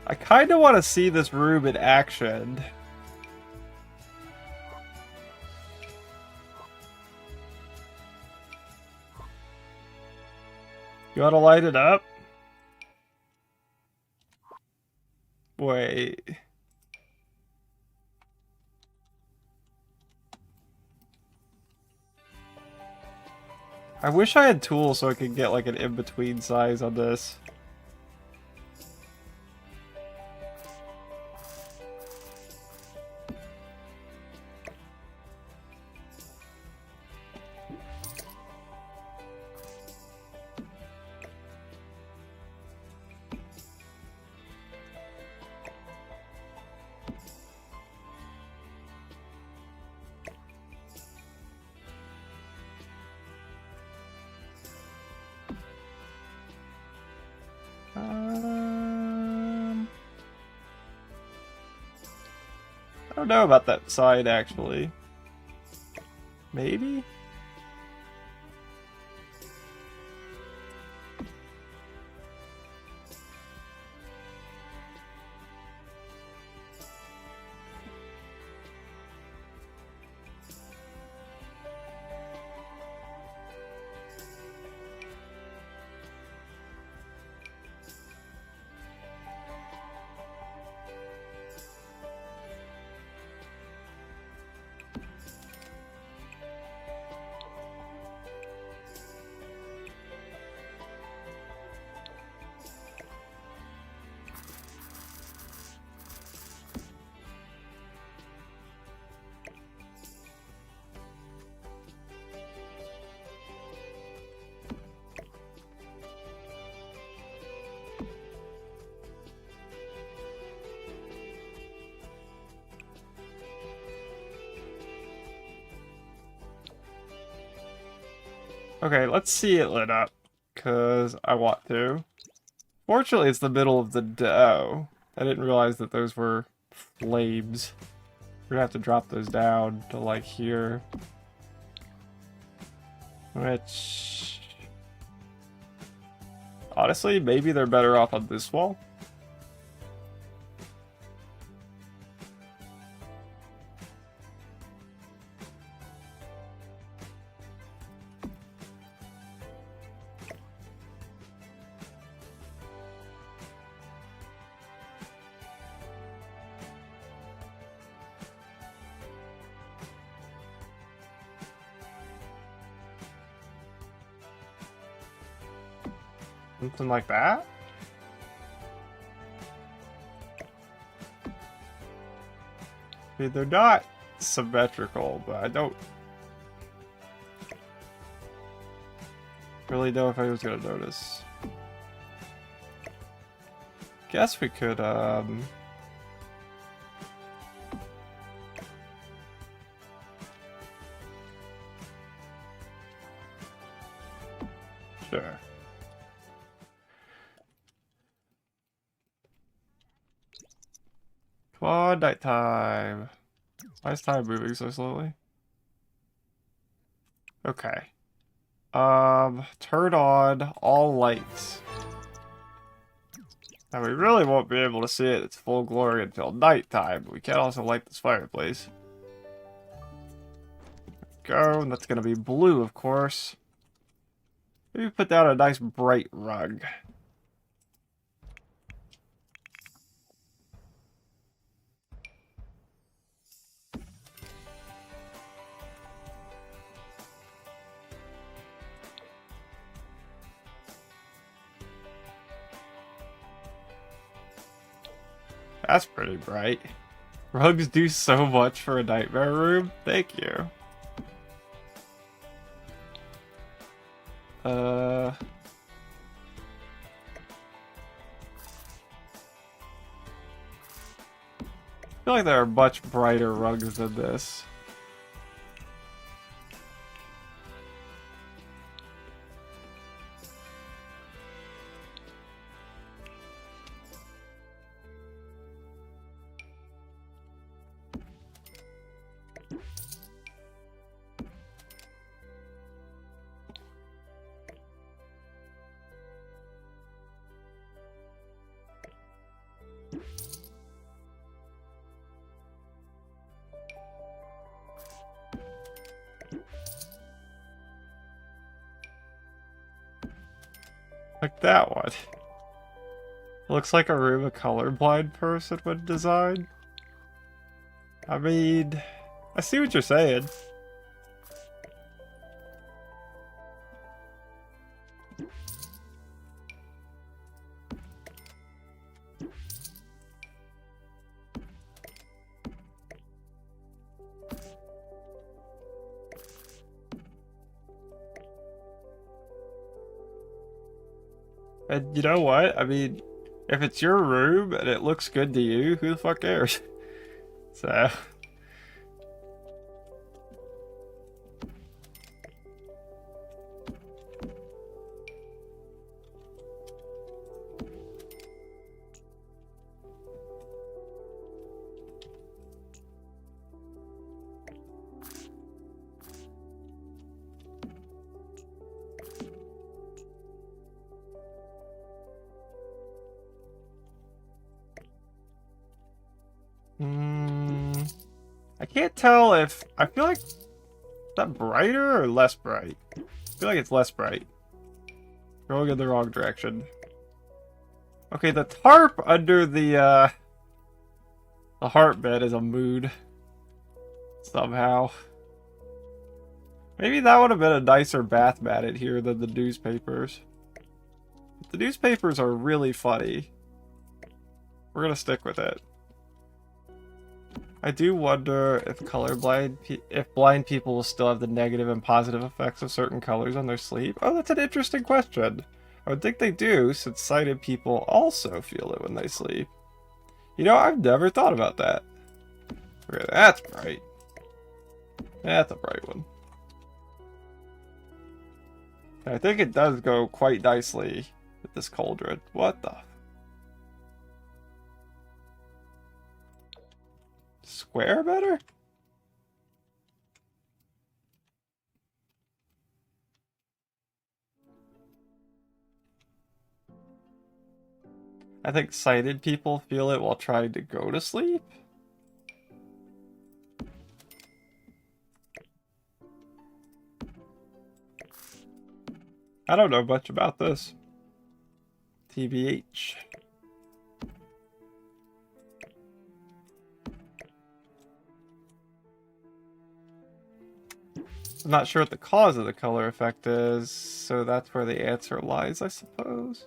I kind of want to see this room in action. You want to light it up? Wait. I wish I had tools so I could get like an in-between size on this. don't know about that side, actually. Maybe? Okay, let's see it lit up, because I want to. Fortunately, it's the middle of the dough. I didn't realize that those were flames. We're gonna have to drop those down to, like, here. Which... honestly, maybe they're better off on this wall. Something like that? I mean, they're not symmetrical, but I don't really know if I was gonna notice. Guess we could, sure. Come on, nighttime. Why is time moving so slowly? Okay. Turn on all lights. Now we really won't be able to see it its full glory until nighttime, but we can also light this fireplace. Go, and that's gonna be blue, of course. Maybe put down a nice bright rug. That's pretty bright. Rugs do so much for a nightmare room. Thank you. I feel like there are much brighter rugs than this. Like that one. It looks like a room a colorblind person would design. I mean, I see what you're saying. And you know what? I mean, if it's your room and it looks good to you, who the fuck cares? So... I can't tell if... I feel like... Is that brighter or less bright? I feel like it's less bright. Going in the wrong direction. Okay, the tarp under the heart bed is a mood. Somehow. Maybe that would have been a nicer bath matted here than the newspapers. The newspapers are really funny. We're gonna stick with it. I do wonder if blind people will still have the negative and positive effects of certain colors on their sleep. Oh, that's an interesting question. I would think they do, since sighted people also feel it when they sleep. You know, I've never thought about that. Okay, that's bright. That's a bright one. I think it does go quite nicely with this cauldron. What the? Square better? I think sighted people feel it while trying to go to sleep. I don't know much about this. TBH. I'm not sure what the cause of the color effect is, so that's where the answer lies, I suppose.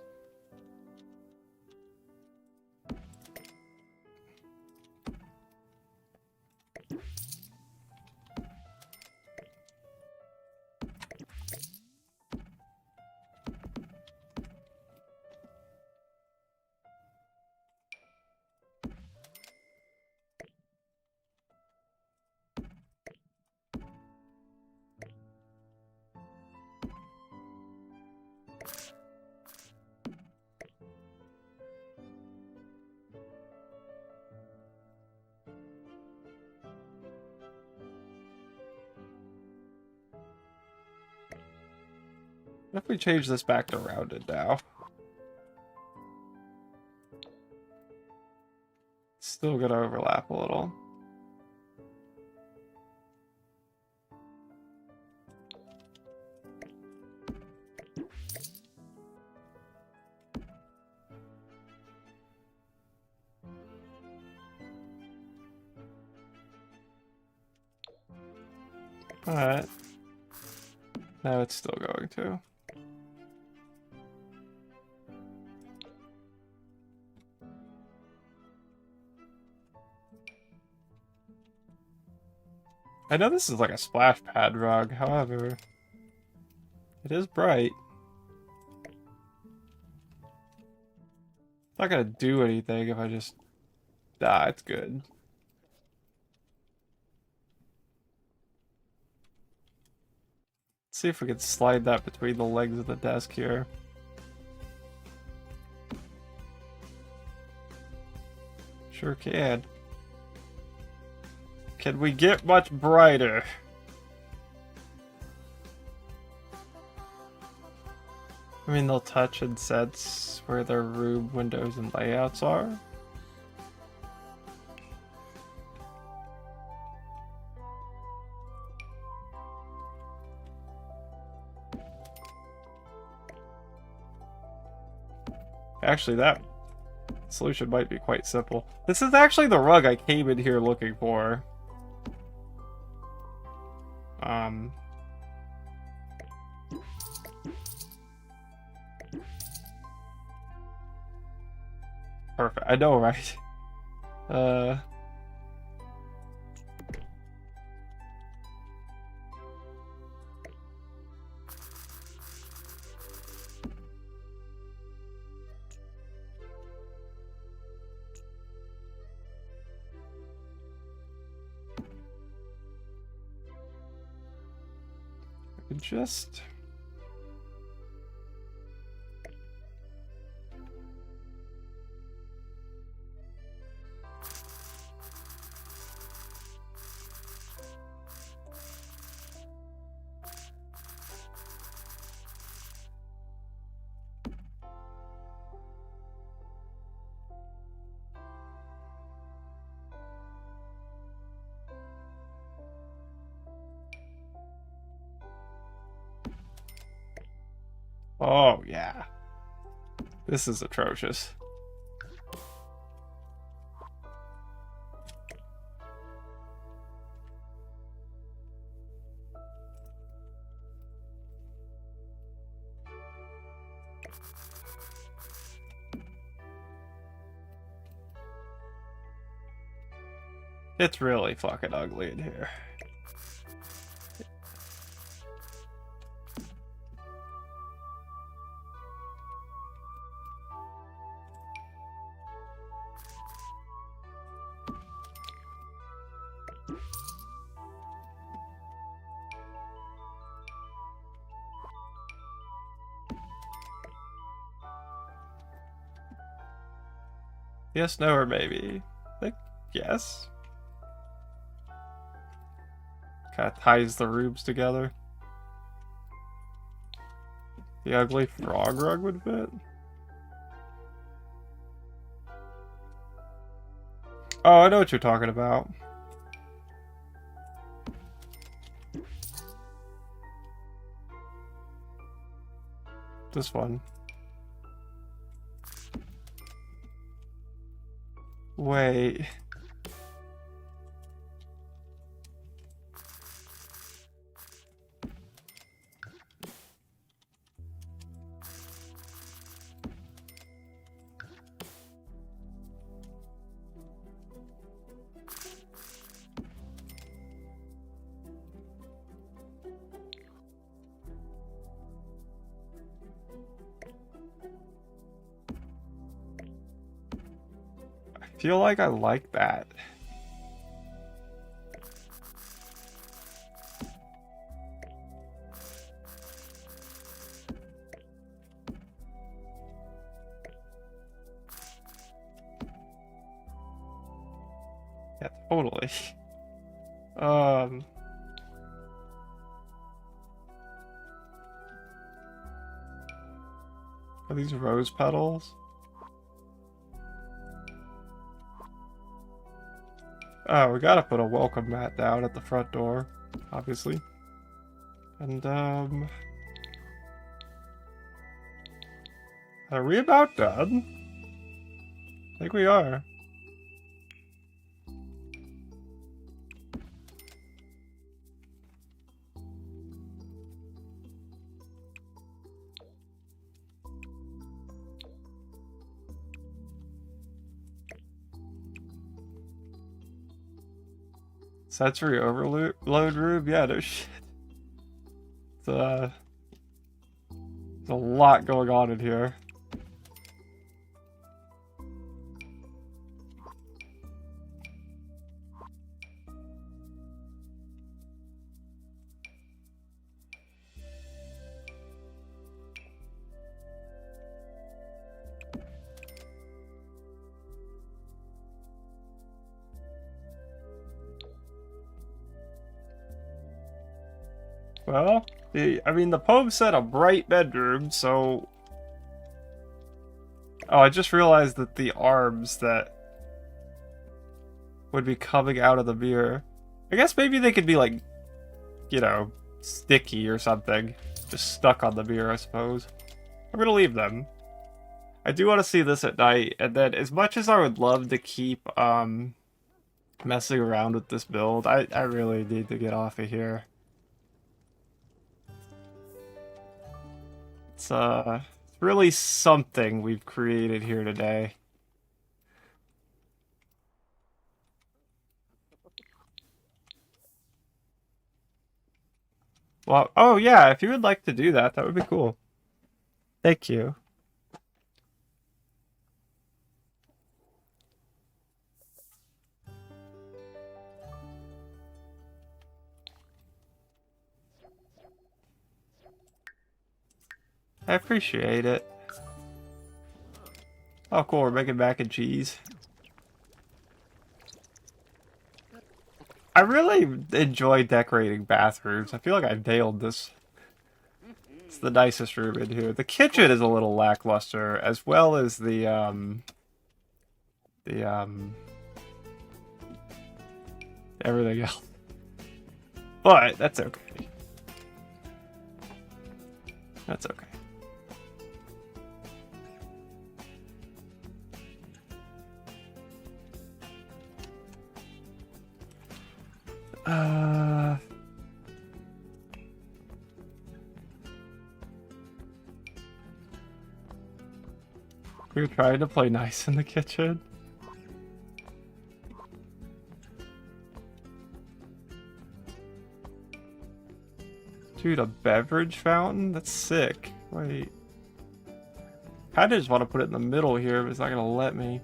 What if we change this back to rounded now? It's still gonna overlap a little. Alright. Now it's still going to. I know this is like a splash pad rug, however, it is bright. It's not gonna do anything if I just... Ah, it's good. Let's see if we can slide that between the legs of the desk here. Sure can. Can we get much brighter? I mean, they'll touch and sense where their room windows and layouts are. Actually, that solution might be quite simple. This is actually the rug I came in here looking for. Perfect. I know, right? Just... Oh, yeah. This is atrocious. It's really fucking ugly in here. Yes, no, or maybe. I think yes. Kind of ties the rooms together. The ugly frog rug would fit. Oh, I know what you're talking about. This one. Wait. I feel like I like that. Yeah, totally. Are these rose petals? Oh, we gotta put a welcome mat down at the front door, obviously. And, are we about done? I think we are. Sensory overload room? Yeah, no shit. There's a lot going on in here. Well, I mean, the poem said a bright bedroom, so... Oh, I just realized that the arms that would be coming out of the mirror... I guess maybe they could be, like, you know, sticky or something. Just stuck on the mirror, I suppose. I'm gonna leave them. I do want to see this at night, and then as much as I would love to keep, messing around with this build, I really need to get off of here. It's really something we've created here today. Well, oh yeah, if you would like to do that, that would be cool. Thank you. I appreciate it. Oh cool, we're making mac and cheese. I really enjoy decorating bathrooms. I feel like I've nailed this. It's the nicest room in here. The kitchen is a little lackluster, as well as the everything else. But that's okay. That's okay. We were trying to play nice in the kitchen. Dude, a beverage fountain? That's sick. Wait. I just want to put it in the middle here, but it's not gonna let me.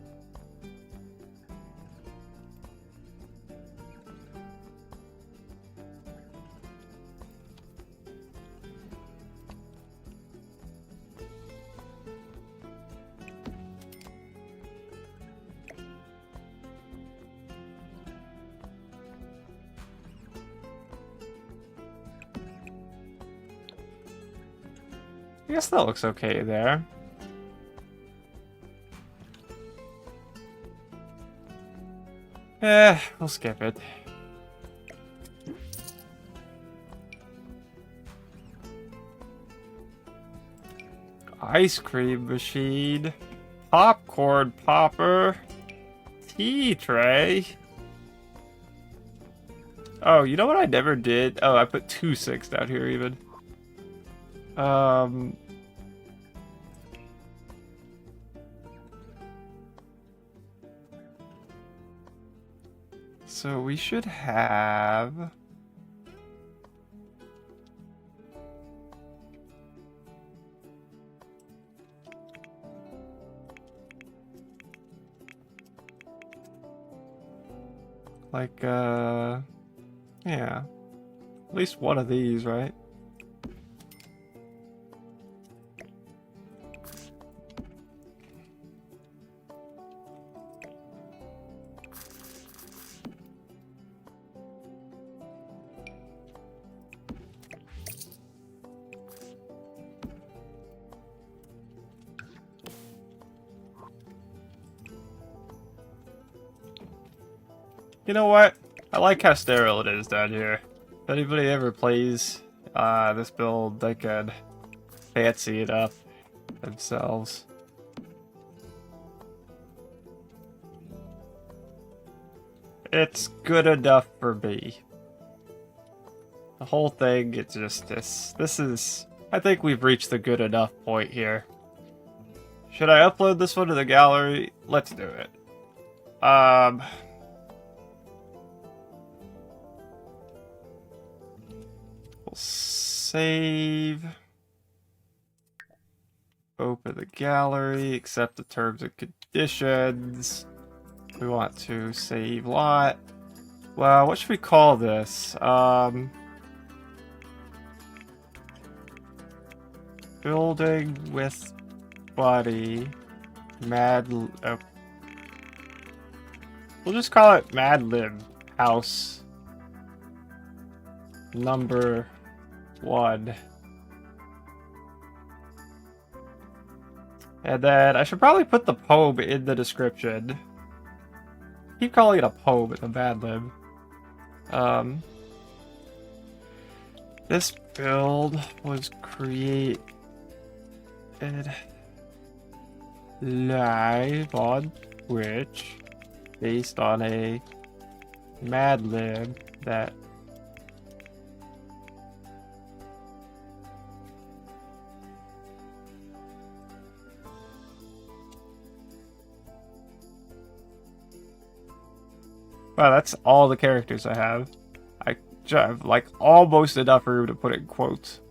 I guess that looks okay there. We'll skip it. Ice cream machine. Popcorn popper. Tea tray. Oh, you know what I never did? Oh, I put 2 6 down here even. So we should have... like, yeah. At least one of these, right? You know what? I like how sterile it is down here. If anybody ever plays this build, they could fancy it up themselves. It's good enough for me. The whole thing, it's just this. This is... I think we've reached the good enough point here. Should I upload this one to the gallery? Let's do it. We'll save. Open the gallery, accept the terms and conditions. We want to save lot. Well, what should we call this? Building with Buddy. We'll just call it Mad Lib House number 1. And then I should probably put the poem in the description. Keep calling it a poem at the Mad Lib. This build was created live on Twitch based on a Mad Lib that wow, that's all the characters I have. I have like almost enough room to put in quotes.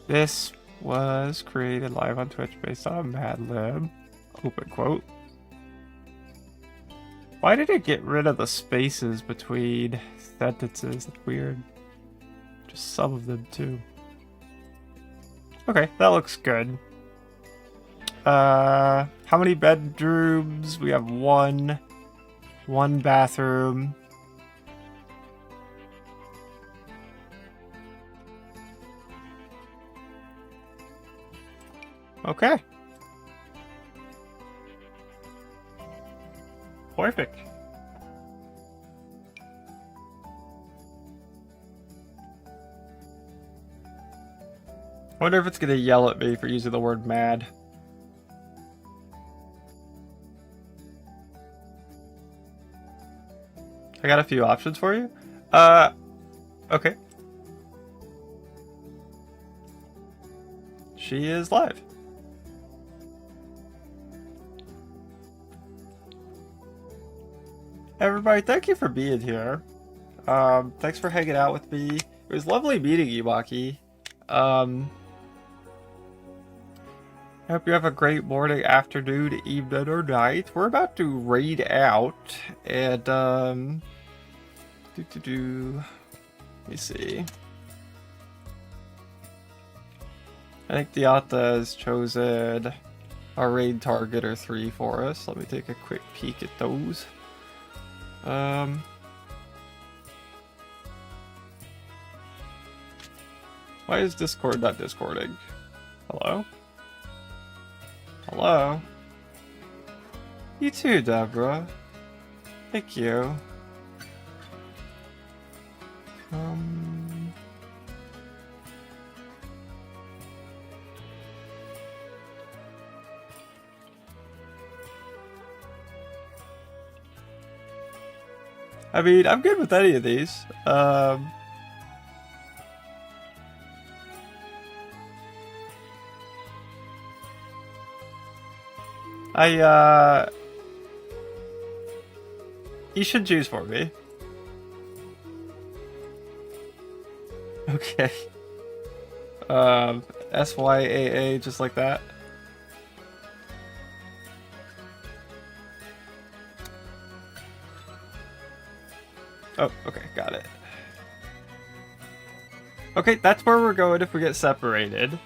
This was created live on Twitch based on Mad Lib. Open quote. Why did it get rid of the spaces between sentences? That's weird. Just some of them too. Okay, that looks good. How many bedrooms? We have one bathroom. Okay. Perfect. I wonder if it's gonna yell at me for using the word mad. I got a few options for you. Okay. She is live. Everybody, thank you for being here. Thanks for hanging out with me. It was lovely meeting you, Maki. I hope you have a great morning, afternoon, evening, or night. We're about to raid out, and, let me see. I think Diata has chosen a raid target or 3 for us. Let me take a quick peek at those. Why is Discord not Discording? Hello? Hello? You too, Deborah. Thank you. I mean, I'm good with any of these. You should choose for me. Okay. SYAA, just like that. Oh, okay, got it. Okay, that's where we're going if we get separated.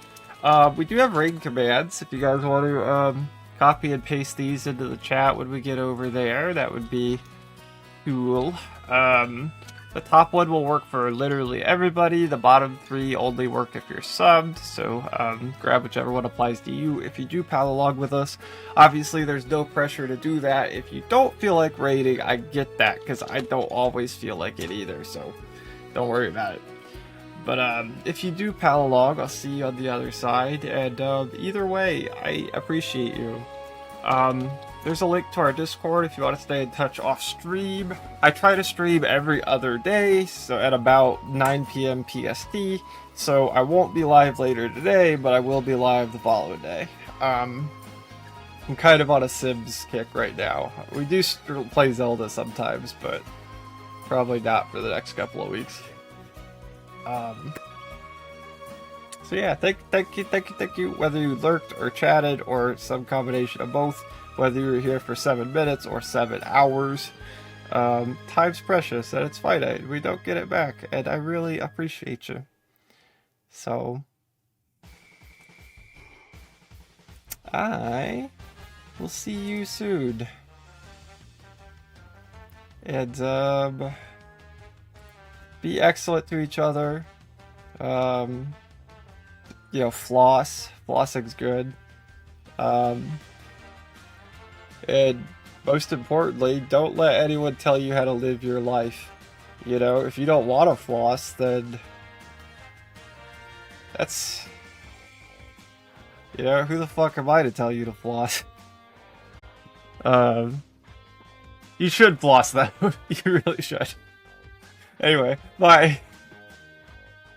We do have raid commands. If you guys want to copy and paste these into the chat when we get over there, that would be cool. The top one will work for literally everybody. The bottom 3 only work if you're subbed, so grab whichever one applies to you if you do pal along with us. Obviously, there's no pressure to do that. If you don't feel like raiding, I get that, because I don't always feel like it either, so don't worry about it. But if you do pal along, I'll see you on the other side, and either way, I appreciate you. There's a link to our Discord if you want to stay in touch off stream. I try to stream every other day, so at about 9 p.m. PST, so I won't be live later today, but I will be live the following day. I'm kind of on a Sims kick right now. We do play Zelda sometimes, but probably not for the next couple of weeks. So yeah, thank you, whether you lurked or chatted or some combination of both, whether you were here for 7 minutes or 7 hours. Time's precious and it's finite. We don't get it back, and I really appreciate you. So I will see you soon. And be excellent to each other. You know, flossing's good. And most importantly, don't let anyone tell you how to live your life. You know, if you don't want to floss, then that's, you know, who the fuck am I to tell you to floss? You should floss though. You really should. Anyway, bye.